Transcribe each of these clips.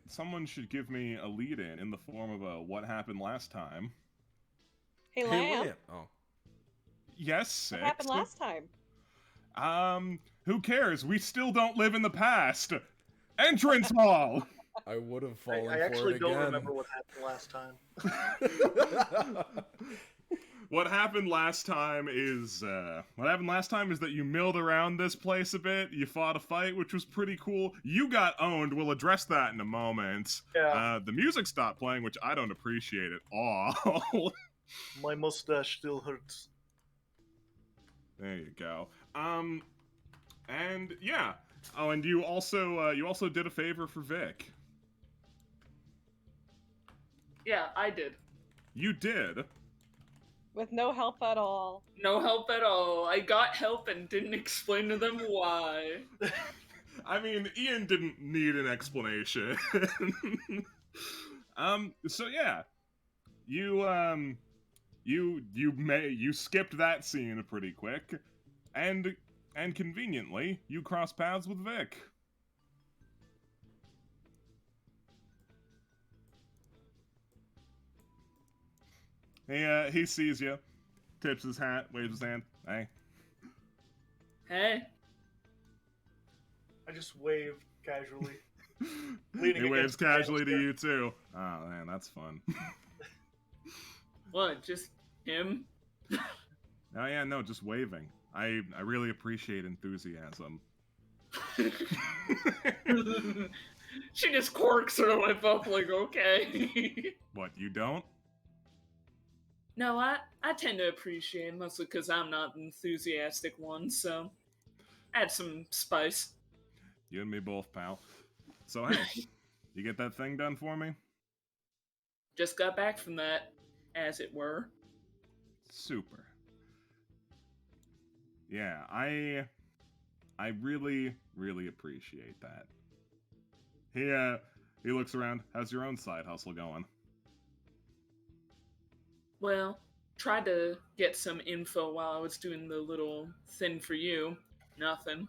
someone should give me a lead-in the form of a what happened last time. Hey, Hey, Lamb. Lamp. Oh. Yes, What Six. happened last time? Who cares? We still don't live in the past. Entrance hall. I would have fallen I for actually it don't again. remember what happened last time. What happened last time is that you milled around this place a bit. You fought a fight, which was pretty cool. You got owned. We'll address that in a moment. Yeah. The music stopped playing, which I don't appreciate at all. My mustache still hurts. There you go. And yeah. Oh, and you also did a favor for Vic. Yeah, I did. You did. With no help at all. No help at all. I got help and didn't explain to them why. I mean, Ian didn't need an explanation. So yeah. You skipped that scene pretty quick. And conveniently, you cross paths with Vic. He sees you, tips his hat, waves his hand. Hey. Hey? I just wave casually. He waves casually to you too. Oh man, that's fun. What, just him? Oh yeah, no, just waving. I really appreciate enthusiasm. She just quirks her lip up like, okay. What, you don't? No, I tend to appreciate it, mostly because I'm not the enthusiastic one, so add some spice. You and me both, pal. So hey, you get that thing done for me? Just got back from that, as it were. Super. Yeah, I really, really appreciate that. He looks around. How's your own side hustle going? Well, tried to get some info while I was doing the little thing for you. Nothing.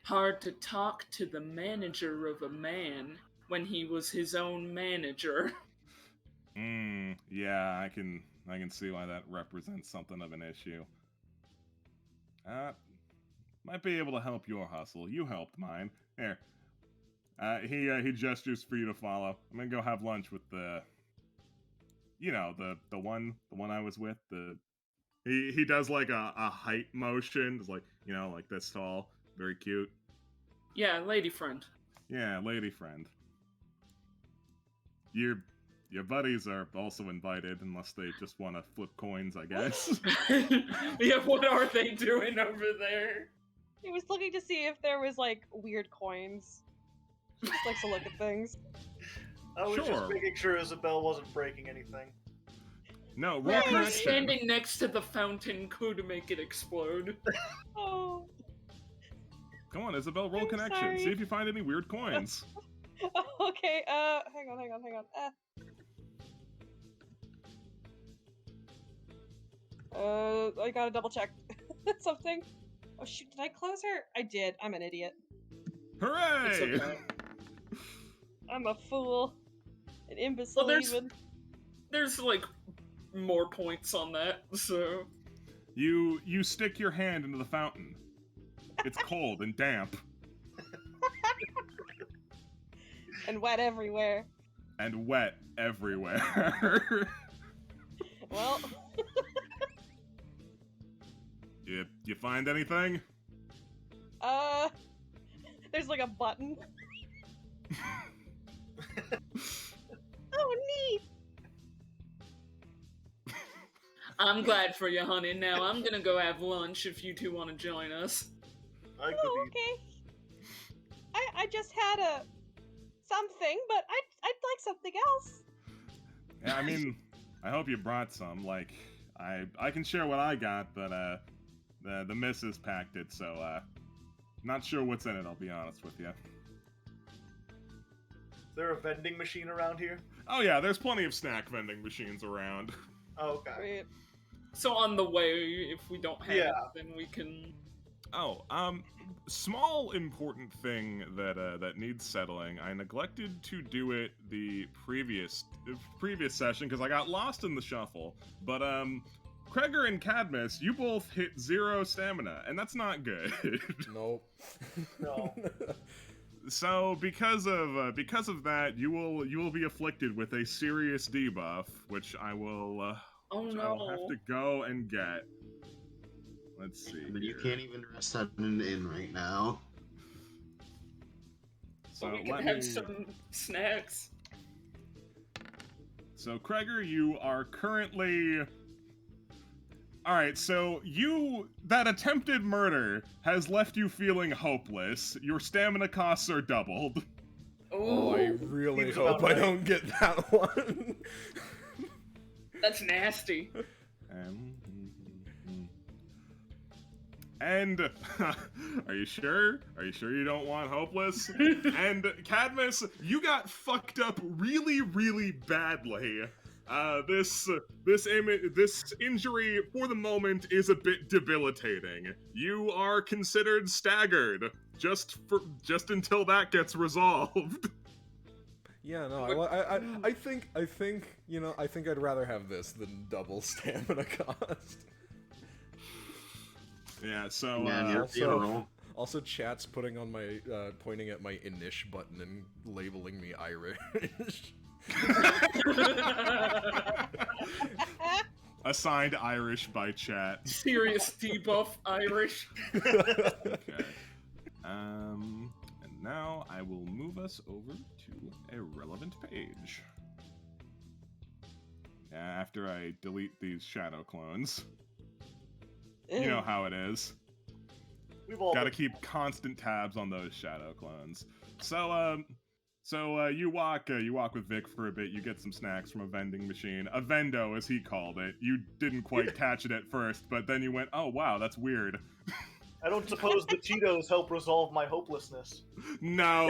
Hard to talk to the manager of a man when he was his own manager. Yeah, I can see why that represents something of an issue. Might be able to help your hustle. You helped mine. Here. He gestures for you to follow. I'm gonna go have lunch with the one I was with. He does like a height motion. It's like, like this tall. Very cute. Yeah, lady friend. Yeah, lady friend. Your buddies are also invited, unless they just want to flip coins, I guess. Yeah, what are they doing over there? He was looking to see if there was, like, weird coins. He just likes to look at things. I was Sure. just making sure Isabel wasn't breaking anything. No, roll Whoever connection. standing next to the fountain could make it explode. Oh. Come on, Isabel, roll I'm connection. sorry. See if you find any weird coins. Okay, hang on. I gotta double check something. Oh shoot, did I close her? I did. I'm an idiot. Hooray! It's okay. I'm a fool. An imbecile Well, even. There's like more points on that, so You stick your hand into the fountain. It's cold and damp. And wet everywhere. And wet everywhere. Well, You find anything? there's like a button. Oh, neat! I'm glad for you, honey. Now I'm gonna go have lunch if you two want to join us. I could Oh, eat. okay. I just had a something, but I'd like something else. Yeah, I mean, I hope you brought some. Like, I can share what I got, but the missus packed it, so not sure what's in it. I'll be honest with you. Is there a vending machine around here? Oh yeah, there's plenty of snack vending machines around. Oh, okay. Great. So on the way, if we don't have Yeah. it, then we can. Small important thing that needs settling. I neglected to do it the previous session because I got lost in the shuffle. But Kreger and Cadmus, you both hit 0 stamina, and that's not good. Nope. No. So because of that, you will be afflicted with a serious debuff, which I will Oh I will no. have to go and get. Let's see. I mean, you here. can't even rest at an inn right now. So we can let have me. some snacks. So Kreger, you are currently. All right. So that attempted murder has left you feeling hopeless. Your stamina costs are doubled. Oh, I Oh, really Seems hope about I right. don't get that one. that's nasty. And are you sure? Are you sure you don't want hopeless? And Cadmus, you got fucked up really, really badly. This injury for the moment is a bit debilitating. You are considered staggered just until that gets resolved. Yeah, no, I think you know, I think I'd rather have this than double stamina cost. Yeah. So Man, your also- funeral. Also, chat's putting on my pointing at my Inish button and labeling me Irish. assigned Irish by chat. Serious debuff Irish. Okay. And now I will move us over to a relevant page. After I delete these shadow clones. You know how it is. We've all Gotta been- keep constant tabs on those shadow clones. So you walk with Vic for a bit. You get some snacks from a vending machine, a vendo as he called it. You didn't quite catch it at first, but then you went, "Oh wow, that's weird." I don't suppose the Cheetos help resolve my hopelessness. No.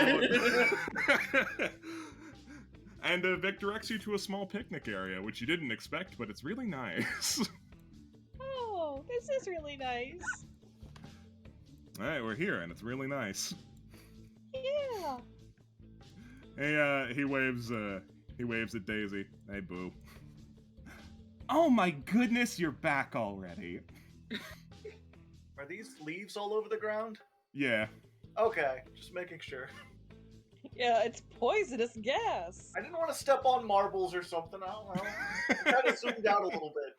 And Vic directs you to a small picnic area, which you didn't expect, but it's really nice. Oh, this is really nice. All right, we're here, and it's really nice. Yeah. Hey, he waves at Daisy. Hey, boo. Oh my goodness, you're back already. Are these leaves all over the ground? Yeah. Okay, just making sure. Yeah, it's poisonous gas. I didn't want to step on marbles or something. I don't know. Kind of zoomed out a little bit.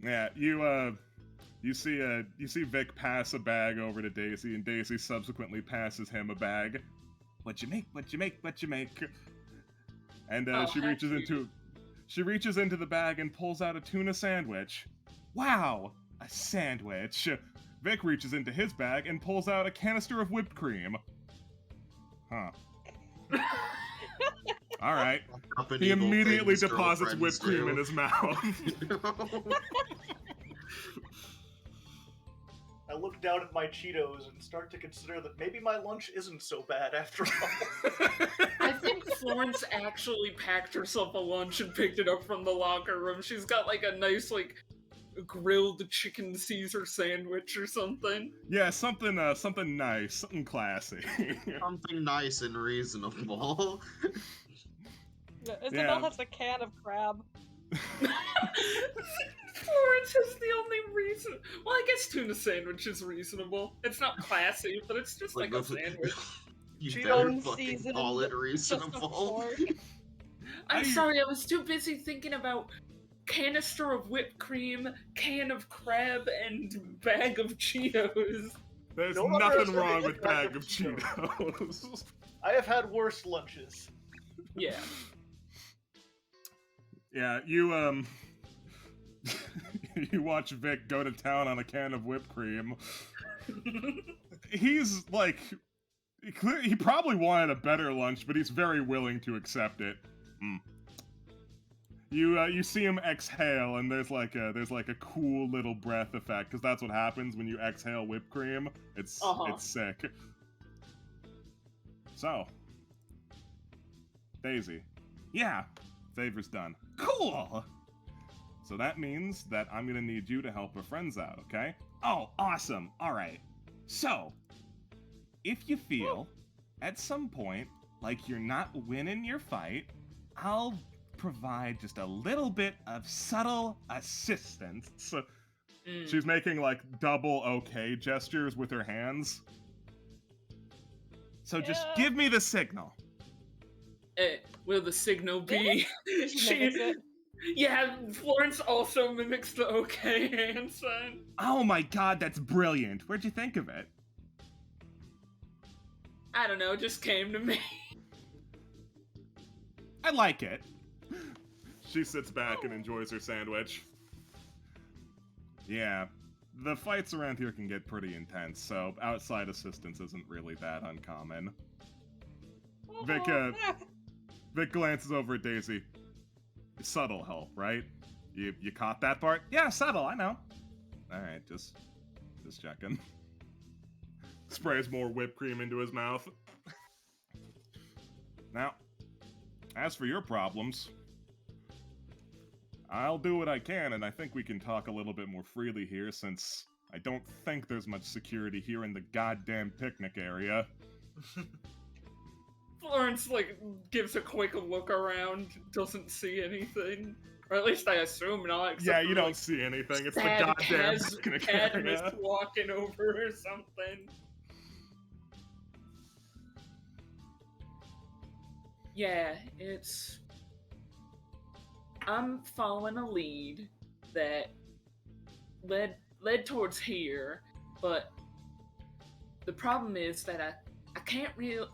Yeah, you see Vic pass a bag over to Daisy, and Daisy subsequently passes him a bag. What you make? And Oh, she heck reaches into the bag and pulls out a tuna sandwich. Wow, a sandwich. Vic reaches into his bag and pulls out a canister of whipped cream. Huh. All right. Up an He evil immediately things deposits whipped girlfriends cream in do. his mouth. I look down at my Cheetos and start to consider that maybe my lunch isn't so bad after all. I think Florence actually packed herself a lunch and picked it up from the locker room. She's got like a nice grilled chicken Caesar sandwich or something. Yeah, something nice, something classy. Something nice and reasonable. Isabel Yeah. has a can of crab. Florence is the only reason. Well, I guess tuna sandwich is reasonable. It's not classy, but it's just like a sandwich. You Cheeto better and fucking seasoned call it Just a reasonable. fork. I'm I- sorry, I was too busy thinking about canister of whipped cream, can of crab, and bag of Cheetos. There's Don't nothing underestimate wrong the with bag bag of of Cheetos. I have had worse lunches. Yeah. Yeah, you you watch Vic go to town on a can of whipped cream. He's like, he probably wanted a better lunch, but he's very willing to accept it. You see him exhale, and there's like a cool little breath effect, because that's what happens when you exhale whipped cream. It's sick. So, Daisy, yeah, favor's done. Cool. So that means that I'm gonna need you to help our friends out, okay? Oh, awesome. All right. So, if you feel at some point like you're not winning your fight, I'll provide just a little bit of subtle assistance. She's making like double okay gestures with her hands. So just Yeah. give me the signal. Will the signal be? She mimics it. Yeah, Florence also mimics the okay hand sign. Oh my god, that's brilliant. Where'd you think of it? I don't know, it just came to me. I like it. She sits back and enjoys her sandwich. Yeah, the fights around here can get pretty intense, so outside assistance isn't really that uncommon. Vic, Vic glances over at Daisy. Subtle help, right? You caught that part? Yeah, subtle, I know. Alright, just checking. Sprays more whipped cream into his mouth. Now, as for your problems, I'll do what I can, and I think we can talk a little bit more freely here, since I don't think there's much security here in the goddamn picnic area. Florence, like, gives a quick look around, doesn't see anything. Or at least I assume not. Yeah, except you for, don't like, see anything. It's the sad goddamn picnic Cadmus area. walking over or something. Yeah, it's... I'm following a lead that led towards here, but the problem is that I can't really...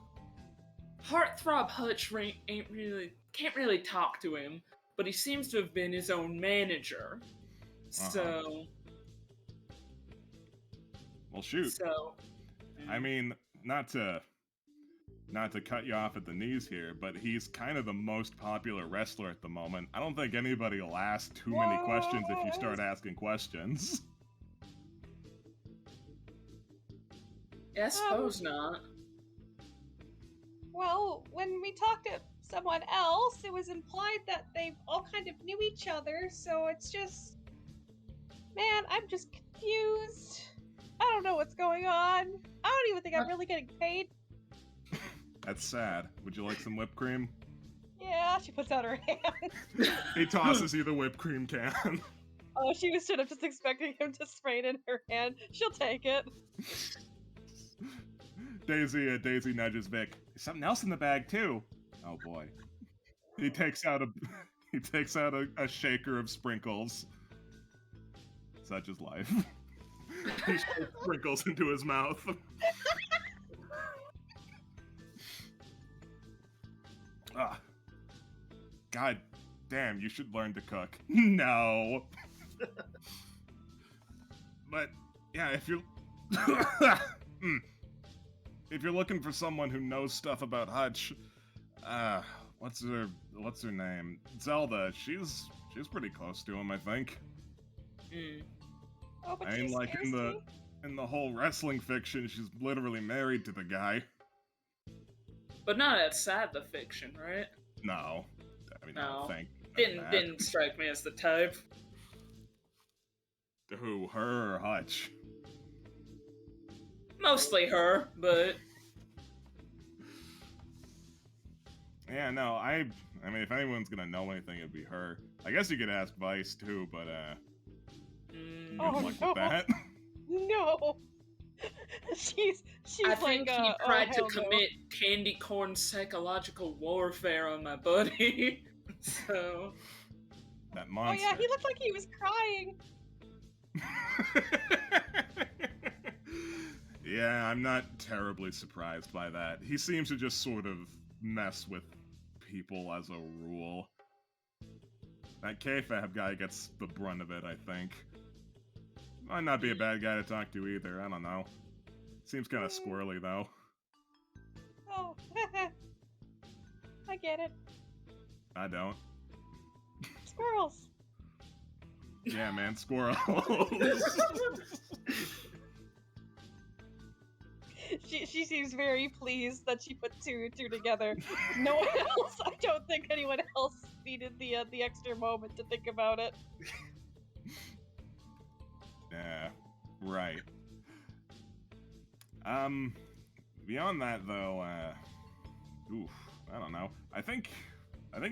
Heartthrob Hutch can't really talk to him, but he seems to have been his own manager. So... Well, shoot. So... I mean, not to cut you off at the knees here, but he's kind of the most popular wrestler at the moment. I don't think anybody will ask too many questions if you start asking questions. Yeah, I suppose not. Well, when we talked to someone else, it was implied that they all kind of knew each other, so it's just... Man, I'm just confused. I don't know what's going on. I don't even think I'm really getting paid. That's sad. Would you like some whipped cream? Yeah, she puts out her hand. He tosses you the whipped cream can. Oh, she was straight up just expecting him to spray it in her hand. She'll take it. Daisy nudges Vic. There's something else in the bag too. Oh boy. He takes out a shaker of sprinkles. Such is life. He shakes sprinkles into his mouth. Ah. God damn, you should learn to cook. No. But yeah, if you're if you're looking for someone who knows stuff about Hutch, what's her name? Zelda. She's pretty close to him, I think. Oh, but I mean, she like scares me. in the whole wrestling fiction, she's literally married to the guy. But not outside the fiction, right? No, I mean, I No. don't think. Didn't strike me as the type. Who? Her or Hutch? Mostly her, but Yeah, no, I mean, if anyone's gonna know anything, it'd be her. I guess you could ask Vice too, but good Oh, luck no. with that. No. She's I like think he oh, tried to hell no. commit candy corn psychological warfare on my buddy. So That Oh monster. yeah, he looked like he was crying. Yeah, I'm not terribly surprised by that. He seems to just sort of mess with people as a rule. That K-Fab guy gets the brunt of it, I think. Might not be a bad guy to talk to either, I don't know. Seems kind of squirrely, though. Oh, I get it. I don't. Squirrels. Yeah, man, squirrels. She seems very pleased that she put two and two together. No one else. I don't think anyone else needed the extra moment to think about it. Yeah. Right. Beyond that though, oof, I don't know. I think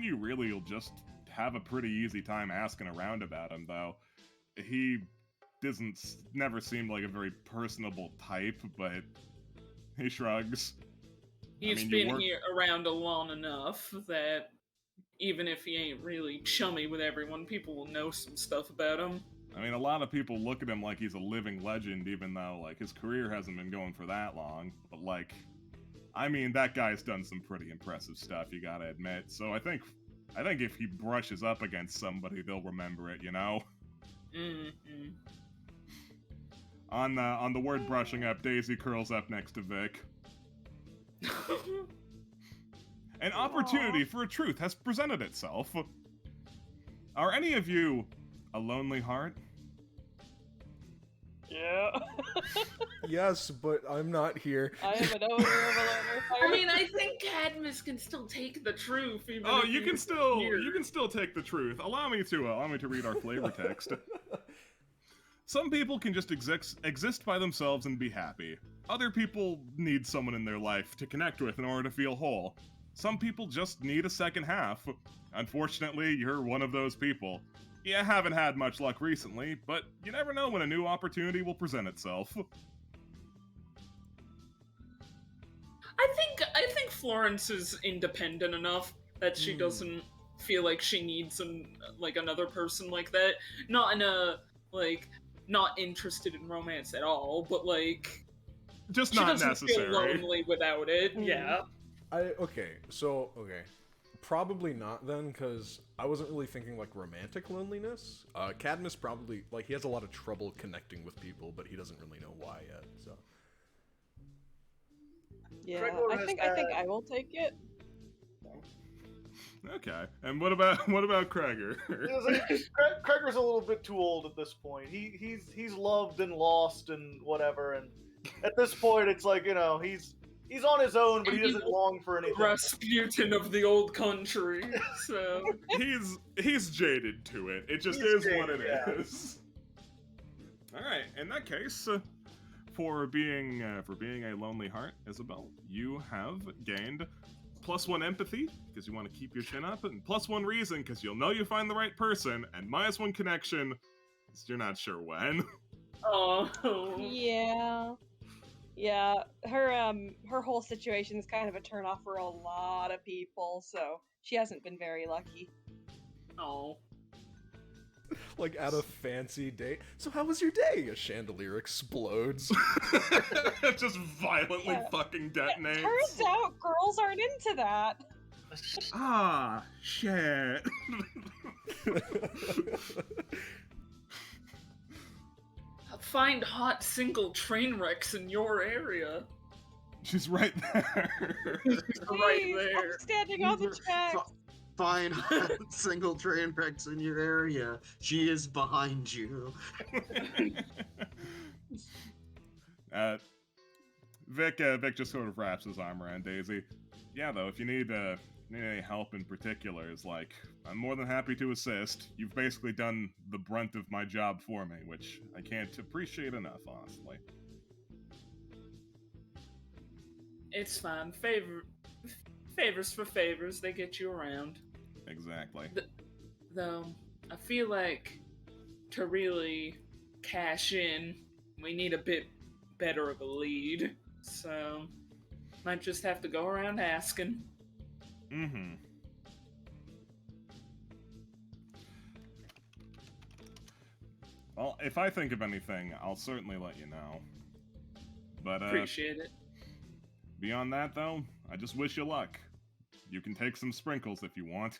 you really will just have a pretty easy time asking around about him though. He never seemed like a very personable type, but he shrugs. He's been here around long enough that even if he ain't really chummy with everyone, people will know some stuff about him. I mean, a lot of people look at him like he's a living legend, even though, like, his career hasn't been going for that long. But, like, I mean, that guy's done some pretty impressive stuff, you gotta admit. So I think if he brushes up against somebody, they'll remember it, you know? Mm-hmm. On the word brushing up, Daisy curls up next to Vic. An opportunity for a truth has presented itself. Are any of you a lonely heart? Yeah. Yes, but I'm not here. I am an owner of a loner fire. I mean, I think Cadmus can still take the truth. Even Oh, if you can he's still here. take the truth. Allow me to read our flavor text. Some people can just exist by themselves and be happy. Other people need someone in their life to connect with in order to feel whole. Some people just need a second half. Unfortunately, you're one of those people. You haven't had much luck recently, but you never know when a new opportunity will present itself. I think Florence is independent enough that she doesn't feel like she needs another person like that. Not in a not interested in romance at all, but like Just she not doesn't necessary. feel lonely without it. Yeah. Okay. Probably not then, because I wasn't really thinking like romantic loneliness. Cadmus probably, like, he has a lot of trouble connecting with people, but he doesn't really know why yet, so. Yeah, Gregor I has think had- I will take it. Okay. And what about Kreger? Kreger's a little bit too old at this point. He's loved and lost and whatever, and at this point it's like, you know, he's on his own, but he doesn't long for anything. Rasputin of the old country. So He's jaded to it. It just He's is what it jaded, is. All right. In that case, for being a lonely heart, Isabel, you have gained +1 empathy because you want to keep your chin up, and +1 reason because you'll know you find the right person, and -1 connection because you're not sure when. oh Yeah. Yeah, her whole situation is kind of a turnoff for a lot of people, so she hasn't been very lucky. oh. Like, at a fancy date. So how was your day? A chandelier explodes. Just violently Yeah. fucking detonates. Turns out girls aren't into that. Ah, shit. Find hot single train wrecks in your area. She's right there. Right Please, there. I'm standing on the tracks. Fine single train wrecks in your area. She is behind you. Vic just sort of wraps his arm around Daisy. Yeah, though, if you need any help in particulars, like, I'm more than happy to assist. You've basically done the brunt of my job for me, which I can't appreciate enough, honestly. It's fine. Favors for favors, they get you around. Exactly. Though, I feel like to really cash in, we need a bit better of a lead. So, might just have to go around asking. Mm-hmm. Well, if I think of anything, I'll certainly let you know. But, Appreciate it. beyond that, though, I just wish you luck. You can take some sprinkles if you want.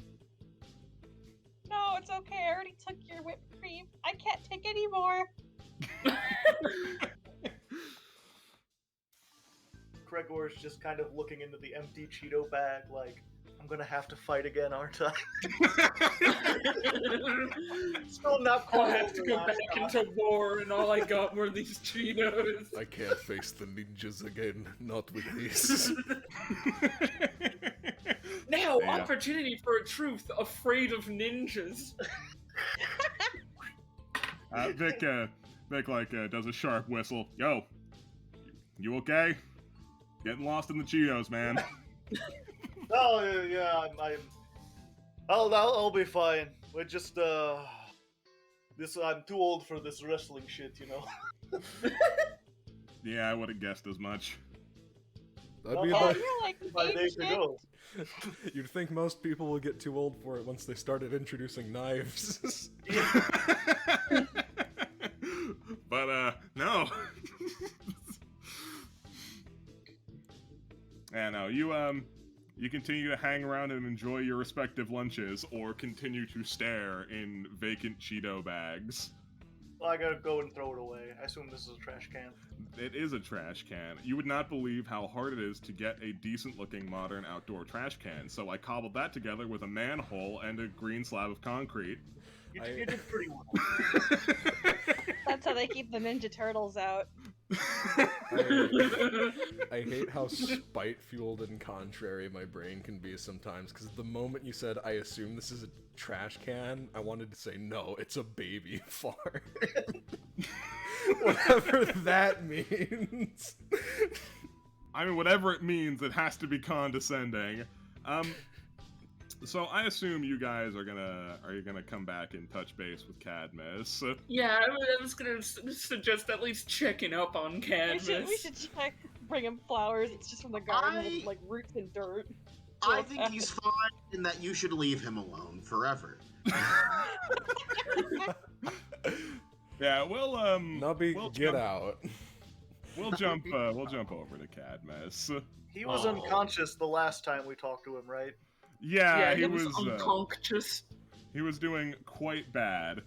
No, it's okay. I already took your whipped cream. I can't take any more. Gregor's just kind of looking into the empty Cheeto bag like, I'm gonna have to fight again, aren't I? Still not I'll quite. have to go back into war, and all I got were these Cheetos. I can't face the ninjas again, not with these. Now, Yeah. opportunity for a truth, afraid of ninjas. Vic does a sharp whistle. Yo, you okay? Getting lost in the Cheetos, man. Oh yeah, I'll be fine. We're just I'm too old for this wrestling shit, you know. Yeah, I would have guessed as much. That'd be Oh, Yeah, like, you're like My days to ancient. go. you'd think most people will get too old for it once they started introducing knives. But no. Yeah, no, you continue to hang around and enjoy your respective lunches, or continue to stare in vacant Cheeto bags. Well, I gotta go and throw it away. I assume this is a trash can. It is a trash can. You would not believe how hard it is to get a decent-looking modern outdoor trash can, so I cobbled that together with a manhole and a green slab of concrete. You did pretty well. That's how they keep the Ninja Turtles out. I hate how spite-fueled and contrary my brain can be sometimes, because the moment you said, I assume this is a trash can, I wanted to say, no, it's a baby fart. Whatever that means. I mean, whatever it means, it has to be condescending. So I assume you guys are you gonna come back and touch base with Cadmus. Yeah, I was gonna suggest at least checking up on Cadmus. We should check. Bring him flowers. It's just from the garden with like roots and dirt. I think he's fine and that you should leave him alone forever. Yeah, we'll Nubby, we'll get jump- out. We'll jump over to Cadmus. He was Oh. unconscious the last time we talked to him, right? Yeah, he was was unconscious. he was doing quite bad.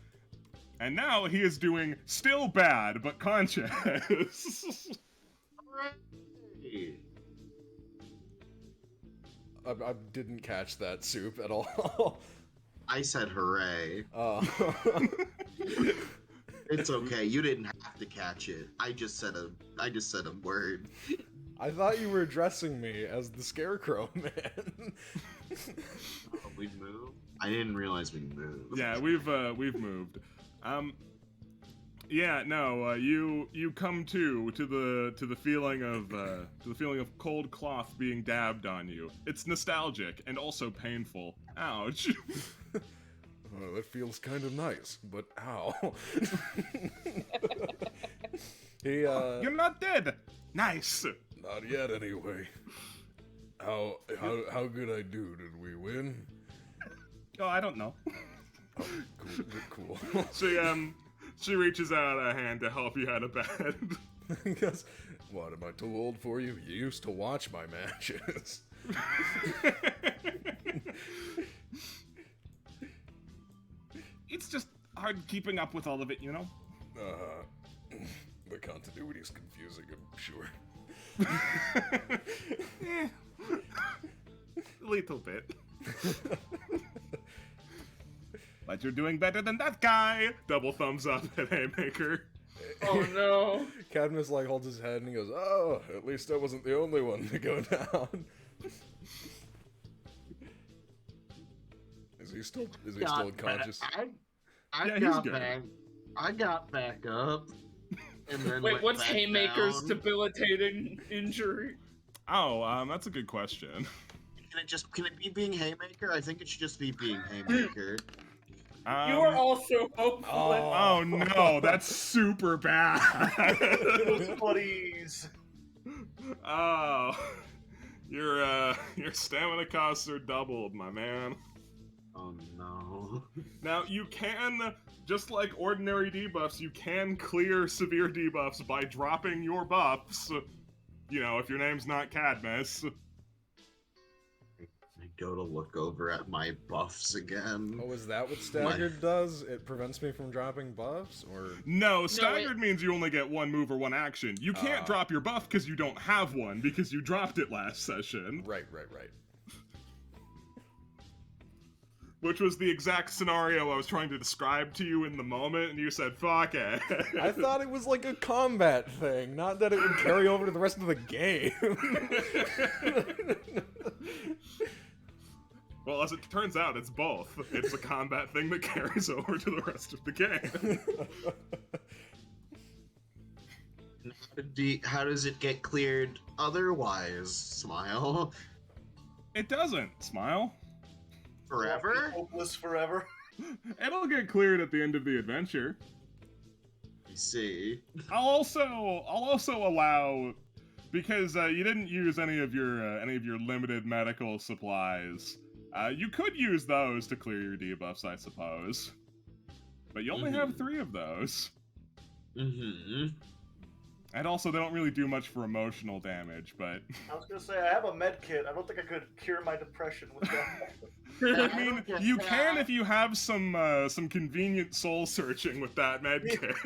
And now he is doing still bad, but conscious. Hooray! I didn't catch that, Soup, at all. I said hooray. Uh, It's okay. You didn't have to catch it. I just said a word. I thought you were addressing me as the Scarecrow Man. Oh, we moved? I didn't realize we moved. Yeah, we've moved. Yeah, no, you come to the feeling of cold cloth being dabbed on you. It's nostalgic and also painful. Ouch. Oh, that feels kind of nice, but ow. You're not dead. Nice. Not yet, anyway. How good I do? Did we win? Oh, I don't know. Oh, cool. She reaches out a hand to help you out of bed. Because, what, am I too old for you? You used to watch my matches. It's just hard keeping up with all of it, you know? The continuity's confusing, I'm sure. A little bit. But you're doing better than that guy! Double thumbs up at Haymaker. Oh no. Cadmus holds his head and he goes, "Oh, at least I wasn't the only one to go down." Is he still unconscious? I Yeah, he's got good. back. I got back up. And then Wait, went what's back Haymaker's down. debilitating injury? Oh, that's a good question. Can it be being Haymaker? I think it should just be being Haymaker. You are also hopeful. Oh no, that's super bad. Those buddies. Oh, your stamina costs are doubled, my man. Oh no. Now you can, just like ordinary debuffs, you can clear severe debuffs by dropping your buffs. You know, if your name's not Cadmus. I go to look over at my buffs again. Oh, is that what Staggered does? It prevents me from dropping buffs? Or... No, staggered means you only get one move or one action. You can't Ah. drop your buff because you don't have one, because you dropped it last session. Right. Which was the exact scenario I was trying to describe to you in the moment, and you said, fuck it. I thought it was like a combat thing, not that it would carry over to the rest of the game. Well, as it turns out, it's both. It's a combat thing that carries over to the rest of the game. How does it get cleared otherwise, Smile? It doesn't, Smile. Forever? Hopeless forever. It'll get cleared at the end of the adventure. I see. I'll also allow, because you didn't use any of your limited medical supplies. You could use those to clear your debuffs, I suppose. But you only have 3 of those. Mm-hmm. And also, they don't really do much for emotional damage, but... I was gonna say, I have a med kit. I don't think I could cure my depression with that. I mean, you can if you have some convenient soul searching with that med kit.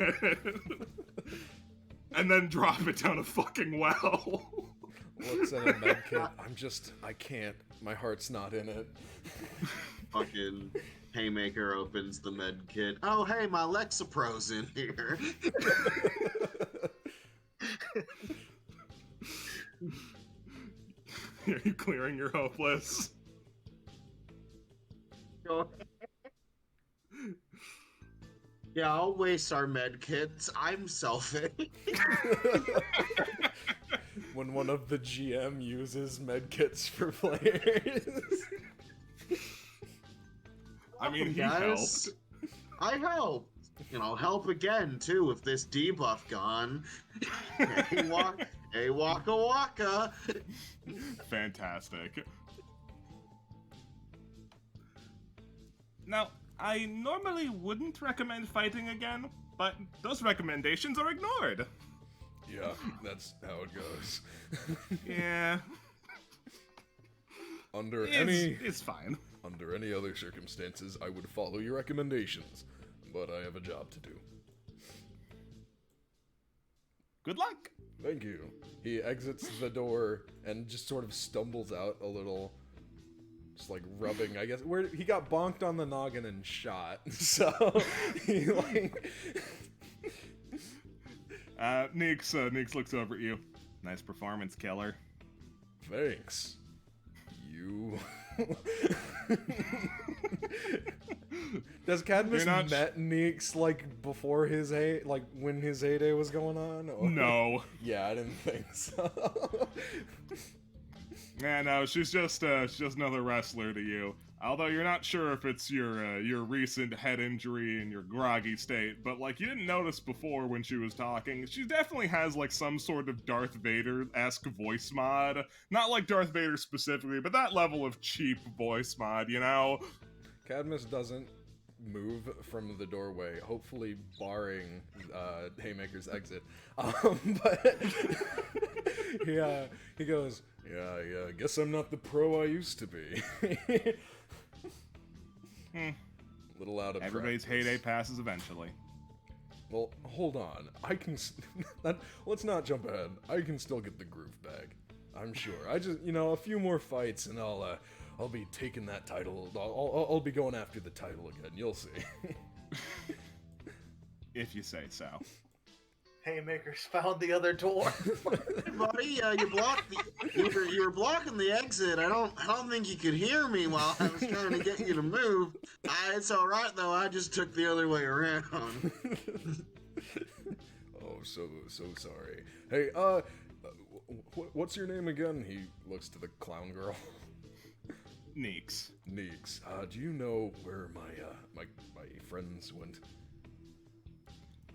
And then drop it down a fucking well. What's in a med kit? I can't. My heart's not in it. Fucking Haymaker opens the med kit. Oh, hey, my Lexapro's in here. Are you clearing your hopeless? Yeah, I'll waste our med kits. I'm selfish. When one of the GM uses medkits for players. I mean, he Yes, helped. I help. And I'll help again, too, with this debuff gone. Hey, waka waka. Fantastic. Now, I normally wouldn't recommend fighting again, but those recommendations are ignored. Yeah, that's how it goes. Yeah. Under It's fine. Under any other circumstances, I would follow your recommendations, but I have a job to do. Good luck. Thank you. He exits the door and just sort of stumbles out a little, just like rubbing, I guess. Where he got bonked on the noggin and shot, so he like. Neeks looks over at you. Nice performance, killer. Thanks. You. Does Cadmus met Neeks like before his when his heyday was going on? Or? No. Yeah, I didn't think so. Yeah, no, she's just another wrestler to you. Although you're not sure if it's your recent head injury and your groggy state, but like you didn't notice before when she was talking, she definitely has like some sort of Darth Vader-esque voice mod. Not like Darth Vader specifically, but that level of cheap voice mod, you know? Cadmus doesn't move from the doorway, hopefully barring Haymaker's exit. But he goes, yeah, I guess I'm not the pro I used to be. Little out of Everybody's practice. heyday passes eventually. Well, hold on. Let's not jump ahead. I can still get the groove back. I'm sure. I just, a few more fights and I'll be taking that title. I'll be going after the title again. You'll see. If you say so. Haymaker's found the other door. Buddy, you were blocking the exit. I don't think you could hear me while I was trying to get you to move. It's all right though. I just took the other way around. Oh, so sorry. Hey, what's your name again? He looks to the clown girl. Neeks. Neeks. Do you know where my friends went?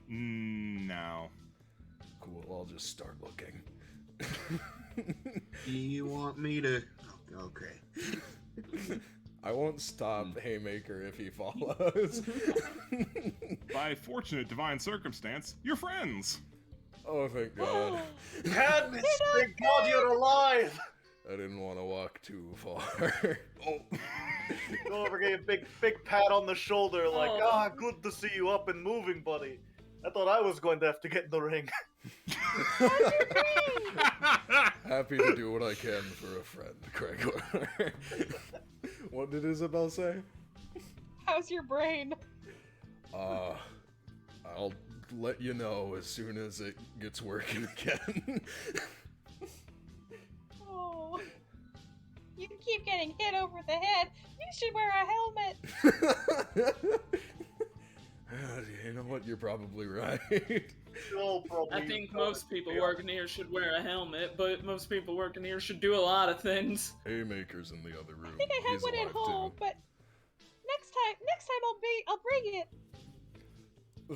No. Cool, I'll just start looking. You want me to? Okay. I won't stop Haymaker if he follows. By fortunate divine circumstance, you're friends. Oh, thank God. Cadmus, thank God you're alive! I didn't want to walk too far. Oh. Go over, get a big pat on the shoulder, like, good to see you up and moving, buddy. I thought I was going to have to get in the ring. Happy to do what I can for a friend, Craig. What did Isabel say? How's your brain? I'll let you know as soon as it gets working again. Oh. You keep getting hit over the head. You should wear a helmet. You know what? You're probably right. You'll probably I think most people working here should wear a helmet, but most people working here should do a lot of things. Haymaker's in the other room. I think I have He's one at alive, home, too. but next time I'll bring it.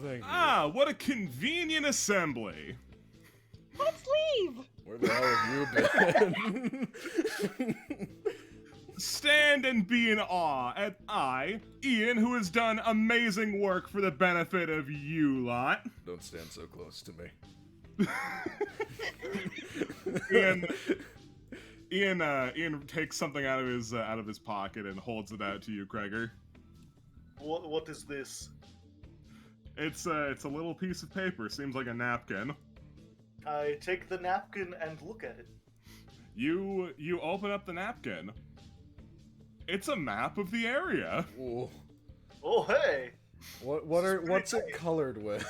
Thank you. Ah, what a convenient assembly. Let's leave. Where the hell have you been? Stand and be in awe at I, Ian, who has done amazing work for the benefit of you lot. Don't stand so close to me. Ian takes something out of his pocket and holds it out to you, Kreger. What is this? It's a little piece of paper. Seems like a napkin. I take the napkin and look at it. You open up the napkin. It's a map of the area. Ooh. Oh, hey! What's it colored with?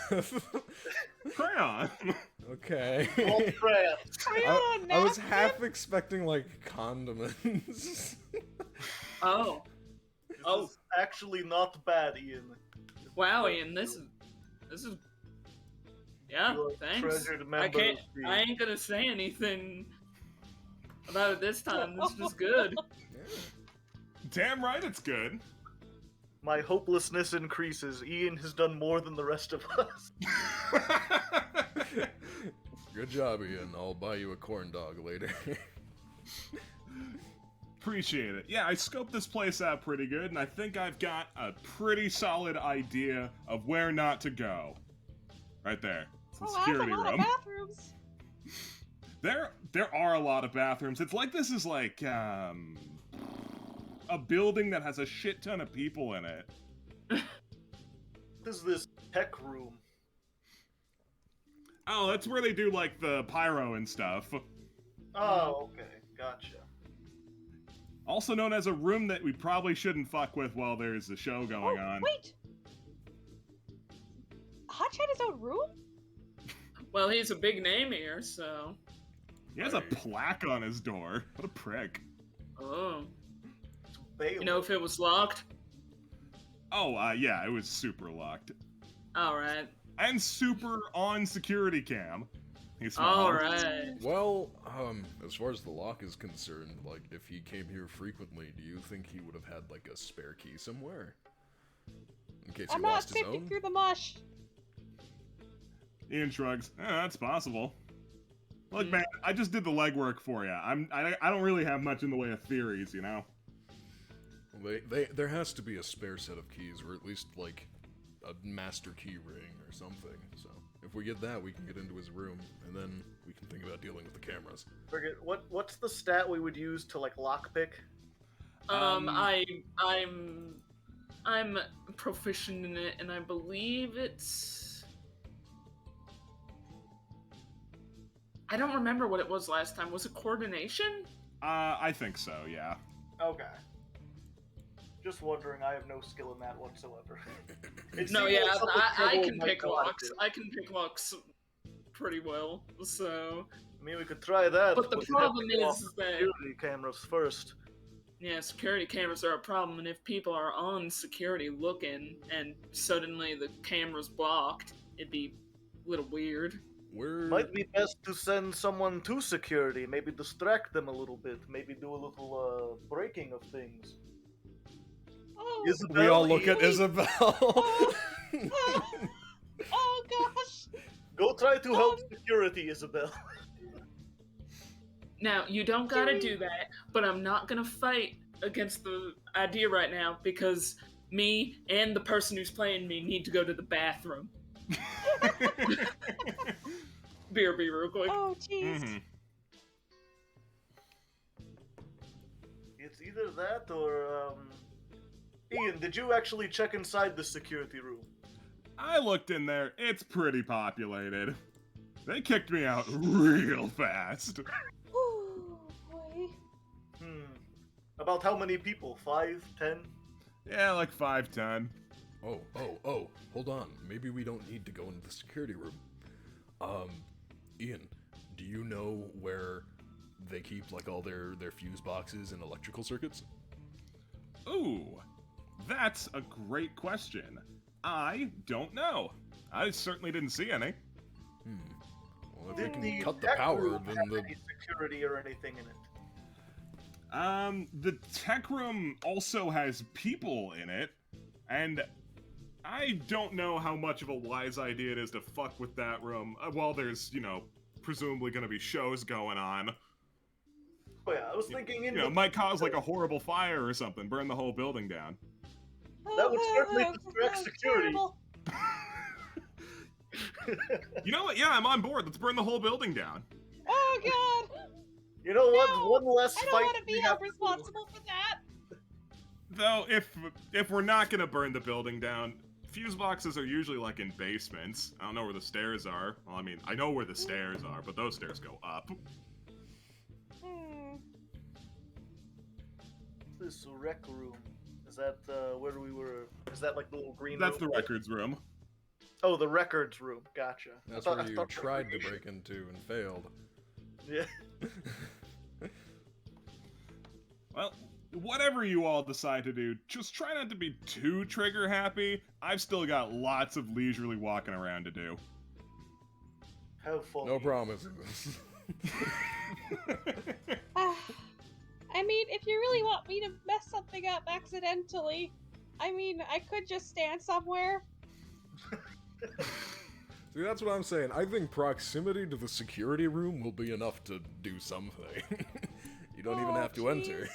Crayon. Okay. All crayons. Crayon I was napkin? half expecting like condiments. Oh. This Oh. is actually not bad, Ian. Wow, Ian, this is yeah, You're a thanks. treasured I member can't of the- I ain't gonna say anything about it this time. This is good. Damn right, it's good. My hopelessness increases. Ian has done more than the rest of us. Good job, Ian. I'll buy you a corn dog later. Appreciate it. Yeah, I scoped this place out pretty good, and I think I've got a pretty solid idea of where not to go. Right there. It's the Oh, that's a security lot of room. bathrooms. There are a lot of bathrooms. It's like this is like a building that has a shit ton of people in it. What is this tech room? Oh, that's where they do like the pyro and stuff. Oh, okay. Gotcha. Also known as a room that we probably shouldn't fuck with while there's a show going on. Wait. Hotch had his own room? Well, he's a big name here, so He has a plaque on his door. What a prick. oh. It's Bailey. You know if it was locked? Oh, yeah, it was super locked. Alright. And super on security cam. He smiled. Alright. Well, as far as the lock is concerned, like, if he came here frequently, do you think he would have had, like, a spare key somewhere? In case he I'm not lost his sifting own? through the mush. Ian shrugs. That's possible. Look, man, I just did the legwork for you. I don't really have much in the way of theories, you know? Well, there has to be a spare set of keys, or at least, like, a master key ring or something, so... If we get that, we can get into his room, and then we can think about dealing with the cameras. Forget what's the stat we would use to like lockpick? I'm proficient in it, and I believe it's. I don't remember what it was last time. Was it coordination? I think so, yeah. Okay. Just wondering. I have no skill in that whatsoever. It No, seems yeah, like something I Trevor can might pick know how to locks. do. I can pick locks pretty well. So, I mean, we could try that. but the we'd have to problem go off is the that security cameras first. yeah, security cameras are a problem, and if people are on security looking, and suddenly the camera's blocked, it'd be a little weird. Where... Might be best to send someone to security. Maybe distract them a little bit. Maybe do a little breaking of things. Oh, Isabel, We all look Ian, at Isabel. oh, oh gosh. Go try to help security, Isabel. Now, you don't gotta do that, but I'm not gonna fight against the idea right now because me and the person who's playing me need to go to the bathroom. BRB real quick. Oh jeez. Mhm. It's either that or Ian, did you actually check inside the security room? I looked in there. It's pretty populated. They kicked me out real fast. Ooh, boy. About how many people? 5, 10? Yeah, like 5'10". Oh, hold on. Maybe we don't need to go into the security room. Ian, do you know where they keep, like, all their fuse boxes and electrical circuits? Ooh, that's a great question. I don't know. I certainly didn't see any. Well, if we Did can the cut the tech power, room then have the any security or anything in it? The tech room also has people in it, and I don't know how much of a wise idea it is to fuck with that room while there's, presumably gonna be shows going on. Oh yeah, I was thinking in Might cause like a horrible fire or something, burn the whole building down. That would certainly distract Oh, security. terrible. You know what? Yeah, I'm on board. Let's burn the whole building down. Oh god! You know what? No, One less I fight don't want to we be have held to do. responsible for that. Though, if we're not gonna burn the building down, fuse boxes are usually like in basements. I don't know where the stairs are. Well, I mean, I know where the stairs are, but those stairs go up. Hmm. This rec room. Is that where we were? Is that like the little green That's the room? records room. Oh, the records room. Gotcha. that's I where you thought- tried to break into and failed. Yeah. Well, whatever you all decide to do, just try not to be too trigger happy. I've still got lots of leisurely walking around to do. Have fun. No promises. I mean, if you really want me to mess something up accidentally, I mean, I could just stand somewhere. See, that's what I'm saying. I think proximity to the security room will be enough to do something. You don't even Oh, have to enter.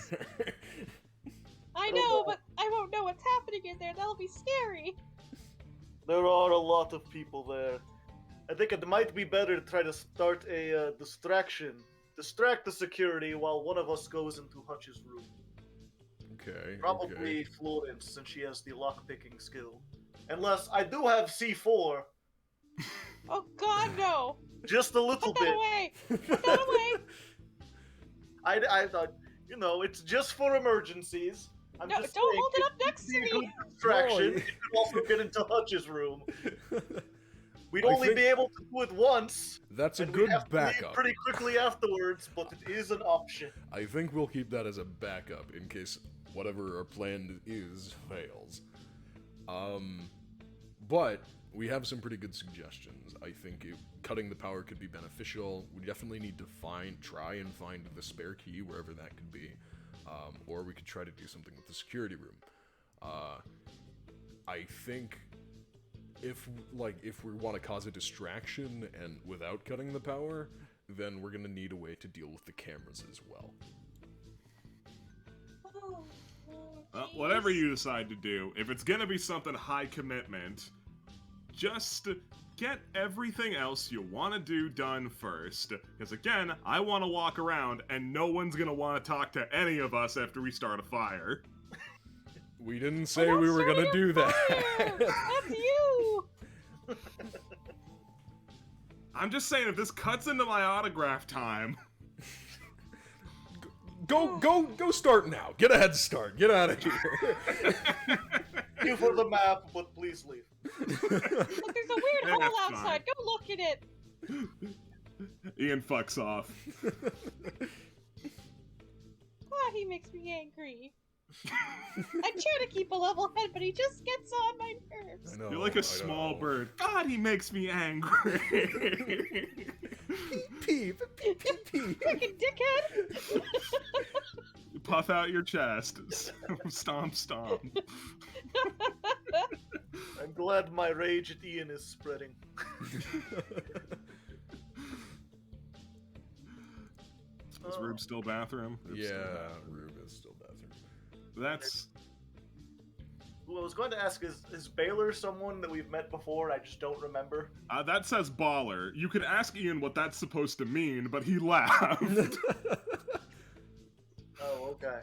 I know, but I won't know what's happening in there. That'll be scary. There are a lot of people there. I think it might be better to try to start a distraction. Distract the security while one of us goes into Hutch's room. Okay. Probably Okay. Florence, since she has the lockpicking skill. Unless I do have C4, Oh god, no! just a little Put that bit. away! Put that away! I thought, it's just for emergencies. I'm No, just don't saying, hold it up next to it'd be a me! good distraction. No, You could also get into Hutch's room. We'd I only think- be able to do it once. That's a and good we'd have to leave backup. pretty quickly afterwards, but it is an option. I think we'll keep that as a backup in case whatever our plan is fails. But we have some pretty good suggestions. I think cutting the power could be beneficial. We definitely need to try and find the spare key wherever that could be, or we could try to do something with the security room. I think if we want to cause a distraction and without cutting the power, then we're gonna need a way to deal with the cameras as well. Oh, Well, jeez. whatever you decide to do, if it's gonna be something high commitment, just get everything else you want to do done first. Because again, I want to walk around and no one's gonna want to talk to any of us after we start a fire. We didn't say Well, we were gonna starting do a that. fire! That's you! I'm just saying, if this cuts into my autograph time, Go start now. Get a head start. Get out of here. Thank you for the map, but please leave. Look, there's a weird Yeah, hole fine. outside. Go look at it. Ian fucks off. Ah, he makes me angry. I try to keep a level head, but he just gets on my nerves. I know, You're like I a small know. bird. God, he makes me angry. Peep, peep, peep, peep. Freaking dickhead! You puff out your chest. Stomp, stomp. I'm glad my rage at Ian is spreading. Is Rube still bathroom? Rube's still Yeah, bathroom. Rube is still bathroom. That's Well, I was going to ask, is Baylor someone that we've met before? I just don't remember. that says baller. You could ask Ian what that's supposed to mean, but he laughed. Oh, okay.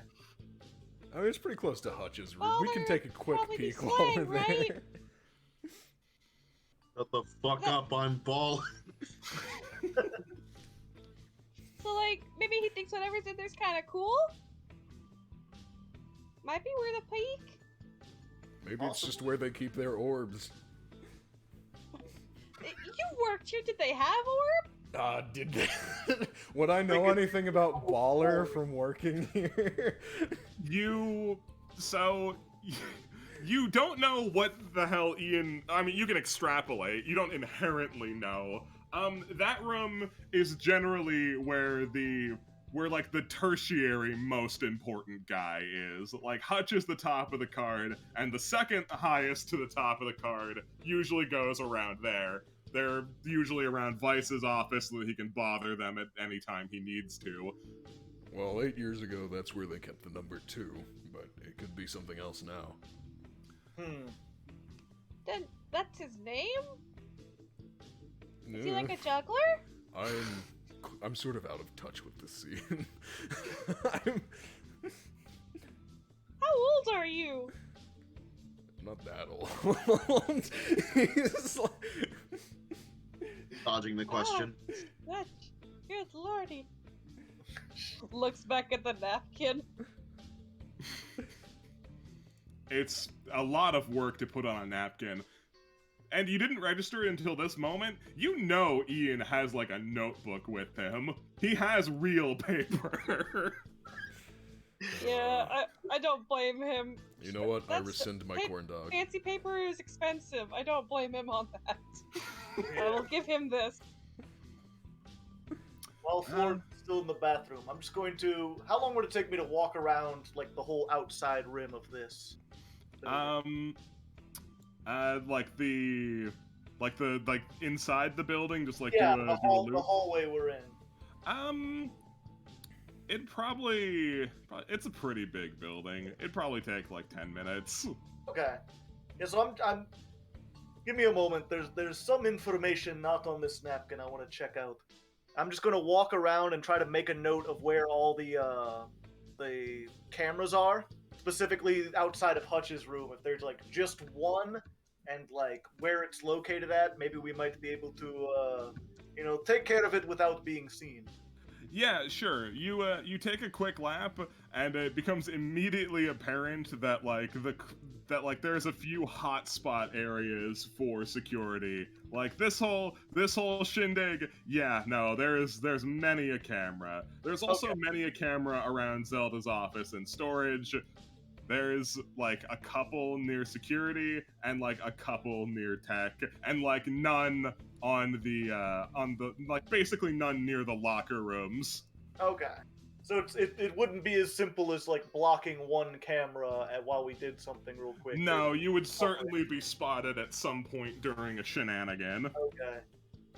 I mean, it's pretty close to Hutch's Rube. We can Baller, take a quick probably peek be while we're slang, right? there. Shut the fuck up, I'm ball. So, like, maybe he thinks whatever's in there's kind of cool? Might be worth a peek. Maybe it's just where they keep their orbs. You worked here. Did they have orb? Did they? Would I know anything about Baller from working here? You don't know what the hell Ian. I mean, you can extrapolate. You don't inherently know. That room is generally where like the tertiary most important guy is. Like Hutch is the top of the card, and the second highest to the top of the card usually goes around there. They're usually around Vice's office so that he can bother them at any time he needs to. Well, 8 years ago, that's where they kept the number 2, but it could be something else now. Then that's his name? Is he Yeah. like a juggler? I'm sort of out of touch with the scene. How old are you? Not that old. He's like... Dodging the question. That, good lordy. Looks back at the napkin. It's a lot of work to put on a napkin. And you didn't register it until this moment. You know Ian has like a notebook with him. He has real paper. Yeah, I don't blame him. You know what? I That's- rescind my hey, corn dog. Fancy paper is expensive. I don't blame him on that. I will give him this. While Florence is still in the bathroom, I'm just going to. How long would it take me to walk around like the whole outside rim of this? Like inside the building, just like yeah, do a the loop. hallway we're in. It's a pretty big building. It'd probably take like 10 minutes. Okay. Yeah, so I'm. Give me a moment. There's some information not on this napkin I want to check out. I'm just gonna walk around and try to make a note of where all the cameras are, specifically outside of Hutch's room. If there's like just one, and like where it's located at, maybe we might be able to, take care of it without being seen. Yeah, sure. You take a quick lap, and it becomes immediately apparent that there's a few hotspot areas for security. Like this whole shindig. Yeah, no, there's many a camera. There's also many a camera around Zelda's office and storage. There's like a couple near security and like a couple near tech, and like none on the basically none near the locker rooms. Okay. So it wouldn't be as simple as like blocking one camera while we did something real quick. No, you would certainly be spotted at some point during a shenanigan. Okay.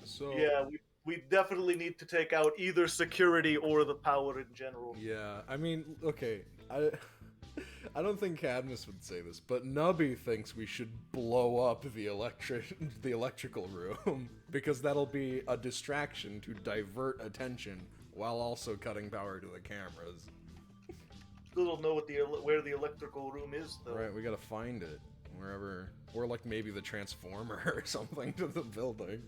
So Yeah, we definitely need to take out either security or the power in general. yeah, I mean, okay, I don't think Cadmus would say this, but Nubby thinks we should blow up the electrical room because that'll be a distraction to divert attention while also cutting power to the cameras. Still don't know where the electrical room is though. Right, we gotta find it wherever, or like maybe the transformer or something to the building.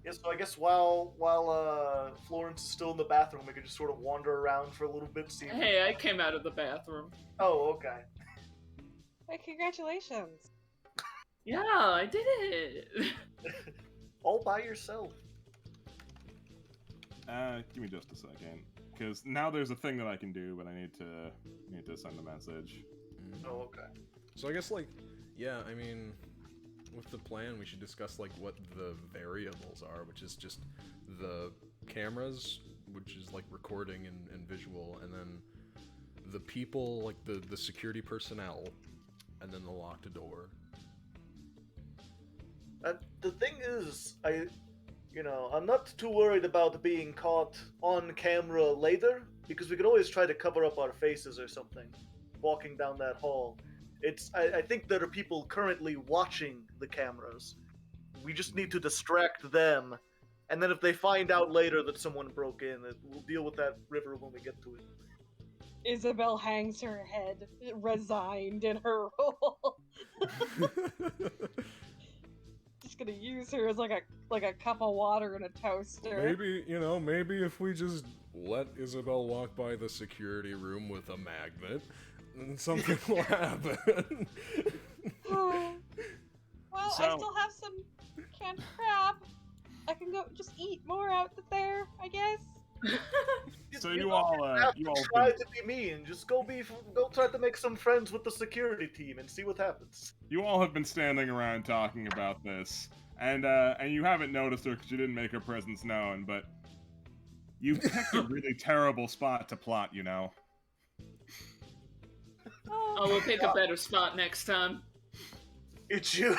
Yeah, so I guess while Florence is still in the bathroom, we could just sort of wander around for a little bit. See. Hey, I came out of the bathroom. Oh, okay. Hey, congratulations. Yeah, I did it. All by yourself. Give me just a second, because now there's a thing that I can do, but I need to send a message. Oh, okay. So I guess, like, yeah, I mean, with the plan, we should discuss, like, what the variables are, which is just the cameras, which is, like, recording and visual, and then the people, like, the security personnel, and then the locked door. The thing is, I'm not too worried about being caught on camera later, because we could always try to cover up our faces or something, walking down that hall. I think there are people currently watching the cameras. We just need to distract them, and then if they find out later that someone broke in, we'll deal with that river when we get to it. Isabel hangs her head, resigned in her role. Just gonna use her as like a cup of water and a toaster. Maybe if we just let Isabel walk by the security room with a magnet, then something will happen. Well, I still have some canned crab. I can go just eat more out there, I guess. So you all try to be mean. Just go try to make some friends with the security team and see what happens. You all have been standing around talking about this, and you haven't noticed her because you didn't make her presence known, but you picked a really terrible spot to plot, you know. Oh, we'll pick a better spot next time. It's you.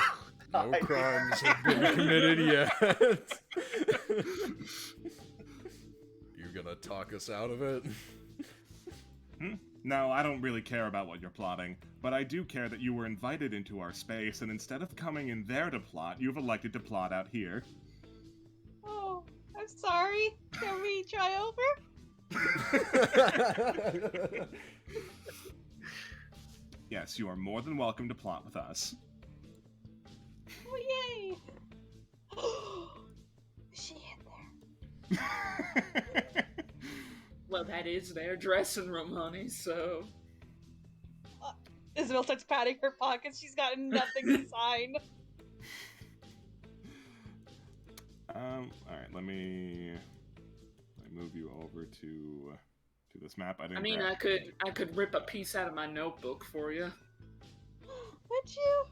No crimes have been committed yet. You gonna talk us out of it? No, I don't really care about what you're plotting, but I do care that you were invited into our space, and instead of coming in there to plot, you've elected to plot out here. Oh, I'm sorry. Can we try over? Yes, you are more than welcome to plot with us. Oh, yay! Is she in there? Well, that is their dressing room, honey, so... Isabel starts patting her pockets. She's got nothing to sign. Alright, let me move you over to this map. I mean, I could rip a piece out of my notebook for you. Would you?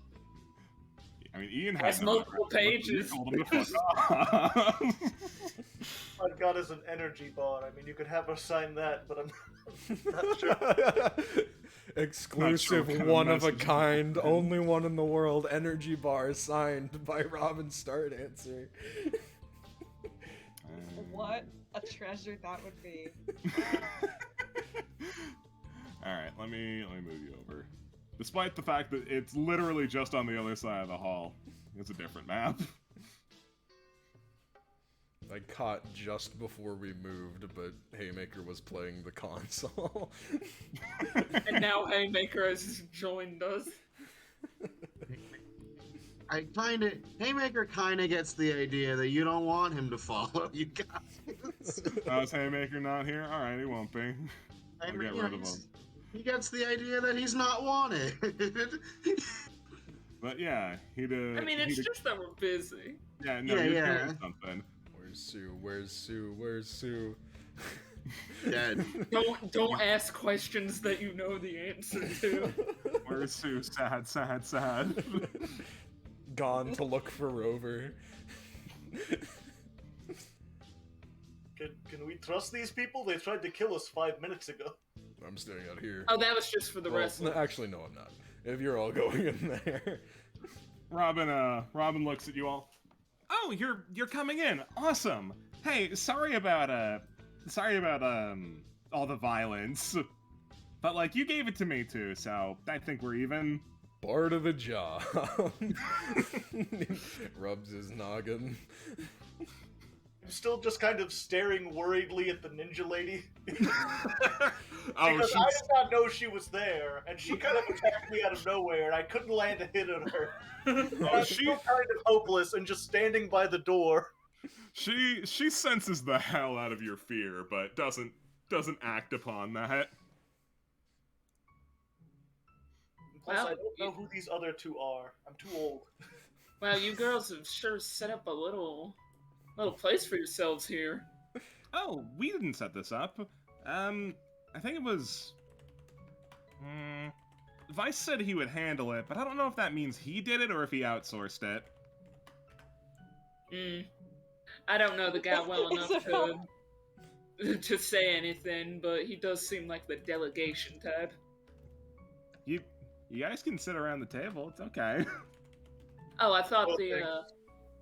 I mean, Ian has That's multiple pages. You told him to fuck off. I've got as an energy bar. I mean, you could have her sign that, but I'm not sure. Exclusive, Not sure what kind of one of a message kind, that is. only one in the world. Energy bar signed by Robin Stardancer. What a treasure that would be. Alright, let me move you over. Despite the fact that it's literally just on the other side of the hall. It's a different map. I caught just before we moved, but Haymaker was playing the console. And now Haymaker has joined us. Haymaker kinda gets the idea that you don't want him to follow you guys. Oh, is Haymaker not here? Alright, he won't be. I We'll mean, get you rid know, of him. he gets the idea that he's not wanted. But yeah, he'd I mean, it's just that we're busy. Yeah, no, Yeah, you're yeah. doing something. Where's Sue? Where's Sue? Where's Sue? Dead. Don't ask questions that you know the answer to. Where's Sue? Sad, sad, sad. Gone to look for Rover. Can we trust these people? They tried to kill us 5 minutes ago. I'm staying out here. Oh, that was just for the Well, wrestling. no, actually, no, I'm not. If you're all going in there. Robin looks at you all. Oh, you're coming in. Awesome. Hey, sorry about all the violence. But like you gave it to me too, so I think we're even. Part of the job. Rubs his noggin. I'm still just kind of staring worriedly at the ninja lady. Oh, Because I did not know she was there, and she kind of attacked me out of nowhere, and I couldn't land a hit on her. And I'm still kind of hopeless and just standing by the door. she senses the hell out of your fear, but doesn't act upon that. Plus, Well, I don't know who these other two are. I'm too old. Wow, you girls have sure set up a little place for yourselves here. Oh, we didn't set this up. I think it was. Vice said he would handle it, but I don't know if that means he did it or if he outsourced it. I don't know the guy well enough to say anything, but he does seem like the delegation type. You guys can sit around the table. It's okay. Oh, I thought Okay.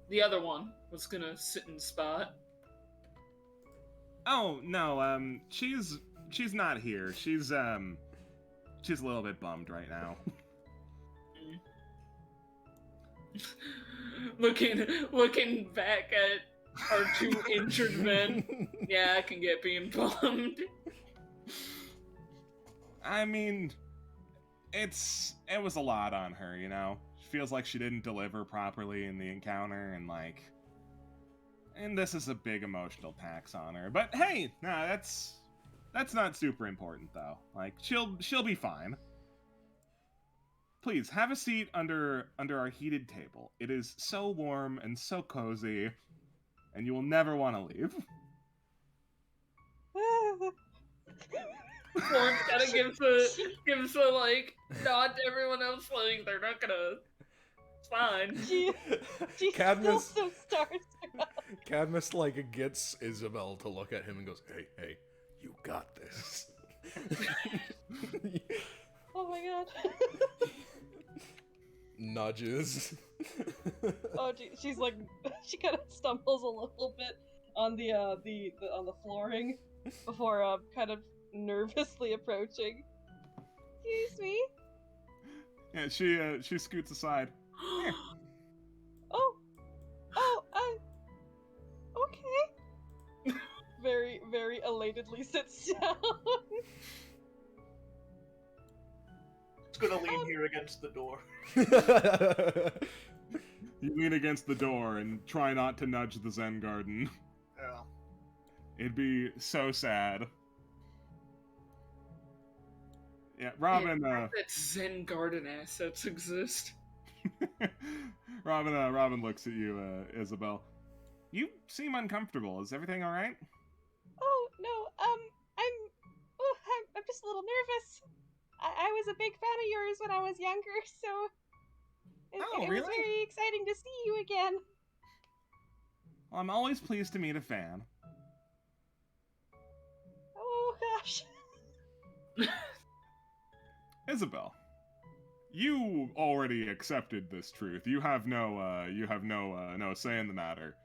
the other one was gonna sit in the spot. Oh no, she's not here. She's a little bit bummed right now. Looking back at our two injured men, yeah, I can get being bummed. I mean, it was a lot on her, you know. She feels like she didn't deliver properly in the encounter, and this is a big emotional tax on her. But hey, nah, that's not super important though. Like she'll be fine. Please have a seat under our heated table. It is so warm and so cozy, and you will never want to leave. Florence kind of gives a like nod to everyone else, like they're not gonna It's fine. She's still Cadmus, so starstruck. Cadmus like gets Isabel to look at him and goes, "Hey, you got this." Oh my god. Nudges. Oh, she's like, she kind of stumbles a little bit on the on the flooring before kind of nervously approaching. Excuse me. Yeah, she scoots aside. Oh, okay. Very, very elatedly sits down. It's gonna lean here against the door. You lean against the door and try not to nudge the Zen Garden. Yeah. It'd be so sad. Yeah, Robin. That Zen Garden assets exist. Robin looks at you, Isabel. You seem uncomfortable. Is everything all right? Oh no, I'm just a little nervous. I was a big fan of yours when I was younger, so it was really? very exciting to see you again. Well, I'm always pleased to meet a fan. Oh gosh. Isabel, you already accepted this truth. You have no say in the matter.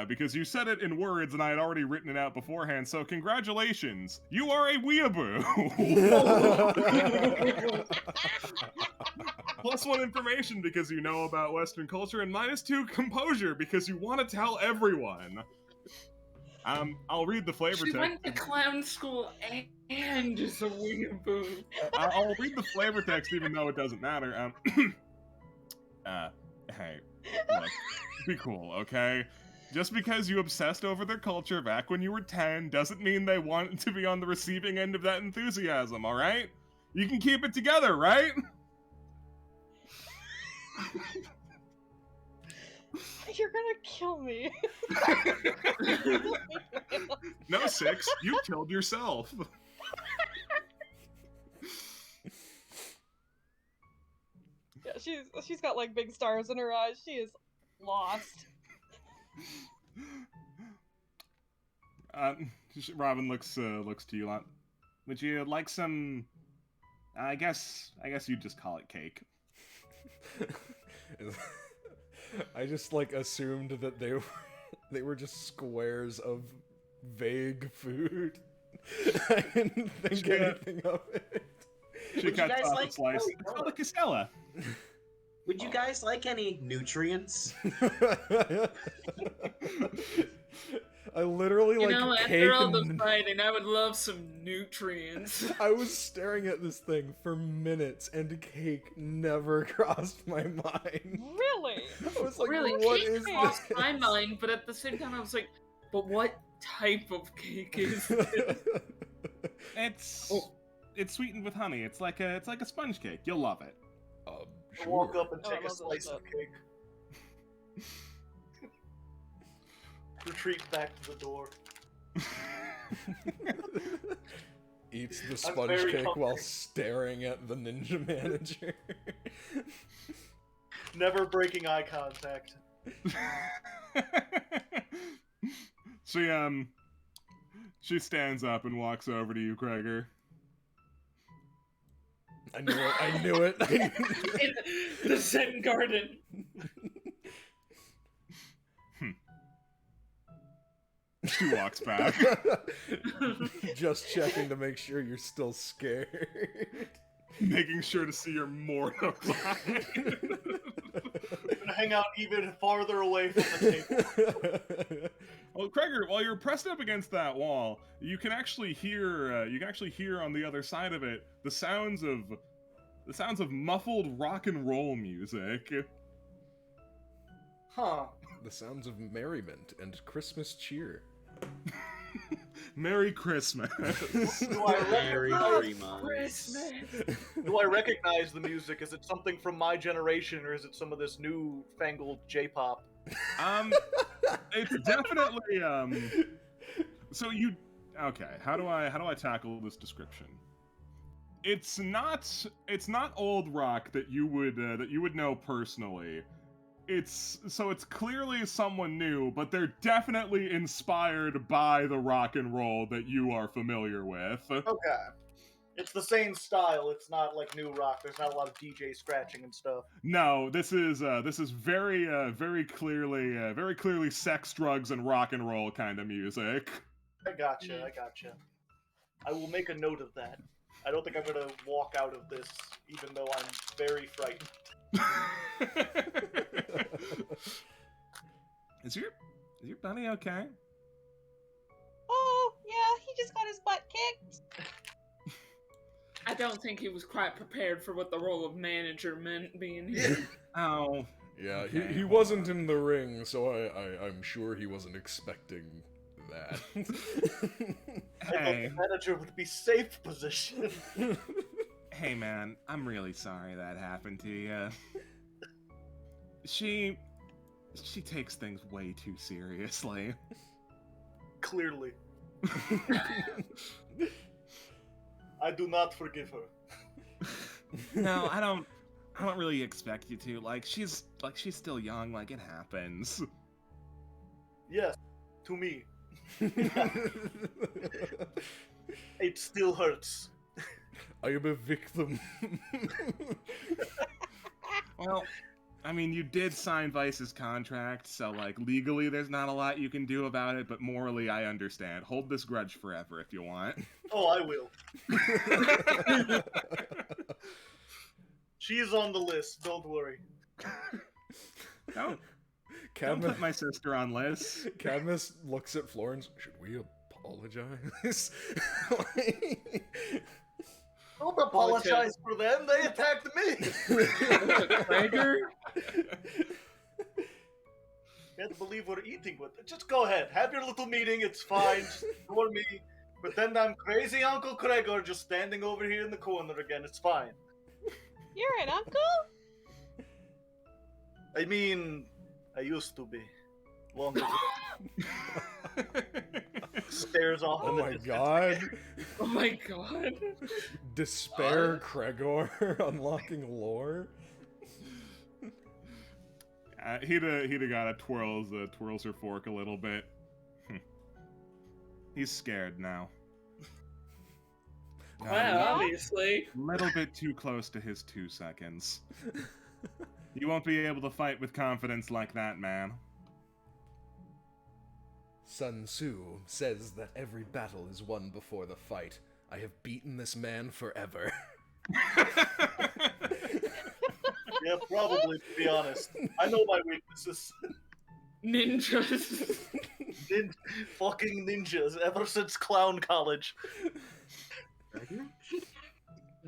Because you said it in words and I had already written it out beforehand, so congratulations! You are a weeaboo! +1 information because you know about Western culture, and -2 composure because you want to tell everyone. I'll read the flavor She text. went to clown school and is a weeaboo. I'll read the flavor text even though it doesn't matter. Hey, look, be cool, okay? Just because you obsessed over their culture back when you were 10 doesn't mean they want to be on the receiving end of that enthusiasm, alright? You can keep it together, right? You're gonna kill me. No, 6, you killed yourself. Yeah, she's got like big stars in her eyes. She is lost. Robin looks to you lot. Would you like some? I guess you'd just call it cake. I just like assumed that they were just squares of vague food. I didn't think anything of it. She Would you cuts guys off like- a slice. oh, It's called a Casella. Would you guys like any nutrients? I literally You like know, cake after all the and... fighting, I would love some nutrients. I was staring at this thing for minutes, and cake never crossed my mind. Really? I was like, Really, what cake is crossed this? my mind, but at the same time, I was like, but what type of cake is this? It's sweetened with honey. It's like a sponge cake. You'll love it. I walk up and Oh, I take a love that slice stuff. of cake. Retreat back to the door. Eats the I'm sponge very cake while hungry. staring at the ninja manager. Never breaking eye contact. She stands up and walks over to you, Kreger. I knew it. In the Zen Garden. She walks back. Just checking to make sure you're still scared. Making sure to see you're mortified. I'm gonna hang out even farther away from the table. Well, Kreger, while you're pressed up against that wall, you can actually hear on the other side of it the sounds of muffled rock and roll music. Huh. The sounds of merriment and Christmas cheer. Merry Christmas. Do I Merry recognize, Christmas. do I recognize the music? Is it something from my generation, or is it some of this new fangled J-pop? It's definitely so you okay, how do I tackle this description? it's not old rock that you would know personally. It's clearly someone new, but they're definitely inspired by the rock and roll that you are familiar with. Okay. It's the same style. It's not like new rock. There's not a lot of DJ scratching and stuff. No, this is very clearly sex, drugs, and rock and roll kind of music. I gotcha. I will make a note of that. I don't think I'm gonna walk out of this, even though I'm very frightened. Is your buddy okay? Oh, yeah, he just got his butt kicked. I don't think he was quite prepared for what the role of manager meant being here. Oh. Yeah, Okay, he hold wasn't in the ring, so I'm sure he wasn't expecting that. I thought Hey, the manager would be safe position. hey man, I'm really sorry that happened to you. She takes things way too seriously. Clearly. I do not forgive her. No, I don't really expect you to. Like she's still young, like it happens. Yes, to me. It still hurts. I am a victim. Well, I mean, you did sign Vice's contract, so like legally there's not a lot you can do about it, but morally I understand. Hold this grudge forever if you want. Oh, I will. She is on the list, don't worry. Don't Cadmus, put my sister on lists. Cadmus looks at Florence. Should we apologize? Don't apologize for them, they attacked me! Gregor? Can't believe we're eating with it. Just go ahead, have your little meeting, it's fine. Just ignore me. Pretend I'm crazy Uncle Gregor just standing over here in the corner again, it's fine. You're an uncle? I mean, I used to be. Long ago. Stares off. Oh in the my distance. god. Oh my god. Despair Gregor unlocking lore. Hida gotta twirls her fork a little bit. He's scared now. Wow, obviously. Little bit too close to his 2 seconds. You won't be able to fight with confidence like that, man. Sun Tzu says that every battle is won before the fight. I have beaten this man forever. Yeah, probably, to be honest. I know my weaknesses. Ninjas. Fucking ninjas, ever since clown college.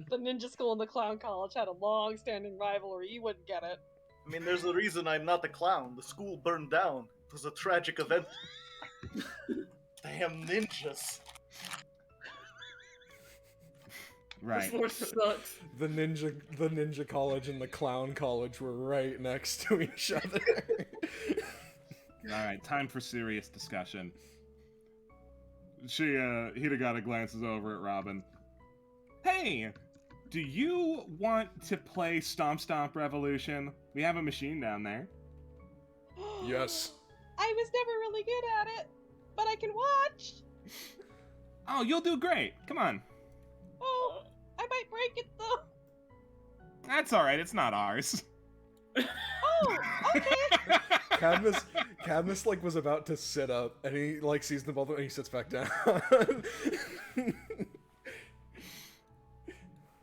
The ninja school and the clown college had a long-standing rivalry. You wouldn't get it. I mean, there's a reason I'm not a clown. The school burned down. It was a tragic event. Damn ninjas. Right. This war sucks. The ninja college and the clown college were right next to each other. Alright, time for serious discussion. Hidegata glances over at Robin. Hey! Do you want to play Stomp Stomp Revolution? We have a machine down there. Yes. I was never really good at it, but I can watch. Oh, you'll do great. Come on. Oh, I might break it though. That's alright, it's not ours. Oh, okay. Cadmus like was about to sit up, and he like sees them both, and he sits back down.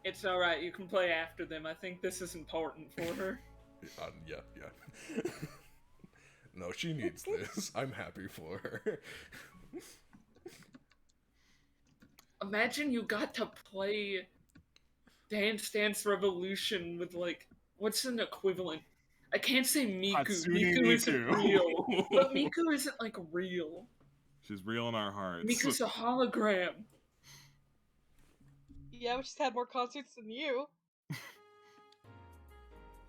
It's alright, you can play after them. I think this is important for her. Yeah. No, she needs this. I'm happy for her. Imagine you got to play Dance Dance Revolution with, like, what's an equivalent? I can't say Miku. Hatsune Miku isn't Miku. real. But Miku isn't, like, real. She's real in our hearts. Miku's a hologram. Yeah, we just had more concerts than you.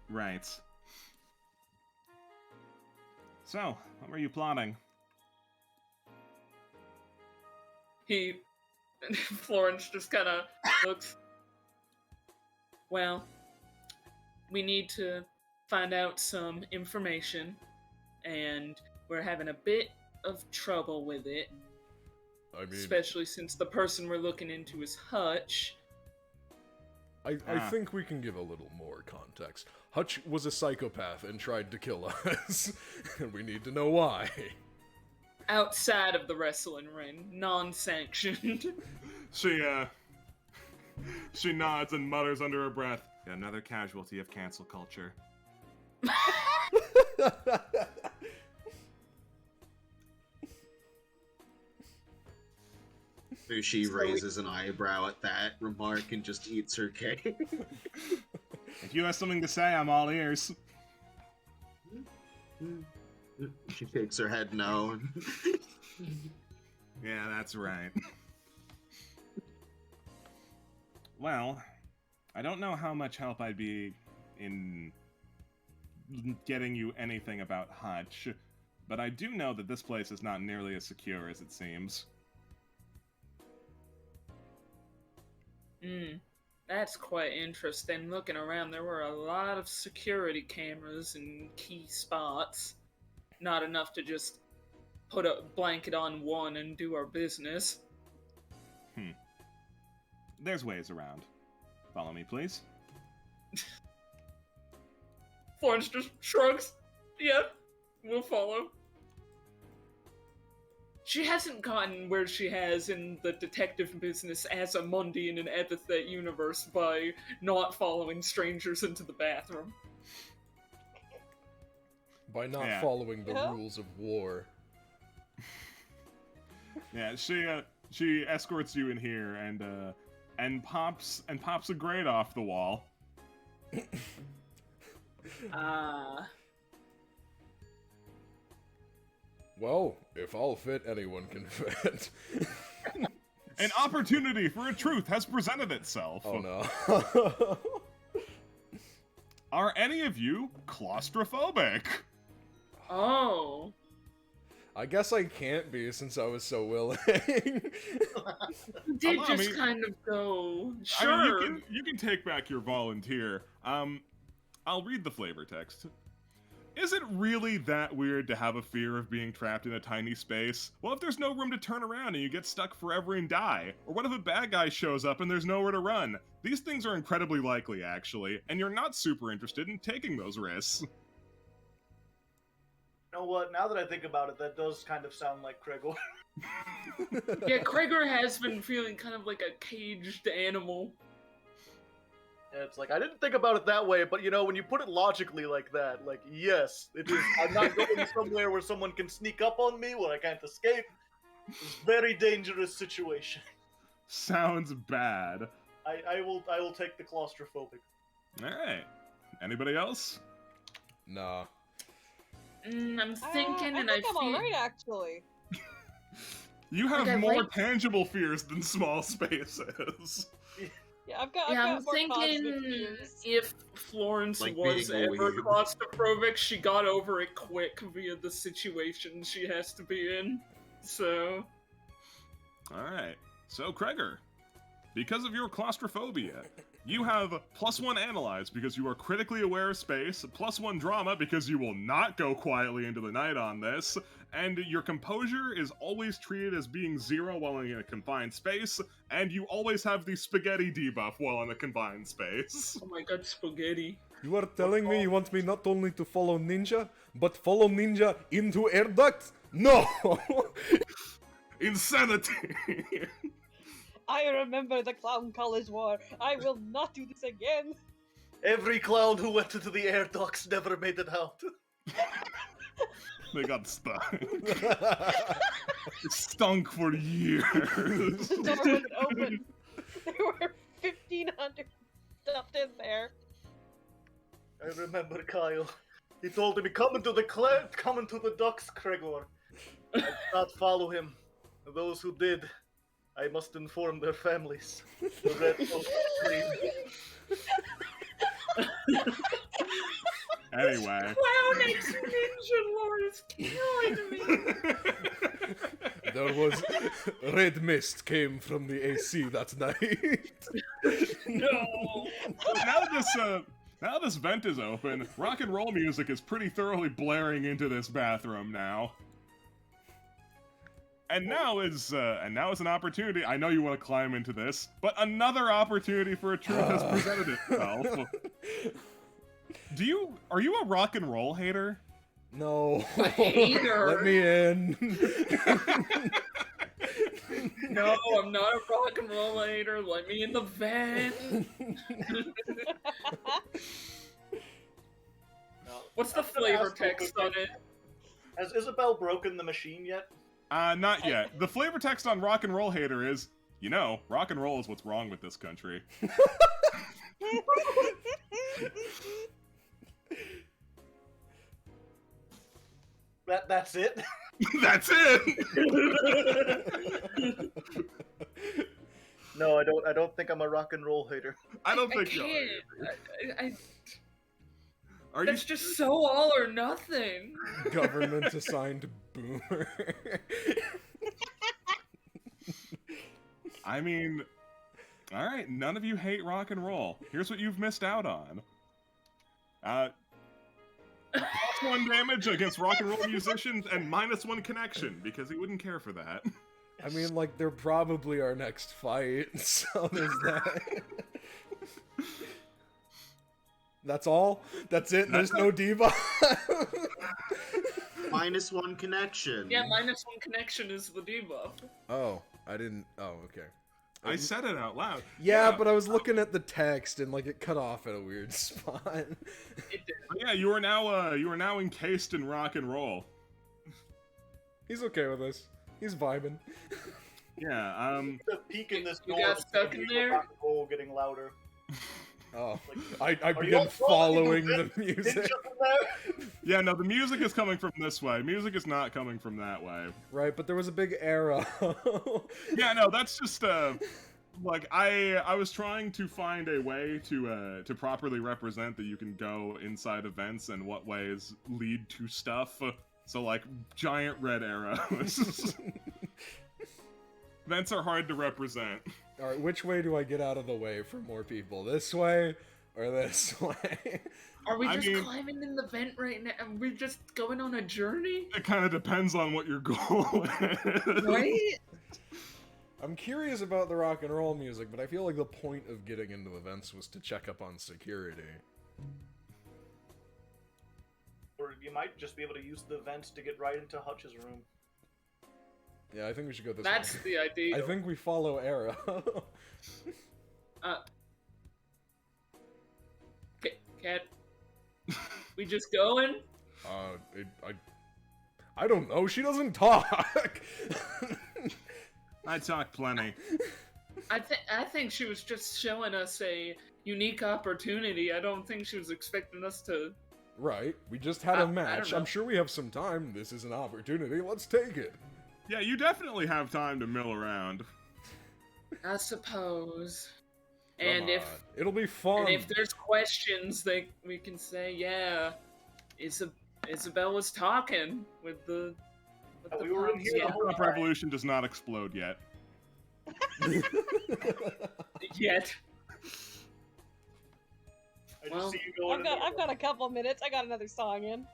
Right. So, what were you plotting? Florence just kind of looks. Well, we need to find out some information, and we're having a bit of trouble with it, I mean, especially since the person we're looking into is Hutch. I think we can give a little more context. Hutch was a psychopath and tried to kill us, and we need to know why. Outside of the wrestling ring, non-sanctioned. She nods and mutters under her breath. Another casualty of cancel culture. She raises an eyebrow at that remark and just eats her cake. If you have something to say, I'm all ears. She shakes her head no. Yeah, that's right. Well, I don't know how much help I'd be in getting you anything about Hutch, but I do know that this place is not nearly as secure as it seems. That's quite interesting. Looking around, there were a lot of security cameras in key spots. Not enough to just put a blanket on one and do our business. There's ways around. Follow me, please. Florence just shrugs. Yeah, we'll follow. She hasn't gotten where she has in the detective business as a Mundi in an epithet universe by not following strangers into the bathroom. By not Yeah. following the Yeah. rules of war. Yeah, she escorts you in here and pops a grate off the wall. Well, if I'll fit, anyone can fit. An opportunity for a truth has presented itself. Oh no. Are any of you claustrophobic? Oh. I guess I can't be since I was so willing. Did I just mean- kind of go, I sure. mean, you can take back your volunteer. I'll read the flavor text. Is it really that weird to have a fear of being trapped in a tiny space? Well, if there's no room to turn around and you get stuck forever and die? Or what if a bad guy shows up and there's nowhere to run? These things are incredibly likely, actually, and you're not super interested in taking those risks. You know what? Now that I think about it, that does kind of sound like Kregor. Yeah, Krager has been feeling kind of like a caged animal. Yeah, it's like, I didn't think about it that way, but you know, when you put it logically like that, like, yes, it is. I'm not going somewhere where someone can sneak up on me where I can't escape. It's a very dangerous situation. Sounds bad. I will take the claustrophobic. Alright. Anybody else? Nah. I'm thinking, I and think I I'm feel. alright, actually. You have Okay, more wait. tangible fears than small spaces. Yeah, I've got Yeah, I'm more cosmic thinking fears. if Florence Like was being a ever weeb. claustrophobic, she got over it quick via the situation she has to be in. So, Alright. So, Kreger, because of your claustrophobia, you have +1 analyze because you are critically aware of space, +1 drama because you will not go quietly into the night on this, and your composure is always treated as being 0 while in a confined space, and you always have the spaghetti debuff while in a confined space. oh my god, spaghetti. You are telling me you want me not only to follow Ninja, but follow Ninja into air ducts? No! Insanity! I remember the Clown College War. I will not do this again. Every clown who went into the air ducts never made it out. They got stuck. It stunk for years. The door was open. There were 1,500 stuffed in there. I remember Kyle. He told me, come into the ducks, Kregor. I did not follow him. Those who did, I must inform their families. The red Oak Tree. Anyway. Clown X Ninja Lord is killing me. There was red mist came from the AC that night. No. Now this vent is open. Rock and roll music is pretty thoroughly blaring into this bathroom now. And now is an opportunity. I know you want to climb into this, but another opportunity for a truth has presented itself. Are you a rock and roll hater? No. A hater? Let me in. No, I'm not a rock and roll hater. Let me in the van. No. What's the I'm gonna flavor ask real text quick, on it? Has Isabel broken the machine yet? Not yet. The flavor text on rock and roll hater is, rock and roll is what's wrong with this country. That's it? That's it. No, I don't think I'm a rock and roll hater. I don't I think you are. can't. Are you? That's just so all or nothing. Government assigned boomer. I mean, all right. None of you hate rock and roll. Here's what you've missed out on. +1 damage against rock and roll musicians and -1 connection because he wouldn't care for that. I mean, like, they're probably our next fight, so there's that. That's all? That's it? There's no debuff? -1 connection. Yeah, -1 connection is the debuff. Oh, I didn't... Oh, okay. I said it out loud. Yeah, but I was looking at the text, and, like, it cut off at a weird spot. It did. Yeah, you are now encased in rock and roll. He's okay with this. He's vibing. Yeah. The peak in this You door got is stuck the in there? rock and roll getting louder. Oh, Like, I are you began all following the ninja music. from there? Yeah, no, the music is coming from this way. Music is not coming from that way. Right, but there was a big arrow. Yeah, no, that's just like I was trying to find a way to properly represent that you can go inside events and what ways lead to stuff. So like giant red arrows. Events are hard to represent. Alright, which way do I get out of the way for more people? This way or this way? Are we I just mean- climbing in the vent right now? Are we just going on a journey? It kind of depends on what your goal is. Right? I'm curious about the rock and roll music, but I feel like the point of getting into events was to check up on security. Or you might just be able to use the vents to get right into Hutch's room. Yeah, I think we should go this That's way. the idea. I think we follow arrow. Cat. We just going? I don't know. She doesn't talk. I talk plenty. I think she was just showing us a unique opportunity. I don't think she was expecting us to. Right. We just had I a don't match. know. I'm sure we have some time. This is an opportunity. Let's take it. Yeah, you definitely have time to mill around. I suppose. Come And if on. It'll be fun. and if there's questions, we can say, yeah, Isabel was talking with the. Oh, we were in here the yeah. whole Pop Revolution does not explode yet. Yet. I just Well, see you going I've got a couple minutes. I got another song in.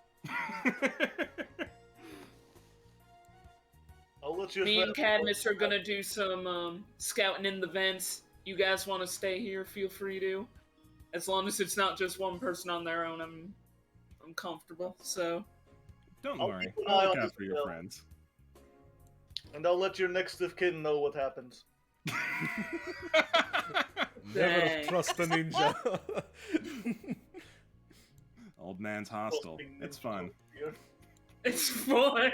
I'll let you. Me and Cadmus are gonna do some scouting in the vents. You guys want to stay here? Feel free to. As long as it's not just one person on their own, I'm comfortable. So Don't I'll worry. keep an eye I'll on look this after your bill. friends. And I'll let your next of kin know what happens. Never Dang. trust a ninja. Old man's hostile. It's fun. it's fun.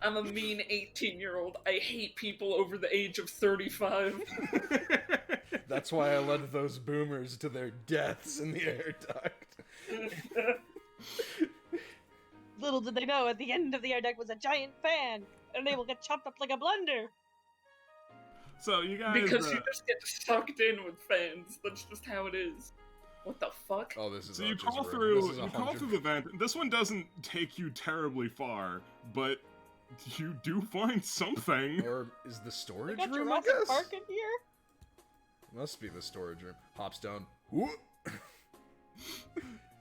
I'm a mean 18-year-old. I hate people over the age of 35. That's why I led those boomers to their deaths in the air duct. Little did they know, at the end of the air duct was a giant fan, and they will get chopped up like a blender. So you guys. Because you just get sucked in with fans. That's just how it is. What the fuck? Oh, this is So you Archer's call room. through. This is You call 100. through the vent. This one doesn't take you terribly far, but you do find something. Or is the We storage got room, I Jurassic guess? Park in here. Must be the storage room. Hops down. Whoop.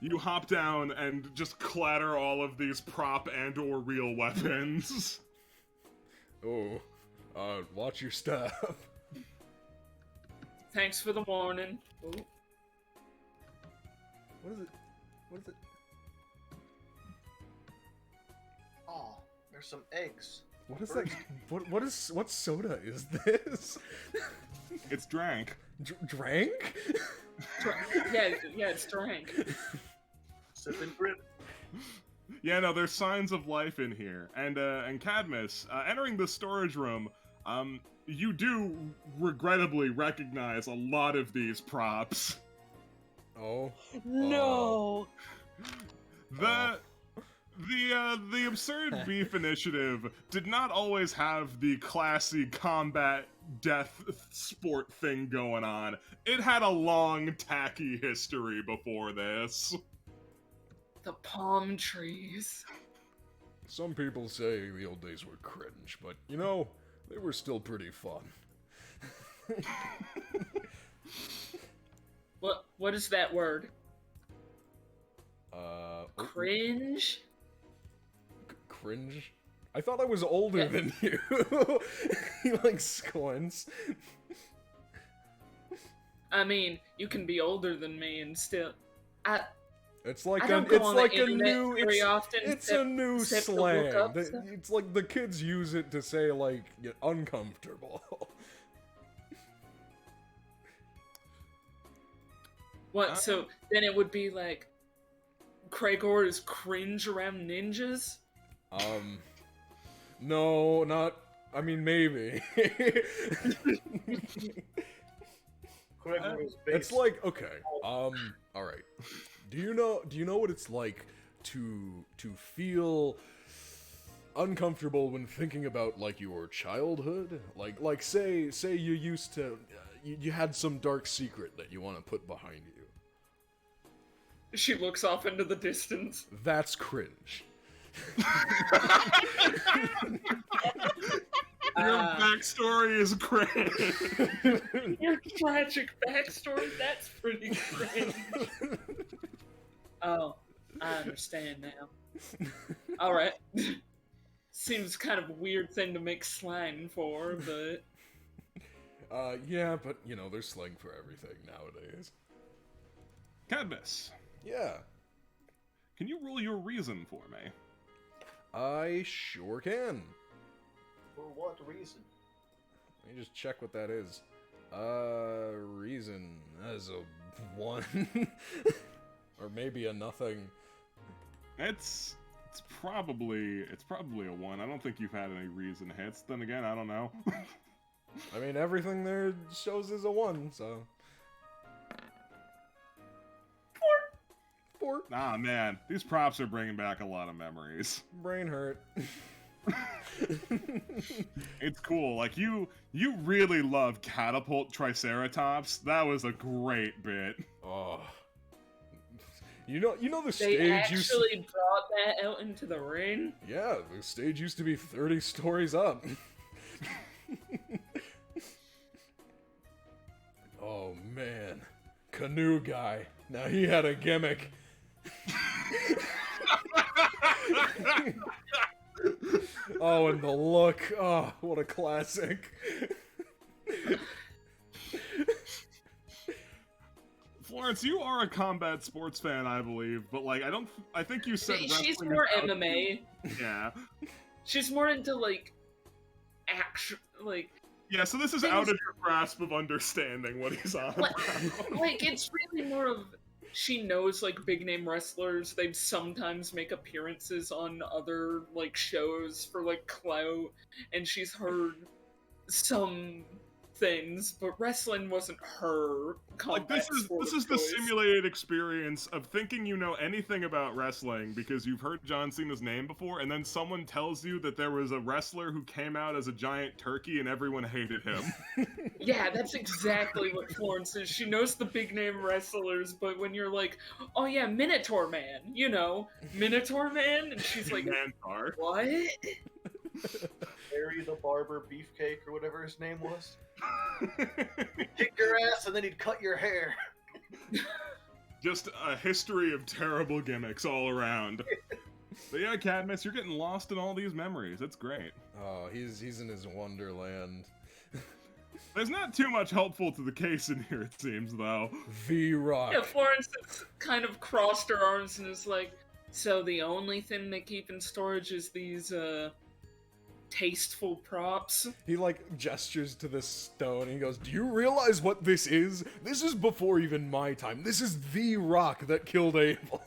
You hop down and just clatter all of these prop and or real weapons. Oh, watch your step. Thanks for the warning. Oh. What is it? What is it? Oh, there's some eggs. What is that? What soda is this? It's drank. Drank? Yeah, it's drank. Sipping grit. Yeah, no, there's signs of life in here. And Cadmus, entering the storage room, you do regrettably recognize a lot of these props. Oh. No. The Absurd Beef Initiative did not always have the classy combat death sport thing going on. It had a long, tacky history before this. The palm trees. Some people say the old days were cringe, but you know, they were still pretty fun. What is that word? Cringe? Cringe? Cringe? I thought I was older than you. He like squints. I mean, you can be older than me and still. It's like I a don't go it's on the like a internet new very often it's except- a new except to slang. look up stuff. It's like the kids use it to say like uncomfortable. What? So then it would be like, Craigor is cringe around ninjas? No, not. I mean, maybe. It's like okay. All right. Do you know what it's like to feel uncomfortable when thinking about like your childhood? Like say you used to you had some dark secret that you want to put behind you. She looks off into the distance. That's cringe. Your backstory is cringe. Your tragic backstory? That's pretty cringe. Oh, I understand now. Alright. Seems kind of a weird thing to make slang for, but... Yeah, but you know, there's slang for everything nowadays. Cadmus, Yeah, can you roll your reason for me? I sure can. For what reason? Let me just check what that is. Reason as a 1. Or maybe a nothing. It's probably a 1. I don't think you've had any reason hits. Then again, I don't know. I mean, everything there shows is a 1, so. 4. Ah, man, these props are bringing back a lot of memories. Brain hurt. It's cool. Like you really love Catapult Triceratops. That was a great bit. Oh. You know the They stage actually brought that out into the ring? Yeah, the stage used to be 30 stories up. Oh man. Canoe guy. Now he had a gimmick. Oh, and the look. Oh, what a classic. Florence, you are a combat sports fan, I believe, but like I think you said She's wrestling more is out- MMA. Yeah. She's more into, like, action, like... Yeah, so this is Things- out of your grasp of understanding what he's on Like, about. like, it's really more of... She knows, like, big-name wrestlers. They sometimes make appearances on other, like, shows for, like, clout. And she's heard some things, but wrestling wasn't her Like combat this sport is of the choice. simulated experience of thinking you know anything about wrestling because you've heard John Cena's name before, and then someone tells you that there was a wrestler who came out as a giant turkey and everyone hated him. Yeah, that's exactly what Florence is. She knows the big-name wrestlers, but when you're like, oh yeah, Minotaur Man, you know, Minotaur Man? And she's like, Mantar. what? Larry the Barber Beefcake or whatever his name was. He'd kick your ass and then he'd cut your hair. Just a history of terrible gimmicks all around. But yeah, Cadmus, you're getting lost in all these memories. That's great. Oh, he's in his wonderland. There's not too much helpful to the case in here, it seems, though. V-Rock. Yeah, Florence has kind of crossed her arms and is like, so the only thing they keep in storage is these, tasteful props? He, like, gestures to this stone, and he goes, do you realize what this is? This is before even my time. This is the rock that killed Abel.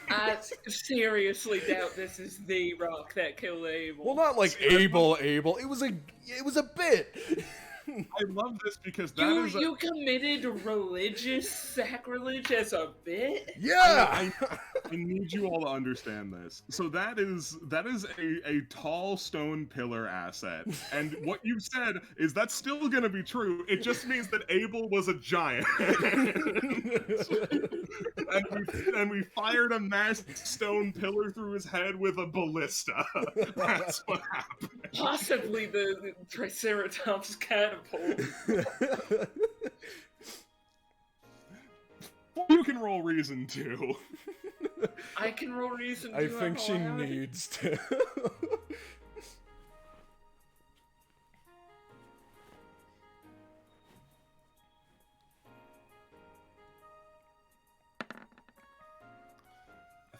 I seriously doubt this is the rock that killed Abel. Well, not like Abel. It was a bit. I love this because that You, is you committed religious sacrilege as a bit? Yeah. I need you all to understand this. So that is a tall stone pillar asset. And what you've said is that's still gonna be true. It just means that Abel was a giant. and we fired a massive stone pillar through his head with a ballista. That's what happened. Possibly the Triceratops catapult. You can roll reason too. I can roll reason I to think she allow it. needs to.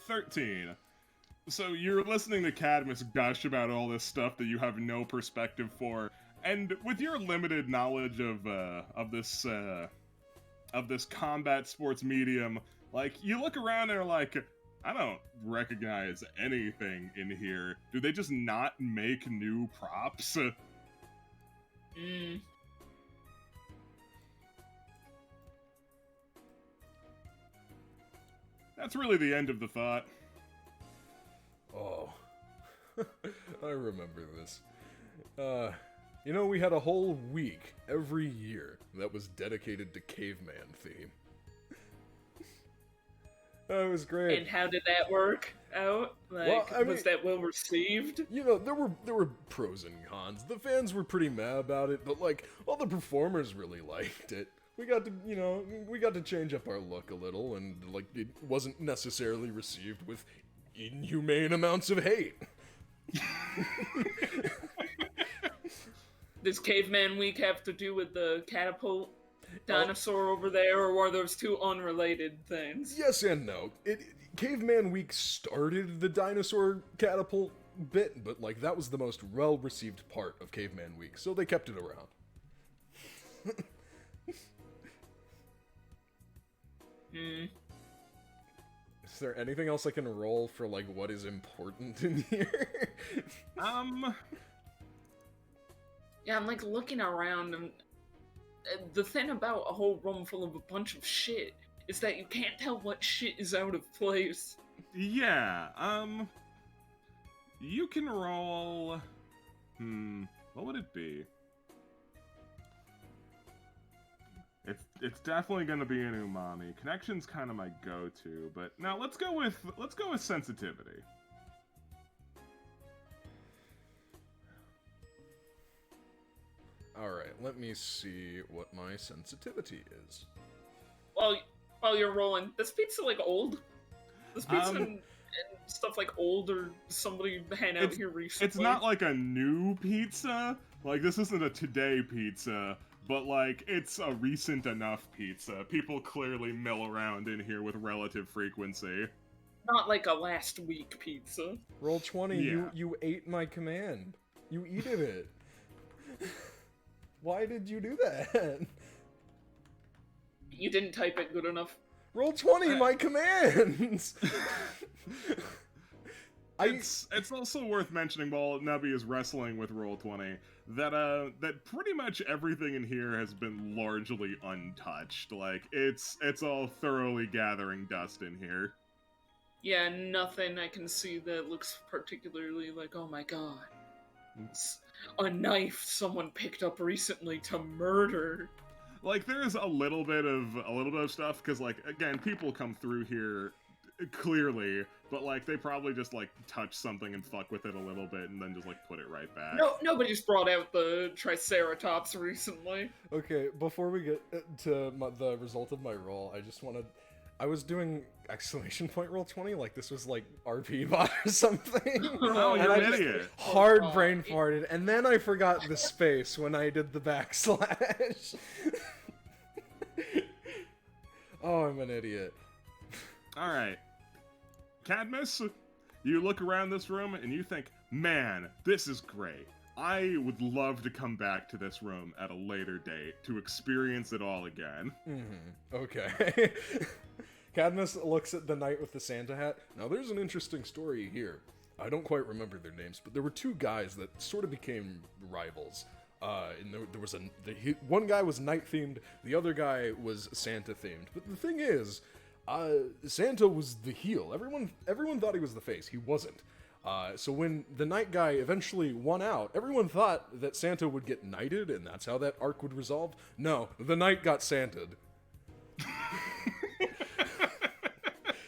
$13. So you're listening to Cadmus gush about all this stuff that you have no perspective for, and with your limited knowledge of this combat sports medium, like you look around and are like, I don't recognize anything in here. Do they just not make new props? That's really the end of the thought. Oh, I remember this. We had a whole week every year that was dedicated to caveman theme. That was great. And how did that work out? Like, Well, I mean- was that well received? There were pros and cons. The fans were pretty mad about it, but like all the performers really liked it. We got to change up our look a little, and like it wasn't necessarily received with inhumane amounts of hate. Does Caveman Week have to do with the catapult dinosaur over there, or were those two unrelated things? Yes and no. Caveman Week started the dinosaur catapult bit, but like that was the most well-received part of Caveman Week, so they kept it around. Is there anything else I can roll for like what is important in here? Yeah, I'm like looking around, and the thing about a whole room full of a bunch of shit is that you can't tell what shit is out of place. Yeah, you can roll... what would it be? It's definitely gonna be an umami. Connection's kind of my go-to, but now let's go with sensitivity. Alright, let me see what my sensitivity is. While you're rolling, this pizza like old? This pizza and stuff like old, or somebody hand out here recently? It's not like a new pizza. Like, this isn't a today pizza, but like, it's a recent enough pizza. People clearly mill around in here with relative frequency. Not like a last week pizza. Roll 20, Yeah. you ate my command. You eated it. Why did you do that? You didn't type it good enough. Roll 20, my commands! It's also worth mentioning while Nubby is wrestling with Roll20 that pretty much everything in here has been largely untouched. Like it's all thoroughly gathering dust in here. Yeah, nothing I can see that looks particularly like, oh my god. It's a knife someone picked up recently to murder. Like there's a little bit of stuff because like again people come through here clearly, but like they probably just like touch something and fuck with it a little bit and then just like put it right back. No, nobody's brought out the Triceratops recently. Okay, before we get to the result of my roll, I just wanted. I was doing exclamation point roll 20, like this was like RP bot or something. Oh, And you're I an just idiot. hard Oh, brain farted, and then I forgot the space when I did the backslash. Oh, I'm an idiot. All right, Cadmus, you look around this room and you think, man, this is great. I would love to come back to this room at a later date to experience it all again. Okay. Cadmus looks at the knight with the Santa hat. Now, there's an interesting story here. I don't quite remember their names, but there were two guys that sort of became rivals. And there was one guy was knight themed, the other guy was Santa themed. But the thing is, Santa was the heel. Everyone thought he was the face. He wasn't. So when the knight guy eventually won out, everyone thought that Santa would get knighted, and that's how that arc would resolve. No, the knight got Santa'd.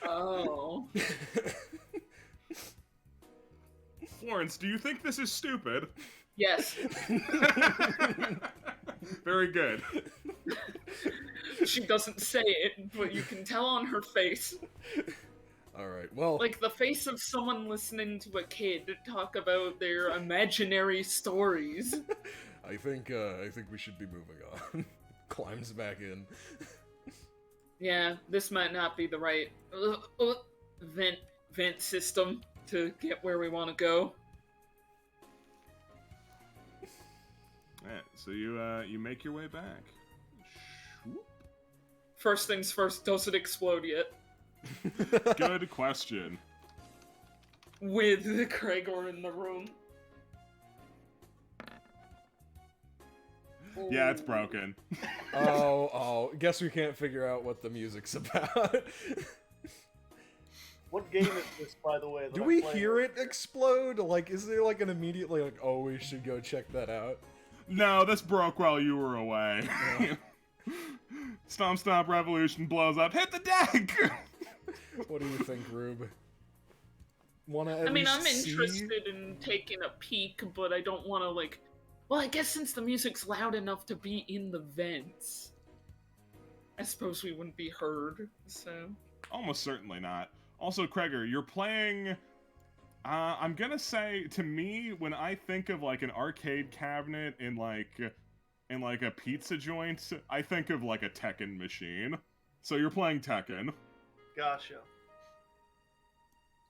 Oh. Florence, do you think this is stupid? Yes. Very good. She doesn't say it, but you can tell on her face. Alright, well... Like the face of someone listening to a kid talk about their imaginary stories. I think we should be moving on. Climbs back in. Yeah, this might not be the right vent system to get where we want to go. Alright, so you make your way back. Shoop. First things first, does it explode yet? Good question. With Gregor in the room. Yeah, it's broken. Oh, guess we can't figure out what the music's about. What game is this, by the way? that Do I'm we playing? hear it explode? Like, is there like an immediately like, oh, we should go check that out? No, this broke while you were away. Stomp Stomp Revolution blows up. Hit the deck! What do you think, Rube? Wanna I mean, I'm see? interested in taking a peek, but I don't want to, like... Well, I guess since the music's loud enough to be in the vents, I suppose we wouldn't be heard, so... Almost certainly not. Also, Kreger, you're playing... I'm gonna say, to me, when I think of, like, an arcade cabinet in, like a pizza joint, I think of, like, a Tekken machine. So you're playing Tekken. Gotcha.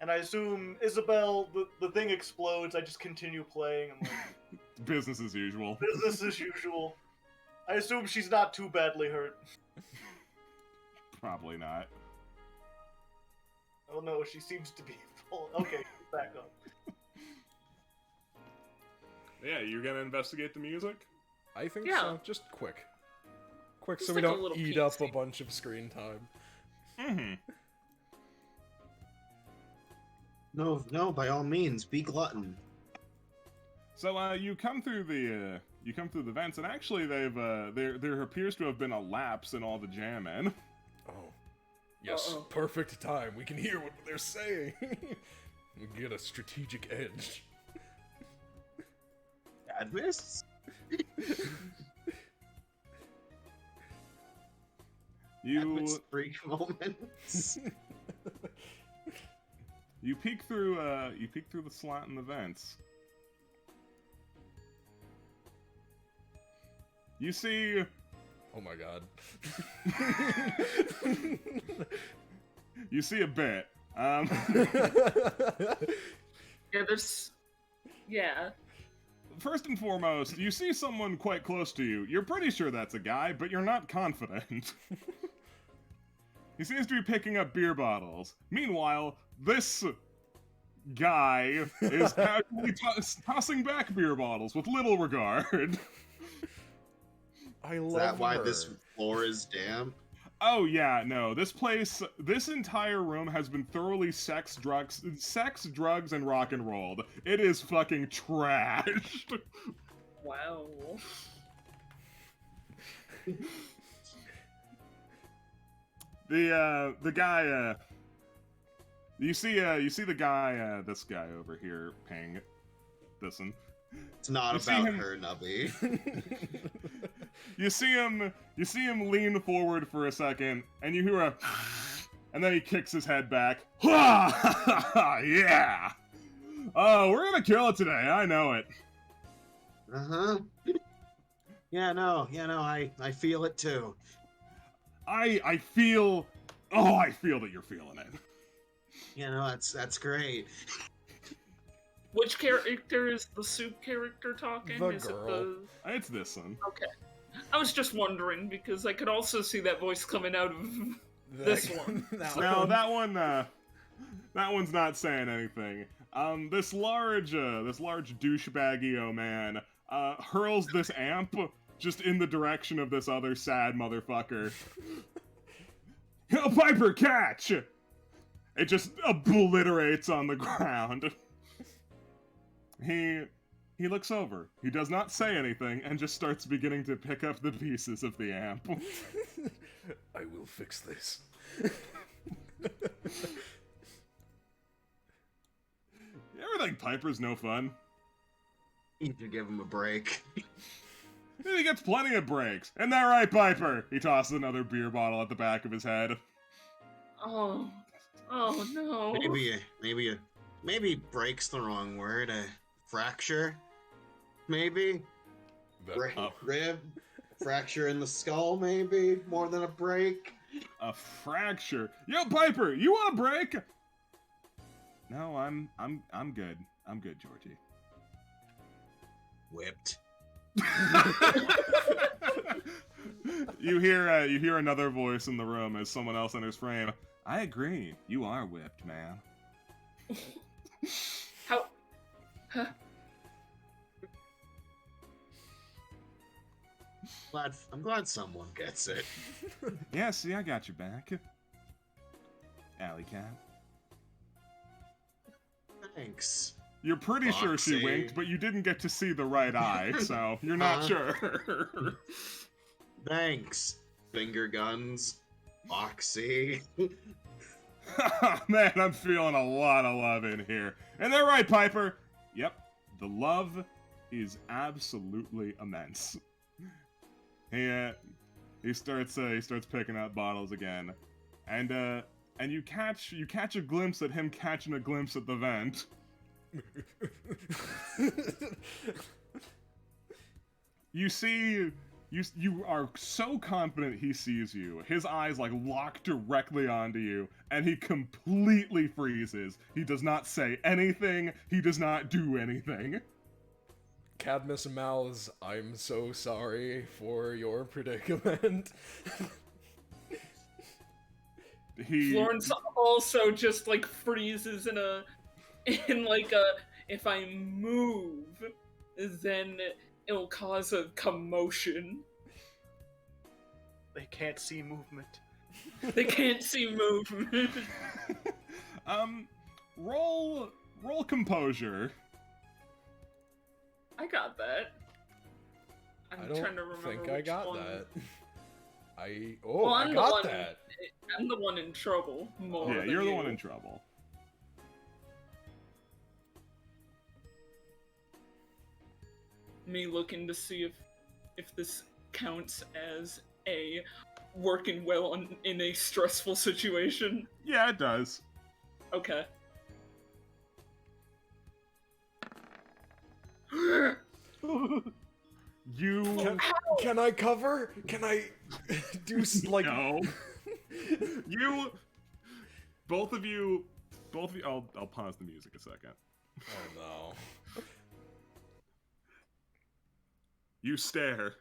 And I assume, Isabel, the thing explodes, I just continue playing. I'm like, Business as usual. business as usual. I assume she's not too badly hurt. Probably not. Oh no, she seems to be full. Okay, back up. Yeah, you're gonna investigate the music? I think Yeah. so. Just quick, Just so we like a don't little eat up a peek-see. bunch of screen time. Mm-hmm. No, by all means, be glutton. So you come through the vents, and actually there appears to have been a lapse in all the jamming. Oh, yes, Uh-oh. perfect time. We can hear what they're saying. We get a strategic edge. Cadmus? You Cadmus freak moments. you peek through the slot in the vents. You see Oh my god. you see a bit. Yeah, there's... Yeah. First and foremost, you see someone quite close to you. You're pretty sure that's a guy, but you're not confident. He seems to be picking up beer bottles. Meanwhile, this guy is casually tossing back beer bottles with little regard. I love Is that why her. this floor is damp? Oh yeah, no. This entire room has been thoroughly sex, drugs, and rock and rolled. It is fucking trashed. Wow. The guy You see the guy, this guy over here, paying this'n. It's not You see about him- her, Nubby. You see him lean forward for a second, and you hear a, and then he kicks his head back. Ha! Yeah. Oh, we're gonna kill it today. I know it. Uh-huh. Yeah, no, I feel it too. I feel. Oh, I feel that you're feeling it. You know, that's great. Which character is the soup character talking? The Is girl. it the... It's this one. Okay. I was just wondering, because I could also see that voice coming out of... This one. No, that one's not saying anything. This large douchebaggy man hurls this amp just in the direction of this other sad motherfucker. Yo, Piper, catch! It just obliterates on the ground. He looks over. He does not say anything and just starts beginning to pick up the pieces of the amp. I will fix this. You ever think Piper's no fun? You should give him a break. He gets plenty of breaks. Isn't that right, Piper? He tosses another beer bottle at the back of his head. Oh no. Maybe break's the wrong word. A fracture? Maybe? Rib? Fracture in the skull, maybe? More than a break? A fracture. Yo, Piper, you want a break? No, I'm good. I'm good, Georgie. Whipped. You hear another voice in the room as someone else enters frame. I agree. You are whipped, man. How... Huh? I'm glad someone gets it. Yeah, see, I got your back. Alley cat. Thanks. You're pretty sure she Foxy. winked, but you didn't get to see the right eye, so you're not sure. Thanks. Finger guns. Foxy. Man, I'm feeling a lot of love in here. And they're right, Piper. Yep, the love is absolutely immense. He starts picking up bottles again, and you catch a glimpse at him catching a glimpse at the vent. You are so confident he sees you. His eyes like lock directly onto you, and he completely freezes. He does not say anything. He does not do anything. Cadmus mouths, I'm so sorry for your predicament. Florence also just like freezes in like a, if I move, then it'll cause a commotion. They can't see movement. They can't see movement. Roll composure. I got that. I I'm don't trying to remember think I which got one. that. I I'm the got one, that. I'm the one in trouble more Yeah, than you're the you. one in trouble. Me looking to see if this counts as a working well in a stressful situation. Yeah, it does. Okay. You Can I cover? Can I do like? no. You, both of you. I'll pause the music a second. Oh no. You stare.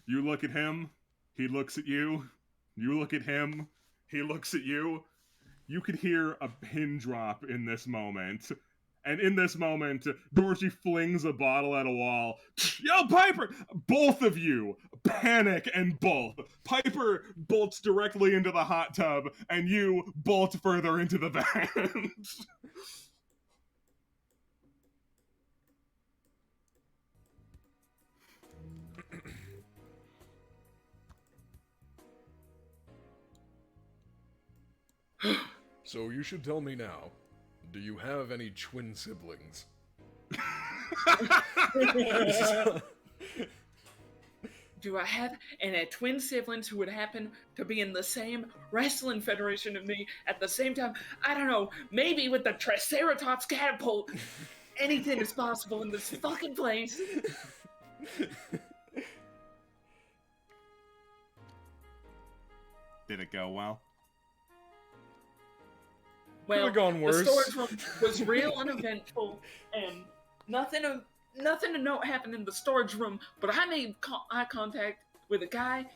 You look at him. He looks at you. You look at him. He looks at you. You could hear a pin drop in this moment. And in this moment, Dorothy flings a bottle at a wall. Yo, Piper! Both of you panic and bolt. Piper bolts directly into the hot tub, and you bolt further into the van. So you should tell me now, do you have any twin siblings? Do I have any twin siblings who would happen to be in the same wrestling federation of me at the same time? I don't know, maybe with the Triceratops catapult. Anything is possible in this fucking place. Did it go well? Well, Could've gone worse. the storage room was real uneventful, and nothing to note happened in the storage room, but I made eye contact with a guy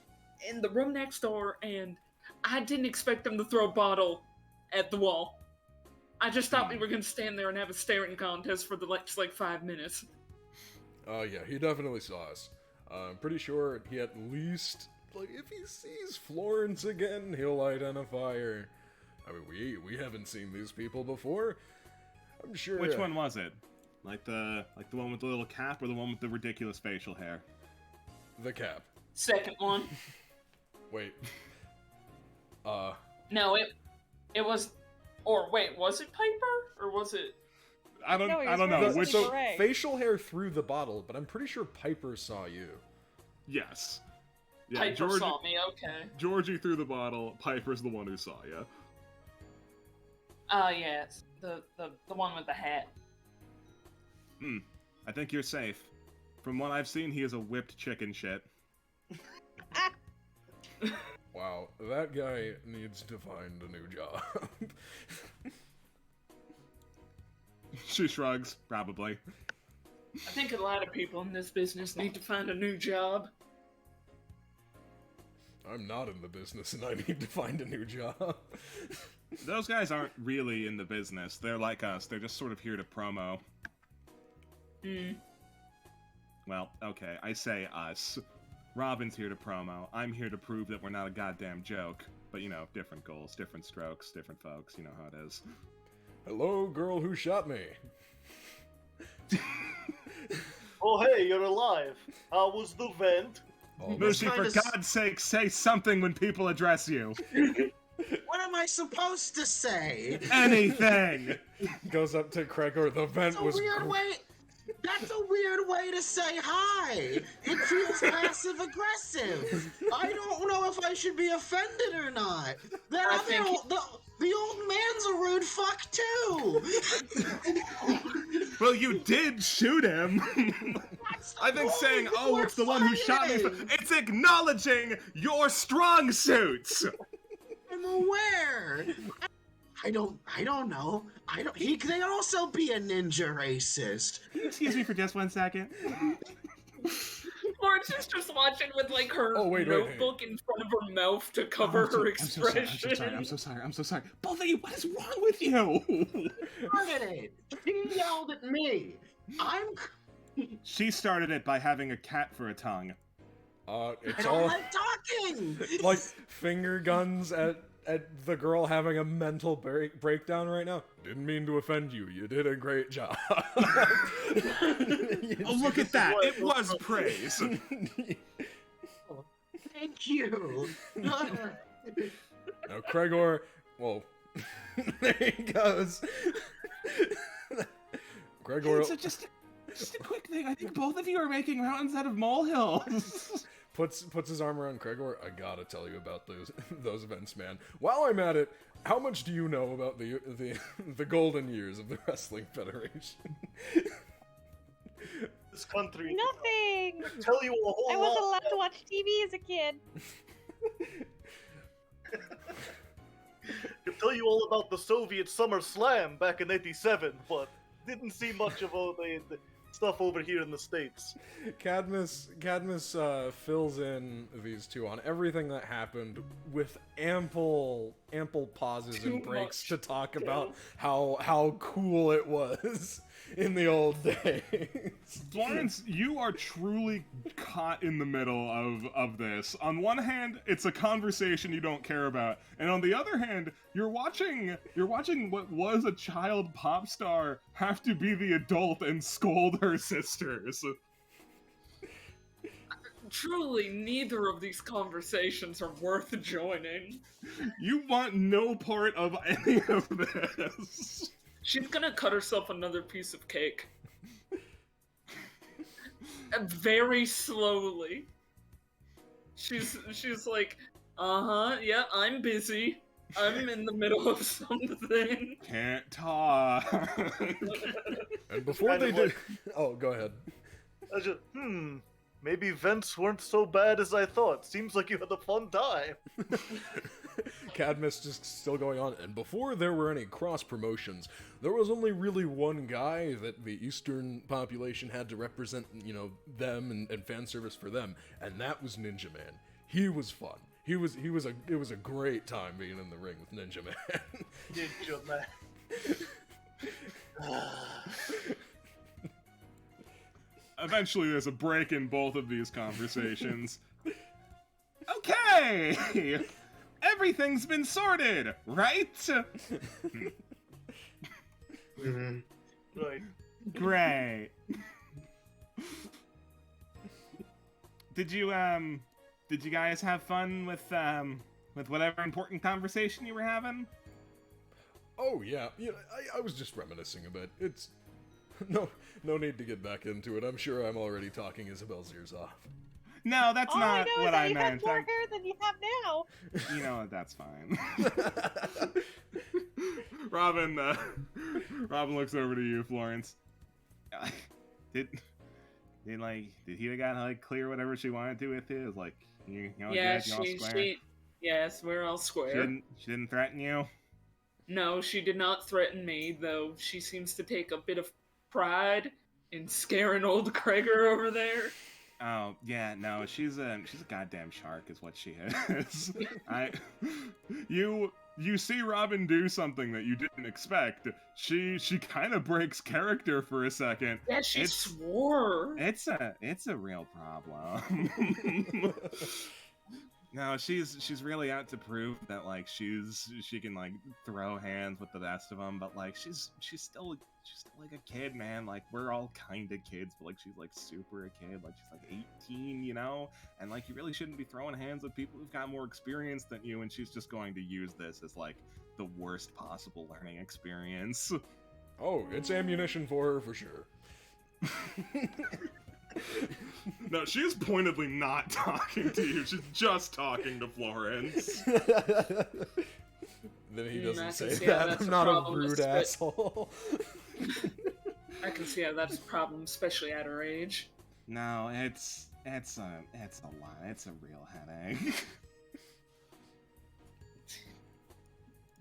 in the room next door, and I didn't expect him to throw a bottle at the wall. I just thought we were going to stand there and have a staring contest for the next, 5 minutes. Yeah, he definitely saw us. I'm pretty sure he at least, if he sees Florence again, he'll identify her. I mean, we haven't seen these people before. I'm sure. Which one was it? Like the one with the little cap or the one with the ridiculous facial hair? The cap. Second one. Wait. No, it was... Or wait, was it Piper? Or was it... I don't No, he was know. wearing Which something gray. Facial hair through the bottle, but I'm pretty sure Piper saw you. Yes. Yeah, Piper saw me, okay. Georgie threw the bottle. Piper's the one who saw you. Yes. The one with the hat. I think you're safe. From what I've seen, he is a whipped chicken shit. Wow, that guy needs to find a new job. She shrugs, probably. I think a lot of people in this business need to find a new job. I'm not in the business and I need to find a new job. Those guys aren't really in the business. They're like us. They're just sort of here to promo. Well, okay, I say us. Robin's here to promo. I'm here to prove that we're not a goddamn joke. But, different goals, different strokes, different folks. You know how it is. Hello, girl who shot me. Oh, hey, you're alive. How was the vent? Oh, Lucy, for kinda God's sake, say something when people address you. What am I supposed to say? Anything! goes up to Gregor. The vent That's a was weird way. That's a weird way to say hi. It feels passive aggressive. I don't know if I should be offended or not. The old man's a rude fuck too. Well, you did shoot him. I think saying, "Oh, it's the one who shot me," it's acknowledging your strong suits. I'm aware. I don't know. He could also be a ninja racist. Excuse me for just 1 second. Florence is just watching with her wait. notebook in front of her mouth to cover her expression. I'm so sorry. Both of you, what is wrong with you? Started it. She yelled at me. She started it by having a cat for a tongue. I It's don't all like talking. like finger guns at the girl having a mental breakdown right now. Didn't mean to offend you. You did a great job. Oh, look at that. It was praise. Thank you. Now, Gregor, well, there he goes. Gregor So just a quick thing. I think both of you are making mountains out of molehills. puts his arm around Gregor. I gotta tell you about those events, man. While I'm at it, how much do you know about the golden years of the Wrestling Federation? This country. Nothing. I tell you a whole I lot. wasn't allowed to watch TV as a kid. I could tell you all about the Soviet Summer Slam back in '87, but didn't see much of all the stuff over here in the States. Cadmus fills in these two on everything that happened with ample pauses Too and breaks much. to talk about how cool it was in the old days. Florence, you are truly caught in the middle of this. On one hand, it's a conversation you don't care about, and on the other hand, you're watching what was a child pop star have to be the adult and scold her sisters. Truly, neither of these conversations are worth joining. You want no part of any of this. She's gonna cut herself another piece of cake. Very slowly. She's like, yeah, I'm busy. I'm in the middle of something. Can't talk. And before Kind they of did, like- oh, go ahead. I just, maybe events weren't so bad as I thought. Seems like you had a fun time. Cadmus just still going on, and before there were any cross promotions, there was only really one guy that the Eastern population had to represent, you know, them and fan service for them, and that was Ninja Man. He was fun. It was a great time being in the ring with Ninja Man. Ninja Man. Eventually, there's a break in both of these conversations. Okay! Everything's been sorted, right? Mhm. Right. Great. Did you guys have fun with whatever important conversation you were having? Oh yeah, I was just reminiscing a bit. It's no need to get back into it. I'm sure I'm already talking Isabel's ears off. No, that's All not I know what is that I you meant. have more hair than you have now. You know what? That's fine. Robin looks over to you, Florence. Did he got clear whatever she wanted to with it? Like you know, Yeah, you all square? yes, we're all square. She didn't threaten you. No, she did not threaten me, though she seems to take a bit of pride in scaring old Kreger over there. Oh yeah, no, she's a goddamn shark, is what she is. You see Robin do something that you didn't expect. She kind of breaks character for a second. Yeah, she It's- swore. It's a real problem. No, she's really out to prove that she can throw hands with the best of them, but she's still like a kid, man. Like we're all kind of kids, but she's super a kid. She's 18, you know, and you really shouldn't be throwing hands with people who've got more experience than you. And she's just going to use this as the worst possible learning experience. Oh, it's ammunition for her for sure. No, she is pointedly not talking to you. She's just talking to Florence. Then he I doesn't can say see how that. that's I'm a not a problem, rude especially- asshole. I can see how that's a problem, especially at her age. No, it's a lot. It's a real headache.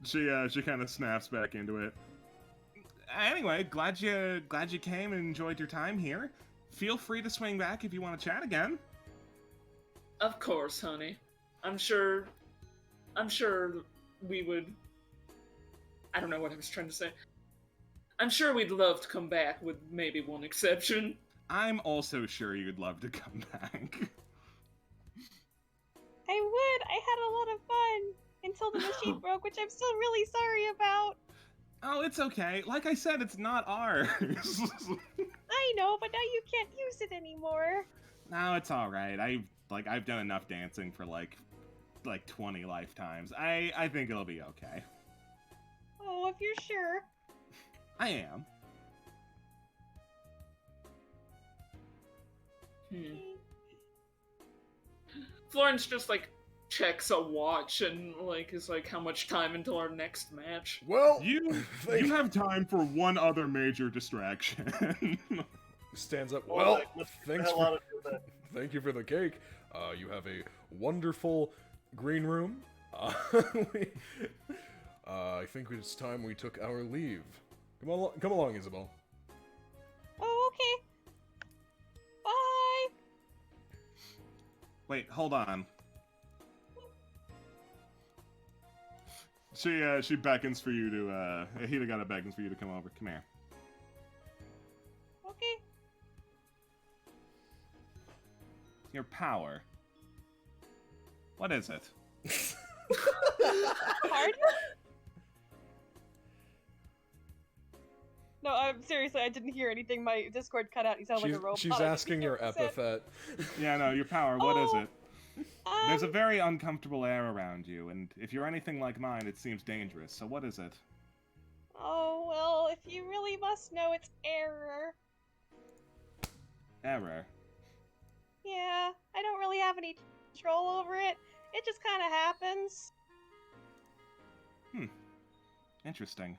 She kind of snaps back into it. Anyway, glad you came and enjoyed your time here. Feel free to swing back if you want to chat again. Of course, honey. I'm sure we would. I don't know what I was trying to say. I'm sure we'd love to come back, with maybe one exception. I'm also sure you'd love to come back. I would. I had a lot of fun until the machine broke, which I'm still really sorry about. Oh, it's okay. Like I said, it's not ours. I know, but now you can't use it anymore. No, it's all right. I've done enough dancing for like 20 lifetimes. I think it'll be okay. Oh, if you're sure. I am. Florence just checks a watch and is how much time until our next match? Well, You have time for one other major distraction. stands up. All Well, right, let's get the thanks hell out of here then. thank you for the cake. You have a wonderful green room. I think it's time we took our leave. Come along, Isabel. Oh, okay. Bye. Wait, hold on. She beckons for you to Hidegata beckons for you to come over. Come here. Okay. Your power. What is it? Pardon? No, I'm seriously, I didn't hear anything. My Discord cut out. You sound like a robot. She's asking your epithet. Yeah, no, your power. What is Oh, it? There's a very uncomfortable air around you, and if you're anything like mine, it seems dangerous. So what is it? Oh, well, if you really must know, it's error. Error. Yeah, I don't really have any control over it. It just kind of happens. Interesting.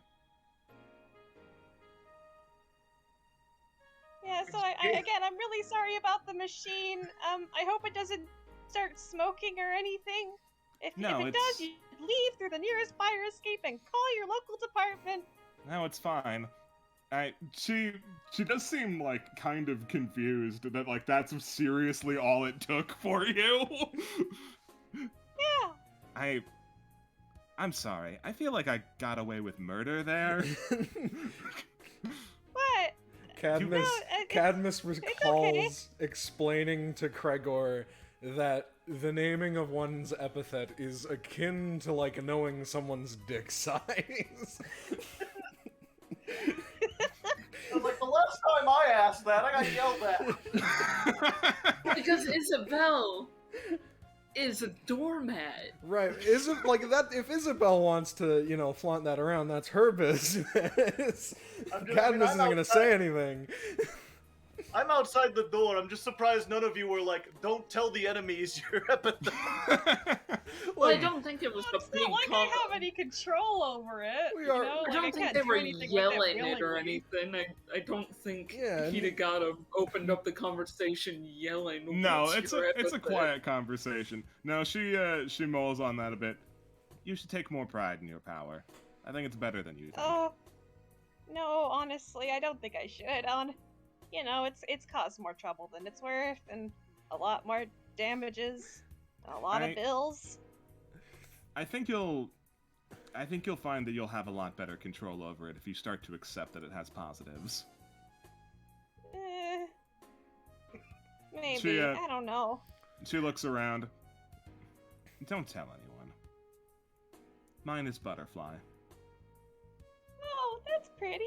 Yeah, so again, I'm really sorry about the machine. I hope it doesn't start smoking or anything. If it does, you leave through the nearest fire escape and call your local department. No, it's fine. She does seem like kind of confused that like that's seriously all it took for you. Yeah. I'm sorry. I feel like I got away with murder there. What? Cadmus recalls explaining to Kregor that the naming of one's epithet is akin to like knowing someone's dick size. Like the last time I asked that, I got yelled at. Because Isabel is a doormat. Right. Isn't like that if Isabel wants to, you know, flaunt that around, that's her business. Cadmus isn't gonna say anything. I'm outside the door. I'm just surprised none of you were like, "Don't tell the enemies your epithet." Well, I don't think it was a It's big not like I have any control over it. We you are- know? I Like, don't think can't they do were anything with yelling it or willingly. anything. I don't think Yeah, and- Hidegata opened up the conversation yelling. No, "What's it's your a epithet?" quiet conversation. No, she mulls on that a bit. You should take more pride in your power. I think it's better than you think. Oh, no, honestly, I don't think I should. You know, it's caused more trouble than it's worth, and a lot more damages, and a lot of bills. I think you'll find that you'll have a lot better control over it if you start to accept that it has positives. Maybe. I don't know. She looks around. Don't tell anyone. Mine is Butterfly. Oh, that's pretty.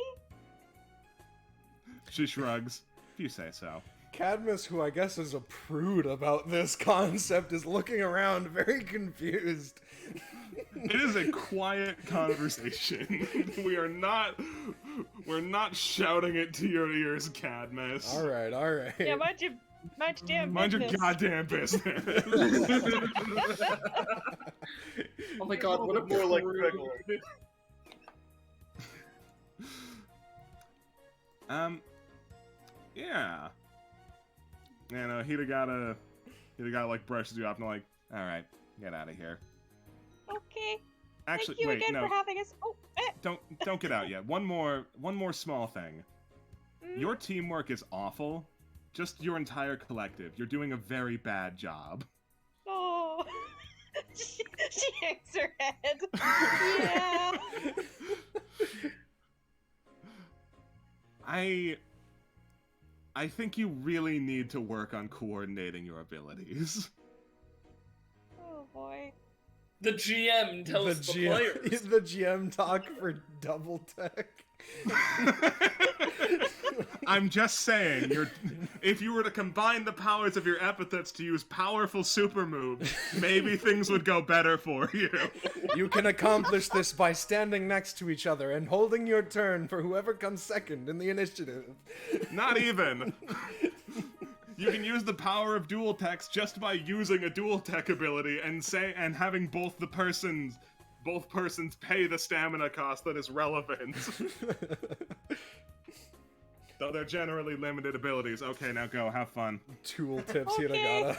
She shrugs. If you say so. Cadmus, who I guess is a prude about this concept, is looking around very confused. It is a quiet conversation. We're not shouting it to your ears, Cadmus. All right. Yeah, mind your damn Mind your business. goddamn business. Oh my god, what a More like prude. Gregor. Yeah. Yeah, no, Hidegata like brushes you off and like, all right, get out of here. Okay. Actually, Thank you wait, again no, for having us. Oh, don't get out yet. One more small thing. Your teamwork is awful. Just your entire collective. You're doing a very bad job. Oh. she hangs her head. Yeah. I think you really need to work on coordinating your abilities. Oh boy. The GM tells the players. The GM talk for Double Tech. I'm just saying, if you were to combine the powers of your epithets to use powerful super moves, maybe things would go better for you. You can accomplish this by standing next to each other and holding your turn for whoever comes second in the initiative. Not even. You can use the power of dual techs just by using a dual tech ability and having both persons pay the stamina cost that is relevant. Though they're generally limited abilities. Okay, now go, have fun. Tool tips, Okay. Hidegata.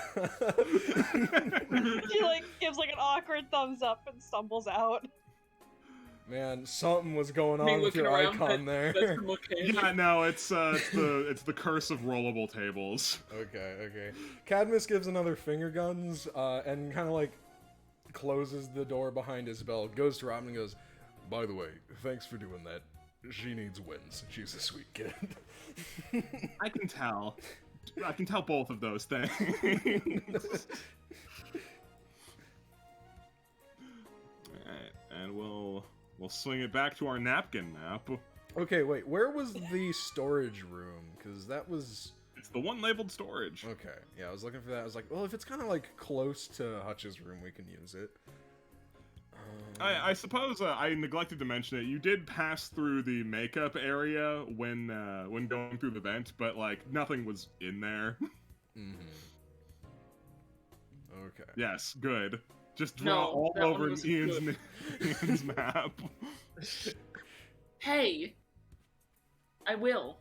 She gives an awkward thumbs up and stumbles out. Man, something was going Me on with looking your around, icon there. that's looking. Yeah, no, it's the curse of rollable tables. Okay. Cadmus gives another finger guns, and kind of closes the door behind Isabel, goes to Robin and goes, "By the way, thanks for doing that. She needs wins. She's a sweet kid." I can tell both of those things. Alright, and we'll swing it back to our napkin map. Okay, wait. Where was the storage room? Because that was. It's the one labeled storage. Okay, yeah, I was looking for that. I was like, well, if it's kind of like close to Hutch's room, we can use it. I suppose I neglected to mention it. You did pass through the makeup area when going through the vent, but like nothing was in there. Okay. Yes, good. Just draw No, all that one over wasn't Ian's map. Hey, I will.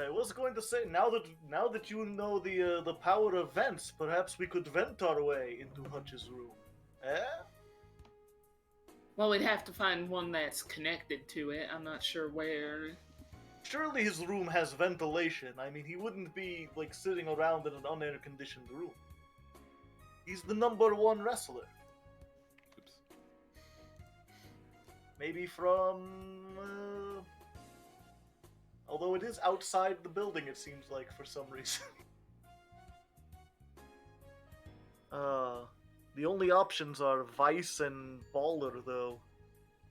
I was going to say, now that you know the power of vents, perhaps we could vent our way into Hutch's room. Eh? Well, we'd have to find one that's connected to it. I'm not sure where. Surely his room has ventilation. I mean, he wouldn't be like sitting around in an unair-conditioned room. He's the #1 wrestler. Oops. Maybe from. Although it is outside the building, it seems like, for some reason. The only options are Vice and Baller, though.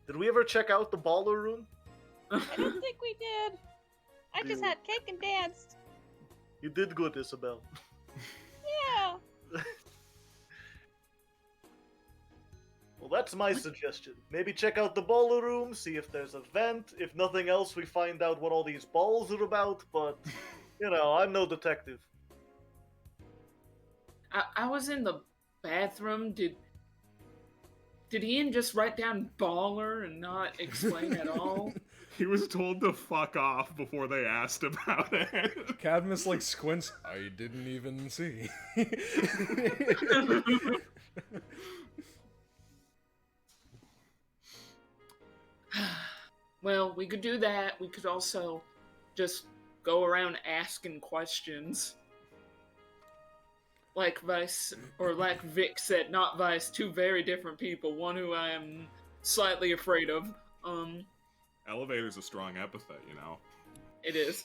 Did we ever check out the Baller room? I don't think we did. I just had cake and danced. You did good, Isabel. Yeah. Well, that's my suggestion. Maybe check out the Baller room, see if there's a vent. If nothing else, we find out what all these balls are about, but, you know, I'm no detective. I was in the bathroom. Did Ian just write down baller and not explain at all? He was told to fuck off before they asked about it. Cadmus like squints. I didn't even see. Well, we could do that. We could also just go around asking questions. Like Vice, or like Vic said, not Vice, two very different people. One who I am slightly afraid of. Elevator's a strong epithet, you know. It is.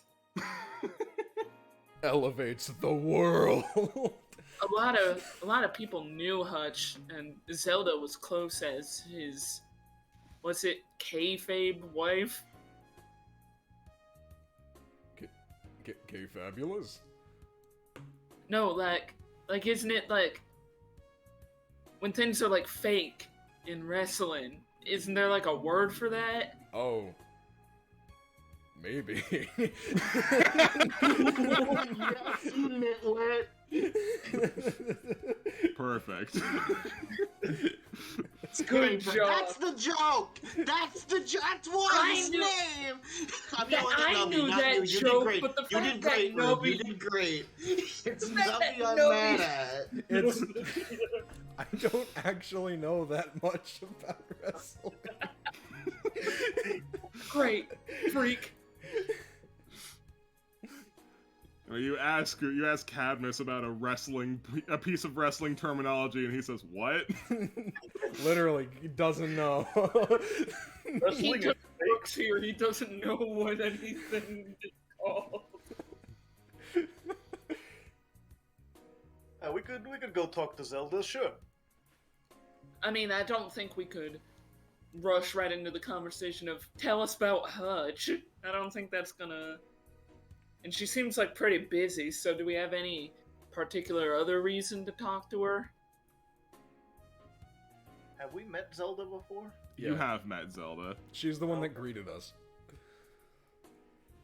Elevates the world. A lot of people knew Hutch, and Zelda was close as his, what's it, kayfabe wife? K-Fabulous? No, like, isn't it like, when things are like fake in wrestling, isn't there like a word for that? Oh. Maybe. Perfect. Good job. That's the joke. That's I his knew- name. I knew that joke, but the You fact did that great, Rube. nobody- You did great. It's The fact nothing that I'm nobody- mad at. It's. I don't actually know that much about wrestling. Great, freak. You ask Cadmus about a piece of wrestling terminology, and he says, "What?" Literally, he doesn't know. He Wrestling is took fake. books here. He doesn't know what anything is called. We could go talk to Zelda, sure. I mean, I don't think we could rush right into the conversation of tell us about Hutch. I don't think that's gonna. And she seems like pretty busy. So, do we have any particular other reason to talk to her? Have we met Zelda before? You Yeah. have met Zelda. She's the one that greeted us.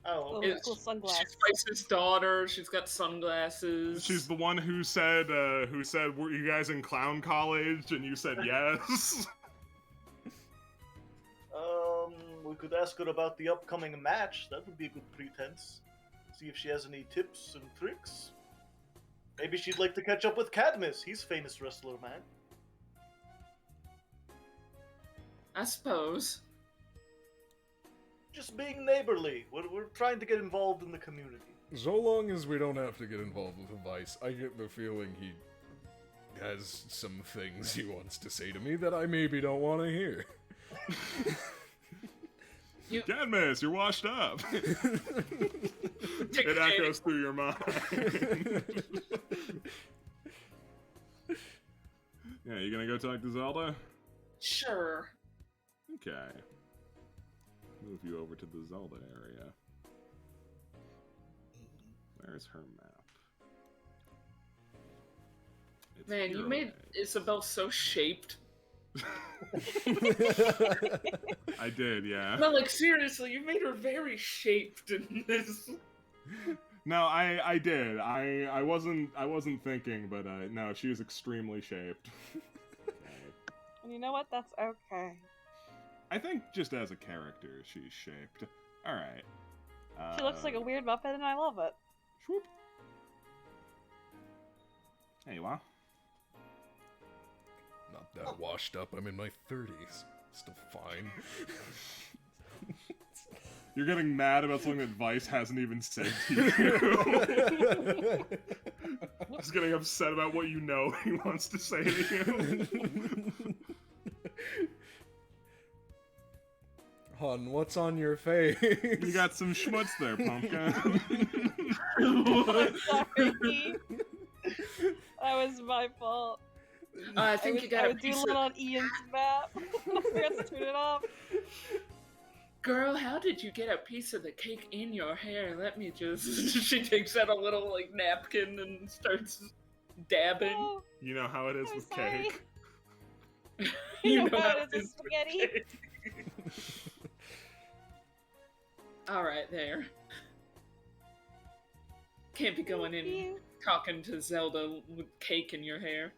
Oh, Oh, okay. It's- cool sunglasses. She's Vice's daughter. She's got sunglasses. She's the one who said, "Were you guys in clown college?" And you said yes. We could ask her about the upcoming match. That would be a good pretense. See if she has any tips and tricks. Maybe she'd like to catch up with Cadmus. He's a famous wrestler, man. I suppose. Just being neighborly. We're trying to get involved in the community. So long as we don't have to get involved with Vice, I get the feeling he has some things he wants to say to me that I maybe don't want to hear. Cadmus, you're washed up. It echoes through your mind. Yeah, you gonna go talk to Zelda? Sure. Okay. Move you over to the Zelda area. Where's her map? It's Man, you made Isabel so shaped. I did, yeah. No, like seriously, you made her very shaped in this. No, I did. I wasn't thinking, but no, she was extremely shaped. Okay. And you know what? That's okay. I think just as a character, she's shaped. All right. She looks like a weird Muppet, and I love it. Swoop. There you are. Not that washed up. I'm in my 30s. Still fine. You're getting mad about something that Vice hasn't even said to you. Just getting upset about what you know he wants to say to you. Hun, what's on your face? You got some schmutz there, pumpkin. Sorry. That was my fault. I think you got I a was piece doodling of... on Ian's map. I forgot to turn it off. Girl, how did you get a piece of the cake in your hair? Let me just... She takes out a little, like, napkin and starts dabbing. Oh, You know how it is I'm with sorry. cake. You know how it is with spaghetti. cake. Alright, there. Can't be going in You. talking to Zelda with cake in your hair.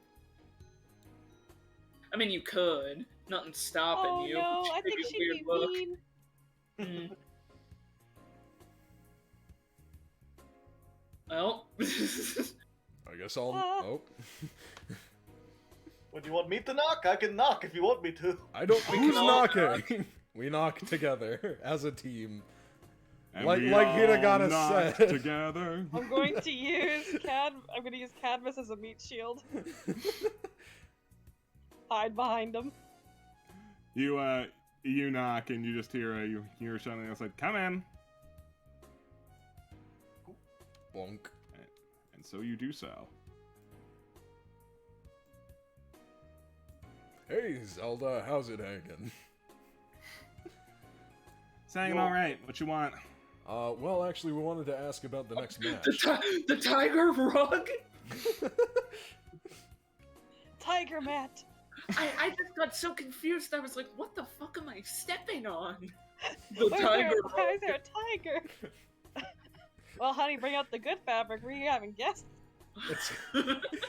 I mean, you could. Nothing's stopping Oh you. no, She'd I give think you a she'd weird be look. mean. Mm. Well, I guess I'll. Ah. Oh. When you want me to knock, I can knock if you want me to. I don't. We Who's can all knocking? We knock together as a team. And Like- we like all Hiragana knocked said. together. I'm going to use I'm going to use Cadmus as a meat shield. Hide behind him. You knock and you just hear you hear something else like, "Come in," Bonk. and so you do so. Hey Zelda, how's it hanging? Saying Yo. all right. What you want? Well, actually, we wanted to ask about the next match. the tiger rug? Tiger Matt. I just got so confused. I was like, what the fuck am I stepping on? The Why is there a tiger? Well, honey, bring out the good fabric. We haven't guessed. It's,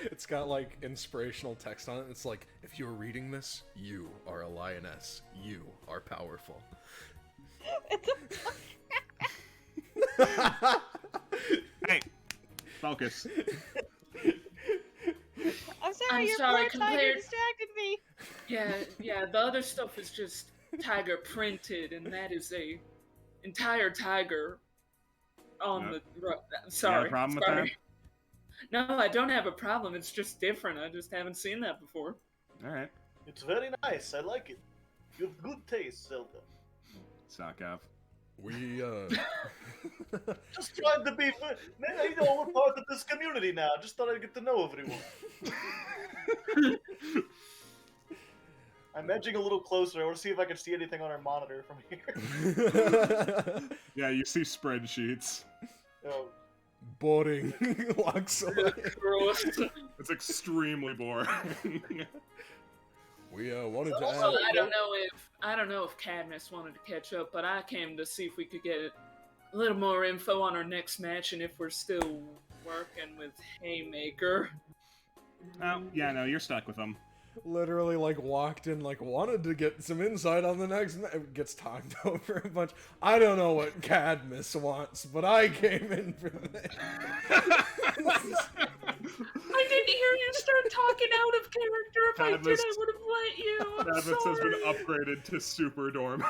it's got like inspirational text on it. It's like, if you're reading this, you are a lioness. You are powerful. It's Hey, focus. I'm sorry, I'm your sorry, poor tiger compared- distracted me. Yeah, the other stuff is just tiger printed, and that is a entire tiger on Yeah. the rug. Sorry. problem with sorry. No, I don't have a problem. It's just different. I just haven't seen that before. All right, It's very nice. I like it. You have good taste, Zelda. Sakav. We Just trying to be. Man, you know, we're part of this community now. Just thought I'd get to know everyone. I'm edging a little closer. I want to see if I can see anything on our monitor from here. Yeah, you see spreadsheets. Oh, boring. Locks away. Gross. It's extremely boring. We wanted to Also, ask. I don't know if Cadmus wanted to catch up, but I came to see if we could get a little more info on our next match and if we're still working with Haymaker. Oh, yeah, no, you're stuck with them. Literally, like, walked in, like, wanted to get some insight on the next gets talked over a bunch. I don't know what Cadmus wants, but I came in for this. I didn't hear you start talking out of character. If I did, Cadmus- I would have let you. I'm Cadmus has been sorry. upgraded to super doormat.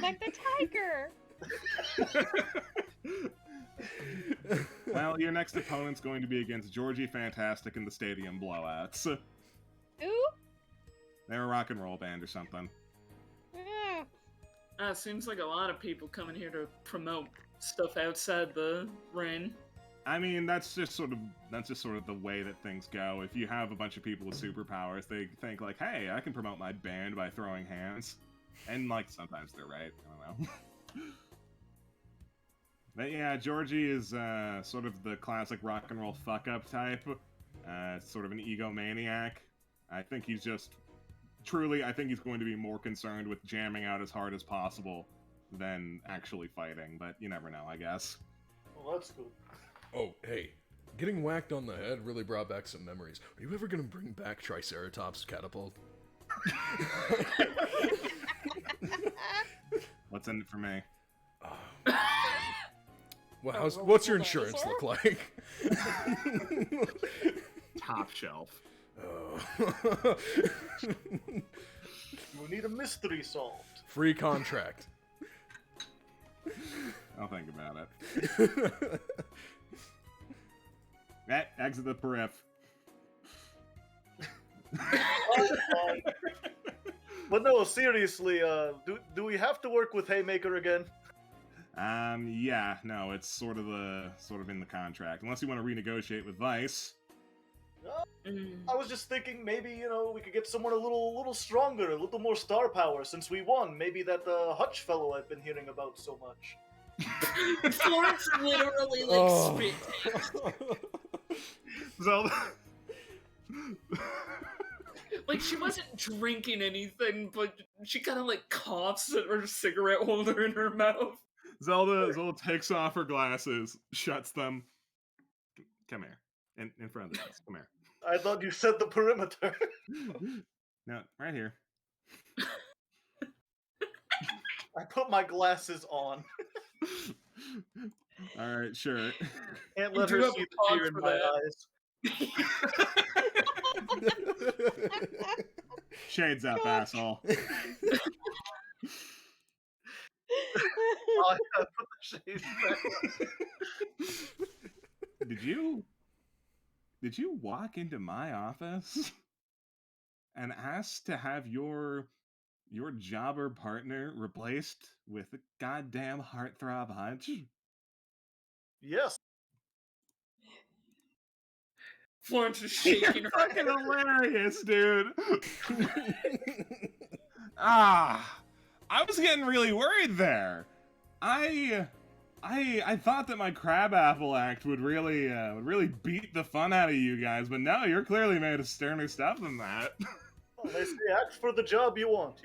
Like the tiger. Well, your next opponent's going to be against Georgie Fantastic in the Stadium Blowouts. Ooh. They're a rock and roll band or something. Seems like a lot of people coming here to promote stuff outside the ring. I mean, that's just sort of the way that things go. If you have a bunch of people with superpowers, they think like, "Hey, I can promote my band by throwing hands," and like sometimes they're right. I don't know. But yeah, Georgie is sort of the classic rock and roll fuck up type. Sort of an egomaniac. I think he's just truly. I think he's going to be more concerned with jamming out as hard as possible than actually fighting. But you never know, I guess. Well, that's good. Oh, hey. Getting whacked on the head really brought back some memories. Are you ever gonna bring back Triceratops Catapult? What's in it for me? Well, what's your insurance look like? Top shelf. We need a mystery solved. Free contract. I'll think about it. Exit the periph. But no, seriously, do we have to work with Haymaker again? Yeah, no, it's sort of in the contract. Unless you want to renegotiate with Vice. I was just thinking maybe, we could get someone a little stronger, a little more star power since we won. Maybe that Hutch fellow I've been hearing about so much. Florence literally spit. Zelda. Like, she wasn't drinking anything, but she kind of coughs at her cigarette holder in her mouth. Zelda takes off her glasses, shuts them. Come here. In front of us. Come here. I thought you said the perimeter. No, right here. I put my glasses on. Alright, sure. Can't let her see the tear in my eyes. Shades up, asshole. Oh, I gotta put the shades back. Did you walk into my office and ask to have your jobber partner replaced with a goddamn heartthrob Hutch? Yes. Florence is shaking her Fucking head. hilarious, dude. I was getting really worried there. I thought that my crabapple act would really beat the fun out of you guys, but no, you're clearly made of sterner stuff than that. Well, they say act for the job you want,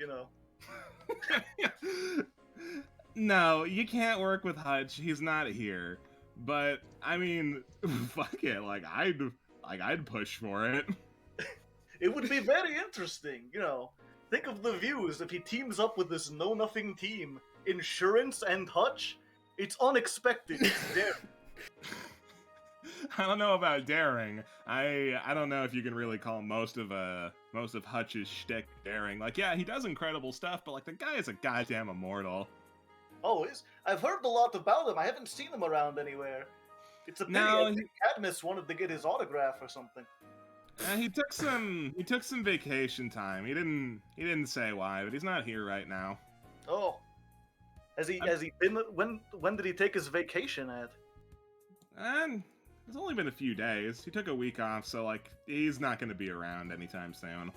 No, you can't work with Hutch. He's not here. But I mean, fuck it. I'd push for it. It would be very interesting, Think of the views if he teams up with this know-nothing team. Insurance and Hutch. It's unexpected. It's daring. I don't know about daring. I don't know if you can really call most of Hutch's shtick daring. Yeah, he does incredible stuff, but the guy is a goddamn immortal. Oh, I've heard a lot about him. I haven't seen him around anywhere. It's a pity. No, I think Cadmus wanted to get his autograph or something. He took some vacation time. He didn't say why, but he's not here right now. Oh. Has he been when did he take his vacation at? It's only been a few days. He took a week off, so he's not going to be around anytime soon.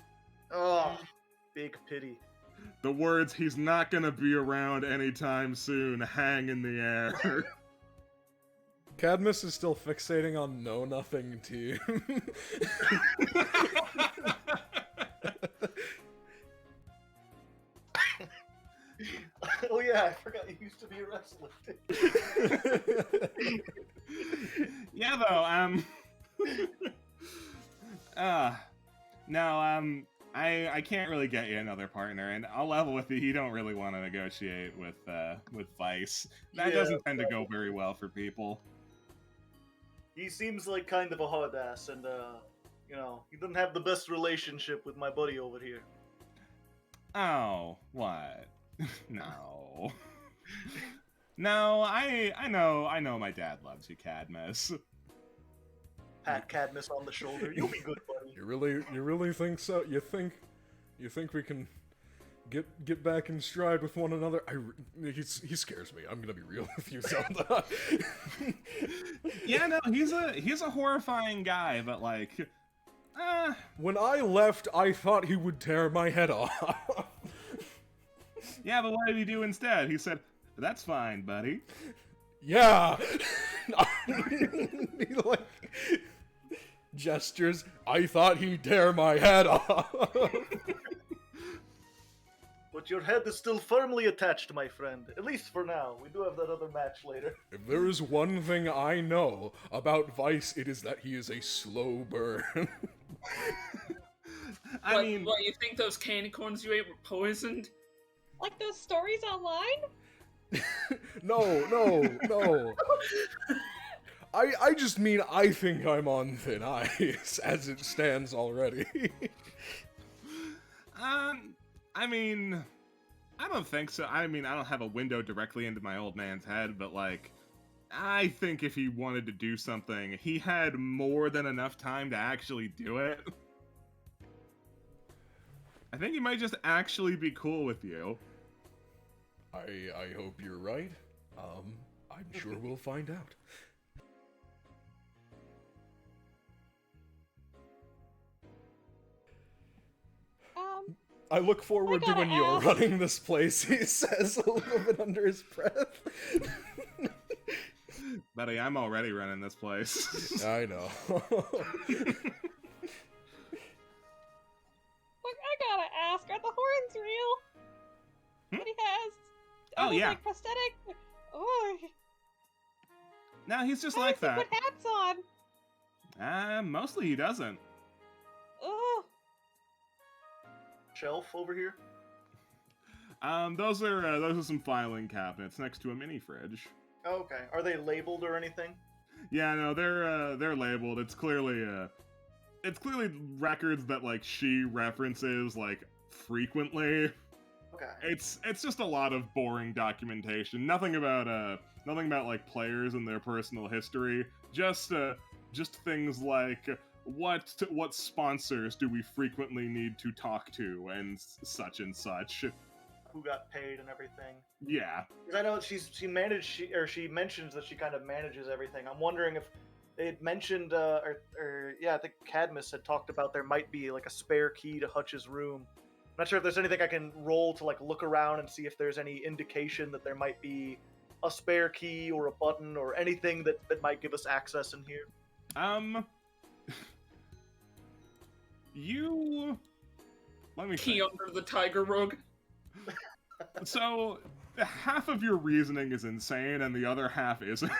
Oh, big pity. The words "he's not going to be around anytime soon" hang in the air. Cadmus is still fixating on know-nothing team. Oh yeah, I forgot you used to be a wrestler. Yeah, though, no, I can't really get you another partner, and I'll level with you. You don't really want to negotiate with Vice. That doesn't tend to go very well for people. He seems like kind of a hard ass, and he doesn't have the best relationship with my buddy over here. Oh, what? No. No, I know my dad loves you, Cadmus. Pat Cadmus on the shoulder. You'll be good, buddy. You really think so? You think we can get back in stride with one another? He scares me. I'm gonna be real with you, Zelda. Yeah, no, he's a horrifying guy, but like, When I left, I thought he would tear my head off. yeah, but what did he do instead? He said, "That's fine, buddy." Yeah. He like gestures. I thought he'd tear my head off. But your head is still firmly attached, my friend. At least for now. We do have that other match later. If there is one thing I know about Vice, it is that he is a slow burn. I mean, what, you think those candy corns you ate were poisoned? Like those stories online? No. I just mean I think I'm on thin ice as it stands already. I mean, I don't think so. I mean, I don't have a window directly into my old man's head, but like, I think if he wanted to do something, he had more than enough time to actually do it. I think he might just actually be cool with you. I hope you're right. I'm sure we'll find out. I look forward to when you're running this place, he says a little bit under his breath. Buddy, I'm already running this place. I know. Look, I gotta ask, are the horns real? What he has? Oh, Are they, yeah. like, prosthetic? Oh, No, he's just how like does he that. put hats on? Mostly he doesn't. Oh, Shelf over here. Those are some filing cabinets next to a mini fridge. Oh, okay. Are they labeled or anything? Yeah, no, they're labeled. It's clearly records that like she references like frequently. Okay. It's just a lot of boring documentation. Nothing about like players and their personal history. Just things like what sponsors do we frequently need to talk to and such and such. Who got paid and everything. Yeah. 'Cause I know she mentions that she kind of manages everything. I'm wondering if they had mentioned I think Cadmus had talked about there might be like a spare key to Hutch's room. I'm not sure if there's anything I can roll to like look around and see if there's any indication that there might be a spare key or a button or anything that might give us access in here. Let me Key think. under the tiger rug. So half of your reasoning is insane and the other half isn't.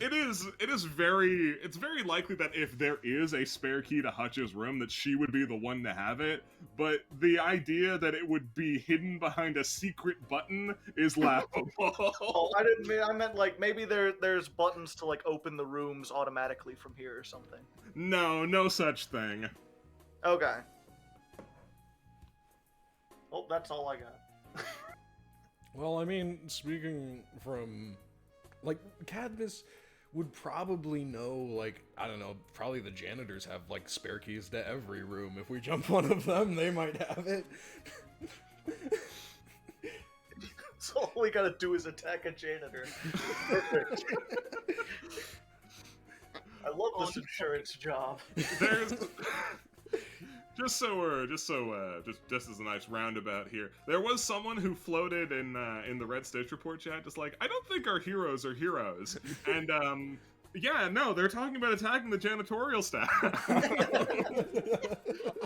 It's very likely that if there is a spare key to Hutch's room that she would be the one to have it, but the idea that it would be hidden behind a secret button is laughable. Oh, I didn't mean. I meant like maybe there's buttons to like open the rooms automatically from here or something. No such thing. Okay. Oh, that's all I got. Well, I mean, speaking from, like, Cadmus would probably know, like, I don't know, probably the janitors have, like, spare keys to every room. If we jump one of them, they might have it. So all we gotta do is attack a janitor. Perfect. I love this insurance job. There's just as a nice roundabout here. There was someone who floated in the Red Stitch Report chat, just like, I don't think our heroes are heroes, and yeah, no, they're talking about attacking the janitorial staff.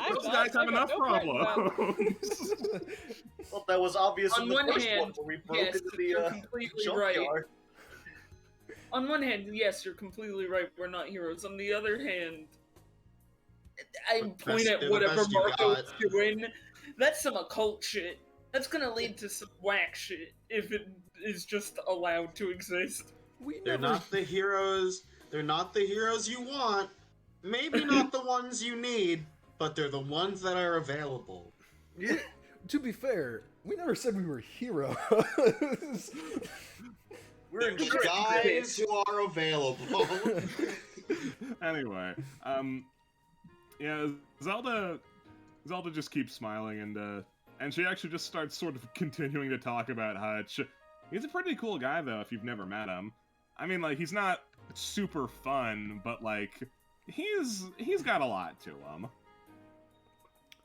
Those guys have enough problems. Well, that was obvious On in the one first hand, one where we broke yes, into you're the completely right. junkyard. On one hand, yes, you're completely right. We're not heroes. On the other hand, I point at do the whatever best you Marco's got. doing. That's some occult shit. That's gonna lead to some whack shit if it is just allowed to exist. They're not the heroes. They're not the heroes you want. Maybe not the ones you need, but they're the ones that are available. Yeah. To be fair, we never said we were heroes. We're They're the insurance guys who are available. Anyway, yeah, Zelda just keeps smiling and she actually just starts sort of continuing to talk about Hutch. He's a pretty cool guy though, if you've never met him. I mean, like, he's not super fun, but like he's got a lot to him.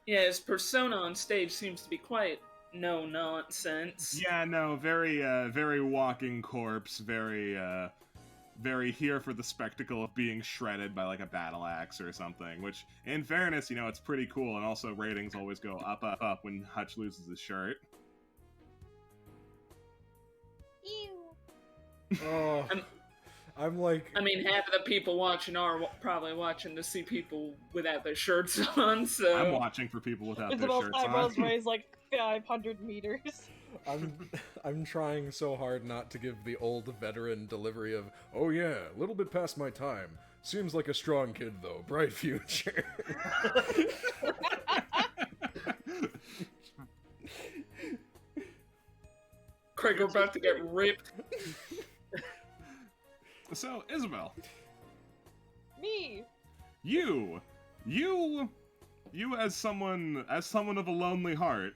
Yeah, his persona on stage seems to be quite no nonsense. Yeah, no, very walking corpse, very here for the spectacle of being shredded by like a battle axe or something, which in fairness, it's pretty cool, and also ratings always go up, up, up when Hutch loses his shirt. Ew. Oh, I'm like, I mean, half of the people watching are probably watching to see people without their shirts on, so... I'm watching for people without their Isabel's shirts on. eyebrows raised like 500 meters. I'm trying so hard not to give the old veteran delivery of, oh yeah, a little bit past my time. Seems like a strong kid though, bright future. Craig, we're about to get ripped. So, Isabel, Me. you as someone of a lonely heart,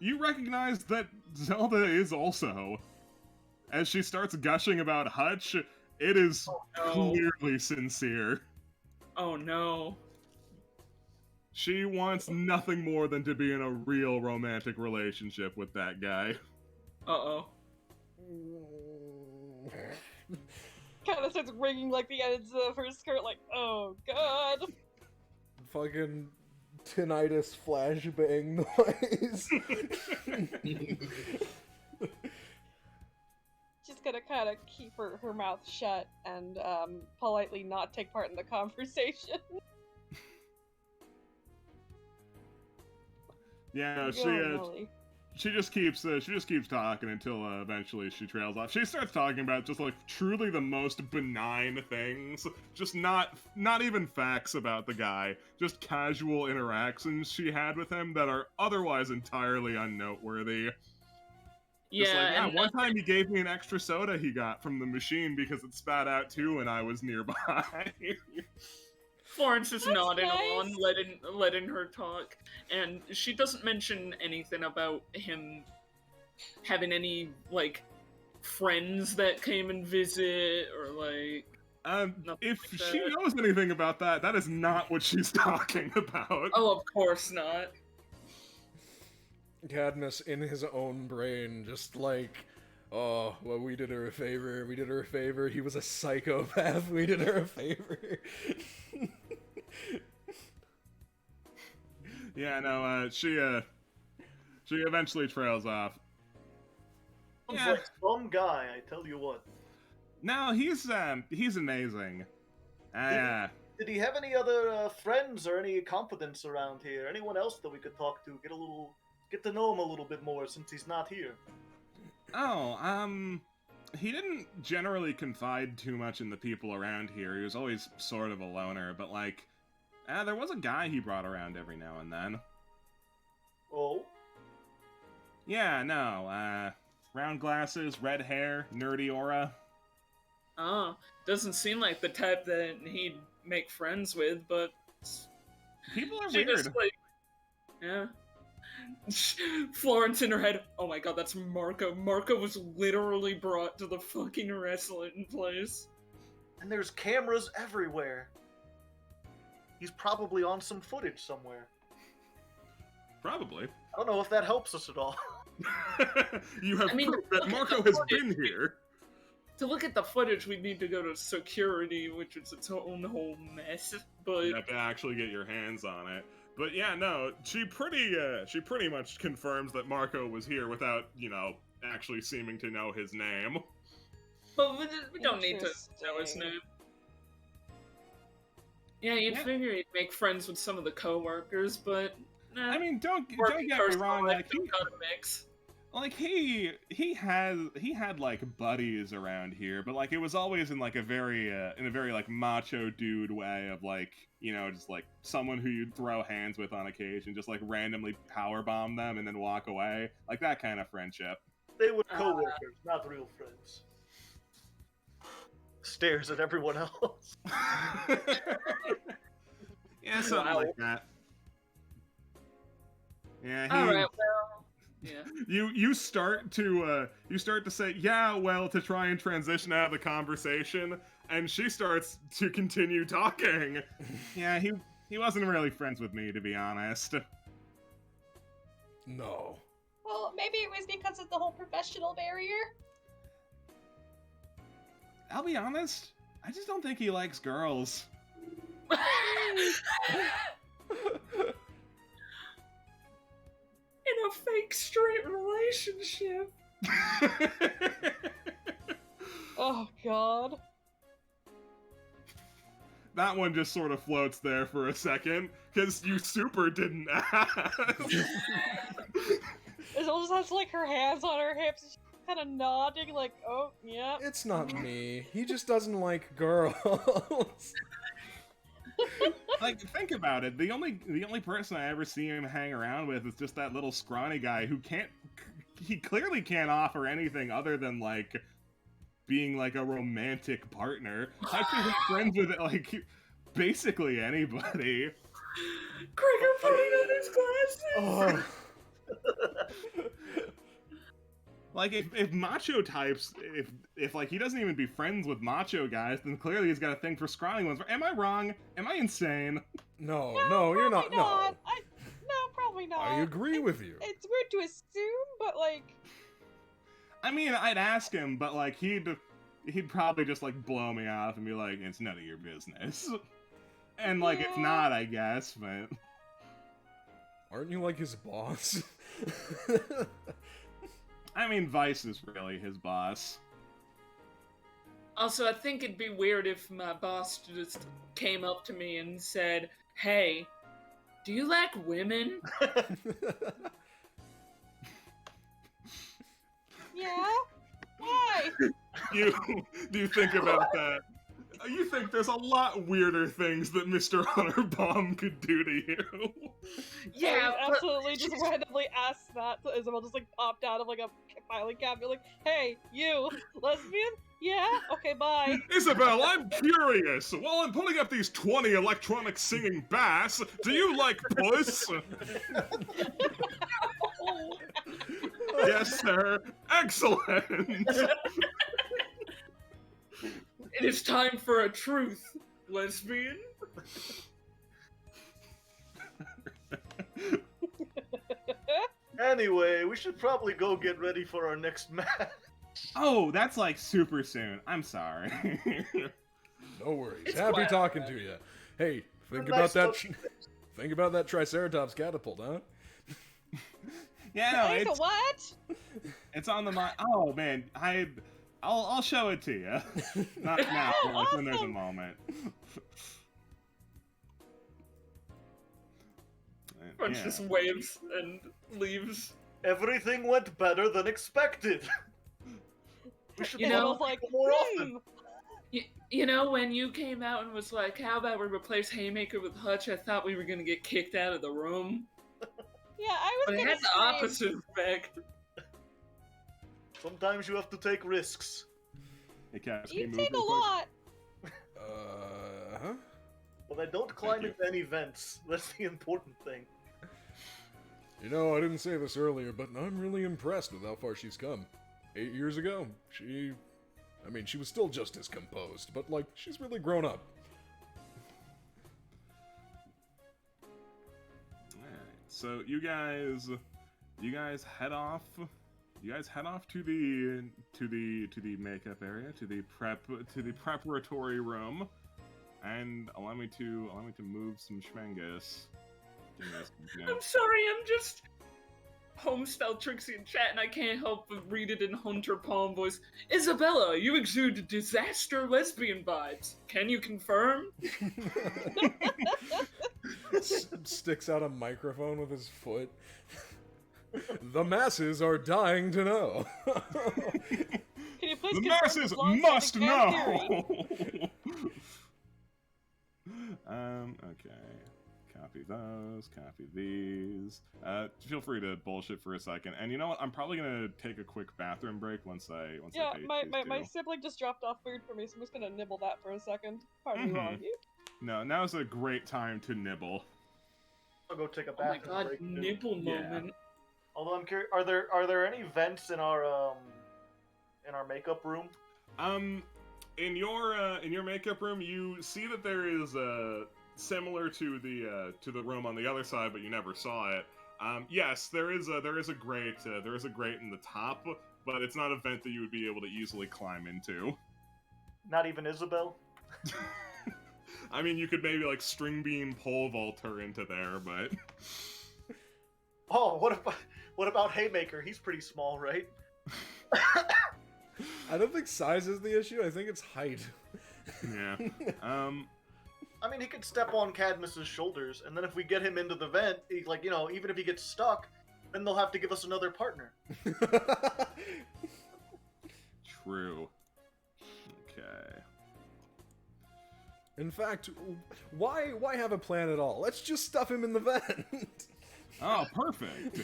you recognize that Zelda is also, as she starts gushing about Hutch, it is no. clearly sincere. Oh no. She wants nothing more than to be in a real romantic relationship with that guy. Uh-oh. Kind of starts wringing like the ends of her skirt, like, oh god. Fucking tinnitus flashbang noise. She's gonna kind of keep her mouth shut and politely not take part in the conversation. Yeah, no, she just keeps talking until eventually she trails off. She starts talking about just like truly the most benign things, just not even facts about the guy, just casual interactions she had with him that are otherwise entirely unnoteworthy. Just like, Yeah, and one time he gave me an extra soda he got from the machine because it spat out too and I was nearby. Florence is That's nodding nice. on, letting her talk, and she doesn't mention anything about him having any, like, friends that came and visit, or, like... If like she that. knows anything about that, that is not what she's talking about. Oh, of course not. Cadmus in his own brain, just like, oh, well, we did her a favor, he was a psychopath, we did her a favor. Yeah, no, she eventually trails off. Sounds Yeah. like some guy, I tell you what. No, he's amazing. Did he have any other friends or any confidants around here? Anyone else that we could talk to? Get to know him a little bit more since he's not here. He didn't generally confide too much in the people around here. He was always sort of a loner, but like, there was a guy he brought around every now and then. Oh? Yeah, no, round glasses, red hair, nerdy aura. Oh, doesn't seem like the type that he'd make friends with, but... People are she weird. just, like... Yeah. Florence in her head, oh my god, that's Marco. Marco was literally brought to the fucking wrestling place. And there's cameras everywhere. He's probably on some footage somewhere. Probably. I don't know if that helps us at all. You have I mean, proof that look at Marco the has footage. been here. To look at the footage, we'd need to go to security, which is its own whole mess, but... You have to actually get your hands on it. But yeah, no, she pretty much confirms that Marco was here without, actually seeming to know his name. But we don't need to know his name. Yeah, you'd figure he'd make friends with some of the co-workers, but... Nah, I mean, don't get working me personal wrong, life like, don't got a mix. he had like buddies around here, but like it was always in like a very like macho dude way of like, just like someone who you'd throw hands with on occasion, just like randomly powerbomb them and then walk away, like that kind of friendship. They were co-workers, not real friends. Stares at everyone else. Yeah, something Wow. like that. Yeah, Alright, well... Yeah. You start to say, yeah, well, to try and transition out of the conversation, and she starts to continue talking. Yeah, he wasn't really friends with me, to be honest. No. Well, maybe it was because of the whole professional barrier. I'll be honest, I just don't think he likes girls. In a fake straight relationship. Oh God. That one just sort of floats there for a second, because you super didn't ask. Isabel just has like her hands on her hips, kind of nodding, like, "Oh, yeah." It's not me. He just doesn't like girls. Like, think about it. The only person I ever see him hang around with is just that little scrawny guy who he clearly can't offer anything other than like being like a romantic partner. I think he's friends with like basically anybody. Gregor putting on his glasses. Oh. Like if macho types, if like he doesn't even be friends with macho guys, then clearly he's got a thing for scrawny ones. Am I wrong? Am I insane? No, you're not. Probably No. No, probably not. I agree with you. It's weird to assume, but like, I mean, I'd ask him, but like he'd probably just like blow me off and be like, "It's none of your business." And like it's Yeah. not, I guess, but Aren't you like his boss? I mean, Vice is really his boss. Also, I think it'd be weird if my boss just came up to me and said, "Hey, do you like women?" yeah. Why? Do you think about that? You think there's a lot weirder things that Mr. Hunter Baum could do to you. Yeah, I but absolutely just randomly asked that to Isabel, just like popped out of like a filing cabinet, like, "Hey, you, lesbian? Yeah? Okay, bye." Isabel, I'm curious. While I'm pulling up these 20 electronic singing bass, do you like puss? Yes, sir. Excellent. it is time for a truth, lesbian. Anyway, we should probably go get ready for our next match. Oh, that's like super soon. I'm sorry. No worries. It's Happy quiet. talking to you. Hey, think about Nice that. talking Think about that Triceratops catapult, huh? Yeah, no, Wait, it's what? it's on the mind. Oh man, I'll show it to you. Not now, but like when there's a Awesome. moment. Crunch Yeah. just waves and leaves. Everything went better than expected. We should You And I know- was like, more often. You know, when you came out and was like, "How about we replace Haymaker with Hutch?" I thought we were gonna get kicked out of the room, Yeah, I but was it gonna had the scream. opposite effect. Sometimes you have to take risks. Hey, Cass, can You move take a real quick? lot. Huh? But I don't climb you. into any vents. That's the important thing. You know, I didn't say this earlier, but I'm really impressed with how far she's come. 8 years ago, she was still just as composed, but like, she's really grown up. Alright, so you guys head off. You guys head off to the makeup area, to the preparatory room, and allow me to move some schmengus. Give me a second. I'm sorry, I'm just homespell Trixie in chat, and I can't help but read it in Hunter Palm voice. Isabella, you exude disaster lesbian vibes. Can you confirm? Sticks out a microphone with his foot. The masses are dying to know. Can you please The confirm masses this long must standing fan theory? know. Okay. Copy those. Copy these. Feel free to bullshit for a second. And you know what? I'm probably gonna take a quick bathroom break once I Yeah, page my these two. sibling just dropped off food for me, so I'm just gonna nibble that for a second. Pardon me, Mhm. wrong you. No, now's a great time to nibble. I'll go take a Oh my bathroom god, break. too. nipple Yeah. moment. Although I'm curious, are there any vents in our makeup room? in your makeup room, you see that there is similar to the room on the other side, but you never saw it. Yes, there is a grate in the top, but it's not a vent that you would be able to easily climb into. Not even Isabel? I mean, you could maybe like string beam pole vault her into there, but Oh, what about Haymaker? He's pretty small, right? I don't think size is the issue. I think it's height. yeah. I mean, he could step on Cadmus's shoulders, and then if we get him into the vent, even if he gets stuck, then they'll have to give us another partner. True. Okay. In fact, why have a plan at all? Let's just stuff him in the vent. Oh, perfect.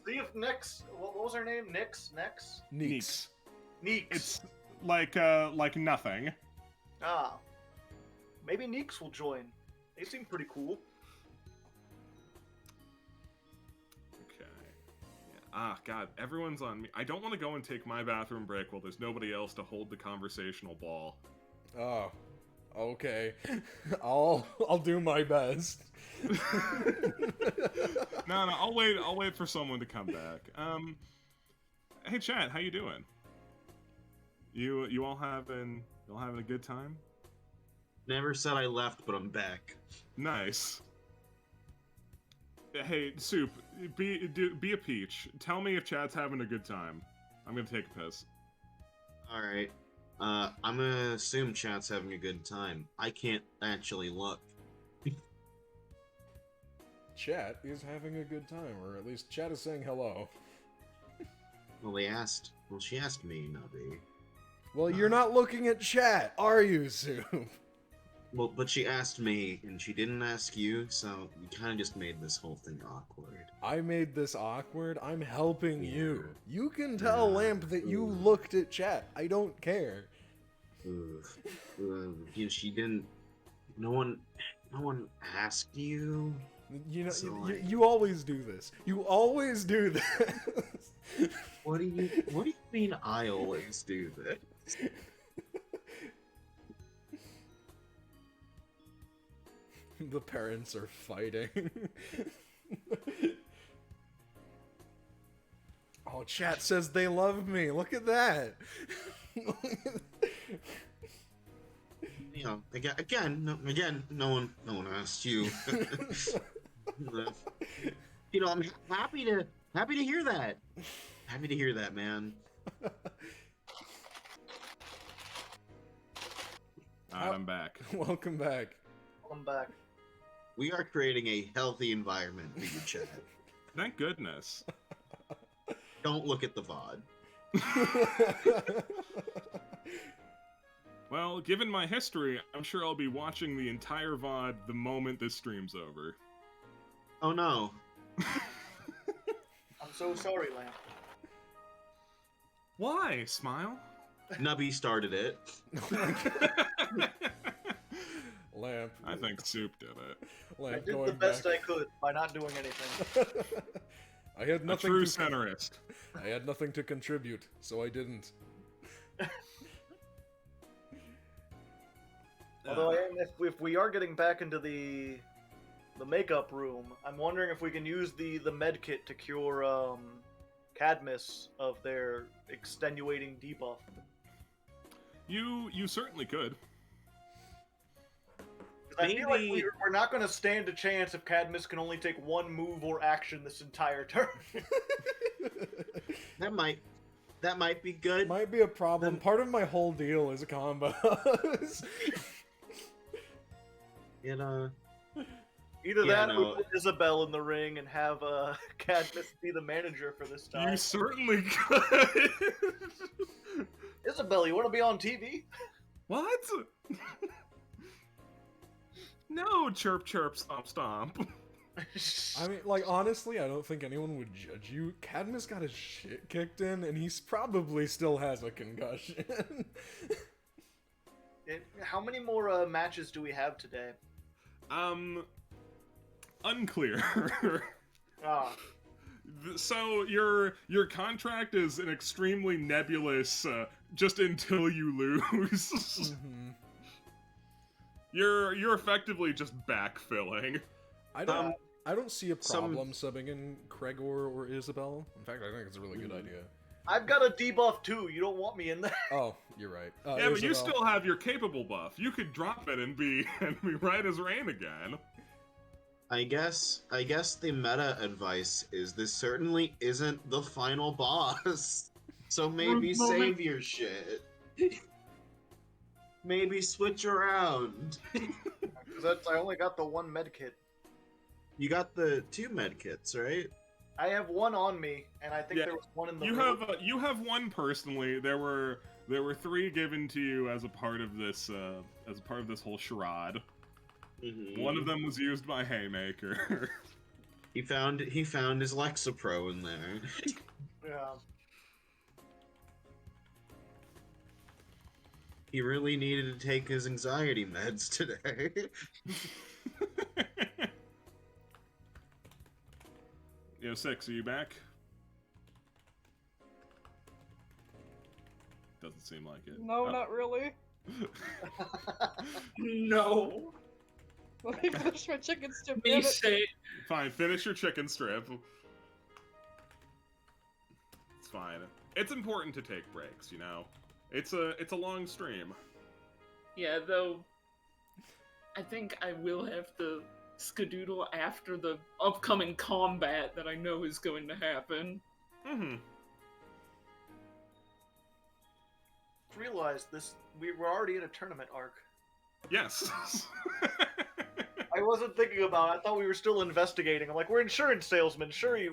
See if Nyx, what was her name? Nyx? Neeks. Nyx. It's like nothing. Ah. Maybe Nyx will join. They seem pretty cool. Okay. Yeah. Ah, God, everyone's on me. I don't want to go and take my bathroom break while there's nobody else to hold the conversational ball. Oh, okay. I'll do my best. No, I'll wait for someone to come back. Hey, chat, how you doing? You all having a good time? Never said I left, but I'm back. Nice. Hey, Soup, be a peach. Tell me if chat's having a good time. I'm gonna take a piss. Alright. I'm gonna assume chat's having a good time. I can't actually look. Chat is having a good time, or at least chat is saying hello. Well, she asked me, Nubby. Well, you're not looking at chat, are you, Soup? Well, but she asked me, and she didn't ask you, so you kind of just made this whole thing awkward. I made this awkward. I'm helping you. You can tell Lamp that you looked at chat. I don't care. She didn't. No one asked you. You know, So, you always do this. You always do this. What do you mean I always do this? The parents are fighting. Oh, chat says they love me. Look at that. You know, again, no one asked you. You know, I'm happy to hear that. Happy to hear that, man. I'm back. Welcome back. I'm back. We are creating a healthy environment for you, Chad. Thank goodness. Don't look at the VOD. Well, given my history, I'm sure I'll be watching the entire VOD the moment this stream's over. Oh no. I'm so sorry, Lamp. Why? Smile? Nubby started it. Lamp. I think Soup did it. Lamp I did going the best back. I could by not doing anything. I had A nothing true to centerist. I had nothing to contribute, so I didn't. Although, if we are getting back into the makeup room, I'm wondering if we can use the med kit to cure Cadmus of their extenuating debuff. You certainly could. 'Cause I feel like Maybe- we're not going to stand a chance if Cadmus can only take one move or action this entire turn. That might be good. Might be a problem. Part of my whole deal is combos. Either Yeah, that no. or put Isabel in the ring and have Cadmus be the manager for this time. You certainly could. Isabel, you want to be on TV? What? No, chirp, chirp, stomp, stomp. I mean, like, honestly, I don't think anyone would judge you. Cadmus got his shit kicked in, and he's probably still has a concussion. How many more matches do we have today? Unclear. Ah, So your contract is an extremely nebulous. Just until you lose. Mhm. You're effectively just backfilling. I don't see a problem subbing in Gregor or Isabel. In fact, I think it's a really good idea. I've got a debuff too. You don't want me in there. Oh, you're right. Yeah, but you Isabel. still have your capable buff. You could drop it and be right as rain again. I guess the meta advice is this certainly isn't the final boss. So maybe save your shit. Maybe switch around. I only got the one med kit. You got the 2 med kits, right? I have one on me, and I think Yeah. there was one in the You room. have one personally. There were 3 given to you as a part of this whole charade. Mhm. One of them was used by Haymaker. He found his Lexapro in there. Yeah. He really needed to take his anxiety meds today. Yo, 6, are you back? Doesn't seem like it. No, Oh. not really. No. Let me finish my chicken strip. Me damn it. say Fine, finish your chicken strip. It's fine. It's important to take breaks, you know. It's a long stream. yeah, though I think I will have to skedoodle after the upcoming combat that I know is going to happen. Mm-hmm. Realized this. We were already in a tournament arc. Yes. I wasn't thinking about it. I thought we were still investigating. I'm like, we're insurance salesmen. Surely,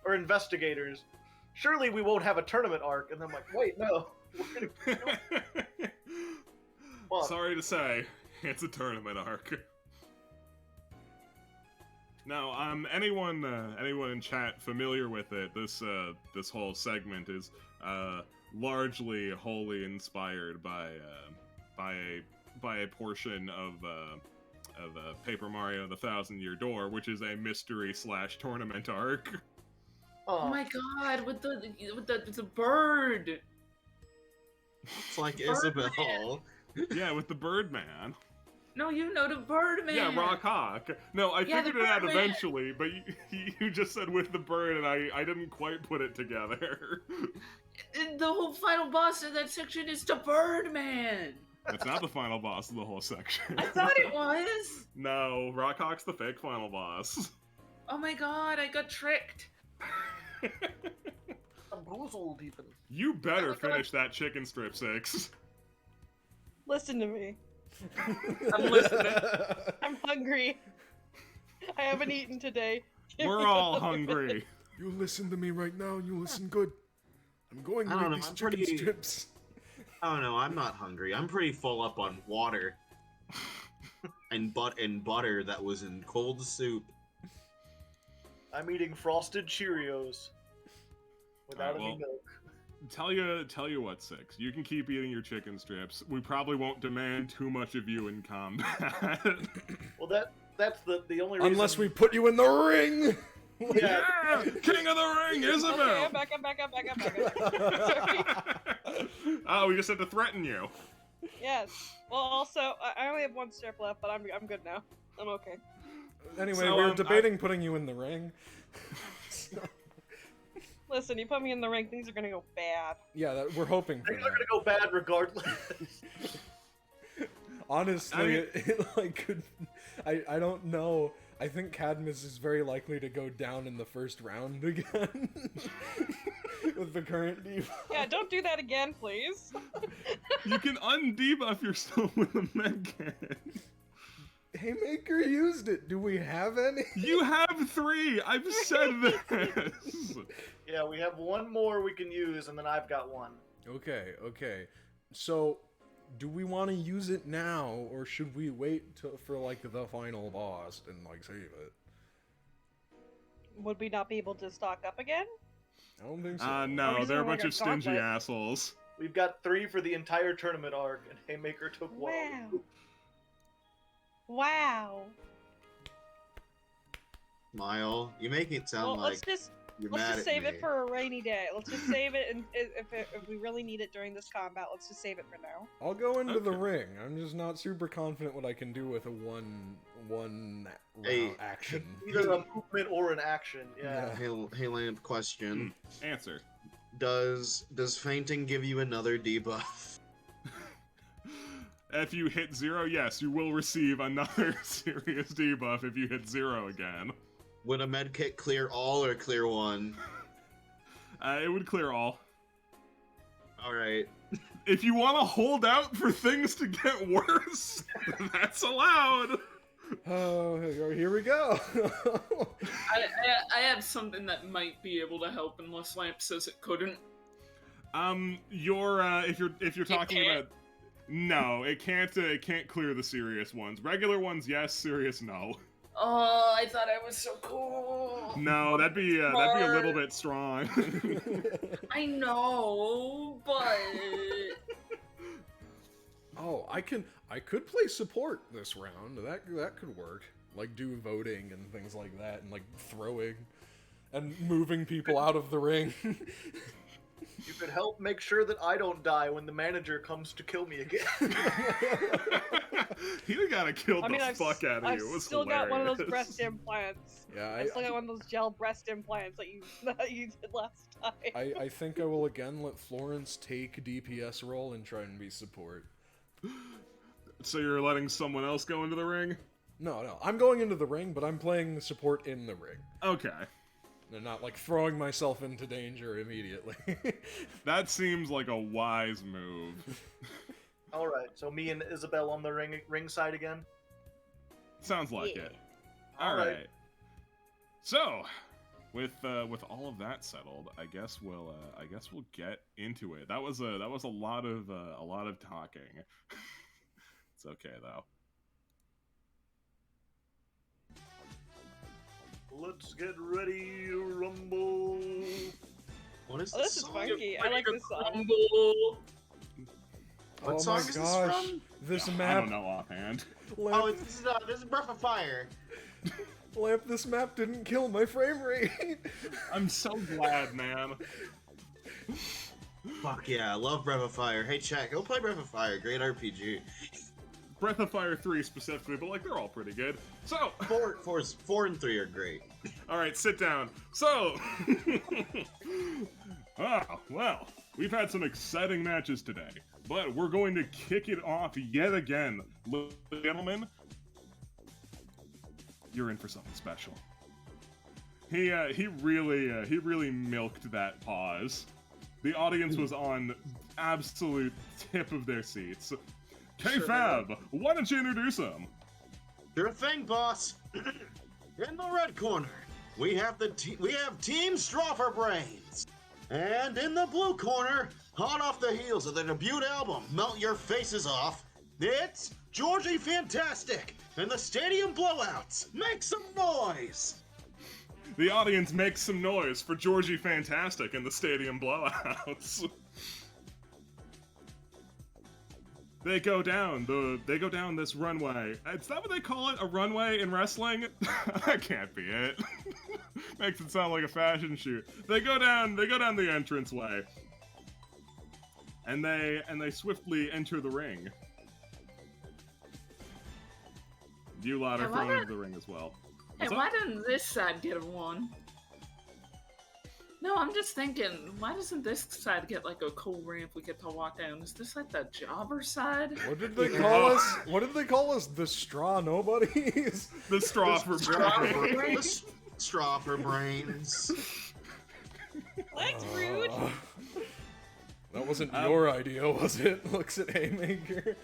or investigators. Surely we won't have a tournament arc. And I'm like, wait, no. Fuck. Sorry to say, it's a tournament arc. Now, anyone in chat familiar with it? This whole segment is largely wholly inspired by a portion of Paper Mario: The Thousand Year Door, which is a mystery / tournament arc. Oh my god, with the bird. It's like Birdman. Isabel. Yeah, with the Birdman. No, you know the Birdman. Yeah, Rock Hawk. No, I Yeah, figured the it out Birdman. eventually, but you just said with the bird, and I didn't quite put it together. And the whole final boss of that section is the Birdman. That's not the final boss of the whole section. I thought it was. No, Rock Hawk's the fake final boss. Oh my god, I got tricked. I'm boozled even. You better finish that chicken strip, 6. Listen to me. I'm listening. I'm hungry. I haven't eaten today. Give We're me all something. hungry. You listen to me right now. You listen good. I'm going to I don't eat know, these I'm chicken pretty- strips. Oh no, I'm not hungry. I'm pretty full up on water. and butter that was in cold soup. I'm eating frosted Cheerios without Alright, any well- milk. Tell you what, 6. You can keep eating your chicken strips. We probably won't demand too much of you in combat. Well, that's the only reason. Unless we put you in the ring. Yeah. Yeah! King of the Ring, Okay, Isabel! I'm back. Sorry. Oh, we just had to threaten you. Yes. Well, also, I only have one strip left, but I'm good now. I'm okay. Anyway, So, we're debating putting you in the ring. Listen, you put me in the ring, things are gonna go bad. Yeah, we're hoping for Things are that. gonna go bad regardless. Honestly, I mean- it like could. I don't know. I think Cadmus is very likely to go down in the first round again. With the current debuff. Yeah, don't do that again, please. You can undebuff yourself with a medkit. Haymaker used it. Do we have any? You have 3. I've said this. Yeah, we have one more we can use, and then I've got one. Okay. So, do we want to use it now, or should we wait for like the final boss and like save it? Would we not be able to stock up again? I don't think so. No, just they're a gonna bunch make of a stingy gauntlet. assholes. We've got 3 for the entire tournament arc, and Haymaker took one. Wow. Wow. Mile, you make it sound Well, like you're let's mad just at save me. it for a rainy day. Let's just save it, and if we really need it during this combat, let's just save it for now. I'll go into the Okay. ring. I'm just not super confident what I can do with a one round Hey, action. Either a movement or an action. Yeah. Hey, Lamp, question. Answer. Does fainting give you another debuff? If you hit 0, yes, you will receive another serious debuff if you hit 0 again. Would a medkit clear all or clear one? It would clear all. Alright. If you want to hold out for things to get worse, that's allowed. Oh, here we go. I have something that might be able to help unless Lamp says it couldn't. If you're talking can't? about, no, it can't clear the serious ones. Regular ones, yes. Serious, no. Oh, I thought I was so cool. No, that'd be a little bit strong. I know, but Oh, I could play support this round. That could work. Like do voting and things like that, and like throwing and moving people out of the ring. You could help make sure that I don't die when the manager comes to kill me again. He got to kill the I've fuck out of I've you. It was still got one of those hilarious. breast implants. Yeah, I still got one of those gel breast implants that you did last time. I think I will again let Florence take DPS role and try and be support. So you're letting someone else go into the ring? No, I'm going into the ring, but I'm playing support in the ring. Okay. They're not like throwing myself into danger immediately. That seems like a wise move. All right, so me and Isabel on the ring side again. Sounds like Yeah. it. All All right. right. So, with all of that settled, I guess we'll get into it. That was a lot of talking. It's okay though. Let's get ready to rumble. What is Oh, this is song? funky. I like this song. Rumble. What oh song my is this gosh, from? this I map, don't know offhand. Oh, Lamp, this is Breath of Fire. Lamp, this map didn't kill my frame rate. I'm so glad, man. Fuck yeah, I love Breath of Fire. Hey, chat, go play Breath of Fire. Great RPG. Breath of Fire 3 specifically, but like they're all pretty good. So, 4 and 3 are great. all right, sit down. So, well, we've had some exciting matches today, but we're going to kick it off yet again. Gentlemen, you're in for something special. He really milked that pause. The audience was on absolute tip of their seats. K-Fab, why don't you introduce him? Sure thing, boss. In the red corner, we have Team Strawfer Brains, and in the blue corner, hot off the heels of their debut album, Melt Your Faces Off, it's Georgie Fantastic and the Stadium Blowouts. Make some noise. The audience makes some noise for Georgie Fantastic and the Stadium Blowouts. They go down this runway. Is that what they call it? A runway in wrestling? That can't be it. Makes it sound like a fashion shoot. They go down the entranceway. And they swiftly enter the ring. You lot are Hey, why thrown into the ring as well. Hey, What's why up? didn't this side get a one? No, I'm just thinking, why doesn't this side get like a cool ramp we get to walk down? Is this like the jobber side? What did they call us? What did they call us? The straw nobodies? The straw for brain. The Strawfer Brains. That's rude. That wasn't your idea, was it? Looks at Haymaker.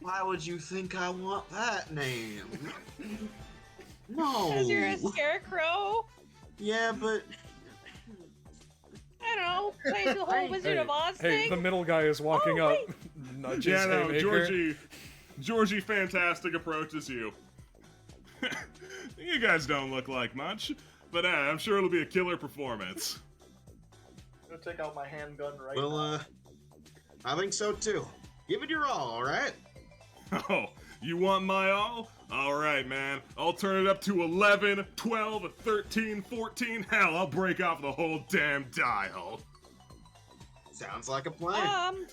Why would you think I want that name? No. Because you're a scarecrow. Yeah, but I don't know. Playing the whole Wizard of Oz Hey, thing. the middle guy is walking Oh, up. wait. Nudges Yeah, no, Haymaker. Georgie Fantastic approaches you. You guys don't look like much, but I'm sure it'll be a killer performance. I'm gonna take out my handgun right well, now. I think so too. Give it your all right? Oh, You want my all? Alright, man. I'll turn it up to 11, 12, 13, 14. Hell, I'll break off the whole damn dial. Sounds like a plan.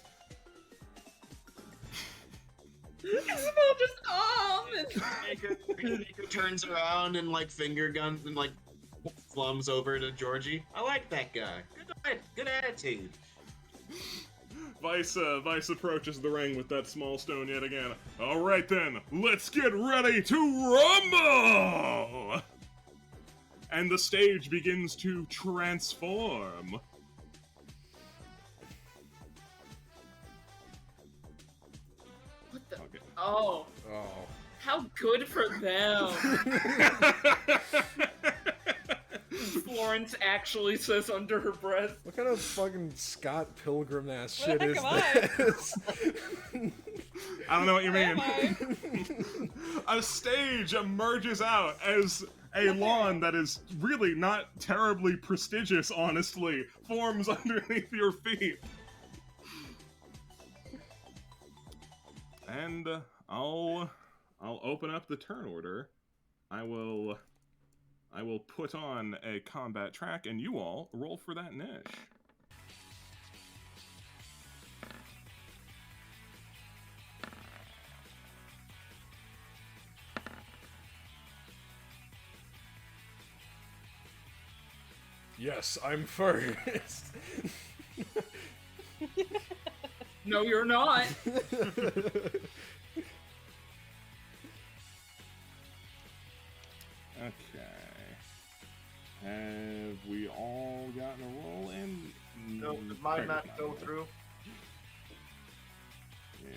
Isabel just and Mako turns around and like finger guns and like flums over to Georgie. I like that guy. Good attitude. Vice approaches the ring with that small stone yet again. All right then, let's get ready to rumble! And the stage begins to transform. what the? Okay. Oh, Oh. how good for them. Florence actually says under her breath. What kind of fucking Scott Pilgrim ass Where shit the is heck am this? I don't know what you Where mean. am A stage emerges out as a lawn that is really not terribly prestigious, honestly, forms underneath your feet. And I'll open up the turn order. I will put on a combat track, and you all roll for that niche. Yes, I'm first. No, you're not. Okay. Have we all gotten a roll in? No, did mine not go through? Yeah.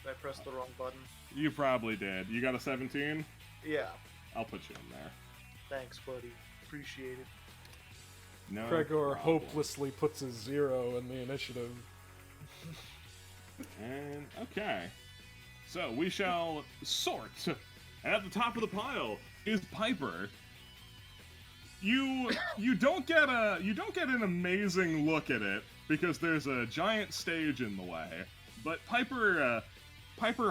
Did I press the wrong button? You probably did. You got a 17? Yeah. I'll put you in there. Thanks, buddy. Appreciate it. No Gregor problem. hopelessly puts a 0 in the initiative. And okay. So we shall sort. And at the top of the pile is Piper. You don't get an amazing look at it because there's a giant stage in the way. But Piper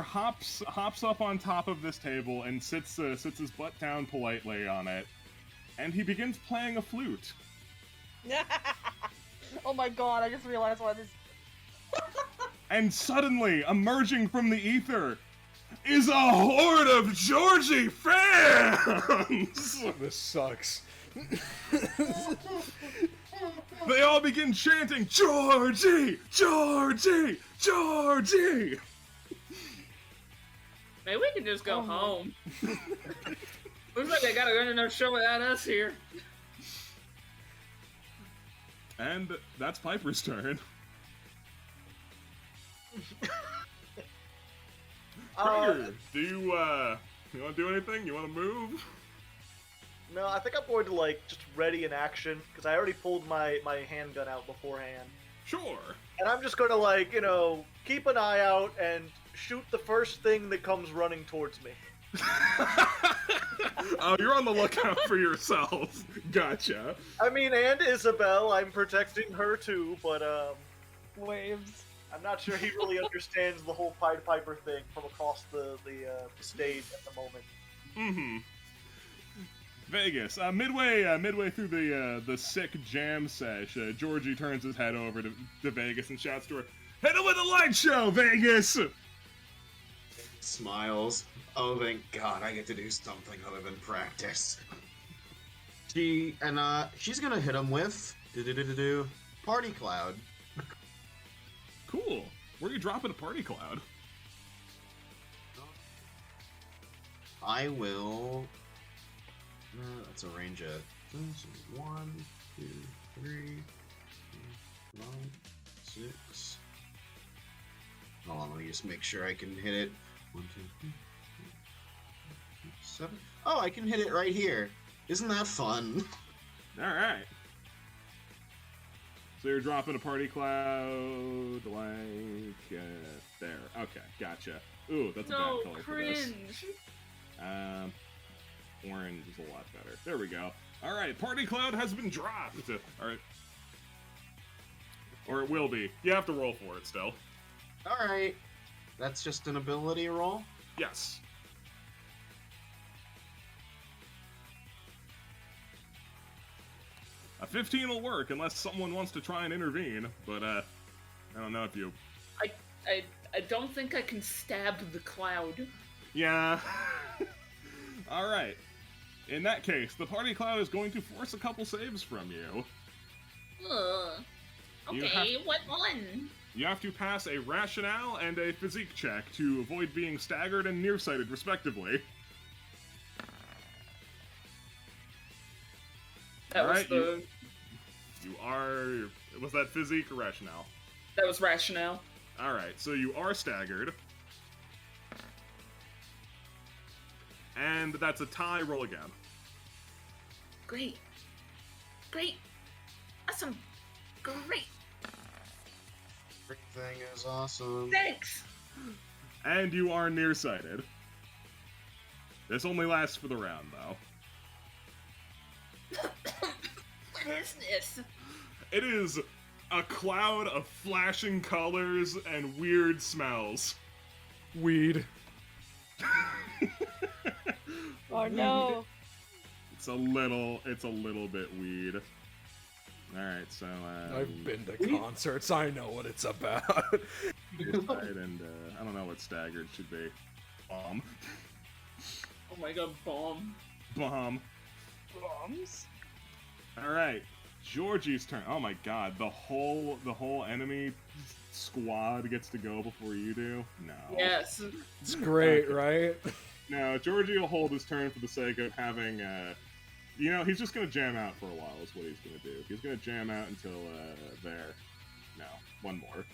hops up on top of this table and sits his butt down politely on it, and he begins playing a flute. Oh my god, I just realized why this. And suddenly, emerging from the ether, is a horde of Georgie fans! This sucks. They all begin chanting, Georgie! Georgie! Georgie! Maybe we can just go home. Looks like they gotta run another show without us here. And that's Piper's turn. Gregor, do you want to do anything? You want to move? No, I think I'm going to, like, just ready in action, because I already pulled my handgun out beforehand. Sure. And I'm just going to, like, keep an eye out and shoot the first thing that comes running towards me. Oh, you're on the lookout for yourself. Gotcha. I mean, and Isabel, I'm protecting her too, but, Waves. I'm not sure he really understands the whole Pied Piper thing from across the stage at the moment. Mm-hmm. Vegas. Midway through the sick jam sesh, Georgie turns his head over to Vegas and shouts to her, "Hit him with a light show, Vegas!" Smiles. Oh, thank God, I get to do something other than practice. She's gonna hit him with Party Cloud. Cool. Where are you dropping a party cloud? I will. That's a range of 1, 2, 3, 4, 5, 6. Hold on, let me just make sure I can hit it. 1, 2, 3, 4, 5, 6, 7. Oh, I can hit it right here. Isn't that fun? Alright. So you're dropping a party cloud, like, there. Okay, gotcha. Ooh, that's a No, bad color for this. cringe. Orange is a lot better. There we go. Alright, party cloud has been dropped! Alright. Or it will be. You have to roll for it still. Alright. That's just an ability roll? Yes. A 15 will work unless someone wants to try and intervene, but I don't know if you... I don't think I can stab the cloud. Yeah. Alright. In that case, the party cloud is going to force a couple saves from you. You Okay, what one? You have to pass a rationale and a physique check to avoid being staggered and nearsighted, respectively. That was Alright, you are... Was that physique or rationale? That was rationale. Alright, so you are staggered. And that's a tie. Roll again. Great. Great. Awesome. Great. Everything is awesome. Thanks. And you are nearsighted. This only lasts for the round, though. What is this? It is a cloud of flashing colors and weird smells. Weed. Oh no. It's a little bit weed. Alright, so, I've been to concerts, I know what it's about. and, I don't know what staggered should be. Bomb. Oh my god, bomb. Bomb. Bombs? Alright, Georgie's turn. Oh my god, the whole enemy squad gets to go before you do? No. Yes. It's great, right? No, Georgie will hold his turn for the sake of having, you know, he's just gonna jam out for a while is what he's gonna do. He's gonna jam out until, there. No, one more.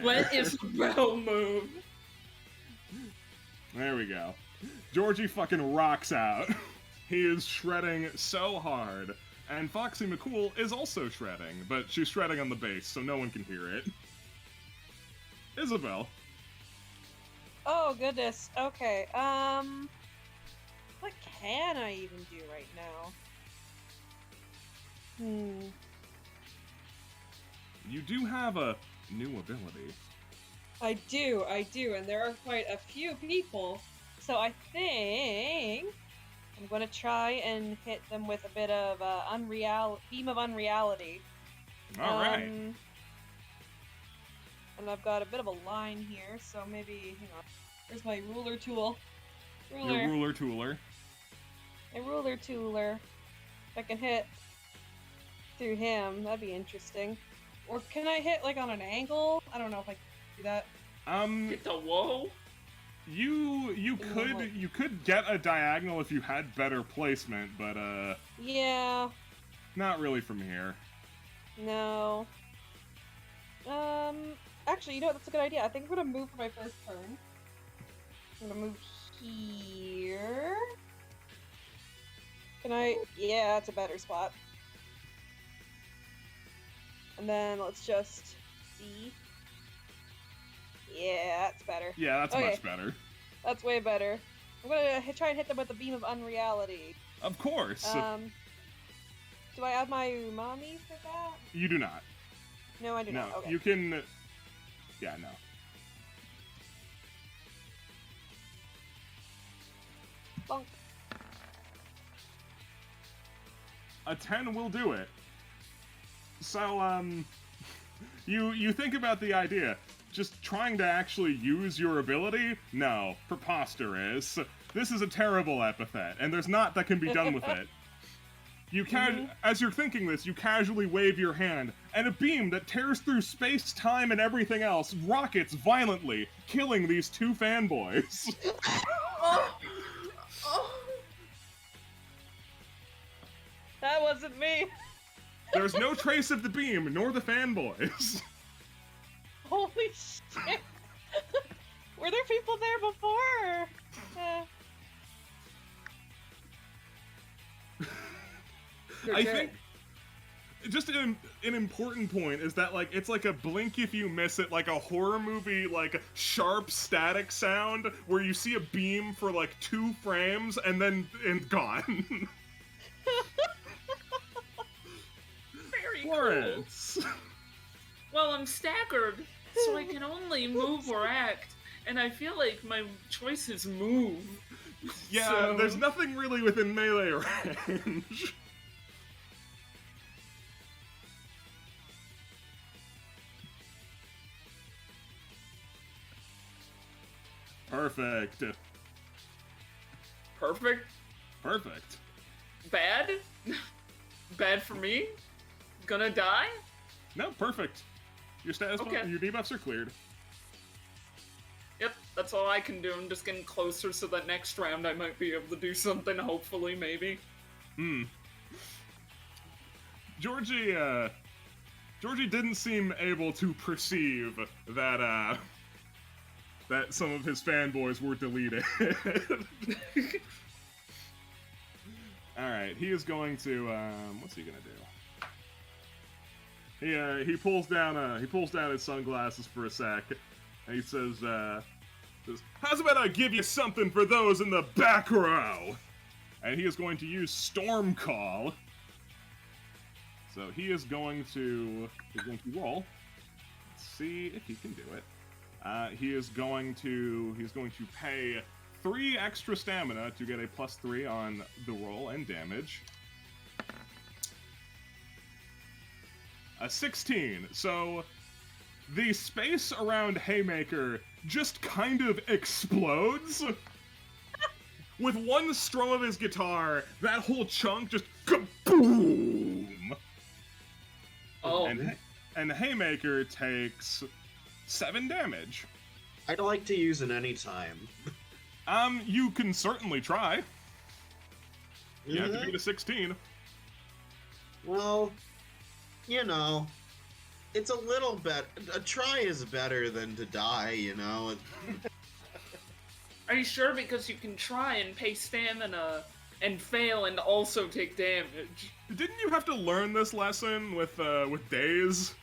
What is the bell move? There we go. Georgie fucking rocks out. He is shredding so hard. And Foxy McCool is also shredding, but she's shredding on the bass, so no one can hear it. Isabel. Oh goodness. Okay. What can I even do right now? You do have a new ability. I do, and there are quite a few people, so I think I'm gonna try and hit them with a bit of beam of unreality. Alright. And I've got a bit of a line here, so maybe, hang on. Where's my ruler tool? Ruler. Your ruler tooler. A ruler tooler. If I can hit through him, that'd be interesting. Or can I hit, like, on an angle? I don't know if I can do that. Hit the wall? You could get a diagonal if you had better placement, but Yeah, not really from here. no. Actually, you know what? That's a good idea. I think I'm gonna move for my first turn. I'm gonna move here. Can I? Yeah, that's a better spot. And then let's just see. Yeah, that's better. Yeah, that's Okay. much better. That's way better. I'm gonna try and hit them with the beam of unreality. Of course. Do I add my umami for that? You do not. No, I do No, not. Okay. you can... Yeah, no. Bonk. A 10 will do it. So, you think about the idea. Just trying to actually use your ability? No. Preposterous. This is a terrible epithet, and there's not that can be done with it. You as you're thinking this, you casually wave your hand, and a beam that tears through space, time, and everything else rockets violently, killing these two fanboys. That wasn't me. There's no trace of the beam, nor the fanboys. Holy shit. Were there people there before? I think just an important point is that, like, it's like a blink if you miss it, like a horror movie, like sharp static sound where you see a beam for like 2 frames and then gone. Very Florence. cool. Well, I'm staggered, so I can only move or act and I feel like my choice is move. Yeah, So- there's nothing really within melee range. Perfect. Perfect. Perfect. Bad? Bad for me? Gonna die? No, perfect. Your status, Okay. your debuffs are cleared. Yep, that's all I can do. I'm just getting closer so that next round I might be able to do something, hopefully, maybe. Georgie didn't seem able to perceive that, that some of his fanboys were deleted. Alright, he is going to, what's he gonna do? He pulls down his sunglasses for a sec, and he says, how's about I give you something for those in the back row? And he is going to use Storm Call. So he is going to roll. Let's see if he can do it. He's going to pay 3 extra stamina to get a +3 on the roll and damage. A 16. So the space around Haymaker just kind of explodes. With one strum of his guitar, that whole chunk just kaboom! Oh, And Haymaker takes 7 damage. I'd like to use it anytime. You can certainly try. You have to Mhm. beat a 16. Well, you know, it's a little bit. A try is better than to die, you know? are you sure? Because you can try and pay stamina and fail and also take damage. Didn't you have to learn this lesson with Days?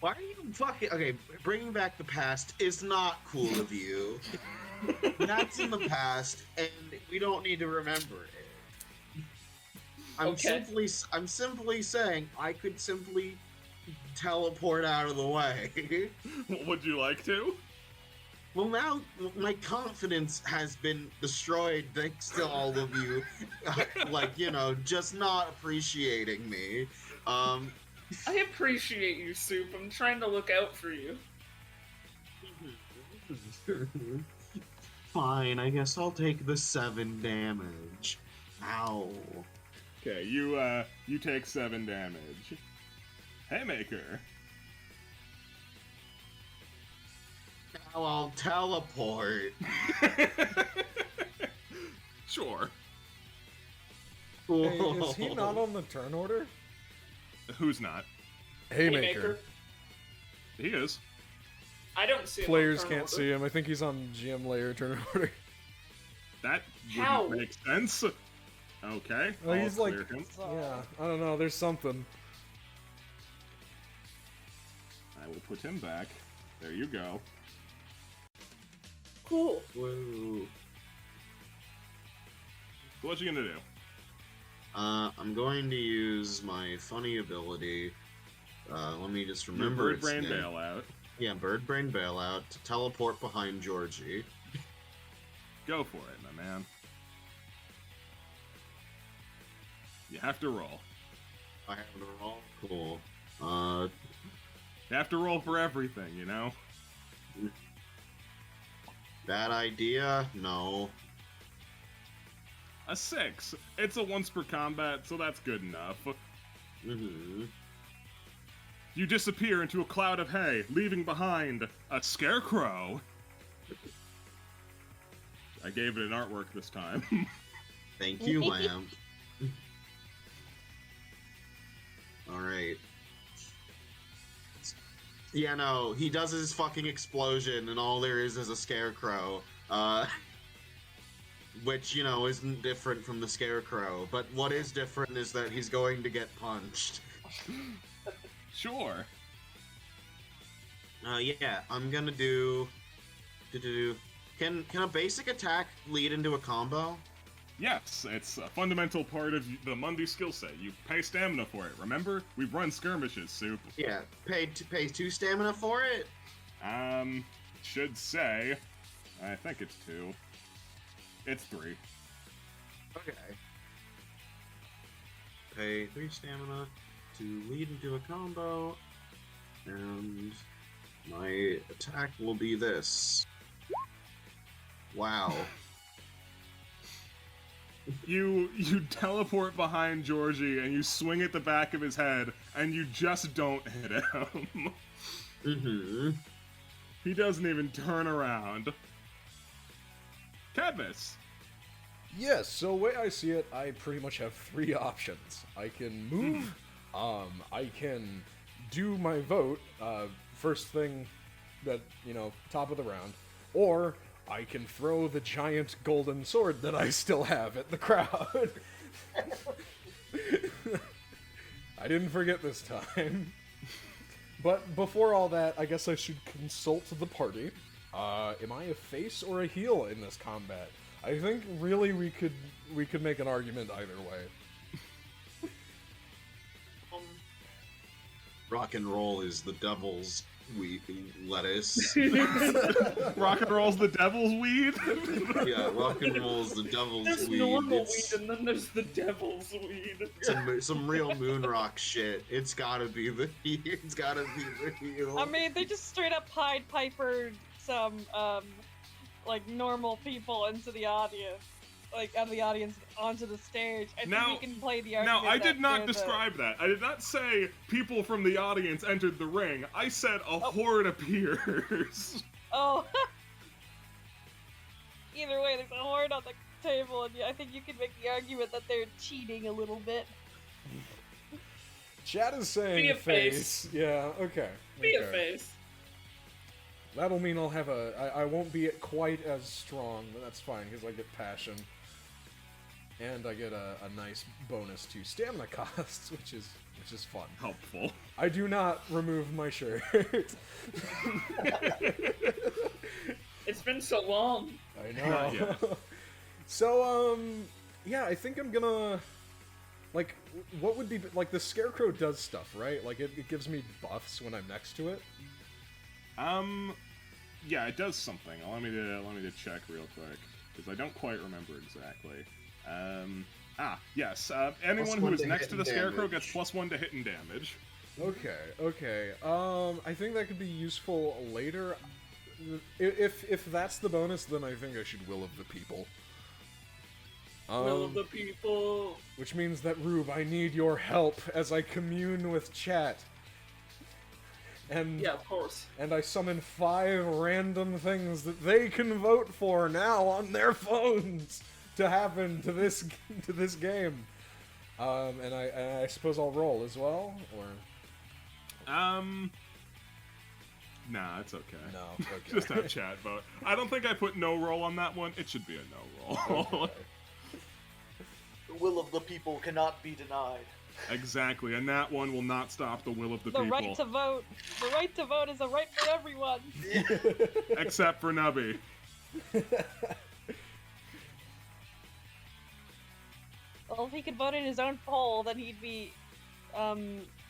Why are you fucking. Okay, bringing back the past is not cool of you. That's in the past, and we don't need to remember it. I'm simply saying I could simply teleport out of the way. Would you like to? Well, now my confidence has been destroyed thanks to all of you, just not appreciating me. I appreciate you, Soup. I'm trying to look out for you. Fine, I guess I'll take the 7 damage. Ow. Okay, you take 7 damage. Haymaker. Now I'll teleport. Sure. Hey, is he not on the turn order? Who's not? Haymaker. He is. I don't see him on Players turn can't order. see him. I think he's on GM layer turn order. That How? wouldn't make sense. Okay. Well, I'll he's like, clear him. yeah, I don't know. There's something. I will put him back. There you go. Cool. Whoa. So what you gonna do? I'm going to use my funny ability. Let me just Your remember bird its brain name. bailout. Yeah, Bird Brain Bailout to teleport behind Georgie. Go for it, my man. You have to roll. I have to roll. Cool. You have to roll for everything, you know? Bad idea? No. A 6. It's a once per combat, so that's good enough. Mm-hmm. You disappear into a cloud of hay, leaving behind a scarecrow. I gave it an artwork this time. Thank you, Lamb. Alright. Yeah, no, he does his fucking explosion, and all there is a scarecrow. Which, you know, isn't different from the scarecrow. But what is different is that he's going to get punched. Sure. Yeah, I'm gonna do... Can a basic attack lead into a combo? Yes, it's a fundamental part of the Mundi skill set. You pay stamina for it. Remember? We've run skirmishes, Soup. Yeah, pay 2 stamina for it? should say, I think it's 2. It's 3. Okay. Pay 3 stamina to lead into a combo, and my attack will be this. Wow. You teleport behind Georgie and you swing at the back of his head and you just don't hit him. Mm-hmm. He doesn't even turn around. Cadmus. Yes, so the way I see it, I pretty much have 3 options. I can move, I can do my vote, first thing that, top of the round, or I can throw the giant golden sword that I still have at the crowd. I didn't forget this time. But before all that, I guess I should consult the party. Am I a face or a heel in this combat? I think really we could make an argument either way. Rock and roll is the devil's lettuce. Rock and roll's the devil's weed? Yeah, rock and roll is the devil's There's weed. normal It's weed, and then there's the devil's weed. some real moon rock shit. It's gotta be the heel. I mean, they just straight up Pied Pipered some, normal people into the audience. Out of the audience onto the stage. I think we can play the argument. Now, I did that not they're describe that. I did not say people from the audience entered the ring. I said a horde appears. Oh. Either way, there's a horde on the table, and I think you can make the argument that they're cheating a little bit. Chad is saying Be a face. Yeah, okay. Be a okay. face. That'll mean I'll have I won't be quite as strong, but that's fine, because I get passion. And I get a nice bonus to stamina costs, which is fun. Helpful. I do not remove my shirt. It's been so long. I know. Not yet. So, yeah, I think I'm gonna... what would be... the Scarecrow does stuff, right? It gives me buffs when I'm next to it. Yeah, it does something. Let me to check real quick, because I don't quite remember exactly. Yes. Anyone who is next to the Scarecrow gets +1 to hit and damage. Okay. I think that could be useful later. If that's the bonus, then I think I should Will of the People. Will of the people. Which means that, Rube, I need your help as I commune with chat. And Yeah, of course. And I summon 5 random things that they can vote for now on their phones to happen to this game. And I suppose I'll roll as well, or Nah, it's okay. no? Okay. Just have chat vote. I don't think I put no roll on that one. It should be a no roll. Okay. The will of the people cannot be denied. Exactly, and that one will not stop the will of the The people. right to vote. The right to vote is a right for everyone. Except for Nubby. Well, if he could vote in his own poll, then he'd be,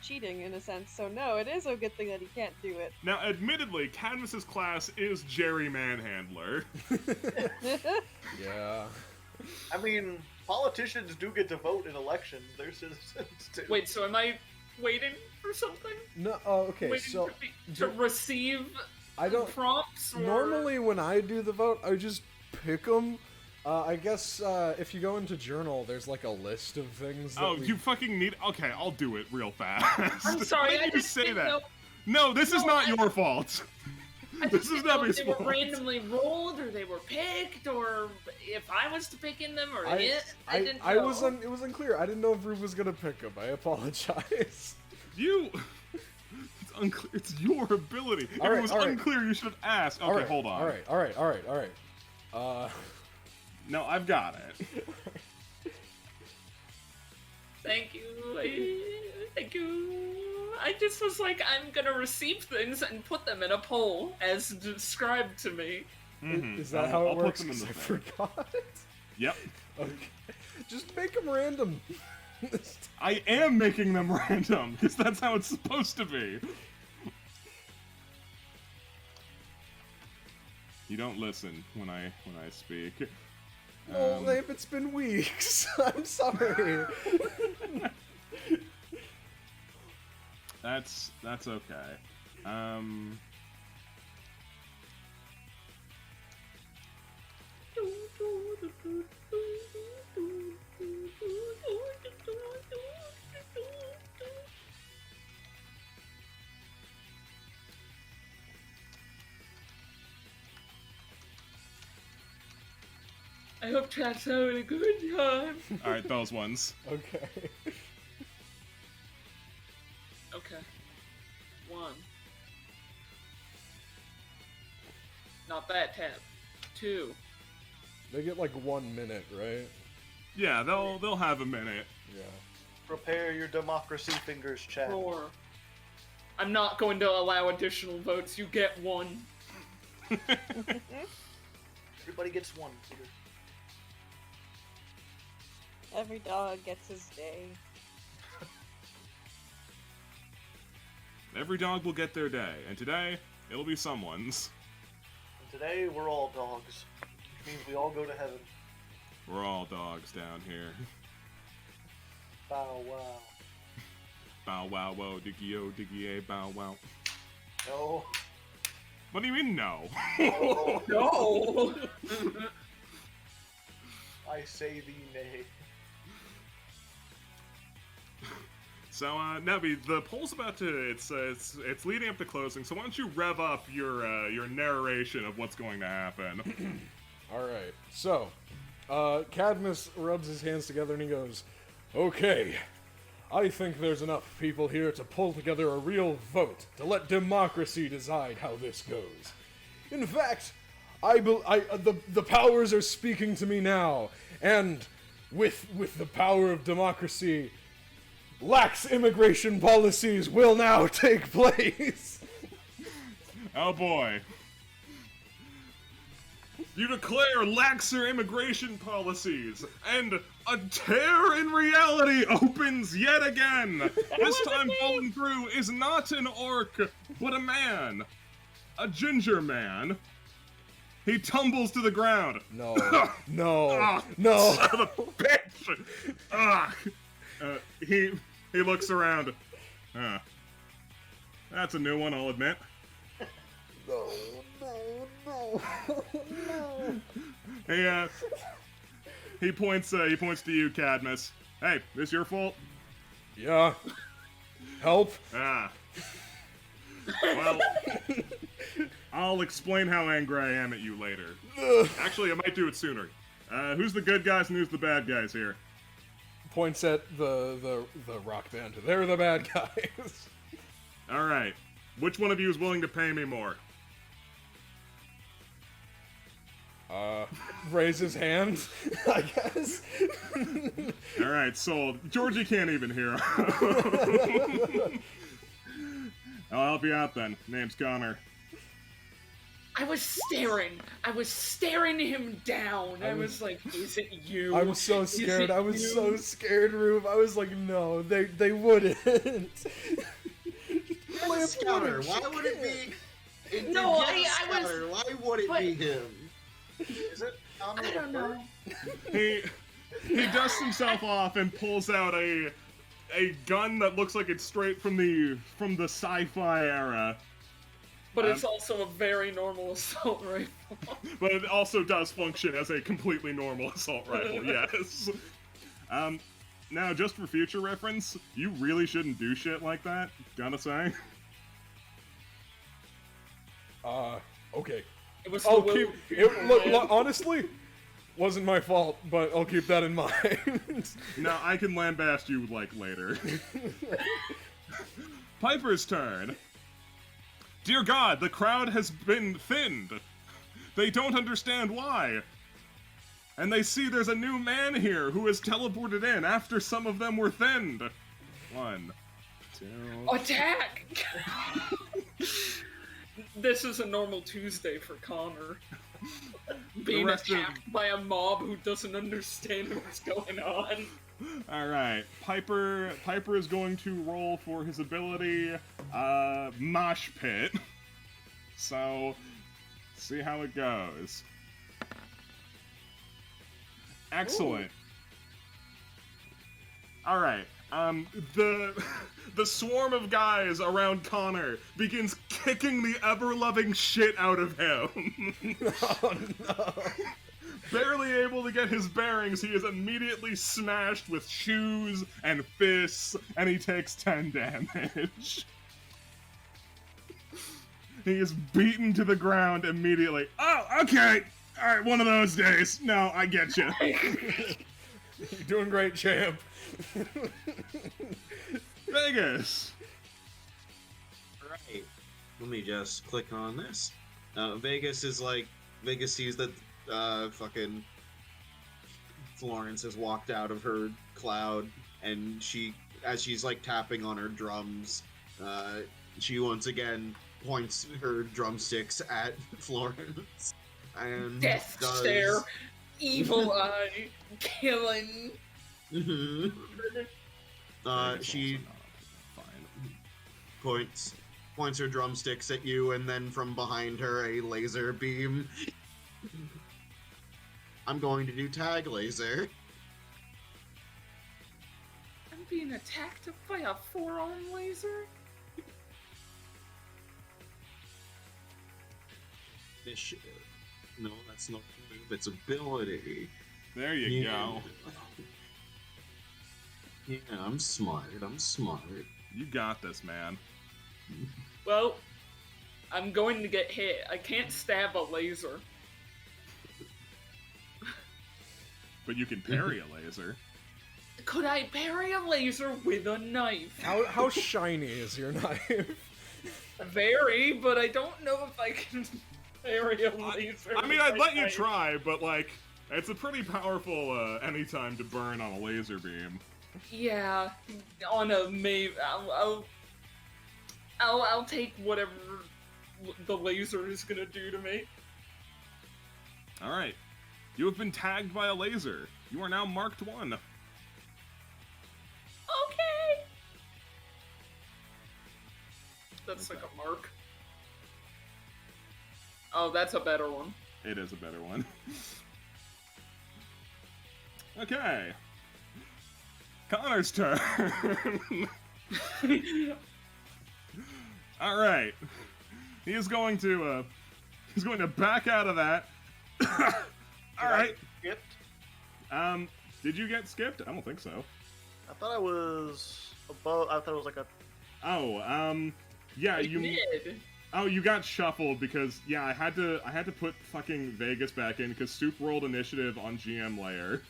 cheating in a sense. So no, it is a good thing that he can't do it. Now, admittedly, Cadmus's class is Jerry Manhandler. Yeah. I mean, politicians do get to vote in elections. They're citizens too. Wait, so am I waiting for something? No. Oh, okay. Waiting So to receive I don't. prompts? Or... Normally, when I do the vote, I just pick them. I guess if you go into Journal, there's a list of things. That You fucking need. Okay, I'll do it real fast. I'm sorry, Why did I you just say didn't that? know. No, this is No, not your fault. I This just is didn't know Nubby's if they were fault. randomly rolled, or they were picked, or if I was to pick in them, or it. I didn't know. I was it was unclear. I didn't know if Rube was gonna pick them. I apologize. You. It's unclear. It's your ability. If All right, it was all right. unclear, you should have asked. Okay, All right, hold on. All right. No, I've got it. Thank you. Thank you. I just was like, I'm gonna receive things and put them in a poll as described to me. Mhm. Is that I'll- how it I'll put works? them in 'Cause the I thing. forgot. Yep. Okay. Just make them random. I am making them random because that's how it's supposed to be. You don't listen when I speak. No, Lamp, it's been weeks. I'm sorry. That's okay. I hope chat's having a good time. All right, those ones. Okay. Okay. 1. Not that tab. 2. They get like 1 minute, right? Yeah, they'll have a minute. Yeah. Prepare your democracy fingers, chat. 4. I'm not going to allow additional votes. You get 1. Everybody gets one, Peter. Every dog gets his day. Every dog will get their day, and today it'll be someone's. And today, we're all dogs. Which means we all go to heaven. We're all dogs down here. Bow wow. Bow wow wow, diggy o, diggy a, bow wow. No. What do you mean no? No! I say thee nay. So, Nebby, the poll's about to, it's leading up to closing, so why don't you rev up your narration of what's going to happen? Alright, so, Cadmus rubs his hands together and he goes, "Okay, I think there's enough people here to pull together a real vote to let democracy decide how this goes. In fact, the powers are speaking to me now, and with the power of democracy, lax immigration policies will now take place." Oh boy. You declare laxer immigration policies, and a tear in reality opens yet again! This time falling through is not an orc, but a man. A ginger man. He tumbles to the ground. No, no, Ah, no. Son of a bitch! Ah! He looks around. That's a new one, I'll admit. No, no, no. He points to you, Cadmus. Hey, this your fault? Yeah. Help? Ah. Well, I'll explain how angry I am at you later. Actually, I might do it sooner. Who's the good guys and who's the bad guys here? Points at the rock band. They're the bad guys. All right. Which one of you is willing to pay me more? Raise his hand, I guess. All right, sold. Georgie can't even hear. I'll help you out then. Name's Connor. I was staring him down. I was like, is it you? I was so Is scared. it I was you? so scared, Rube. I was like, no, they wouldn't. That's Scouter. Why would it be? No, I was- Scouter. Why would it but- be him? Is it? I don't know. He dusts himself off and pulls out a gun that looks like it's straight from the sci-fi era. But it's also a very normal assault rifle. But it also does function as a completely normal assault rifle, yes. Now, just for future reference, you really shouldn't do shit like that, gotta say. Okay. It was I'll the keep. Look, honestly, wasn't my fault, but I'll keep that in mind. Now, I can lambast you, like, later. Piper's turn. Dear God, the crowd has been thinned. They don't understand why. And they see there's a new man here who has teleported in after some of them were thinned. 1, 2... Attack! This is a normal Tuesday for Connor. Being rest of- attacked by a mob who doesn't understand what's going on. Alright, Piper is going to roll for his ability, Mosh Pit. So See how it goes. Excellent. All right. The swarm of guys around Connor begins kicking the ever-loving shit out of him. Oh no. Barely able to get his bearings, he is immediately smashed with shoes and fists, and he takes 10 damage. He is beaten to the ground immediately. Oh, okay. All right, one of those days. No, I get you. You're doing great, champ. Vegas. Right. Let me just click on this. Vegas sees that fucking Florence has walked out of her cloud, and as she's like tapping on her drums, she once again points her drumsticks at Florence. And Death stare, evil eye, killing. Mm-hmm. She points her drumsticks at you, and then from behind her, a laser beam. I'm going to do tag laser. I'm being attacked by a forearm laser? Initiative. No, that's not a move, it's ability. There you go. Yeah, I'm smart. You got this, man. Well, I'm going to get hit. I can't stab a laser. But you can parry a laser. Could I parry a laser with a knife? How shiny is your knife? Very, but I don't know if I can parry a laser. I mean, with I'd my let you knife. try, but like, it's a pretty powerful anytime to burn on a laser beam. Yeah, on a maybe. I'll take whatever the laser is gonna do to me. All right, you have been tagged by a laser. You are now marked 1. Okay. That's like a mark. Oh, that's a better one. It is a better one. Okay. Connor's turn. All right. He is going to back out of that. All right. Skipped. Did you get skipped? I don't think so. I thought I was above. I thought it was like a. Oh, yeah, I you. did. Oh, you got shuffled because yeah, I had to put fucking Vegas back in because Soup rolled initiative on GM layer.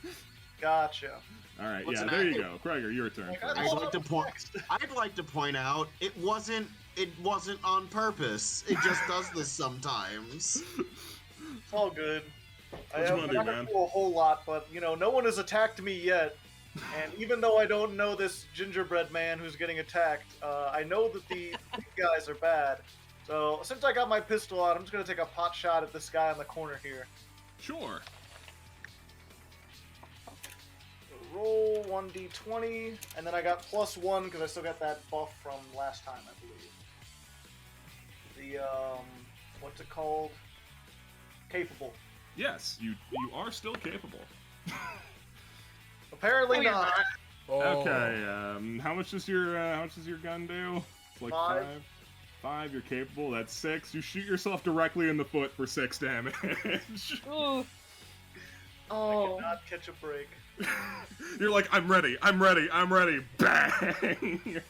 Gotcha. All right, What's yeah, an there you active? go, Krieger, your turn. I'd like to point out it wasn't on purpose. It just does this sometimes. It's all good. I What you wanna haven't do, gone man? through a whole lot, but no one has attacked me yet. And even though I don't know this gingerbread man who's getting attacked, I know that the guys are bad. So since I got my pistol out, I'm just gonna take a pot shot at this guy in the corner here. Sure. Roll 1d20, and then I got +1 because I still got that buff from last time, I believe. The what's it called? Capable. Yes, you are still capable. Apparently Oh, you're not. Oh. Okay. How much does your gun do? It's like 5. 5. You're capable. That's 6. You shoot yourself directly in the foot for 6 damage. Ooh. I Oh, cannot catch a break. You're like, I'm ready. Bang.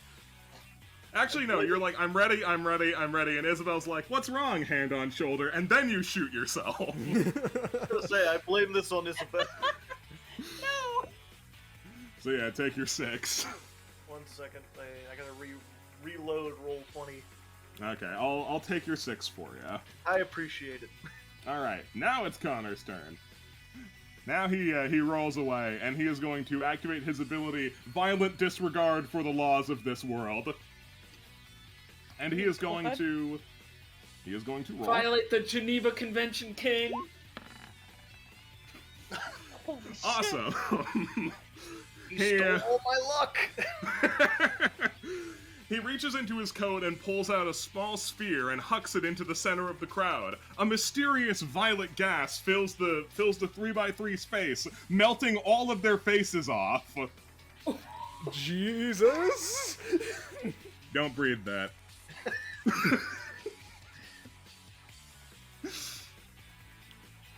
Actually, no. You're like, I'm ready. And Isabel's like, what's wrong? Hand on shoulder, and then you shoot yourself. I was gonna say, I blame this on Isabel. No. So yeah, take your 6. 1 second, I gotta reload roll 20. Okay, I'll take your 6 for you. I appreciate it. All right, now it's Connor's turn. Now he rolls away, and he is going to activate his ability, Violent Disregard for the Laws of this World. And he is going What? to roll. violate the Geneva Convention, King. Holy shit. Awesome. He Hey, stole all my luck. He reaches into his coat and pulls out a small sphere and hucks it into the center of the crowd. A mysterious violet gas fills the 3x3 space, melting all of their faces off. Jesus! Don't breathe that.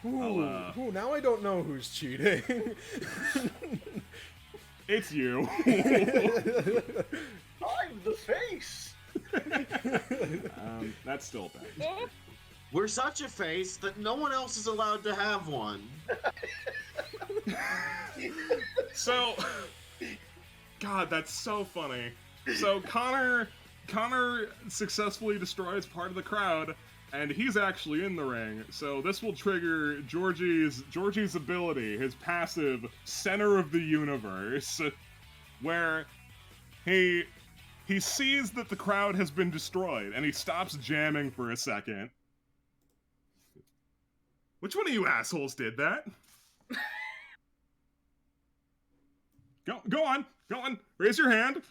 Ooh, now I don't know who's cheating. It's you. I'm the face. That's still bad. We're such a face that no one else is allowed to have one. So, God, that's so funny. So Connor successfully destroys part of the crowd, and he's actually in the ring. So this will trigger Georgie's ability, his passive, Center of the Universe, where he sees that the crowd has been destroyed, and he stops jamming for a second. Which one of you assholes did that? Go on, raise your hand.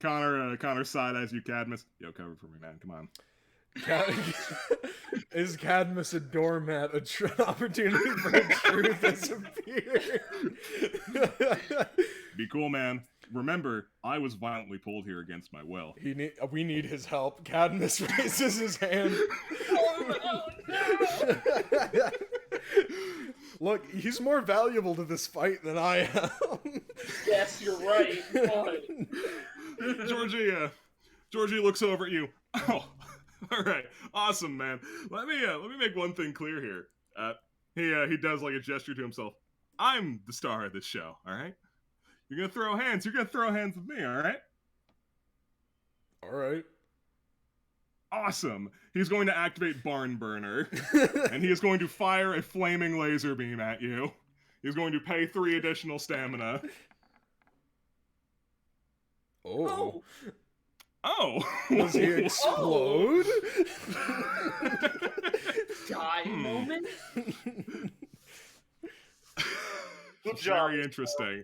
Connor side-eyes you, Cadmus. Yo, cover for me, man, come on. Is Cadmus a doormat, an opportunity for a truth disappear? Be cool, man. Remember, I was violently pulled here against my will. We need his help. Cadmus raises his hand. Oh no! Look, he's more valuable to this fight than I am. Yes, you're right. But... Georgie looks over at you. Oh, all right, awesome, man. Let me make one thing clear here. He does like a gesture to himself. I'm the star of this show. All right. You're gonna throw hands. You're gonna throw hands with me. All right. All right. Awesome. He's going to activate Barn Burner, and he is going to fire a flaming laser beam at you. He's going to pay 3 additional stamina. Oh. Oh. Does he explode? Die moment? Good job. Very interesting.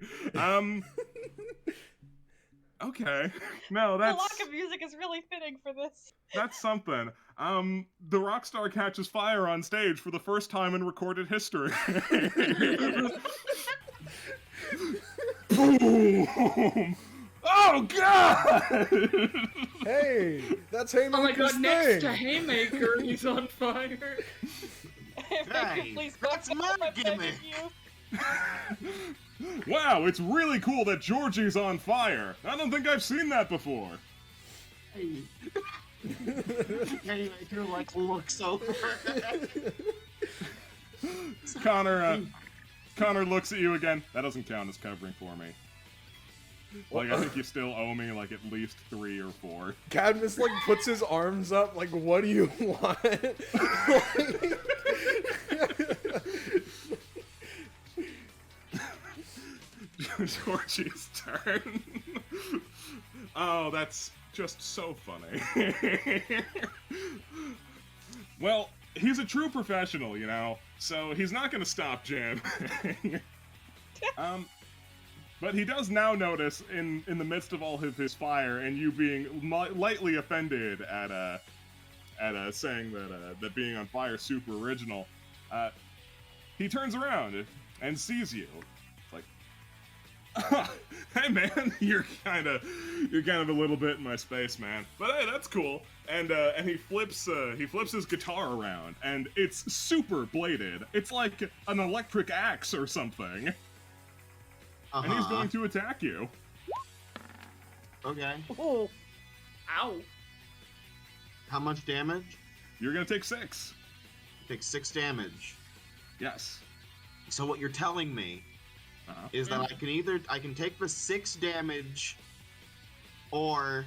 Okay. No, The that's lack of music is really fitting for this. that's something. The rock star catches fire on stage for the first time in recorded history. Boom! Oh God! Hey, that's Oh my Haymaker's god, next to thing. Haymaker, he's on fire. If I Hey, could please that's fuck my off, I'm begging gimmick. you. Wow, it's really cool that Georgie's on fire. I don't think I've seen that before. Hey. Haymaker like looks over. Connor looks at you again. That doesn't count as covering for me. Like, I think you still owe me, like, at least 3 or 4. Cadmus, like, puts his arms up, like, what do you want? Georgie's turn. Oh, that's just so funny. Well, he's a true professional, you know, so he's not gonna stop jamming. But he does now notice, in the midst of all of his fire, and you being lightly offended at saying that being on fire is super original, he turns around and sees you. It's like, hey man, you're kind of a little bit in my space, man. But hey, that's cool. And he flips his guitar around, and it's super bladed. It's like an electric axe or something. And he's going to attack you. Okay. Oh, Ow. How much damage? You're gonna take 6. Take 6 damage. Yes. So what you're telling me is that I can take the 6 damage, or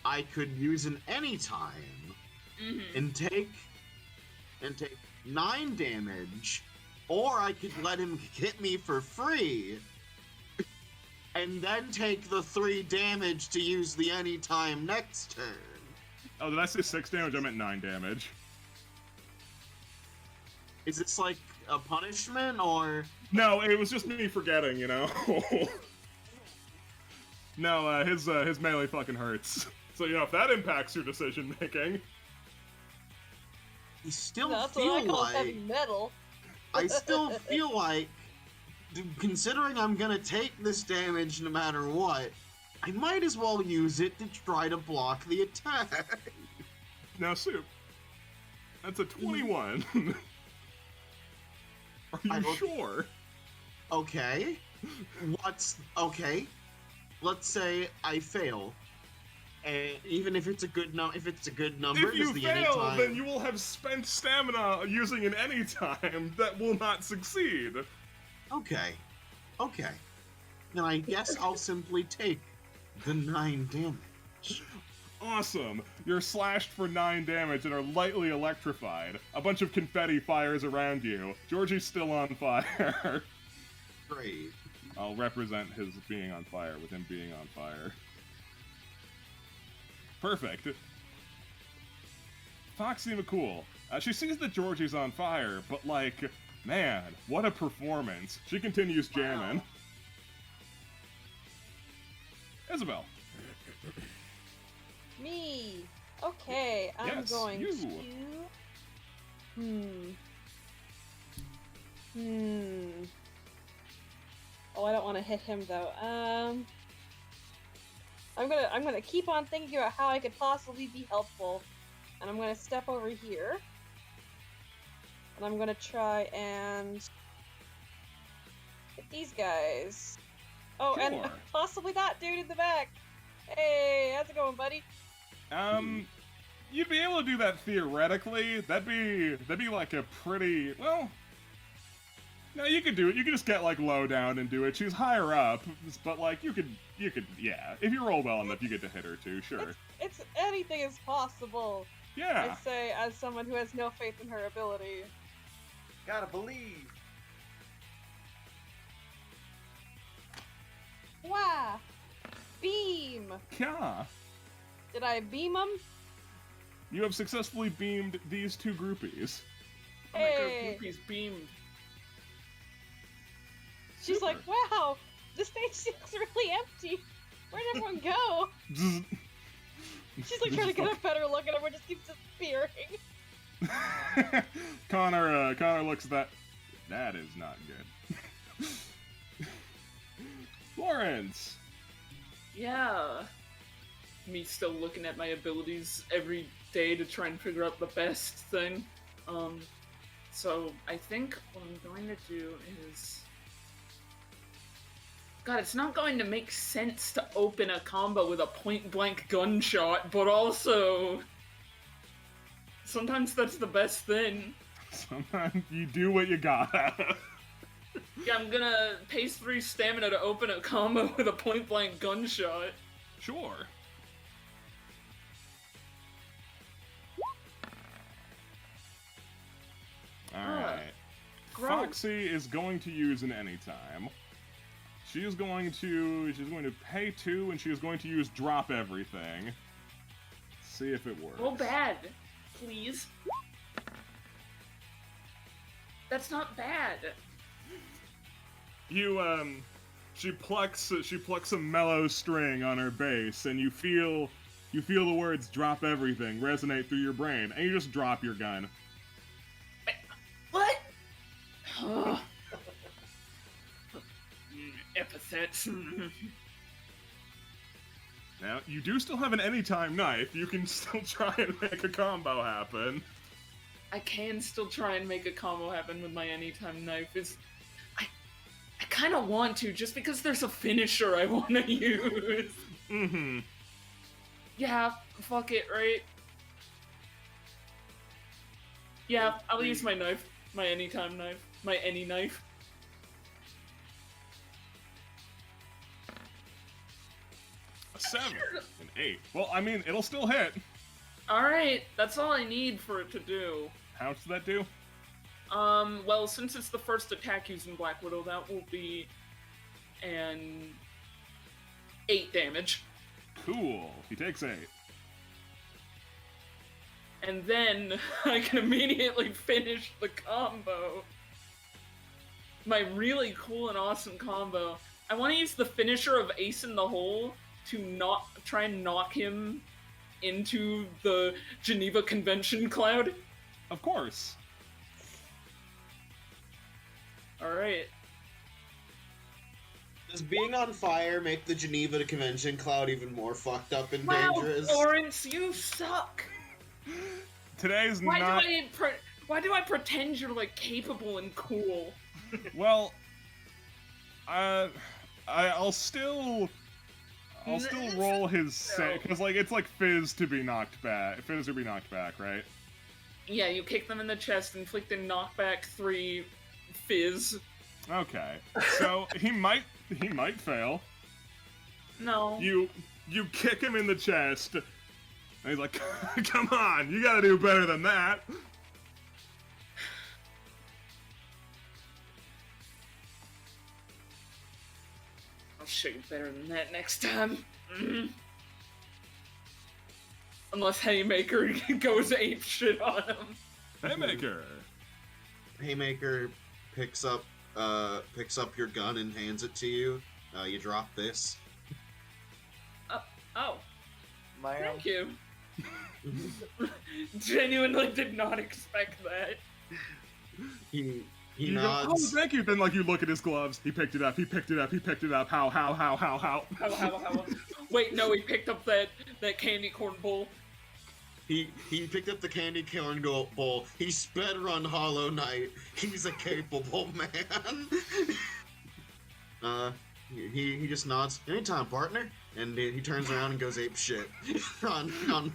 I could use an anytime and take 9 damage, or I could let him hit me for free and then take the 3 damage to use the anytime next turn. Oh, did I say 6 damage? I meant 9 damage. Is this like a punishment, or? No, it was just me forgetting, you know? No, his melee fucking hurts. So, you know, if that impacts your decision making. I still That's feel what I call like heavy metal. I still feel like, considering I'm gonna take this damage no matter what, I might as well use it to try to block the attack. Now, Soup, that's a 21. Are I you don't- sure? Okay. Okay? Let's say I fail. And even if it's a good number, If does you the fail, anytime... then you will have spent stamina using an anytime that will not succeed. Okay. Okay. Then I guess I'll simply take the 9 damage. Awesome. You're slashed for 9 damage and are lightly electrified. A bunch of confetti fires around you. Georgie's still on fire. Great. I'll represent his being on fire with him being on fire. Perfect. Foxy McCool. She sees that Georgie's on fire, but like, man, what a performance. She continues jamming. Wow. Isabel. Me. Okay, I'm Yes, going you. to. Oh, I don't want to hit him though. I'm gonna keep on thinking about how I could possibly be helpful, and I'm gonna step over here, and I'm gonna try and hit these guys. Oh, and Sure. possibly that dude in the back. Hey, how's it going, buddy? You'd be able to do that theoretically. That'd be like a pretty, well, no, you could do it. You could just get like low down and do it. She's higher up, but like you could, yeah. If you roll well enough, you get to hit her too. Sure. It's anything is possible. Yeah. I say as someone who has no faith in her ability. Gotta believe. Wow! Beam! Yeah. Did I beam him? You have successfully beamed these 2 groupies. Oh my Hey. god, Goopy's beamed. She's Super. like, wow! The stage looks really empty! Where'd everyone go? She's like trying to get a better look and everyone just keeps disappearing. Connor looks at that. That is not good. Lawrence. Yeah. Me still looking at my abilities every day to try and figure out the best thing. So I think what I'm going to do is... God, it's not going to make sense to open a combo with a point-blank gunshot, but also... Sometimes that's the best thing. Sometimes you do what you gotta. Yeah, I'm gonna paste 3 stamina to open a combo with a point-blank gunshot. Sure. Alright. gross. Foxy is going to use an anytime. She's going to pay 2 and she is going to use drop everything. See if it works. Go bad, please. That's not bad. She plucks a mellow string on her bass, and you feel the words "drop everything" resonate through your brain, and you just drop your gun. What? Epithets. Now, you do still have an anytime knife. You can still try and make a combo happen. I can still try and make a combo happen with my anytime knife. I kind of want to, just because there's a finisher I want to use. Mm-hmm. Yeah, fuck it, right? Yeah, I'll use my knife. My anytime knife. My any knife. A 7, an 8. Well, I mean, it'll still hit. Alright, that's all I need for it to do. How much does that do? Well, since it's the first attack using Black Widow, that will be an 8 damage. Cool. He takes 8. And then I can immediately finish the combo. My really cool and awesome combo. I want to use the finisher of Ace in the Hole to try and knock him into the Geneva Convention cloud? Of course. Alright. Does being on fire make the Geneva Convention cloud even more fucked up and Wow, dangerous? Lawrence, you suck! Today's Why not. do I pretend you're, like, capable and cool? Well, I'll still roll his because like it's like Fizz to be knocked back. Fizz to be knocked back, right? Yeah, you kick them in the chest, inflicting knockback 3 Fizz. Okay, so he might fail. No. You kick him in the chest, and he's like, "Come on, you gotta do better than that." I'll show you better than that next time. Unless Haymaker goes ape shit on him. Haymaker. Haymaker picks up your gun and hands it to you. You drop this. Oh, Man. thank you. Genuinely did not expect that. He You go, "Oh, nods. thank you." Then like you look at his gloves. He picked it up. He picked it up. He picked it up. How? How? Wait, no, he picked up that candy corn bowl. He picked up the candy corn bowl. He sped run Hollow Knight. He's a capable man. He just nods. Anytime, partner. And he turns around and goes ape shit on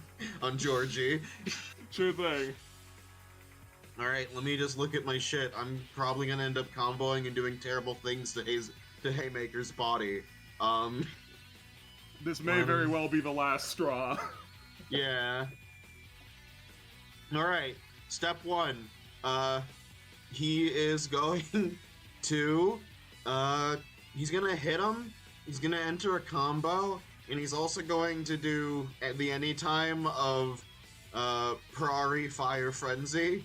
Georgie. Sure thing. All right, let me just look at my shit. I'm probably gonna end up comboing and doing terrible things to Haymaker's body. This may very well be the last straw. Yeah. All right. Step 1. He is going to he's gonna hit him. He's gonna enter a combo, and he's also going to do at the anytime of Prairie Fire Frenzy.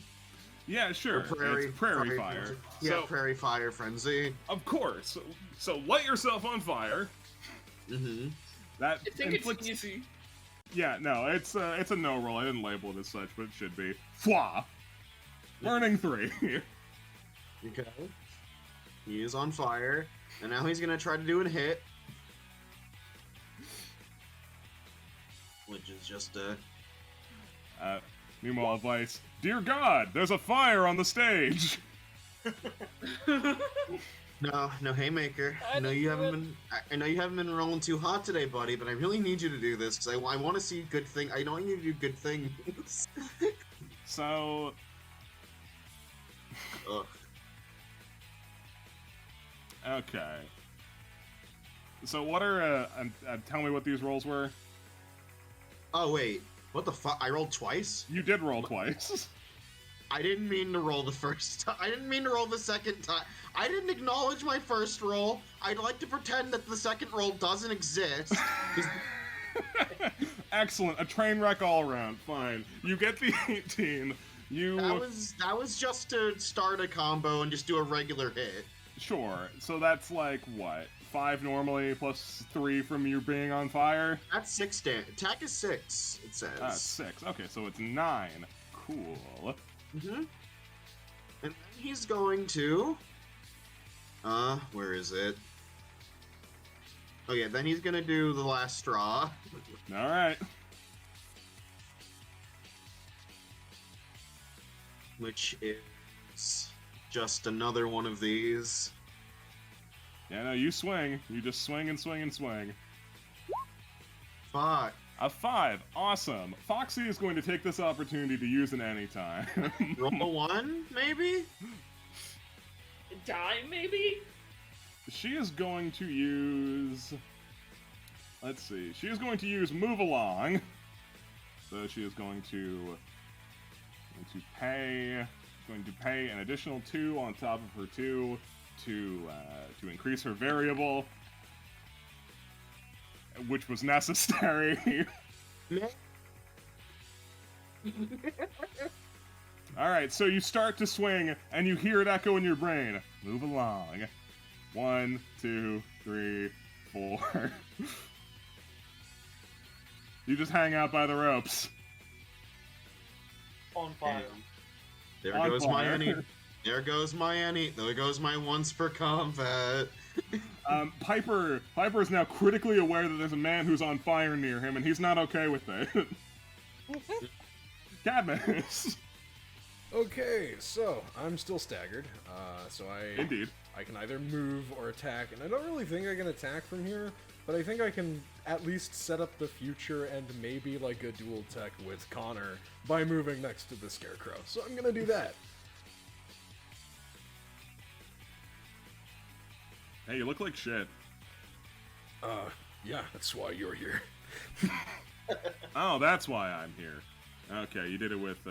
Yeah, sure. Or Prairie Prairie Fire. Frenzy. Yeah, So, Prairie Fire Frenzy. of course. So light yourself on fire. Mm-hmm. That I think inflicts. it's easy. Yeah, no, it's a no roll. I didn't label it as such, but it should be. Fwa. Learning 3. Okay. He is on fire, and now he's gonna try to do a hit. Which is just Meanwhile, Vice. Dear God, there's a fire on the stage. No, Haymaker. I know you haven't been rolling too hot today, buddy. But I really need you to do this because I want to see good thing. I know you do good things. So, Ugh. okay. So what are tell me what these rolls were? Oh wait, what the fuck? I rolled twice. You did roll twice. I didn't mean to roll the first time. I didn't mean to roll the second time. I didn't acknowledge my first roll. I'd like to pretend that the second roll doesn't exist. Excellent. A train wreck all around. Fine. You get the 18. That was just to start a combo and just do a regular hit. Sure. So that's like what? 5 normally plus 3 from you being on fire? That's 6 damage. Attack is 6, it says. 6. Okay, so it's 9. Cool. Mm-hmm. And then he's going to... where is it? Oh yeah, then he's gonna do the last straw. Alright. Which is just another one of these. Yeah, no, you swing. You just swing and swing and swing. Fuck. A 5. Awesome. Foxy is going to take this opportunity to use an anytime. Roll a 1, maybe? Die, maybe? She is going to use... Let's see. She is going to use Move Along. So she is going to pay an additional 2 on top of her 2 to increase her variable, which was necessary. Alright, so you start to swing, and you hear it echo in your brain. Move along. 1, 2, 3, 4. You just hang out by the ropes. On fire. There On goes fire. There goes my Annie. There goes my once for combat. Piper is now critically aware that there's a man who's on fire near him, and he's not okay with it. Cadmus. Okay, so I'm still staggered. So Indeed. I can either move or attack, and I don't really think I can attack from here, but I think I can at least set up the future and maybe like a dual tech with Connor by moving next to the Scarecrow. So I'm gonna do that. Hey, you look like shit. Yeah, that's why you're here. Oh, that's why I'm here. Okay, you did it with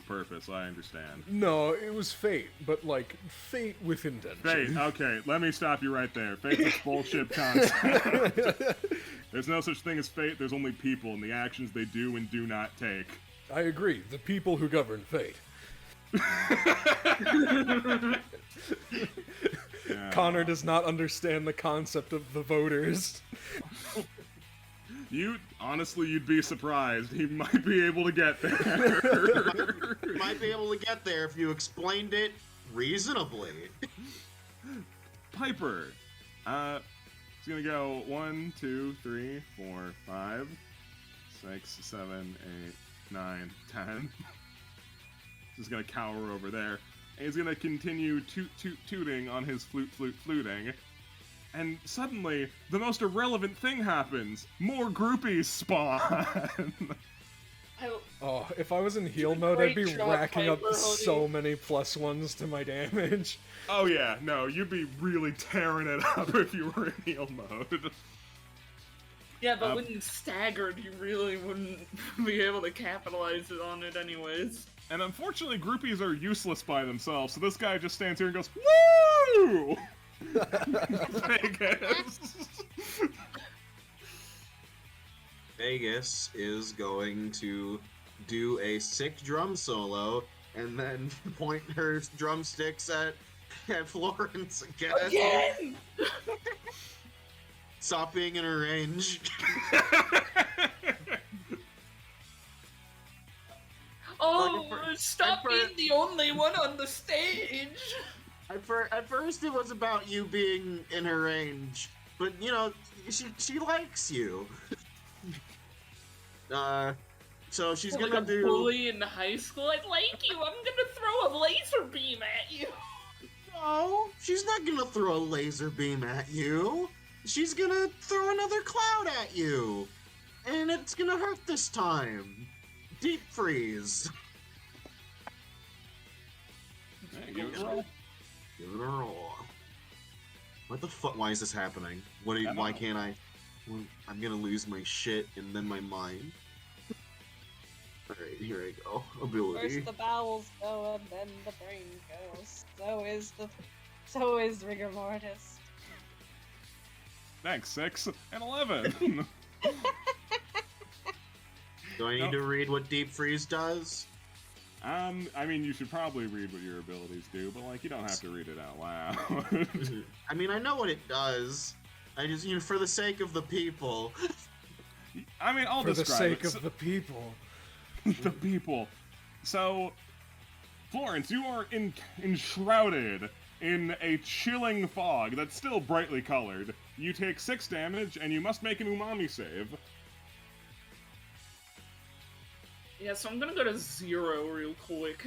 purpose. I understand. No, it was fate, but like fate with intention. Fate. Okay, let me stop you right there. Fate's a bullshit concept. There's no such thing as fate. There's only people and the actions they do and do not take. I agree. The people who govern fate. Yeah. Connor does not understand the concept of the voters. You'd be surprised. He might be able to get there. You might be able to get there if you explained it reasonably. Piper. It's gonna go 1, 2, 3, 4, 5, 6, 7, 8, 9, 10. Just gonna cower over there. And he's gonna continue tooting on his fluting. And suddenly, the most irrelevant thing happens. More groupies spawn. Oh, if I was in heal mode, I'd be racking up so many +1s to my damage. Oh yeah, no, you'd be really tearing it up if you were in heal mode. Yeah, but when you staggered, you really wouldn't be able to capitalize on it anyways. And unfortunately, groupies are useless by themselves, so this guy just stands here and goes, "Woo!" Vegas. Vegas is going to do a sick drum solo and then point her drumsticks at Florence again. Stop being in her range. Oh, stop being the only one on the stage! At first it was about you being in her range, but you know, she likes you. So she's like gonna a do. bully in high school. I like you. I'm gonna throw a laser beam at you. No, she's not gonna throw a laser beam at you. She's gonna throw another cloud at you, and it's gonna hurt this time. Deep freeze. Hey, give it a roll. Give it a roll. What the fuck? Why is this happening? Why can't I? I'm gonna lose my shit and then my mind. Alright, here I go. Ability. First the bowels go and then the brain goes. So is rigor mortis. Thanks, 6 and 11. Do I need to read what Deep Freeze does? I mean, you should probably read what your abilities do, but like, you don't have to read it out loud. I mean, I know what it does. I just, for the sake of the people. I mean, I'll For the describe sake it. of the people. The people. So, Florence, you are enshrouded in a chilling fog that's still brightly colored. You take 6 damage, and you must make an umami save. Yeah, so I'm gonna go to 0 real quick.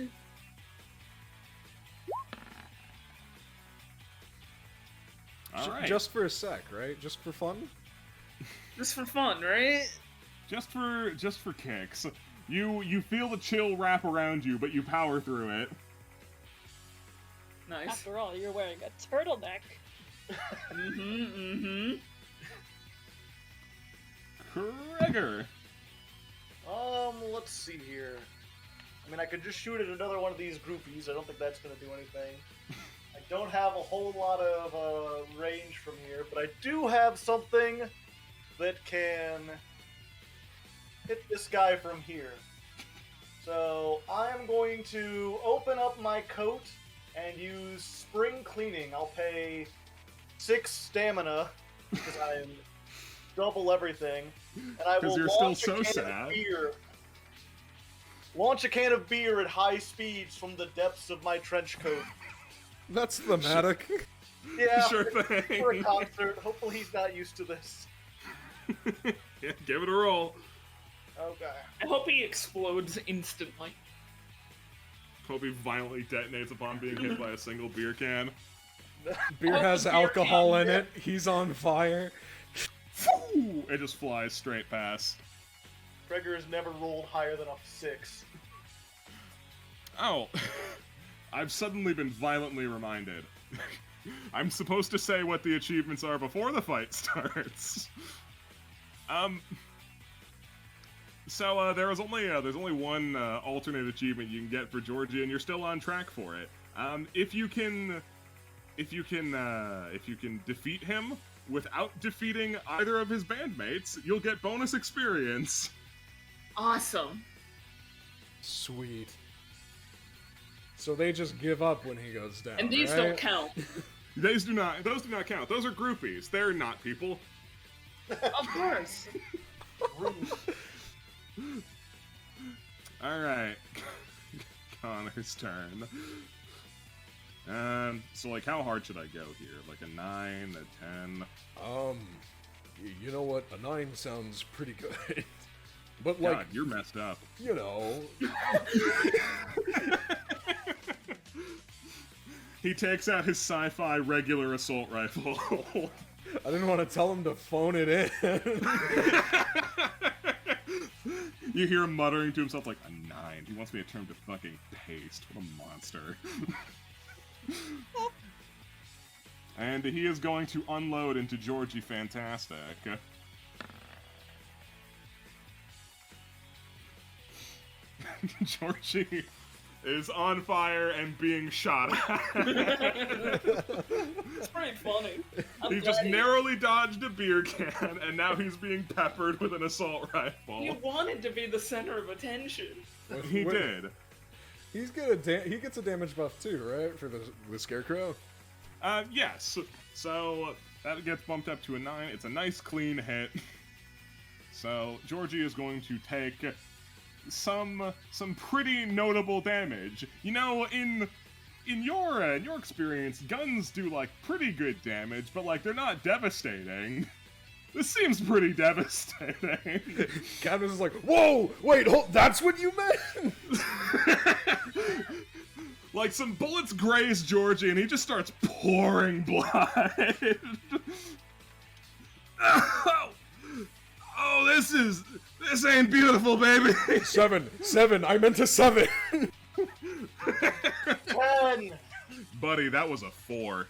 Alright. Just for a sec, right? Just for fun? Just for fun, right? Just for kicks. You feel the chill wrap around you, but you power through it. Nice. After all, you're wearing a turtleneck. Gregor. Let's see here. I mean, I could just shoot at another one of these groupies. I don't think that's gonna do anything. I don't have a whole lot of range from here, but I do have something that can hit this guy from here. So I'm going to open up my coat and use spring cleaning. I'll pay 6 stamina because I'm double everything, and I will 'Cause you're still launch so a can sad. of beer. Launch a can of beer at high speeds from the depths of my trench coat. That's thematic. Yeah, Sure thing. for a concert. Hopefully he's not used to this. Yeah, give it a roll. Okay. I hope he explodes instantly. Hope he violently detonates upon being hit by a single beer can. Beer has beer alcohol can, in it. He's on fire. Ooh, it just flies straight past. Gregor has never rolled higher than a 6. Oh, I've suddenly been violently reminded. I'm supposed to say what the achievements are before the fight starts. So there's only one alternate achievement you can get for Georgie, and you're still on track for it. If you can defeat him without defeating either of his bandmates, you'll get bonus experience. Awesome. Sweet. So they just give up when he goes down. And these right? don't count. Those do not count. Those are groupies. They're not people. Of course. All right, Connor's turn. So like, how hard should I go here? Like a 9, a 10? You know what? A 9 sounds pretty good. But like, God, you're messed up. you know, He takes out his sci-fi regular assault rifle. I didn't want to tell him to phone it in. You hear him muttering to himself like, a 9. He wants me to turn to fucking paste. What a monster. And he is going to unload into Georgie Fantastic. Georgie is on fire and being shot at. It's pretty funny. He just narrowly dodged a beer can, and now he's being peppered with an assault rifle. You wanted to be the center of attention. He did. He gets a damage buff too, right? For the scarecrow. Yes. So that gets bumped up to a 9. It's a nice clean hit. So Georgie is going to take some pretty notable damage. You know, in your experience, guns do like pretty good damage, but like they're not devastating. This seems pretty devastating. Cadmus is like, whoa, wait, that's what you meant? Like some bullets graze Georgie, and he just starts pouring blood. Oh, this ain't beautiful, baby. 7, I meant a 7. 10! Buddy, that was a 4.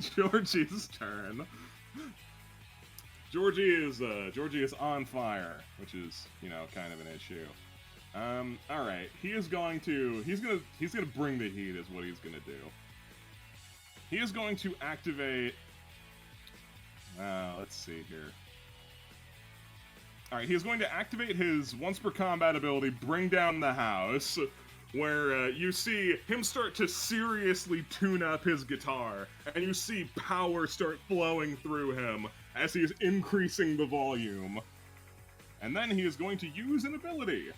Georgie's turn. Georgie is on fire, which is, you know, kind of an issue. All right, he's gonna bring the heat, is what he's gonna do. He is going to activate. Let's see here. All right, he's going to activate his once per combat ability, Bring Down the House, where you see him start to seriously tune up his guitar, and you see power start flowing through him as he is increasing the volume. And then he is going to use an ability.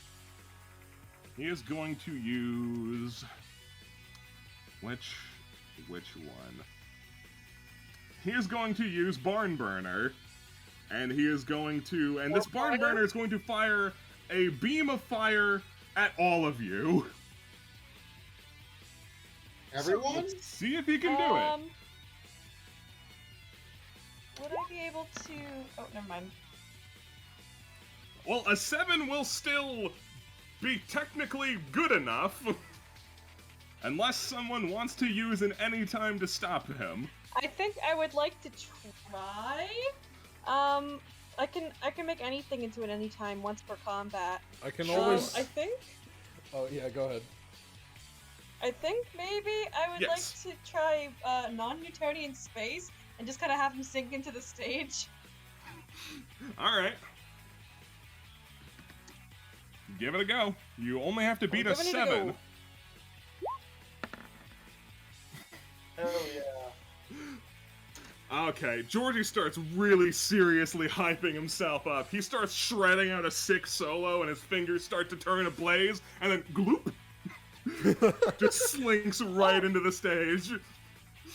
He is going to use... Which one? He is going to use Barn Burner, and he is going to... And this Barn Burner is going to fire a beam of fire at all of you. Everyone? See if he can do it. Would I be able to... Oh, never mind. Well, a 7 will still be technically good enough. Unless someone wants to use an anytime to stop him. I think I would like to try. I can make anything into an anytime once per combat. I can always... I think Oh, yeah, go ahead. maybe I would Yes. like to try non-Newtonian space and just kind of have him sink into the stage. Alright. Give it a go. You only have to beat a giving it a 7. go. Hell yeah. Okay, Georgie starts really seriously hyping himself up. He starts shredding out a sick solo, and his fingers start to turn ablaze, and then gloop! Just slinks right into the stage.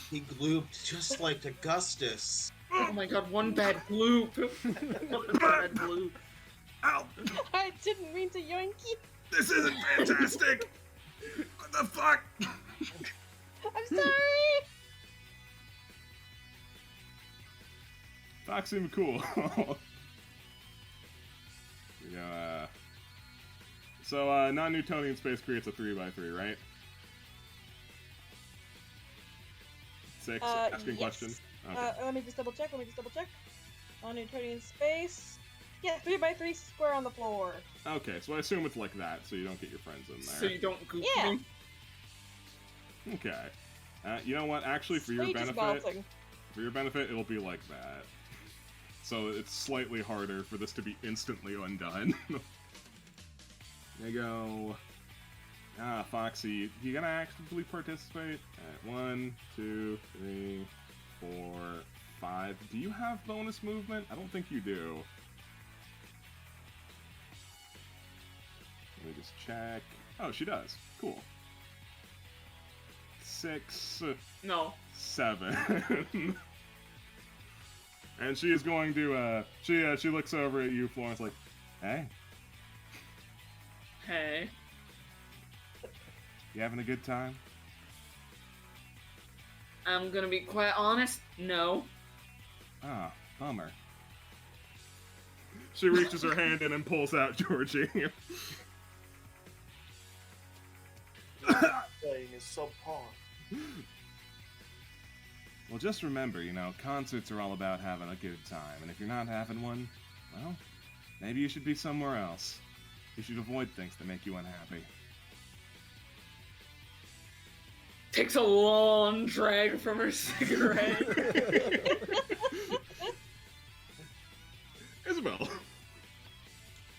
He glooped just like Augustus. Oh my god, one bad gloop. One bad gloop. Ow! I didn't mean to yoink you. This isn't fantastic! What the fuck? I'm sorry. Fox seemed cool. Yeah. So, non-Newtonian space creates a 3x3, right? 6, asking yes. question. Okay. Let me just double check. On Newtonian space. Yeah, 3x3 square on the floor. Okay, so I assume it's like that, so you don't get your friends in there. So you don't goop Yeah. me? Okay. You know what? Actually, for your Stage is benefit, bouncing. it'll be like that. So it's slightly harder for this to be instantly undone. There you go. Ah, Foxy, you gonna actively participate? Alright, 1, 2, 3, 4, 5. Do you have bonus movement? I don't think you do. Let me just check. Oh, she does. Cool. 6, No. 7. And she is going to, she looks over at you, Florence, like, hey, Hey. you having a good time? I'm gonna be quite honest, no. Ah, bummer. She reaches her hand in and pulls out Georgie. Playing is subpar. Well, just remember, concerts are all about having a good time, and if you're not having one, well, maybe you should be somewhere else. You should avoid things that make you unhappy. Takes a long drag from her cigarette. Isabel.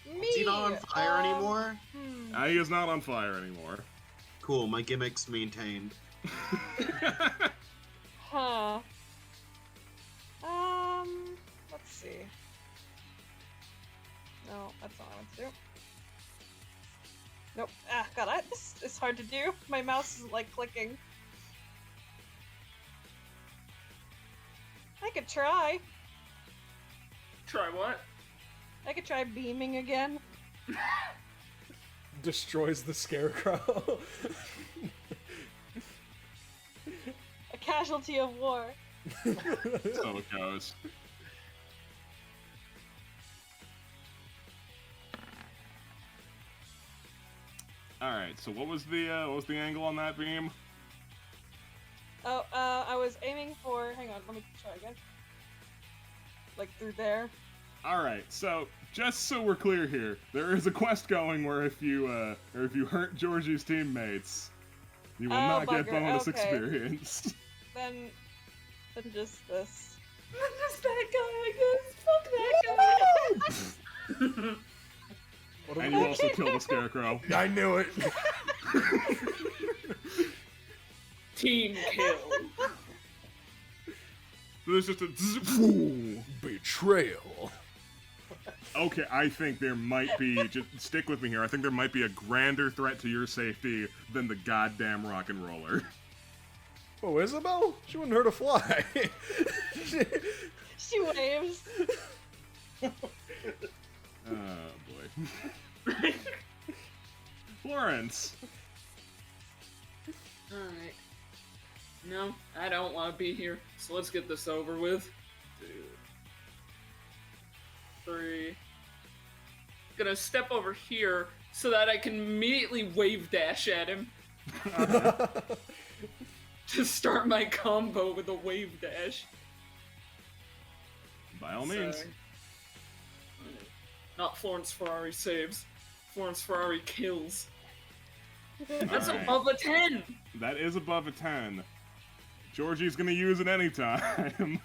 Me. Is he not on fire anymore? He is not on fire anymore. Cool, my gimmick's maintained. Huh. Let's see. No, that's not what I want to do. Nope. Ah, God, this is hard to do. My mouse is like clicking. I could try. Try what? I could try beaming again. Destroys the scarecrow. A casualty of war. So it goes. Alright, so what was the angle on that beam? Oh, I was aiming for. Hang on, let me try again. Like through there. Alright, so just so we're clear here, there is a quest going where if you hurt Georgie's teammates, you will not get bugger, bonus okay. experience. Then just this. Just that guy, I guess. Fuck that guy. What are And we- you also kill the scarecrow. I knew it. Team kill. There's just a Betrayal. Okay, I think there might be, just stick with me here, I think there might be a grander threat to your safety than the goddamn rock and roller. Oh, Isabel? She wouldn't hurt a fly. She waves. Oh boy. Florence! Alright. No, I don't want to be here, so let's get this over with. 2, 3. Gonna step over here so that I can immediately wave dash at him. To start my combo with a wave dash. By all means. So- Not Florence Ferrari saves. Florence Ferrari kills. That's Alright. above a 10! That is above a 10. Georgie's gonna use it anytime.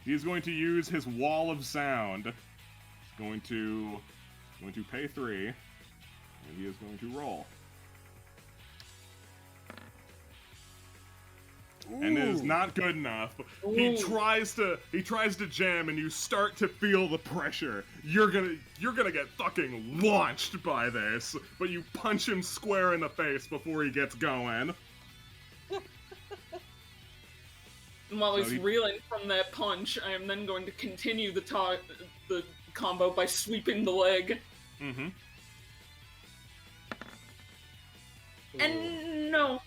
He's going to use his wall of sound. Going to pay 3. And he is going to roll. and it is Ooh. not good enough. He Ooh. tries to jam, and you start to feel the pressure. You're gonna get fucking launched by this, but you punch him square in the face before he gets going. And while So he's he- reeling from that punch, I am then going to continue the combo by sweeping the leg. Mm-hmm. And no,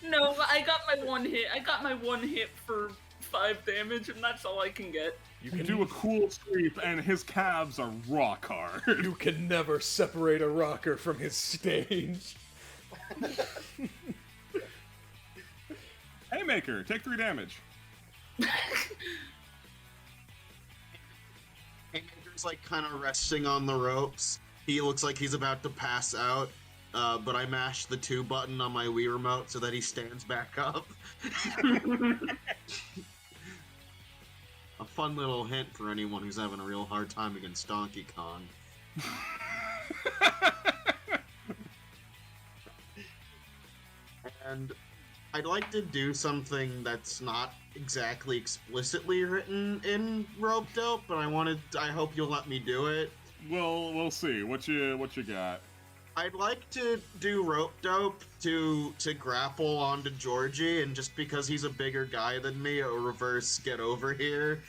I got my one hit. I got my one hit for 5 damage, and that's all I can get. You You can do a cool sweep, and his calves are rock hard. You can never separate a rocker from his stage. Haymaker, take 3 damage. Haymaker's like kind of resting on the ropes. He looks like he's about to pass out, but I mashed the 2 button on my Wii remote so that he stands back up. A fun little hint for anyone who's having a real hard time against Donkey Kong. And I'd like to do something that's not exactly explicitly written in Rope Dope, but I hope you'll let me do it. We'll see. What you got? I'd like to do Rope Dope to grapple onto Georgie, and just because he's a bigger guy than me, a reverse get over here.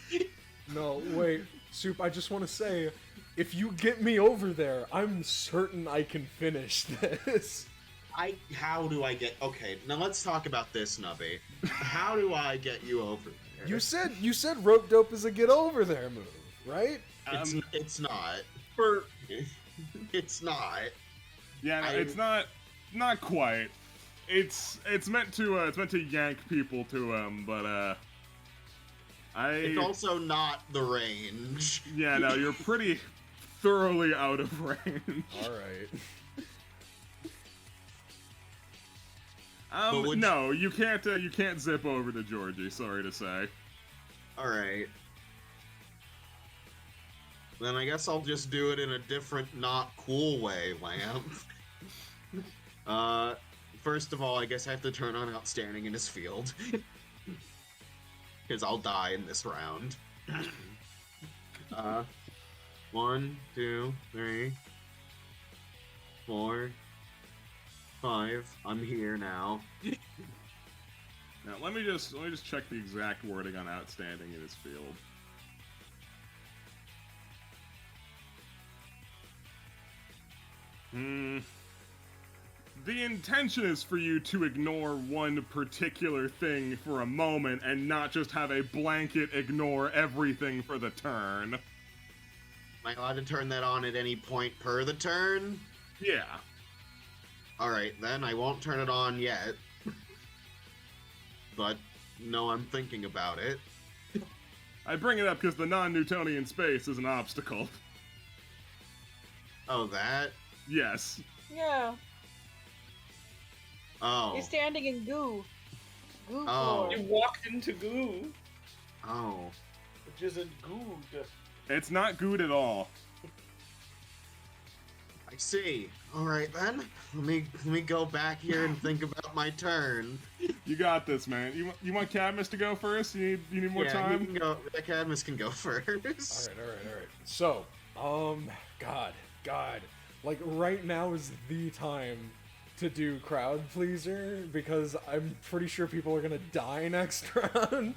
No, wait, Soup, I just want to say, if you get me over there, I'm certain I can finish this. How do I get... Okay, now let's talk about this, Nubby. How do I get you over there? You said Rope Dope is a get over there move, right? It's not. For It's not. Yeah, no, it's not quite. It's meant to yank people to him, but It's also not the range. yeah, no, you're pretty thoroughly out of range. All right. But would No, you can't zip over to Georgie. Sorry to say. Alright. Then I guess I'll just do it in a different, not cool way, Lamp. First of all, I guess I have to turn on Outstanding in his field. Because I'll die in this round. 1, 2, 3, 4, 5. I'm here now. Now let me just check the exact wording on Outstanding in his field. The intention is for you to ignore one particular thing for a moment and not just have a blanket ignore everything for the turn. Am I allowed to turn that on at any point per the turn? Yeah. Alright, then I won't turn it on yet. But, no, I'm thinking about it. I bring it up because the non-Newtonian space is an obstacle. Oh, that? Yes. Yeah. Oh. You're standing in goo. Goo Oh. floor. you walked into goo. Oh. Which isn't good. It's not good at all. I see. Alright then. Let me go back here and think about my turn. You got this, man. You want Cadmus to go first? You need more yeah, time? You can go. Cadmus can go first. All right. So, God, like right now is the time to do crowd pleaser because I'm pretty sure people are gonna die next round.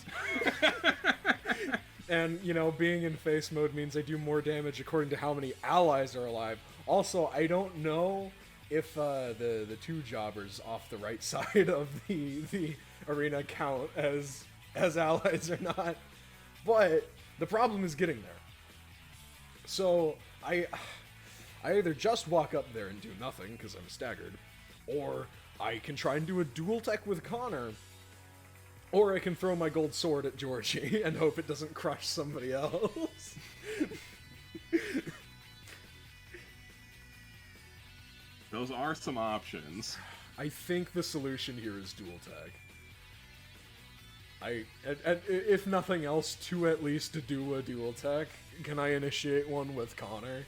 And you know, being in face mode means I do more damage according to how many allies are alive. Also, I don't know if the 2 jobbers off the right side of the arena count as allies or not. But the problem is getting there. So I either just walk up there and do nothing because I'm staggered, or I can try and do a dual tech with Connor, or I can throw my gold sword at Georgie and hope it doesn't crush somebody else. Those are some options. I think the solution here is dual tag. And if nothing else, to at least do a dual tech. Can I initiate one with Connor?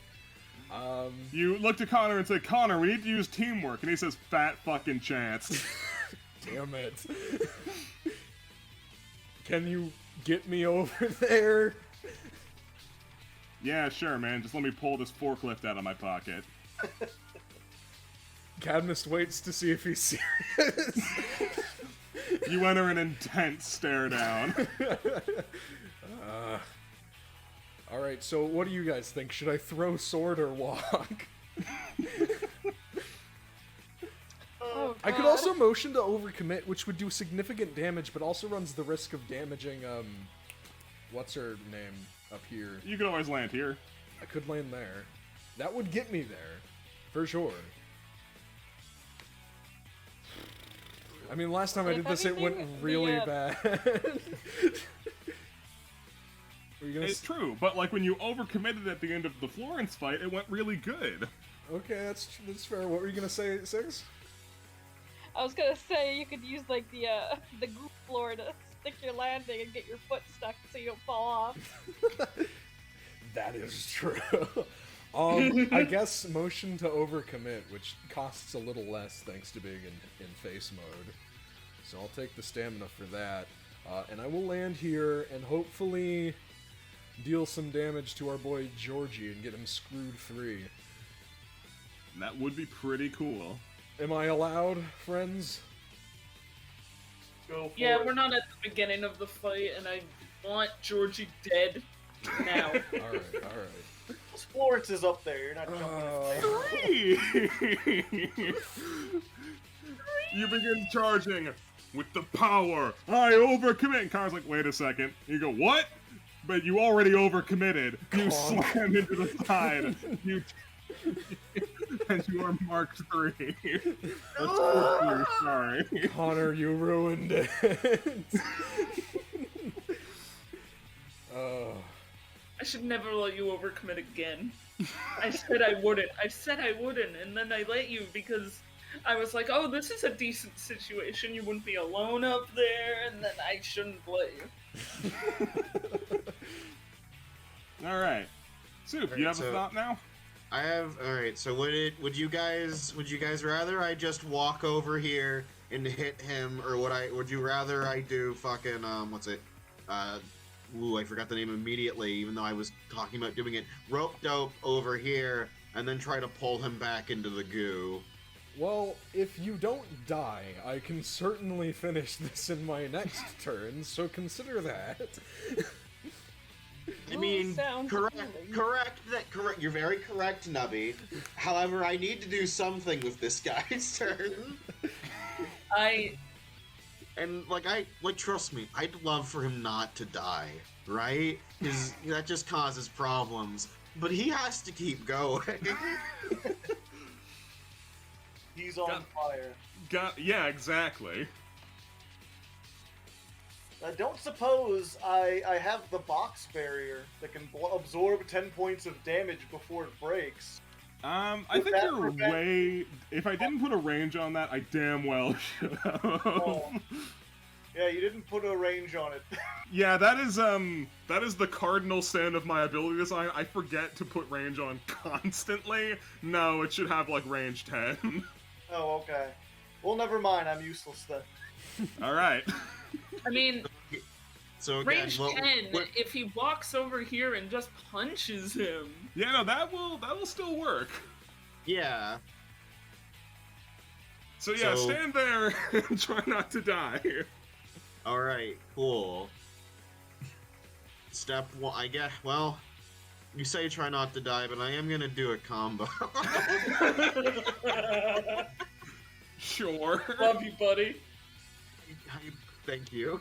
You look to Connor and say, Connor, we need to use teamwork. And he says, fat fucking chance. Damn it. Can you get me over there? Yeah, sure, man. Just let me pull this forklift out of my pocket. Cadmus waits to see if he's serious. You enter an intense stare down. Alright, so what do you guys think? Should I throw sword or walk? Oh, I could God. also motion to overcommit, which would do significant damage, but also runs the risk of damaging, what's her name up here? You can always land here. I could land there. That would get me there, for sure. I mean, last time I If did this, it went anything, really the, bad. Were you gonna It's true, but like when you overcommitted at the end of the Florence fight, it went really good. Okay, that's fair. What were you gonna say, Six? I was gonna say you could use like the goop floor to stick your landing and get your foot stuck so you don't fall off. That is true. I guess motion to overcommit, which costs a little less thanks to being in face mode. So I'll take the stamina for that. And I will land here and hopefully deal some damage to our boy Georgie and get him screwed free. That would be pretty cool. Am I allowed, friends? Go for Yeah, it. we're not at the beginning of the fight, and I want Georgie dead now. Alright. Florence is up there. You're not jumping. Three! You begin charging with the power. I overcommit. And Connor's like, wait a second. You go, what? But you already overcommitted. You slam into the side. And you are marked 3. That's 4. Sorry. Connor, you ruined it. I should never let you overcommit again. I said I wouldn't. And then I let you because I was like, oh, this is a decent situation. You wouldn't be alone up there, and then I shouldn't let you. All right. Soup, you have a So- thought now? I have. All right. So would you guys rather I just walk over here and hit him, or would you rather I do fucking what's it? Ooh, I forgot the name immediately, even though I was talking about doing it. Rope dope over here, and then try to pull him back into the goo. Well, if you don't die, I can certainly finish this in my next turn, so consider that. I Ooh, mean, sounds correct. appealing. You're very correct, Nubby. However, I need to do something with this guy's turn. And trust me, I'd love for him not to die, right? Because that just causes problems. But he has to keep going. He's on fire. Yeah, exactly. I don't suppose I have the box barrier that can absorb 10 points of damage before it breaks. I Would think that you're prevent- way. If I didn't put a range on that, I damn well should have. Oh. Yeah, you didn't put a range on it. Yeah, that is the cardinal sin of my ability design. I forget to put range on constantly. No, it should have like range 10. Oh, okay. Well, never mind. I'm useless then. All right. I mean, So again, range 10, if he walks over here and just punches him. Yeah, no, that will still work. yeah. So yeah, So- stand there and try not to die. All right. Cool. Step 1. I guess. Well, you say try not to die, but I am gonna do a combo. Sure. Love you, buddy. Thank you.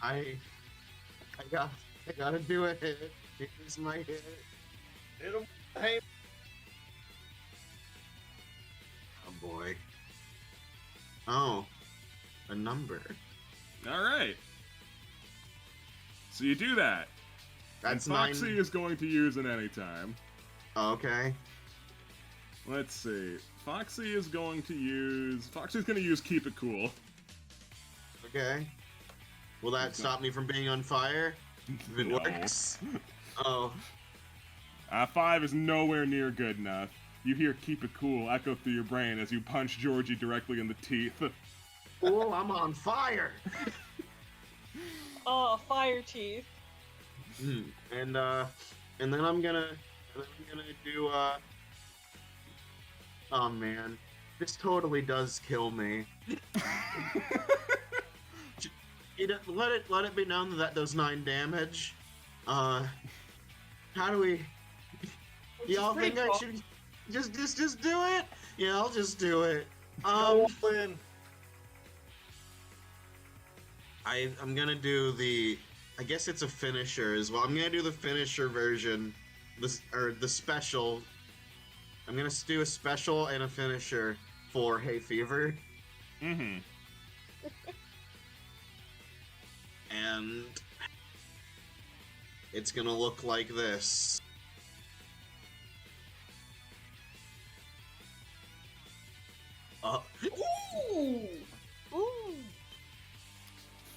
I gotta do a hit. Here's my hit. Hit him. Hey, Oh boy. Oh, a number. All right. So you do that. That's and Foxy 9. is going to use it anytime. Okay. Let's see. Foxy's going to use Keep It Cool. Okay. Will that stop me from being on fire? If it No. works. Oh. 5 is nowhere near good enough. You hear Keep It Cool echo through your brain as you punch Georgie directly in the teeth. Fool, I'm on fire. Oh, fire teeth. And then I'm gonna do oh man, this totally does kill me. Let it be known that does 9 damage. How do we? Y'all think I should just do it? Yeah, I'll just do it. Go in. I'm gonna do the. I guess it's a finisher as well. I'm gonna do the finisher version, the special. I'm gonna do a special and a finisher for Hay Fever. Mm-hmm. And it's gonna look like this. Ooh! Ooh.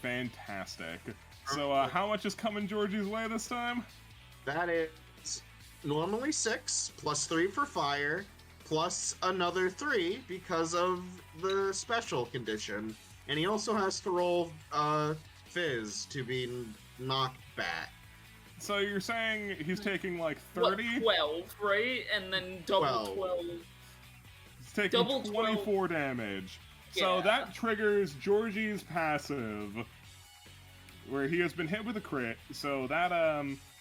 Fantastic. So, how much is coming Georgie's way this time? That is normally 6 plus 3 for fire, plus another 3 because of the special condition, and he also has to roll Fizz to be knocked back. So you're saying he's taking like 30? What, 12, right? And then double 12. He's taking Double 24 damage. So Yeah. that triggers Georgie's passive, where he has been hit with a crit. So that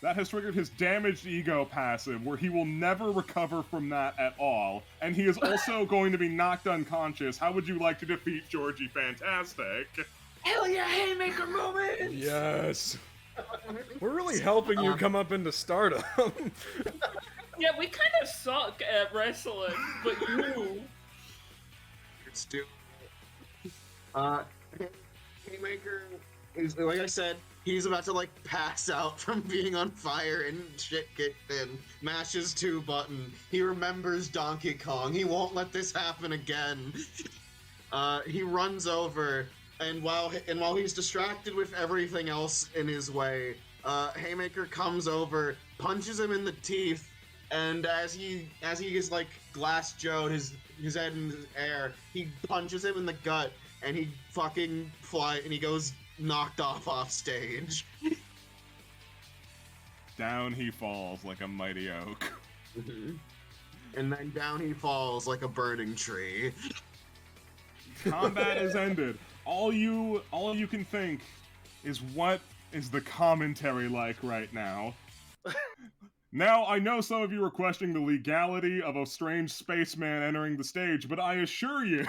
has triggered his damaged ego passive, where he will never recover from that at all. And he is also going to be knocked unconscious. How would you like to defeat Georgie Fantastic? Hell yeah, Haymaker moment! Yes. We're really helping you come up into stardom. Yeah, we kind of suck at wrestling, but you... Let's do. Haymaker is, like I said, he's about to like pass out from being on fire and shit kicked in. Mashes 2 button. He remembers Donkey Kong. He won't let this happen again. He runs over, and while he's distracted with everything else in his way, Haymaker comes over, punches him in the teeth, and as he is like Glass Joe, his head in the air, he punches him in the gut, and he fucking and he goes knocked off stage. Down he falls like a mighty oak. And then down he falls like a burning tree. Combat is ended. All you can think is, what is the commentary like right now? Now, I know some of you are questioning the legality of a strange spaceman entering the stage, but I assure you...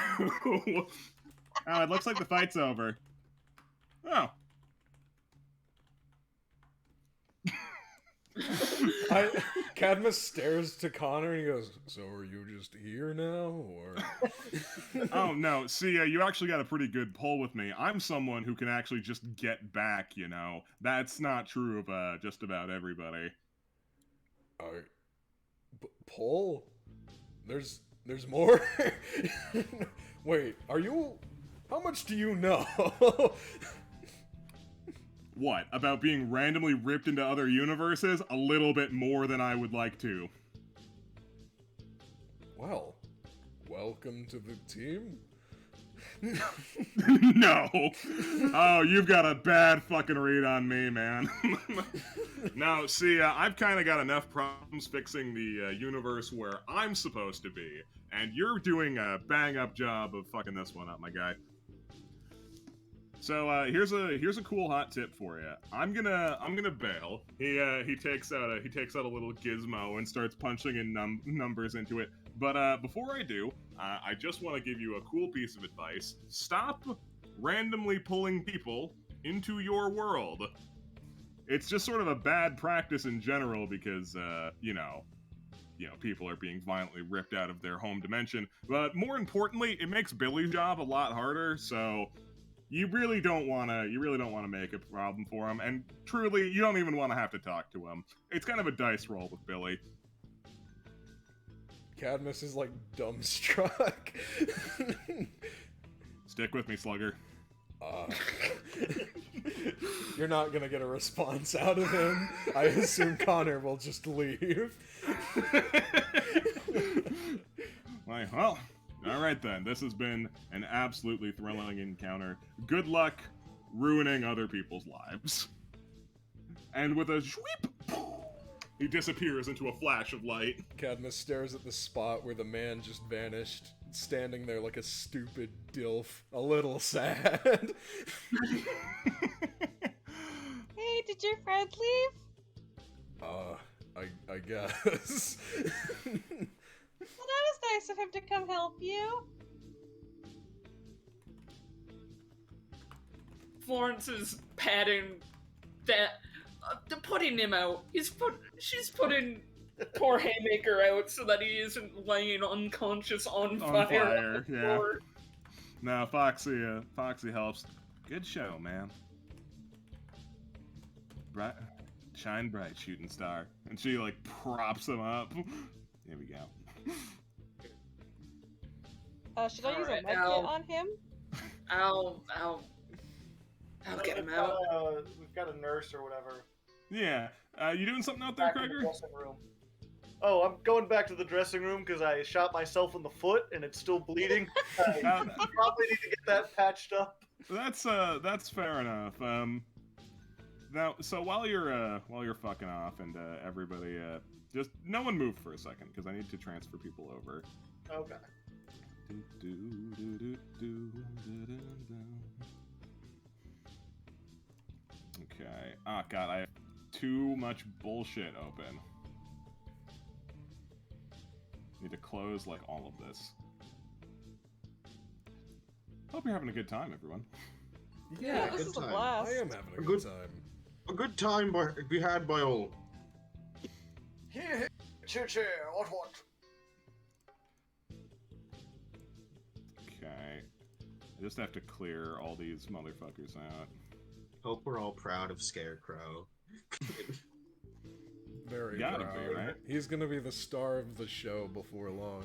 Oh, it looks like the fight's over. Oh. Cadmus stares to Connor and he goes, "So are you just here now, or?" Oh, no. See, you actually got a pretty good pull with me. I'm someone who can actually just get back, you know. That's not true of just about everybody. Pull? There's more? Wait, are you... How much do you know? What, about being randomly ripped into other universes? A little bit more than I would like to. Well, welcome to the team. No. Oh, you've got a bad fucking read on me, man. Now, see, I've kind of got enough problems fixing the universe where I'm supposed to be, and you're doing a bang-up job of fucking this one up, my guy. So here's a cool hot tip for you. I'm gonna bail. He takes out a little gizmo and starts punching in numbers into it. But before I do, I just want to give you a cool piece of advice. Stop randomly pulling people into your world. It's just sort of a bad practice in general because you know, people are being violently ripped out of their home dimension. But more importantly, it makes Billy's job a lot harder. So. You really don't want to make a problem for him, and truly, you don't even want to have to talk to him. It's kind of a dice roll with Billy. Cadmus is like dumbstruck. Stick with me, Slugger. You're not gonna get a response out of him. I assume Connor will just leave. Like, well, All right then, this has been an absolutely thrilling encounter. Good luck ruining other people's lives. And with a sweep, he disappears into a flash of light. Cadmus stares at the spot where the man just vanished, standing there like a stupid dilf, a little sad. Hey, did your friend leave? I guess. Well, that was nice of him to come help you. Florence is patting that, putting him out. She's putting poor Haymaker out so that he isn't laying unconscious on fire. On fire, yeah. Now Foxy helps. Good show, man. Bright, shine bright, shooting star. And she like props him up. Here we go. Should I use a Alright, medkit now- on him? I'll get him out. We've got a nurse or whatever. Yeah. You doing something out there, Back in the Kreger? dressing room. Oh, I'm going back to the dressing room because I shot myself in the foot and it's still bleeding. I probably need to get that patched up. That's fair enough. Now, so while you're fucking off and everybody, just no one move for a second because I need to transfer people over. Okay. Okay. Oh god, I have too much bullshit open. Need to close like all of this. Hope you're having a good time, everyone. Yeah, this good is a time. blast. I am having a A good good- time. A good time be had by all. Here, cheer, what? Okay. I just have to clear all these motherfuckers out. Hope we're all proud of Scarecrow. Very Gotta proud. be, right? He's gonna be the star of the show before long.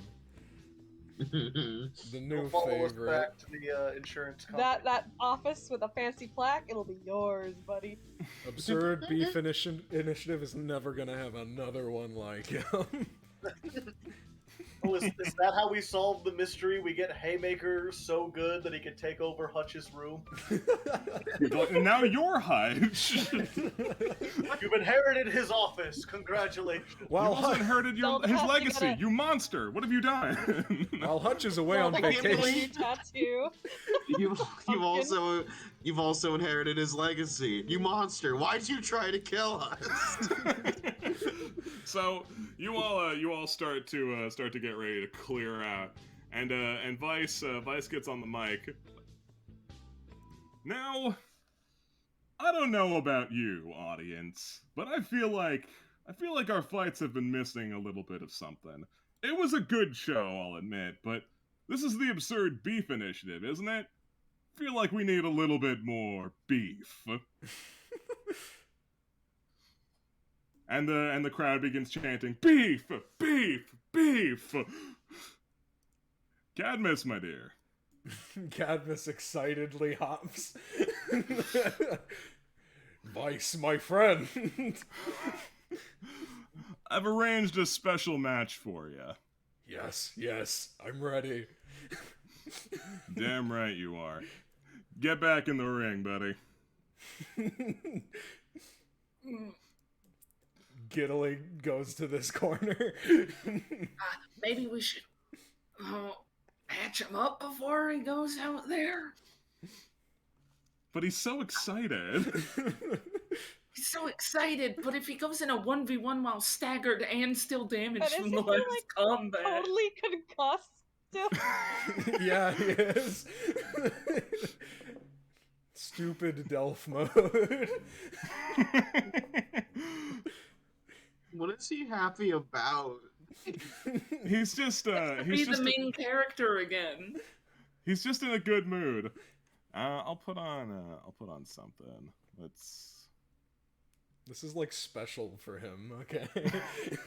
The You'll new follow us favorite. back to the insurance company. That office with a fancy plaque, it'll be yours, buddy. Absurd Beef Initiative is never gonna have another one like him. Oh, is that how we solve the mystery? We get Haymaker so good that he can take over Hutch's room. And now you're Hutch. You've inherited his office. Congratulations. You While, also inherited Don't his have to legacy, get a- you monster! What have you done? while Hutch is away on Well, I can't vacation. believe tattoo. You've also inherited his legacy. You monster! Why'd you try to kill us? So you all start to get ready to clear out, and Vice gets on the mic. Now, I don't know about you, audience, but I feel like our fights have been missing a little bit of something. It was a good show, I'll admit, but this is the Absurd Beef Initiative, isn't it? Feel like we need a little bit more beef. And the crowd begins chanting, "Beef! Beef! Beef!" Cadmus, my dear. Cadmus excitedly hops. Vice, my friend. I've arranged a special match for you. Yes, I'm ready. Damn right you are. Get back in the ring, buddy. Giddily goes to this corner. Maybe we should patch him up before he goes out there. But he's so excited. He's so excited, but if he goes in a 1v1 while staggered and still damaged But from the isn't he, last like, combat. Totally concussed still. Yeah, he is. Stupid Delph mode. What is he happy about? He's just Be the main character again. he's just in a good mood. I'll put on something. This is like special for him, okay?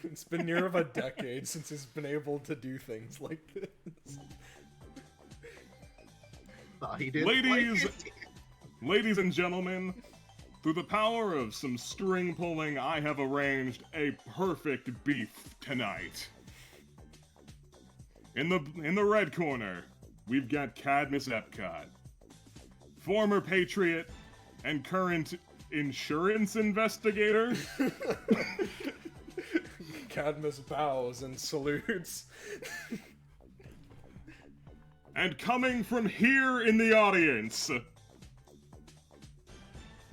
It's been near of a decade since he's been able to do things like this. Thought he did. Ladies and gentlemen, through the power of some string pulling, I have arranged a perfect beef tonight. In the red corner, we've got Cadmus Epcot, former Patriot and current insurance investigator. Cadmus bows and salutes. And coming from here in the audience,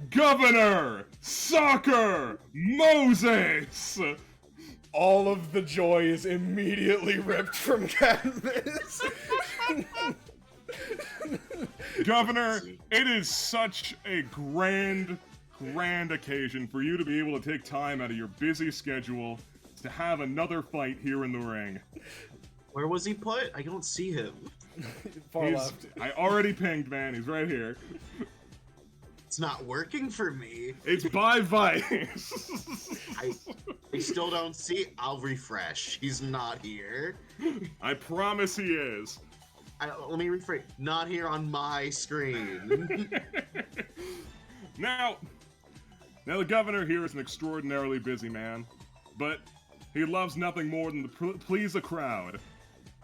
Governor Soccer Moses! All of the joy is immediately ripped from Cadmus. Governor, it is such a grand occasion for you to be able to take time out of your busy schedule to have another fight here in the ring. Where was he put? I don't see him. Far left. I already pinged, man. He's right here. It's not working for me. It's by Vice. I still don't see. I'll refresh. He's not here. I promise he is. Let me rephrase. Not here on my screen. Now the governor here is an extraordinarily busy man, but he loves nothing more than to please a crowd.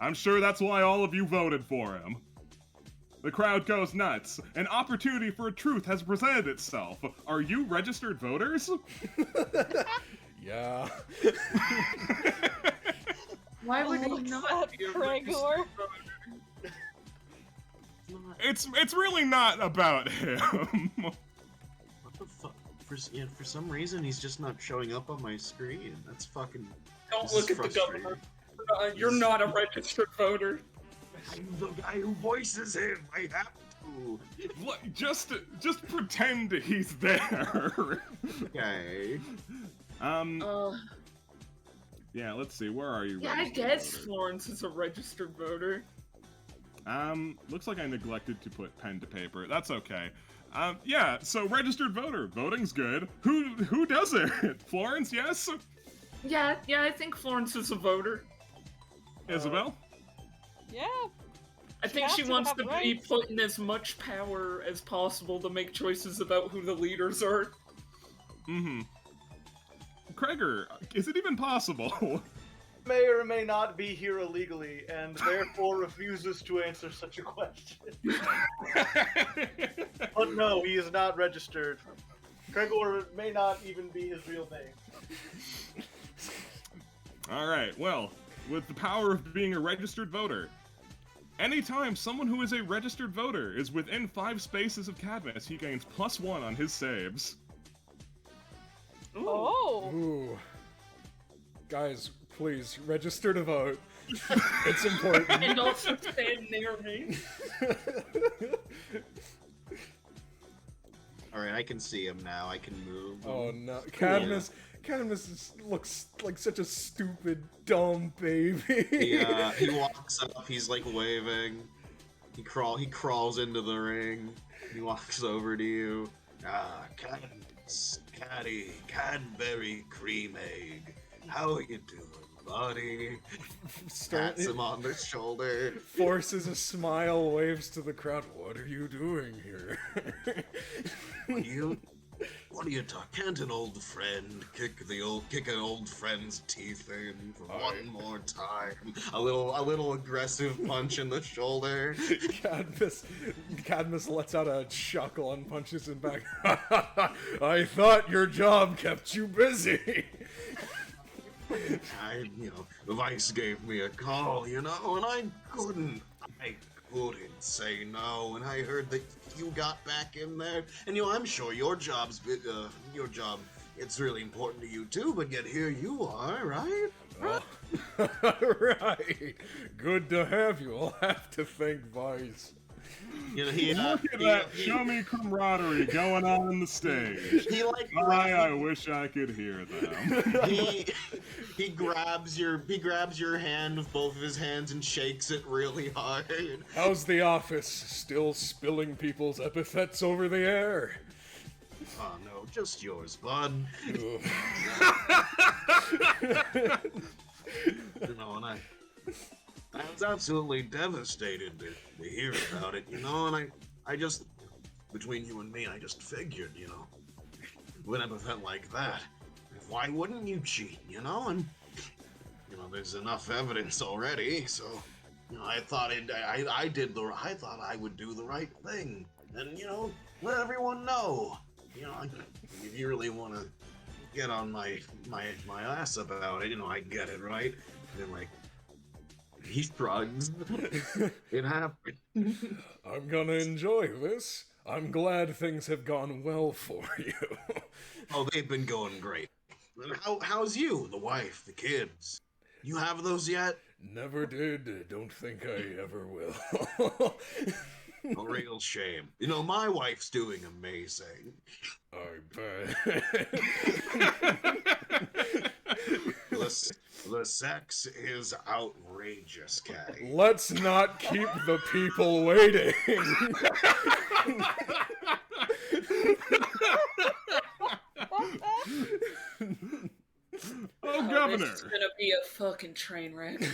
I'm sure that's why all of you voted for him. The crowd goes nuts. An opportunity for truth has presented itself. Are you registered voters? Yeah. Why would he Looks not at be a Gregor. registered voter? It's really not about him. What the fuck? For some reason, he's just not showing up on my screen. That's fucking. Don't This look is at the frustrating. governor. You're not a registered voter. I'm the guy who voices him. I have to. Just pretend he's there. Okay. Yeah, let's see. Where are you? Yeah, I registered guess voter? Florence is a registered voter. Looks like I neglected to put pen to paper. That's okay. Yeah, so registered voter. Voting's good. Who does it? Florence, yes? Yeah, I think Florence is a voter. Isabel? Yeah. I think has she to wants have to be rights. put in as much power as possible to make choices about who the leaders are. Mm-hmm. Gregor, is it even possible? May or may not be here illegally, and therefore refuses to answer such a question. But no, he is not registered. Gregor may not even be his real name. Alright, well, with the power of being a registered voter, anytime someone who is a registered voter is within 5 spaces of Cadmus, he gains +1 on his saves. Oh. Ooh. Guys, please, register to vote. It's important. And also stand near me. Alright, I can see him now. I can move. Oh no. Cadmus looks like such a stupid, dumb baby. Yeah, he walks up, he's like waving. He crawls into the ring. He walks over to you. Cadmus, Cadbury cream egg. How are you doing, buddy? Pats him on the shoulder. Forces a smile, waves to the crowd. What are you doing here? What are you talking? Can't an old friend kick an old friend's teeth in for one more time? A little aggressive punch in the shoulder. Cadmus lets out a chuckle and punches him back. I thought your job kept you busy. Vice gave me a call, and I couldn't say no, and I heard that you got back in there, and I'm sure your job, it's really important to you too, but yet here you are, right? Right. Good to have you. I'll have to thank Vice. Look at that chummy camaraderie going on in the stage. I wish I could hear them. He grabs your hand with both of his hands and shakes it really hard. How's the office? Still spilling people's epithets over the air? Oh no, just yours, bud. And I was absolutely devastated to hear about it, and I just, between you and me, I just figured, with an event like that, why wouldn't you cheat, and, there's enough evidence already, so I thought I thought I would do the right thing, and let everyone know. If you really want to get on my ass about it, I get it, right? And then he shrugs. It happened. I'm gonna enjoy this. I'm glad things have gone well for you. Oh, they've been going great. How's you, the wife, the kids? You have those yet? Never did. Don't think I ever will. A real shame. My wife's doing amazing. I bet. The sex is outrageous, Caddy. Let's not keep the people waiting. Oh, Governor! This is gonna be a fucking train wreck. So,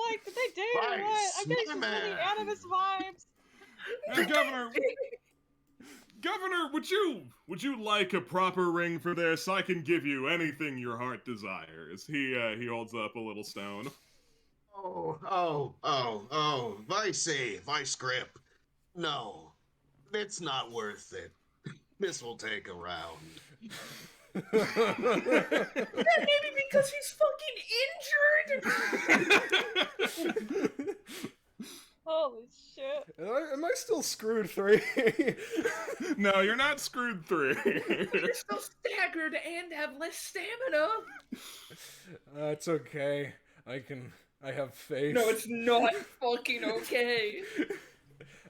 like, did they date or what? I'm getting some really animus vibes. Hey, Governor, would you like a proper ring for this? I can give you anything your heart desires. He holds up a little stone. Vice grip. No, it's not worth it. This will take a round. Maybe because he's fucking injured. Holy shit. Am I still screwed 3? No, you're not screwed 3. You're still staggered and have less stamina. It's okay. I have faith. No, it's not fucking okay.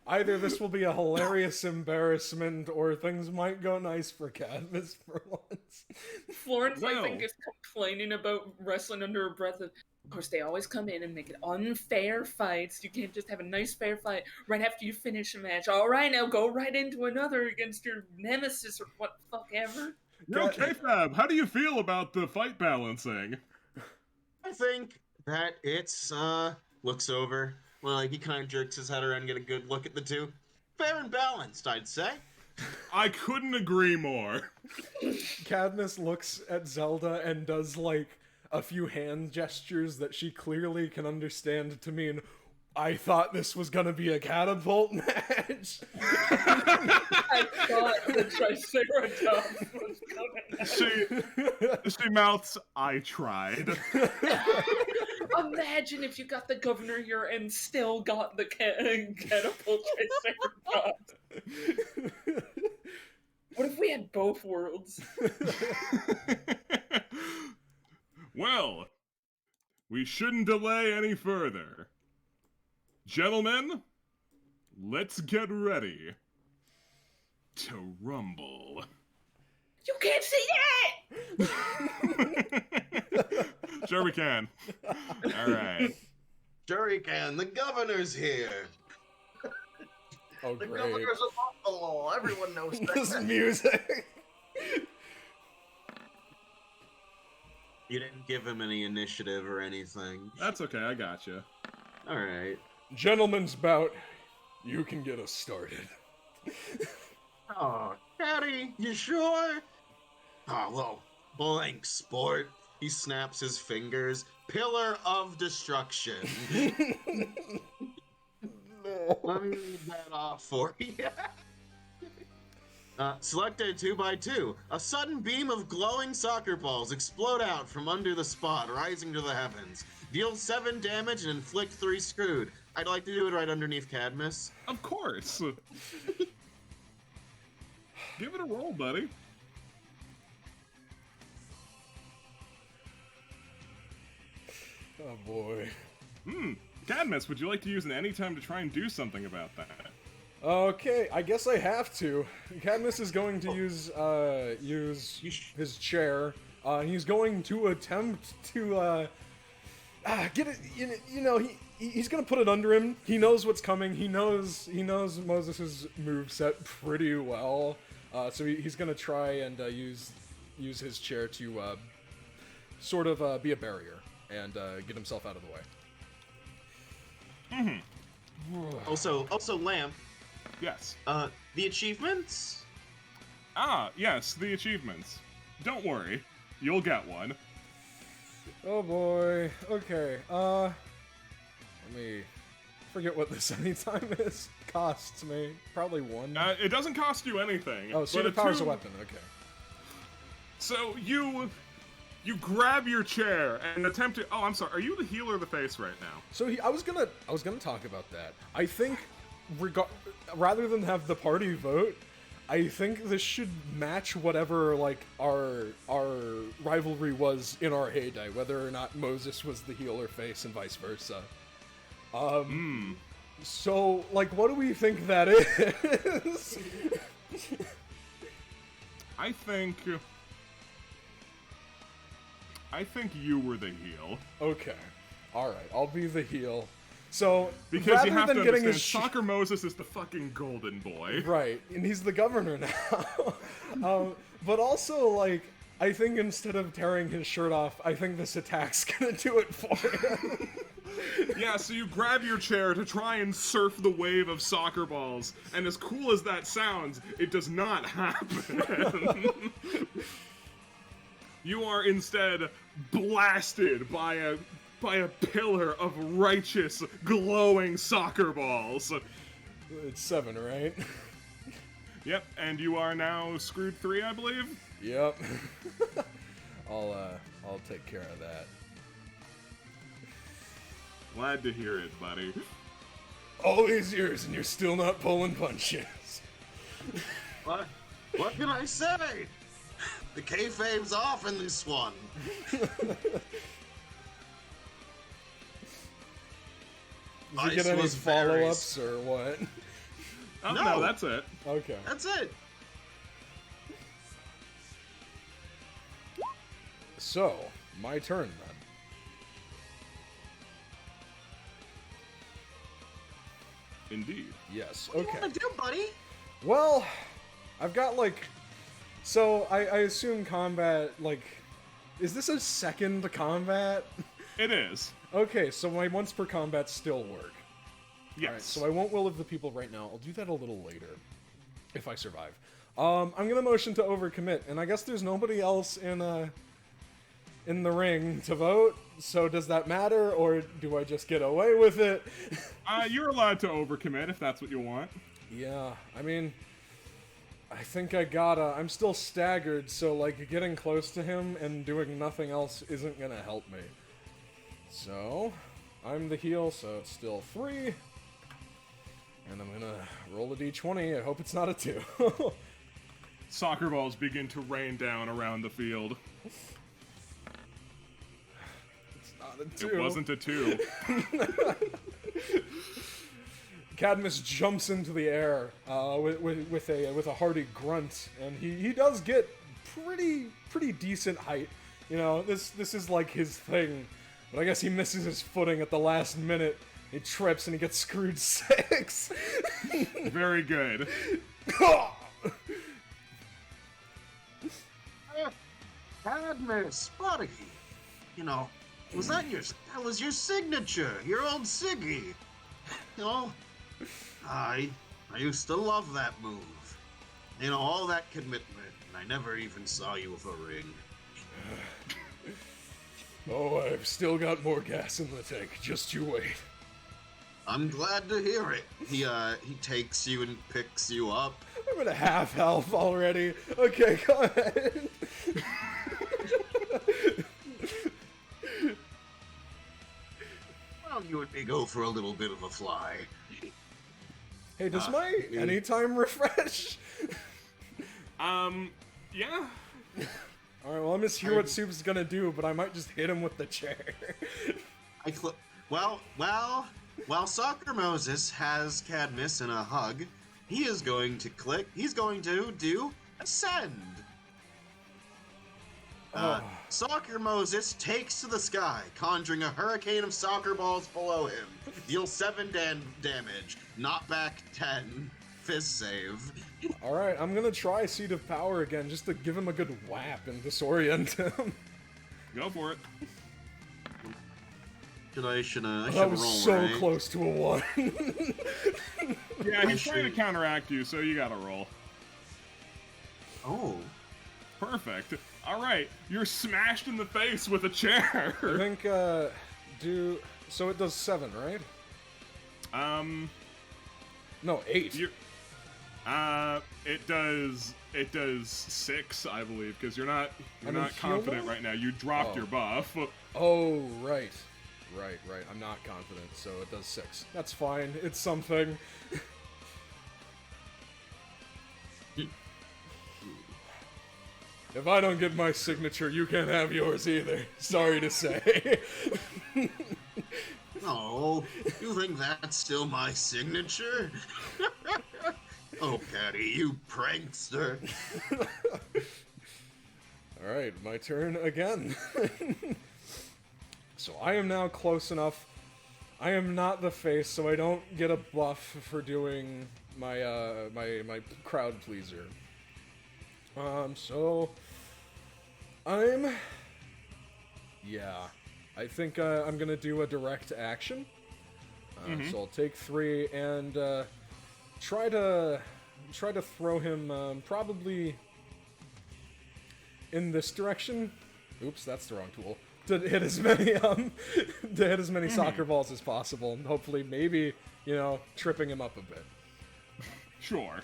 Either this will be a hilarious embarrassment, or things might go nice for Cadmus for once. Florence, I think, Well. is complaining about wrestling under her breath. Of course, they always come in and make it unfair fights. You can't just have a nice fair fight right after you finish a match. All right, now go right into another against your nemesis or what the fuck ever. Yo, K-Fab, how do you feel about the fight balancing? I think that it's looks over. Well, he kind of jerks his head around and get a good look at the two. Fair and balanced, I'd say. I couldn't agree more. Cadmus looks at Zelda and does a few hand gestures that she clearly can understand to mean, I thought this was gonna be a catapult match. I thought the Triceratops was coming. She mouths, I tried. Imagine if you got the governor here and still got the catapult Triceratops. What if we had both worlds? Well, we shouldn't delay any further. Gentlemen, let's get ready to rumble. You can't see that! Sure we can. All right. Sure he can. The governor's here. Oh, The great. governor's a buffalo. Everyone knows This that. music. You didn't give him any initiative or anything. That's okay, I gotcha. All right. Gentlemen's bout. You can get us started. Oh, Daddy, you sure? Oh, well, blank sport. He snaps his fingers. Pillar of destruction. Let me read that off for you. Select a 2x2. A sudden beam of glowing soccer balls explode out from under the spot, rising to the heavens. Deal 7 damage and inflict 3 screwed. I'd like to do it right underneath Cadmus. Of course. Give it a roll, buddy. Oh boy. Cadmus, would you like to use an anytime to try and do something about that? Okay, I guess I have to. Cadmus is going to use his chair. He's going to attempt to get it. He's gonna put it under him. He knows what's coming. He knows Moses' moveset pretty well. So he's gonna try and use his chair to sort of be a barrier and get himself out of the way. Also, Lamp, Yes. the achievements? Ah, yes, the achievements. Don't worry, you'll get one. Oh boy. Okay. Let me forget what this anytime is. Costs me probably 1. It doesn't cost you anything. Oh, so but the power's a 2 weapon. Okay. So you grab your chair and attempt to. Oh, I'm sorry. Are you the heel or the face right now? So I was gonna talk about that. I think, rather than have the party vote, I think this should match whatever like our rivalry was in our heyday, whether or not Moses was the heel or face, and vice versa. So like, what do we think that is? I think you were the heel. Okay, all right, I'll be the heel. So Because rather you have than to getting understand, his Soccer Moses is the fucking golden boy. right, and he's the governor now. But also, like, I think instead of tearing his shirt off, I think this attack's gonna do it for him. Yeah, so you grab your chair to try and surf the wave of soccer balls, and as cool as that sounds, it does not happen. You are instead blasted by a pillar of righteous, glowing soccer balls. It's 7, right? Yep, and you are now screwed 3, I believe. Yep. I'll take care of that. Glad to hear it, buddy. All these years and you're still not pulling punches. What can I say? The kayfabe's off in this one. Does he get Ice any was very follow-ups or what? Oh, No. no, that's it. Okay. That's it. So, my turn then. Indeed. Yes, What do okay. you want to do, buddy? Well, I've got like... So, I assume combat, like... Is this a second combat? It is. Okay, so my once per combat still work. Yes. Alright, so I won't Will of the People right now. I'll do that a little later. If I survive. I'm gonna motion to overcommit, and I guess there's nobody else in the ring to vote, so does that matter, or do I just get away with it? You're allowed to overcommit if that's what you want. Yeah, I mean... I think I gotta... I'm still staggered, so, like, getting close to him and doing nothing else isn't gonna help me. So, I'm the heel, so it's still 3. And I'm gonna roll a d20. I hope it's not a 2. Soccer balls begin to rain down around the field. It's not a 2. It wasn't a 2. Cadmus jumps into the air with a hearty grunt, and he does get pretty decent height. You know, this is like his thing. But I guess he misses his footing at the last minute. He trips and he gets screwed 6. Very good. Cadmus, buddy. You know, that was your signature, your old Siggy. You know, I used to love that move. You know, all that commitment, and I never even saw you with a ring. Oh, I've still got more gas in the tank. Just you wait. I'm glad to hear it. He takes you and picks you up. I'm at a half health already. Okay, go ahead. Why don't you and me go for a little bit of a fly? Hey, does my anytime refresh? Yeah. Alright, well, I'm just hear what Soup's gonna do, but I might just hit him with the chair. While Soccer Moses has Cadmus in a hug, he is going to he's going to do Ascend. Soccer Moses takes to the sky, conjuring a hurricane of soccer balls below him. Deal 7 damage, knock back 10, fist save. Alright, I'm gonna try Seed of Power again, just to give him a good whap and disorient him. Go for it. I should That roll, was so right? close to a 1. Yeah, he's trying to counteract you, so you gotta roll. Oh. Perfect. Alright, you're smashed in the face with a chair. I think, so it does 7, right? No, 8. You, it does 6, I believe, because you're not I'm not in heal confident mode? right now. You dropped Oh. your buff. Oh, right. Right. I'm not confident, so it does 6. That's fine. It's something. If I don't get my signature, you can't have yours either. Sorry to say. Oh, you think that's still my signature? Oh, Patty, you prankster. Alright, my turn again. So I am now close enough. I am not the face, so I don't get a buff for doing my my crowd pleaser. So yeah, I think I'm gonna do a direct action. So I'll take 3 and try to throw him probably in this direction. Oops, that's the wrong tool. To hit as many soccer balls as possible, and hopefully, maybe, tripping him up a bit. Sure.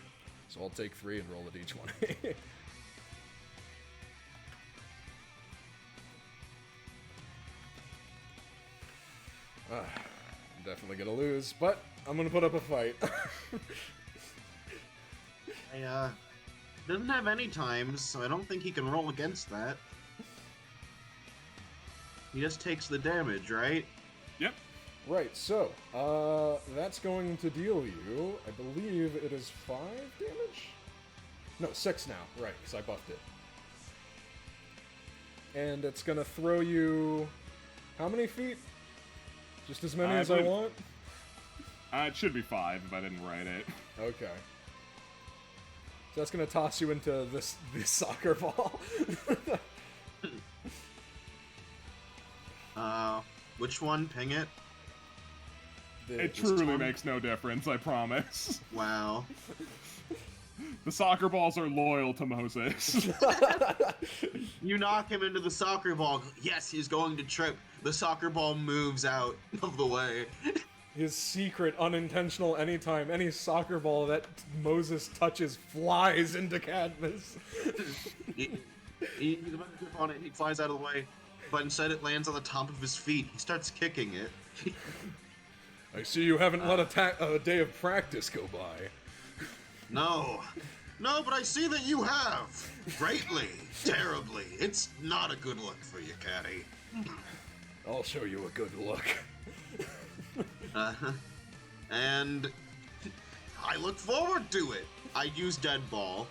So I'll take 3 and roll a d20. I'm definitely gonna lose, but I'm gonna put up a fight. Doesn't have any times, so I don't think he can roll against that. He just takes the damage, right? Yep. Right, so, that's going to deal you, I believe it is 5 damage? No, 6 now, right, because I buffed it. And it's gonna throw you... how many feet? Just as many as I want? It should be 5 if I didn't write it. Okay. So that's gonna toss you into this soccer ball. Which one? Ping it? It truly makes no difference, I promise. Wow. The soccer balls are loyal to Moses. You knock him into the soccer ball. Yes, he's going to trip. The soccer ball moves out of the way. His secret, unintentional, anytime any soccer ball that Moses touches flies into Cadmus. He's about to trip on it. He flies out of the way, but instead it lands on the top of his feet. He starts kicking it. I see you haven't let a day of practice go by. No, but I see that you have. Greatly, terribly. It's not a good look for you, Caddy. I'll show you a good look. And I look forward to it. I use Dead Ball.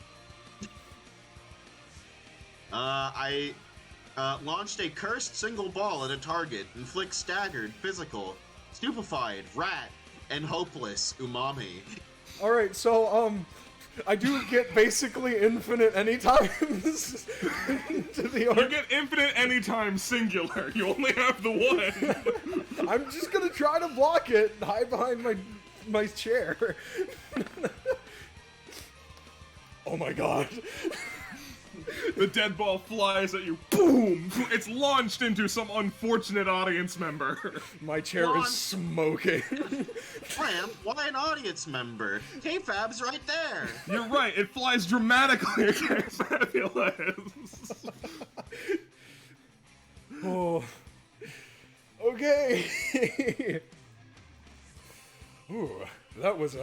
I launched a cursed single ball at a target, inflict staggered, physical, stupefied, rat, and hopeless umami. Alright, so, I do get basically infinite anytimes to the You get infinite anytime singular. You only have the one. I'm just gonna try to block it, hide behind my chair. Oh my god. The dead ball flies at you. Boom! It's launched into some unfortunate audience member. My chair is smoking. Ram, why an audience member? K-Fab's right there. You're right. It flies dramatically. Okay, fabulous. Oh. Okay. Ooh, that was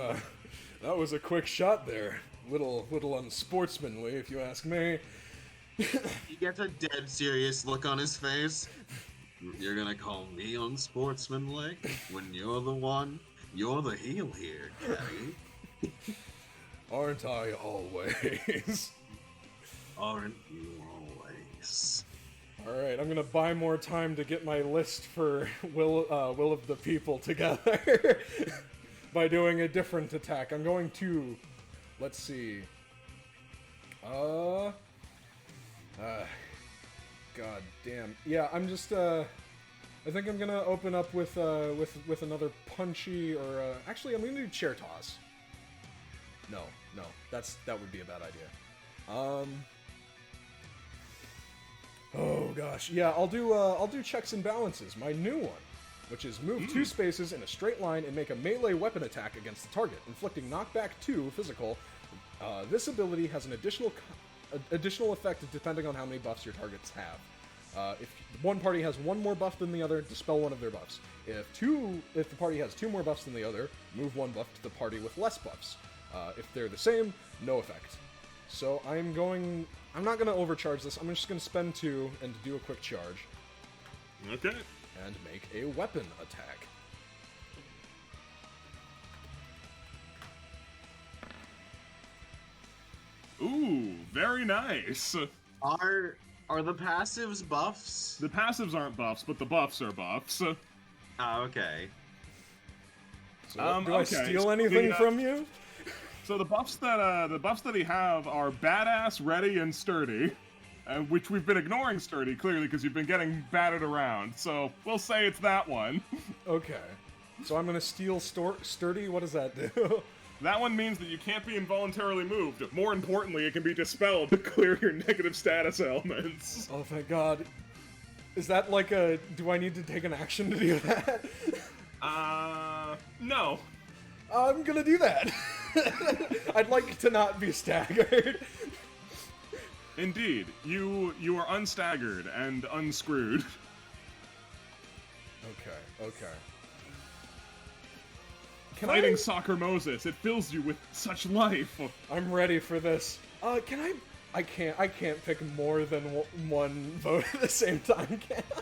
a quick shot there. Little unsportsmanly, if you ask me. He gets a dead serious look on his face. You're gonna call me unsportsmanlike when you're the heel here, Caddy. Aren't I always? Aren't you always? Alright, I'm gonna buy more time to get my list for Will of the People together by doing a different attack. I'm going to... let's see. God damn. Yeah, I'm just, I think I'm gonna open up with another punchy, or, actually, I'm gonna do chair toss. No, that would be a bad idea. Oh gosh, yeah, I'll do checks and balances, my new one. which is move 2 spaces in a straight line and make a melee weapon attack against the target, inflicting knockback 2 physical. This ability has an additional effect depending on how many buffs your targets have. If one party has one more buff than the other, dispel one of their buffs. If the party has 2 more buffs than the other, move 1 buff to the party with less buffs. If they're the same, no effect. So I'm not going to overcharge this. I'm just going to spend 2 and do a quick charge. Okay. And make a weapon attack. Ooh, very nice. Are the passives buffs? The passives aren't buffs, but the buffs are buffs. Oh, okay. So, do I okay. steal anything from you? So the buffs that he have are badass, ready, and sturdy, which we've been ignoring sturdy clearly because you've been getting battered around. So we'll say it's that one. Okay. So I'm gonna steal sturdy. What does that do? That one means that you can't be involuntarily moved. More importantly, it can be dispelled to clear your negative status elements. Oh, thank God. Is that like a... Do I need to take an action to do that? No. I'm gonna do that. I'd like to not be staggered. Indeed. You are unstaggered and unscrewed. Okay. Fighting Soccer Moses, it fills you with such life. I'm ready for this. Can I... I can't pick more than one vote at the same time, can I?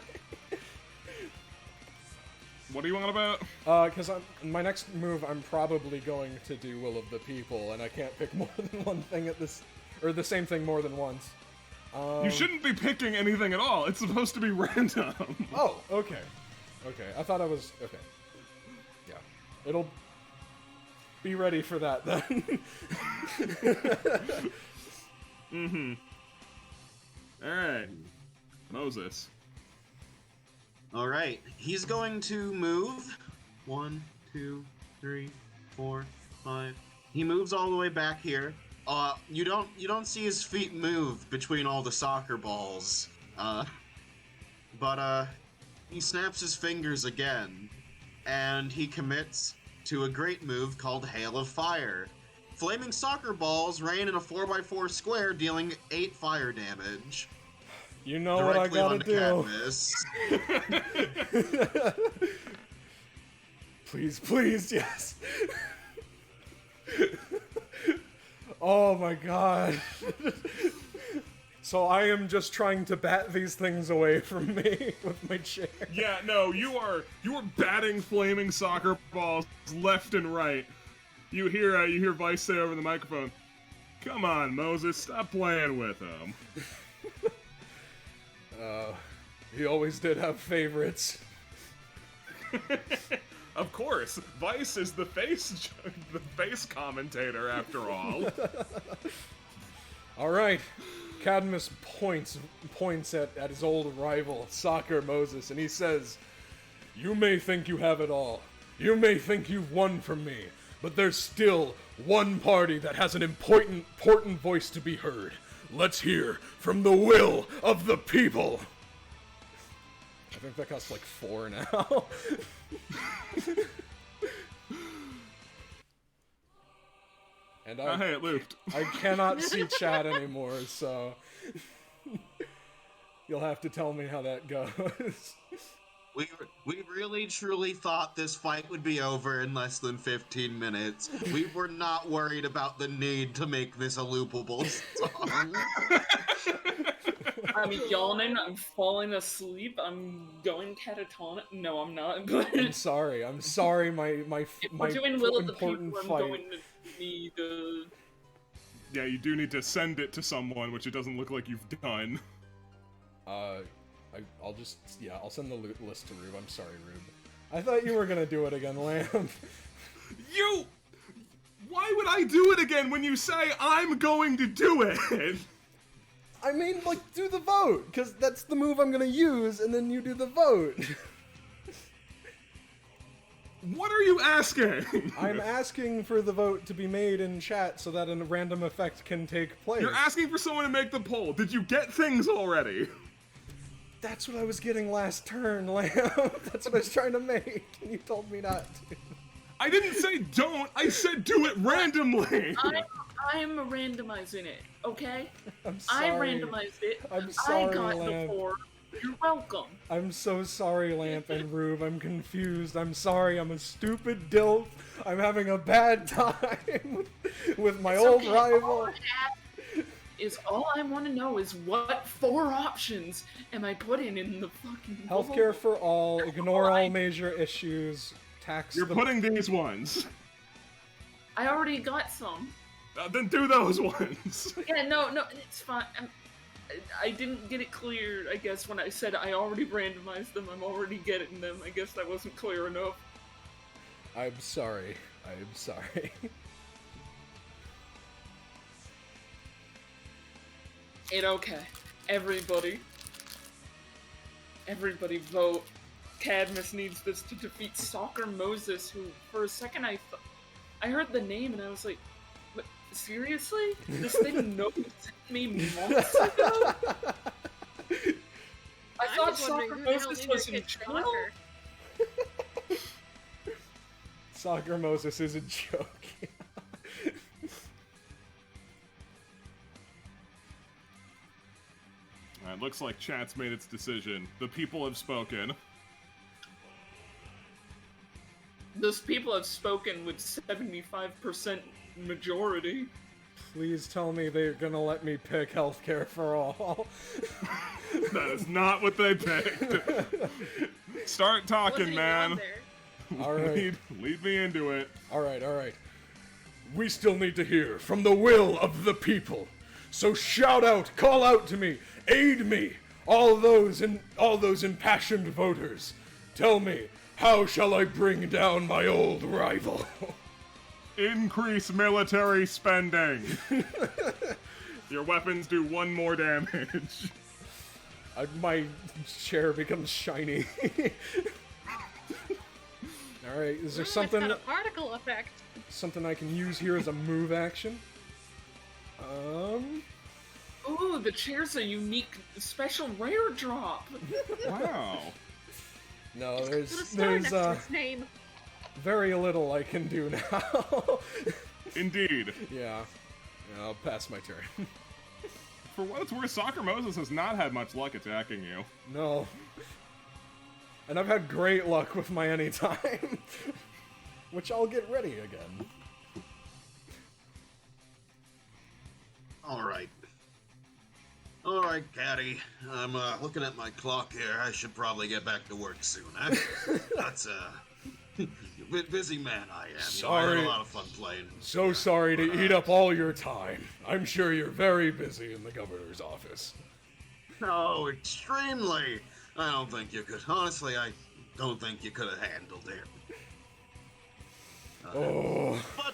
What are you on about? Because my next move, I'm probably going to do Will of the People, and I can't pick more than one thing at this... Or the same thing more than once. You shouldn't be picking anything at all. It's supposed to be random. Oh, okay. Okay, I thought I was... Okay. Yeah. It'll... Be ready for that, then. Mm-hmm. Alright. Moses. Alright, he's going to move. 1, 2, 3, 4, 5. He moves all the way back here. You don't see his feet move between all the soccer balls. But he snaps his fingers again, and he commits to a great move called Hail of Fire. Flaming soccer balls rain in a 4x4 square, dealing 8 fire damage. You know what I gotta do. Please, yes. Oh my god. So I am just trying to bat these things away from me with my chair. Yeah, no, you are batting flaming soccer balls left and right. You hear Vice say over the microphone, "Come on, Moses, stop playing with him." He always did have favorites. Of course, Vice is the face commentator after all. All right. Cadmus points at his old rival, Soccer Moses, and he says, "You may think you have it all. You may think you've won from me, but there's still one party that has an important voice to be heard. Let's hear from the will of the people." I think that costs like 4 now. And hey, it looped. I cannot see chat anymore, so you'll have to tell me how that goes. We really truly thought this fight would be over in less than 15 minutes. We were not worried about the need to make this a loopable song. I'm yawning, I'm falling asleep, I'm going catatonic. No, I'm not. But I'm sorry, my we're doing Will of the important People, fight. I'm going to need Yeah, you do need to send it to someone, which it doesn't look like you've done. I'll send the loot list to Rube. I'm sorry, Rube. I thought you were gonna do it again, Lamb. Why would I do it again when you say I'm going to do it? I mean, like, do the vote, because that's the move I'm gonna use, and then you do the vote. What are you asking? I'm asking for the vote to be made in chat so that a random effect can take place. You're asking for someone to make the poll. Did you get things already? That's what I was getting last turn, Lamb. That's what I was trying to make, and you told me not to. I didn't say don't. I said do it randomly. I'm randomizing it, okay? I'm sorry. I randomized it. I'm sorry, I got Lamp. the 4. You're welcome. I'm so sorry, Lamp and Rube. I'm confused. I'm sorry. I'm a stupid dilf. I'm having a bad time with my It's old okay. rival. All I want to know is what 4 options am I putting in the fucking Healthcare for all. Ignore all major issues. Tax. You're the... putting these ones. I already got some. Then do those ones. Yeah, no, it's fine. I didn't get it clear, I guess, when I said I already randomized them. I'm already getting them. I guess that wasn't clear enough. I'm sorry. I'm sorry. Okay. Everybody vote. Cadmus needs this to defeat Soccer Moses, who, for a second, I heard the name and I was like, what, seriously? This thing noticed me months ago? I thought Soccer Moses was in jail? Soccer Moses is a joke. It looks like chat's made its decision. The people have spoken. Those people have spoken with 75% majority. Please tell me they're gonna let me pick healthcare for all. That is not what they picked. Start talking, man. All right. Lead me into it. All right. We still need to hear from the will of the people. So shout out, call out to me, aid me, all those impassioned voters. Tell me, how shall I bring down my old rival? Increase military spending. Your weapons do 1 more damage. My chair becomes shiny. All right, is there something? It's got a particle effect. Something I can use here as a move action? Ooh, the chair's a unique, special rare drop. Wow. No, Put a there's star next to its name. very little I can do now. Indeed. Yeah, I'll pass my turn. For what it's worth, Soccer Moses has not had much luck attacking you. No. And I've had great luck with my anytime. Which I'll get ready again. Alright, Caddy. I'm looking at my clock here. I should probably get back to work soon, eh? That's busy man I am. I Sorry. had a lot of fun playing. So sorry to eat up all your time. I'm sure you're very busy in the governor's office. No, extremely. I don't think you could. Honestly, I don't think you could have handled it. Oh. But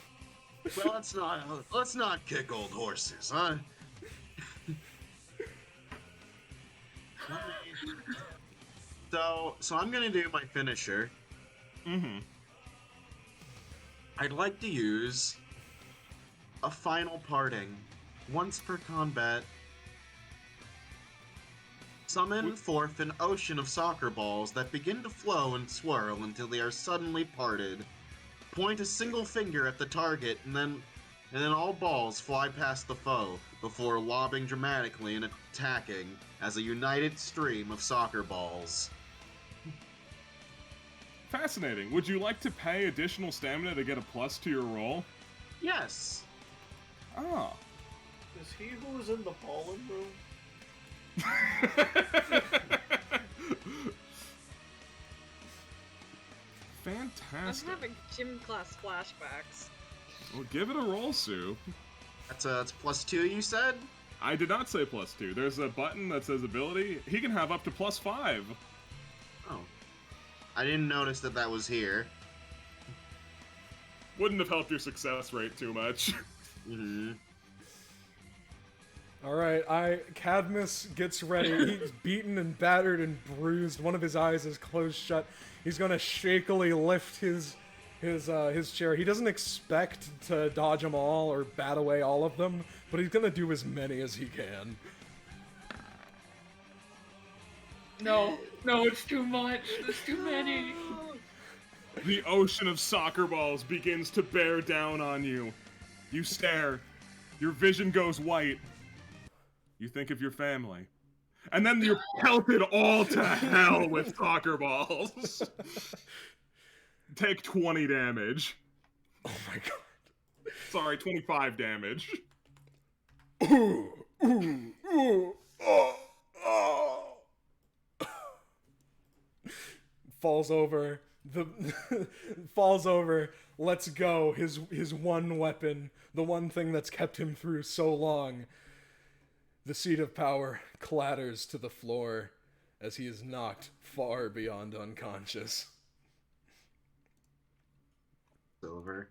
well, let's not kick old horses, huh? So I'm gonna do my finisher. Mm-hmm. I'd like to use a final parting. Once per combat, summon forth an ocean of soccer balls that begin to flow and swirl until they are suddenly parted. Point a single finger at the target, and then all balls fly past the foe before lobbing dramatically and attacking as a united stream of soccer balls. Fascinating. Would you like to pay additional stamina to get a plus to your roll? Yes. Oh. Is he who was in the pollen room? I'm Fantastic. having gym class flashbacks. Well, give it a roll, Sue. That's +2, you said? I did not say +2. There's a button that says ability. He can have up to +5. Oh. I didn't notice that was here. Wouldn't have helped your success rate too much. Mm-hmm. Alright, Cadmus gets ready. He's beaten and battered and bruised. One of his eyes is closed shut. He's gonna shakily lift his chair. He doesn't expect to dodge them all or bat away all of them, but he's gonna do as many as he can. No, it's too much. There's too many. The ocean of soccer balls begins to bear down on you. You stare. Your vision goes white. You think of your family. And then you're pelted all to hell with soccer balls. Take 20 damage. Oh my god. Sorry, 25 damage. Ooh, oh. Falls over. Falls over. Lets go. His one weapon, the one thing that's kept him through so long. The seat of power clatters to the floor as he is knocked far beyond unconscious. Over.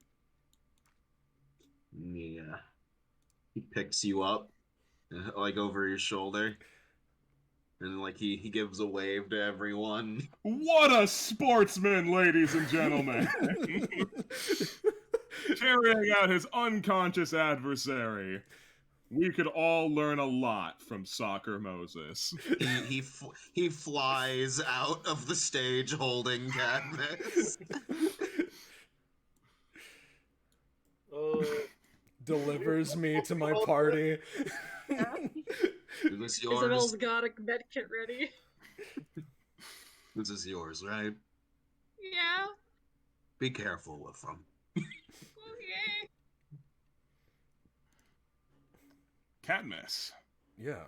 Yeah. He picks you up, like over his shoulder, and like he gives a wave to everyone. What a sportsman, ladies and gentlemen! Carrying out his unconscious adversary. We could all learn a lot from Soccer Moses. He flies out of the stage holding Cadmus. Delivers me to my party. This is yours. Isabel's got a medkit ready. This is yours, right? Yeah. Be careful with them. Okay. Cadmus. Yeah.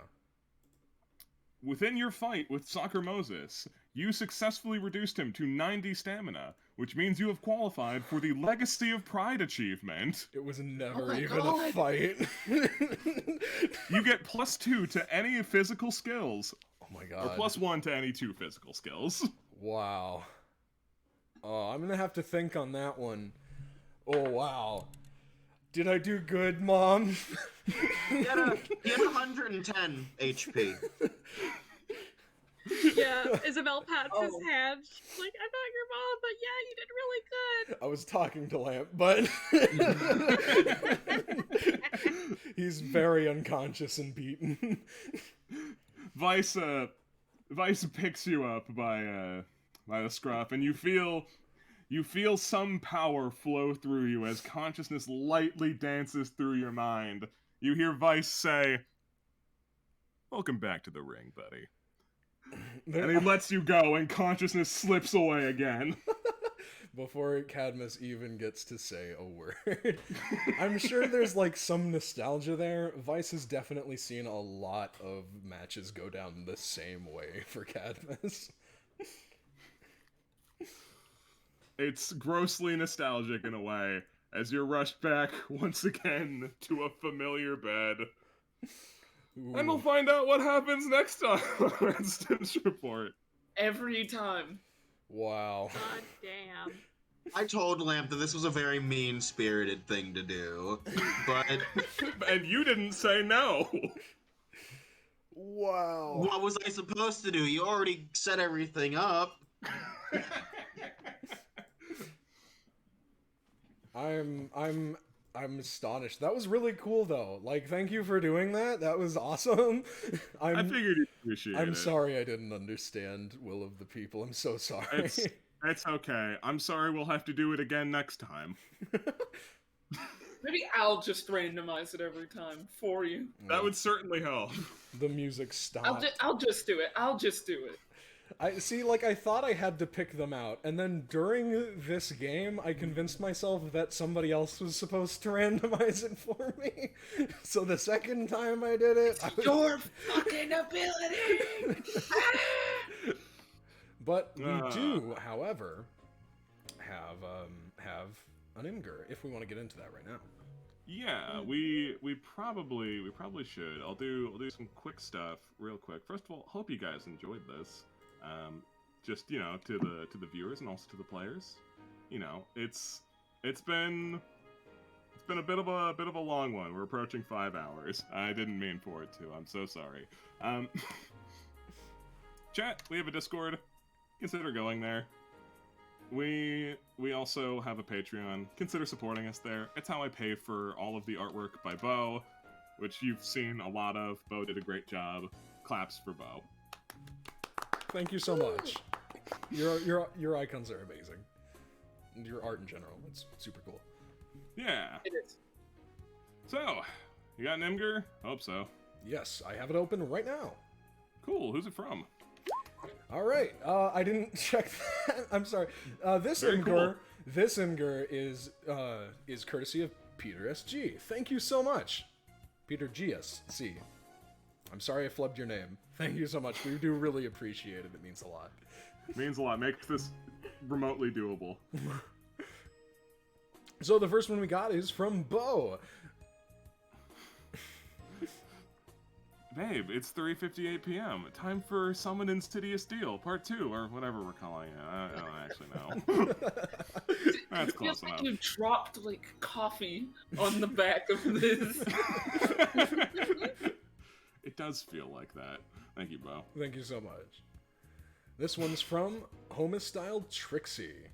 Within your fight with Soccer Moses, you successfully reduced him to 90 stamina, which means you have qualified for the Legacy of Pride achievement. It was never my even God. a fight. You get +2 to any physical skills, Oh my or god. +1 to any 2 physical skills. Wow. Oh, I'm gonna have to think on that one. Oh wow. Did I do good, Mom? He had 110 HP. Yeah, Isabel pats his Oh. hand. She's like, I'm not your mom, but yeah, you did really good. I was talking to Lamp, but he's very unconscious and beaten. Vice picks you up by the scruff, and you feel some power flow through you as consciousness lightly dances through your mind. You hear Vice say, "Welcome back to the ring, buddy." And he lets you go, and consciousness slips away again. Before Cadmus even gets to say a word. I'm sure there's like some nostalgia there. Vice has definitely seen a lot of matches go down the same way for Cadmus. It's grossly nostalgic in a way, as you're rushed back once again to a familiar bed. And we'll find out what happens next time on our instance report. Every time. Wow. God damn. I told Lamp that this was a very mean-spirited thing to do, but And you didn't say no. Wow. what was I supposed to do? You already set everything up. I'm astonished. That was really cool though. Like, thank you for doing that. That was awesome. I figured you'd appreciate it. I'm sorry I didn't understand Will of the People. I'm so sorry. It's okay. I'm sorry we'll have to do it again next time. Maybe I'll just randomize it every time for you. That would certainly help. The music stopped. I'll just do it. I'll just do it. I see, like, I thought I had to pick them out, and then during this game, I convinced myself that somebody else was supposed to randomize it for me. So the second time I did it, I was... Your fucking ability! But we do, however, have an Imgur, if we want to get into that right now. Yeah, we probably should. I'll do some quick stuff real quick. First of all, hope you guys enjoyed this. Just, you know, to the viewers and also to the players. You know, it's been a bit of a long one. We're approaching 5 hours. I didn't mean for it to. I'm so sorry. Chat, we have a Discord. Consider going there. We also have a Patreon. Consider supporting us there. It's how I pay for all of the artwork by Bo, which you've seen a lot of. Bo did a great job. Claps for Bo. Thank you so much. Your icons are amazing. And your art in general, it's super cool. Yeah. It is. So, you got an Imgur? Hope so. Yes, I have it open right now. Cool. Who's it from? All right. I didn't check that. I'm sorry. This Very Imgur, this Imgur is courtesy of Peter SG. Thank you so much, Peter GSC. I'm sorry I flubbed your name. Thank you so much. We do really appreciate it. It means a lot. Means a lot. Makes this remotely doable. So the first one we got is from Bo. Babe, it's 3:58 p.m. Time for Summon Insidious Steel, Part 2, or whatever we're calling it. I don't actually know. That's It feels close like enough. you dropped like coffee on the back of this. It does feel like that. Thank you, Bo. Thank you so much. This one's from Homostyle Trixie.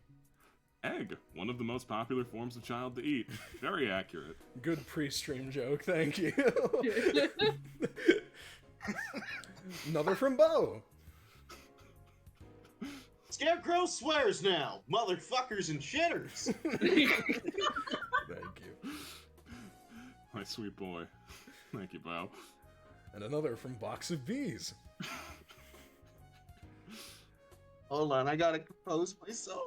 Egg, one of the most popular forms of child to eat. Very accurate. Good pre-stream joke, thank you. Another from Bo. Scarecrow swears now, motherfuckers and shitters. Thank you. My sweet boy. Thank you, Bo. And another from Box of Bees. Hold on, I gotta compose myself.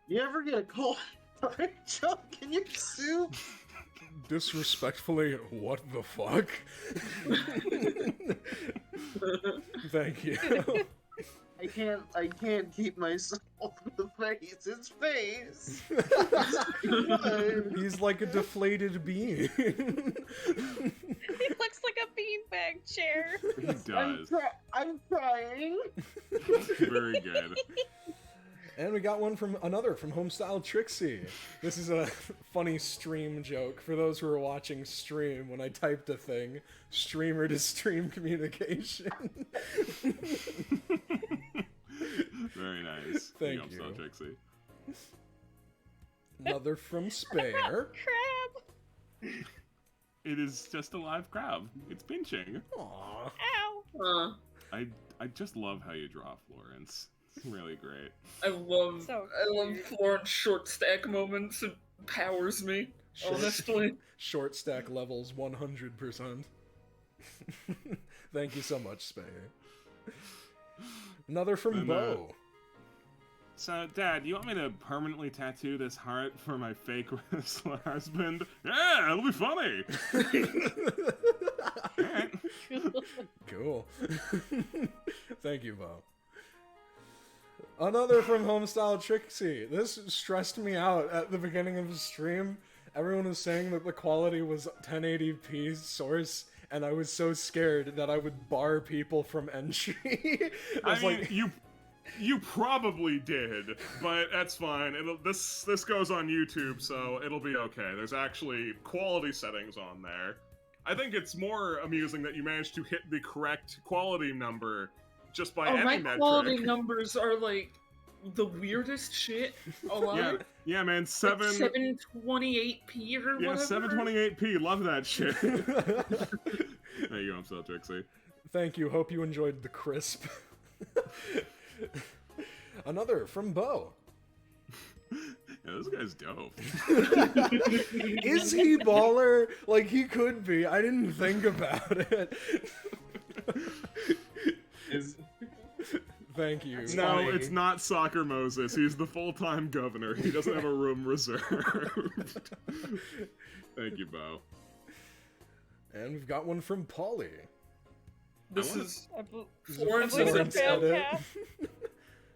You ever get a cold chunk in your soup? Disrespectfully, what the fuck? Thank you. I can't keep myself in the face. It's face. He's like a deflated bean. He looks like a beanbag chair. He does. I'm crying. Very good. And we got one from Homestyle Trixie. This is a funny stream joke for those who are watching stream. When I typed a thing, streamer to stream communication. Very nice. Thank I'm you. so Trixie. Another from Spare. Crab. It is just a live crab. It's pinching. Aww. Ow. I just love how you draw, Florence. It's really great. I love So cute. Florence short stack moments. It powers me, honestly. Short stack levels 100%. Thank you so much, Spare. Another from And, Bo. So, Dad, you want me to permanently tattoo this heart for my fake wrestler husband? Yeah, it'll be funny. Alright. Cool. Thank you, Bo. Another from Homestyle Trixie. This stressed me out at the beginning of the stream. Everyone was saying that the quality was 1080p source, and I was so scared that I would bar people from entry. I mean, you probably did, but that's fine. This goes on YouTube, so it'll be okay. There's actually quality settings on there. I think it's more amusing that you managed to hit the correct quality number just by My ending that quality trick. numbers are like the weirdest shit alive. Yeah, man. 720p or Yeah, whatever. 720p. Love that shit. There you go, I'm so Trixie. Thank you. Hope you enjoyed the crisp. Another from Bo. Yeah, this guy's dope. Is he baller? Like, he could be. I didn't think about it. Thank you. That's No, funny. it's not Soccer Moses. He's the full-time governor. He doesn't have a room reserved. Thank you, Bo. And we've got one from Polly. This wanna- is I bel- Florence I believe is it's a Florence fan edit. cast.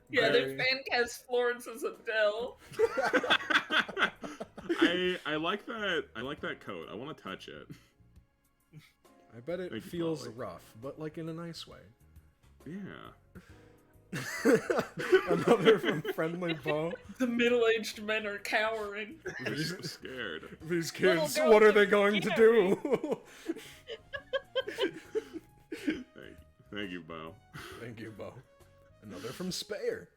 yeah, Very- their fan cast Florence as Adele. I like that. I like that coat. I want to touch it. I bet it Thank you, feels Polly. rough, but like in a nice way. Yeah. Another from Friendly Bo. The middle-aged men are cowering. I'm so scared. These Little kids, girls what are are they going to do? Thank you, Bo. Thank you, Bo. Another from Spare.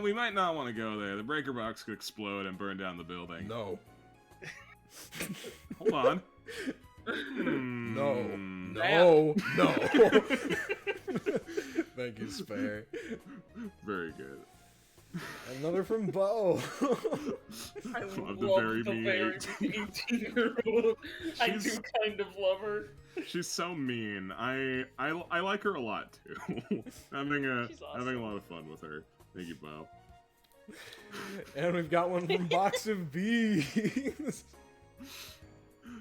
We might not want to go there. The breaker box could explode and burn down the building. No. Hold on. No. Thank you, Spare. Very good. Another from Bo. I Love love the very the mean very 18-year-old. I do She's- kind of love her. She's so mean. I like her a lot too. having a She's having a lot of fun with her. Thank you, Bo. And we've got one from Box of Bees.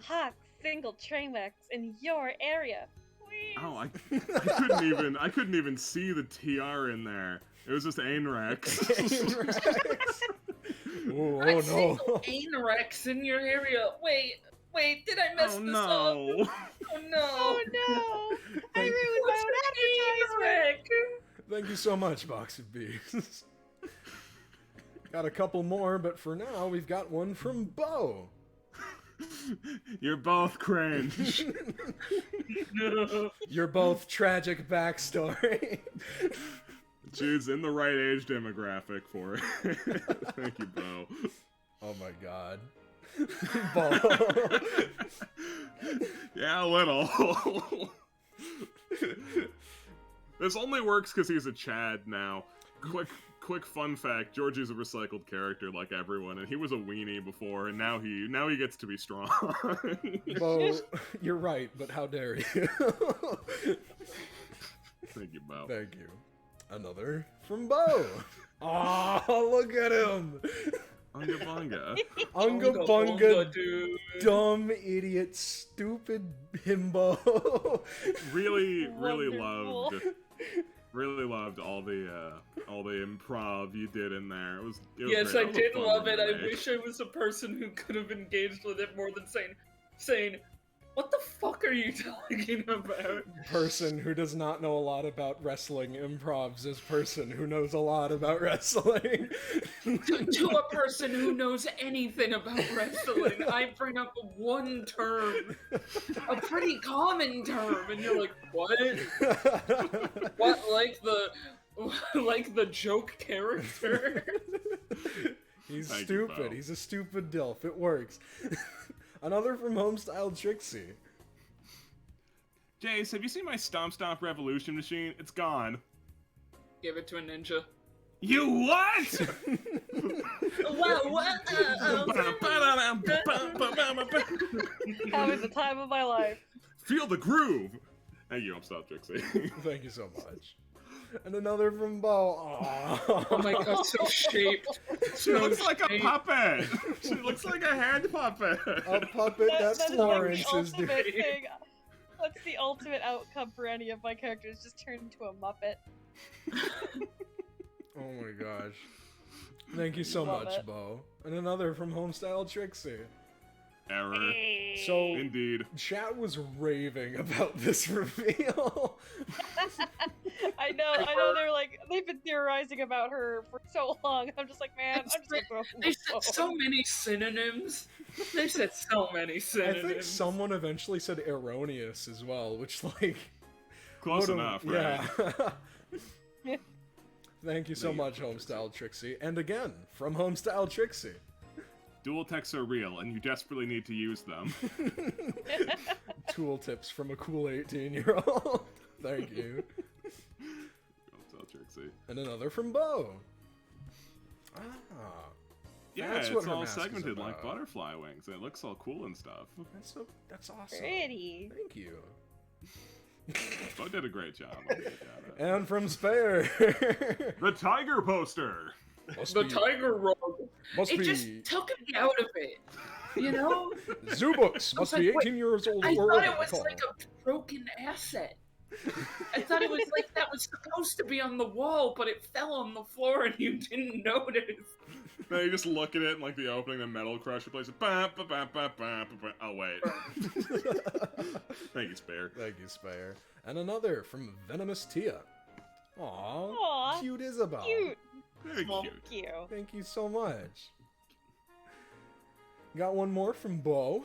Hawk single Tramex in your area. Please. Oh, I couldn't even see the TR in there. It was just Ainrex. Oh, I oh see no. Ainrex in your area. Wait, did I mess Oh this no. up? Oh no. Oh no! I ruined my own advertisement. Ainrex. Thank you so much, Box of Bees. Got a couple more, but for now, we've got one from Bo. You're both cringe. No. You're both tragic backstory. Choose in the right age demographic for it. Thank you, Bo. Oh my god. Bo. Yeah, a little. This only works because he's a Chad now. Quick fun fact: Georgie's a recycled character like everyone, and he was a weenie before, and now he gets to be strong. Bo, you're right, but how dare you? Thank you, Bo. Thank you. Another from Bo. Oh, look at him. Unga bunga. Unga Bunga, bunga, dude. dumb idiot, stupid himbo. Really Wonderful. loved all the improv you did in there. It was Yes, great. I That was a did fun love one it. to I make. wish I was a person who could have engaged with it more than saying, what the fuck are you talking about? Person who does not know a lot about wrestling improvs as person who knows a lot about wrestling. To a person who knows anything about wrestling, I bring up one term, a pretty common term, and you're like, what? What, like the joke character? He's Thank you, stupid. Bo. He's a stupid dilf. It works. Another from Homestyle Trixie. Jace, have you seen my Stomp Revolution machine? It's gone. Give it to a ninja. You what? What? Having the time of my life. Feel the groove. Thank you, I'm Stop Trixie. Thank you so much. And another from Bo. Aw. Oh my god, so shaped. She So looks like a shaped. puppet. She looks like a hand puppet. A puppet, that's that is Florence's like the ultimate dude. thing. That's the ultimate outcome for any of my characters, just turn into a Muppet. Oh my gosh. Thank you so Love much, it. Bo. And another from Homestyle Trixie. Error. So, Indeed. chat was raving about this reveal. I know, they've been theorizing about her for so long. I'm just like, man, I'm just gonna throw They said so many synonyms. They said so many I synonyms. think someone eventually said erroneous as well, which, like... Close what a- enough, right? Yeah. Thank you so Thank you, much, Trixie. Homestyle Trixie. And again, from Homestyle Trixie. Dual techs are real, and you desperately need to use them. Tool tips from a cool 18-year-old. Thank you. Stop Trixie. And another from Bo. Ah. Yeah, That's it's what her all mask is segmented like about. butterfly wings, and it looks all cool and stuff. That's awesome. Pretty. Thank you. Bo did a great job. I'll give it that. And from Spare. The tiger poster. Must the be, tiger rug. must It be just took me out of it. You know? Zubooks must like, be wait, 18 years old I or thought it older. was like a broken asset. I thought it was like that was supposed to be on the wall, but it fell on the floor and you didn't notice. No, you just look at it and like the opening, the metal crusher plays it. Ba, ba, ba, ba, ba, ba, ba. Oh wait. Thank you, Spare. Thank you, Spare. And another from Venomous Tia. Aw, Aw, cute Isabel. cute. Very cute. Thank you. Thank you so much. Got one more from Bo.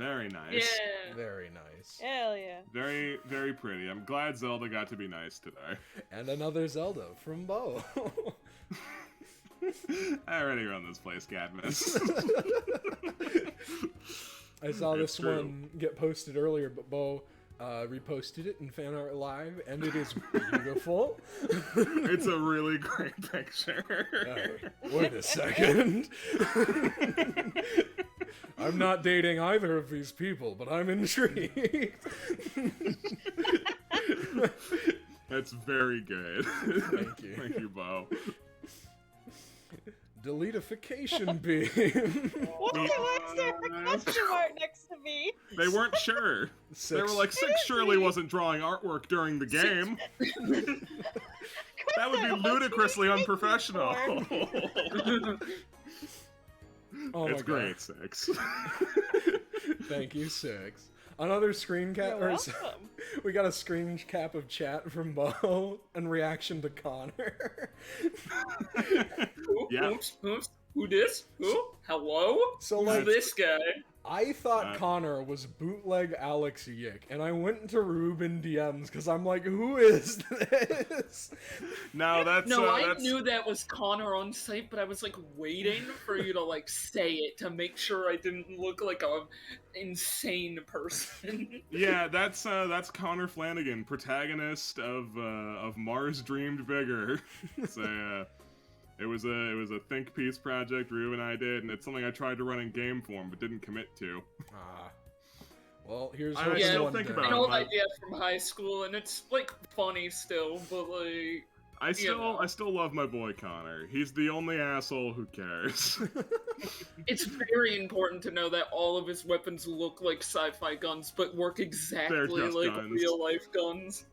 Very nice. Yeah. Very nice. Hell yeah. Very, very pretty. I'm glad Zelda got to be nice today. And another Zelda from Bo. I already run this place, Cadmus. I saw It's this true. one get posted earlier, but Bo reposted it in Fan Art Live, and it is beautiful. It's a really great picture. Wait a second. I'm not dating either of these people, but I'm intrigued. That's very good. Thank you. Thank you, Bo. Deletification beam. Why is there a question mark next to me? They weren't sure. They were like, Six surely wasn't drawing artwork during the game. That would be ludicrously unprofessional. Oh my It's God. great, Six. Thank you, Six. Another screen cap. You're Or, welcome. we got a screen cap of chat from Bo and reaction to Connor. Yeah. Who this? Who? Hello? So, Who's like- this guy? I thought Uh, Connor was bootleg Alex Yick, and I went into Ruben DMs because I'm like, who is this? No, that's No, I that's, knew that was Connor on site, but I was like waiting for you to like say it to make sure I didn't look like a insane person. Yeah, that's Connor Flanagan, protagonist of Mars Dreamed Bigger. It's it was a think piece project Rue and I did, and it's something I tried to run in game form but didn't commit to. Well, here's I hoping still one think day. about An it, old but- idea from high school, and it's like funny still, but like I know. still love my boy Connor. He's the only asshole who cares. it's very important to know that all of his weapons look like sci-fi guns, but work exactly just like guns. real life guns.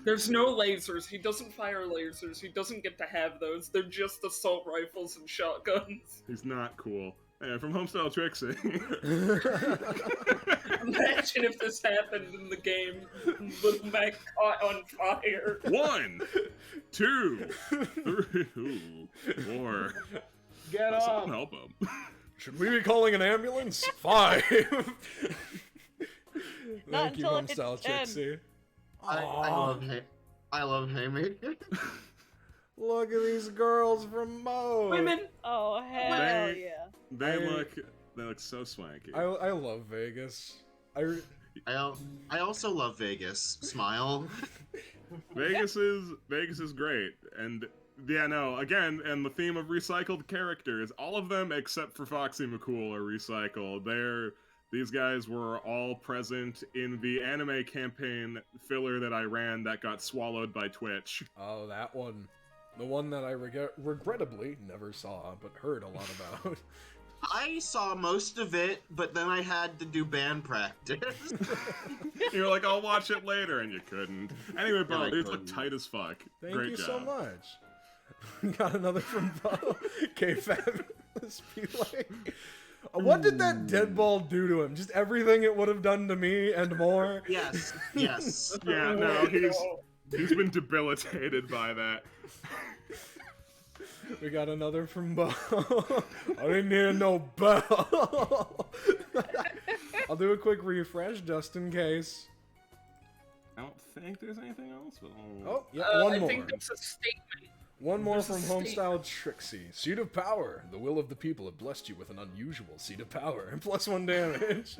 There's no lasers. He doesn't fire lasers. He doesn't get to have those. They're just assault rifles and shotguns. He's not cool. Hey, from Homestyle Trixie. Imagine if this happened in the game. The mech caught on fire. 1, 2, 3, 4. Get Someone help him. Should we be calling an ambulance? 5. Not Thank you, until it's Homestyle 10. Trixie. I love Haymaker. Look at these girls from Mo. Women. Oh hell They- yeah. They look so swanky. I love Vegas. I also love Vegas. Smile. Vegas is great, and yeah, no, again, and the theme of recycled characters, all of them except for Foxy McCool are recycled. These guys were all present in the anime campaign filler that I ran that got swallowed by Twitch. Oh, that one. The one that I regrettably never saw, but heard a lot about. I saw most of it, but then I had to do band practice. You're like, I'll watch it later, and you couldn't. Anyway, Bo, I these look couldn't. tight as fuck. Thank Great you job. so much. Got another from Bo. K-Fabulous Pele. What did that dead ball do to him? Just everything it would have done to me and more? Yes. Yeah, no, he's been debilitated by that. We got another from Bo. I didn't hear no bell. I'll do a quick refresh just in case. I don't think there's anything else. But Oh, yeah, one I more. think that's a statement. One more There's from a Homestyle Trixie. Seat of Power. The will of the people have blessed you with an unusual seat of power. And +1 damage.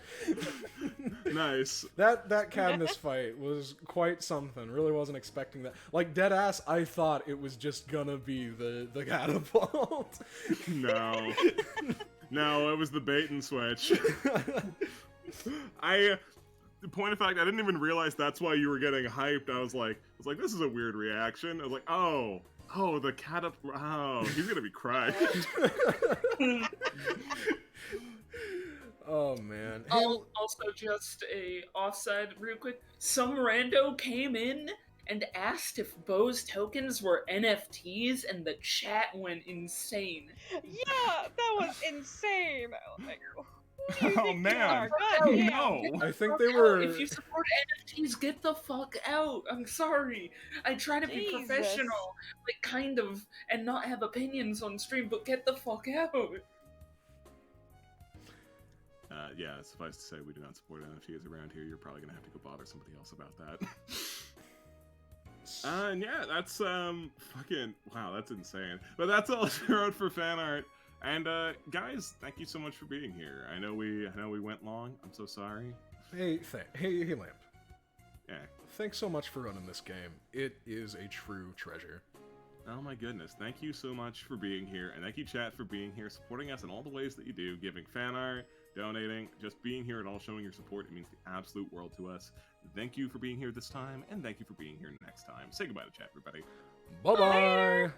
Nice. That Cadmus fight was quite something. Really wasn't expecting that. Like, deadass, I thought it was just gonna be the catapult. No. No, it was the bait and switch. Point of fact, I didn't even realize that's why you were getting hyped. I was like, this is a weird reaction. I was like, oh, the he's gonna be crushed. Oh, man. Hey, Also, just a offside real quick. Some rando came in and asked if Bo's tokens were NFTs, and the chat went insane. Yeah, that was insane. Like, who do you Oh, think you man. are? God damn. No. I think Fuck they out. were... If you support NFTs, get the fuck out. I'm sorry. I try to be Jesus. professional, like kind of, and not have opinions on stream, but get the fuck out. Yeah, suffice to say, we do not support NFTs around here. You're probably gonna have to go bother somebody else about that. And yeah, that's fucking wow, that's insane. But that's all I wrote for fan art. And guys, thank you so much for being here. I know we went long. I'm so sorry. Hey, hey, Lamp. Yeah. Thanks so much for running this game. It is a true treasure. Oh my goodness, thank you so much for being here, and thank you chat for being here, supporting us in all the ways that you do, giving fan art, donating, just being here at all, showing your support. It means the absolute world to us. Thank you for being here this time, and thank you for being here next time. Say goodbye to chat, everybody. Bye-bye!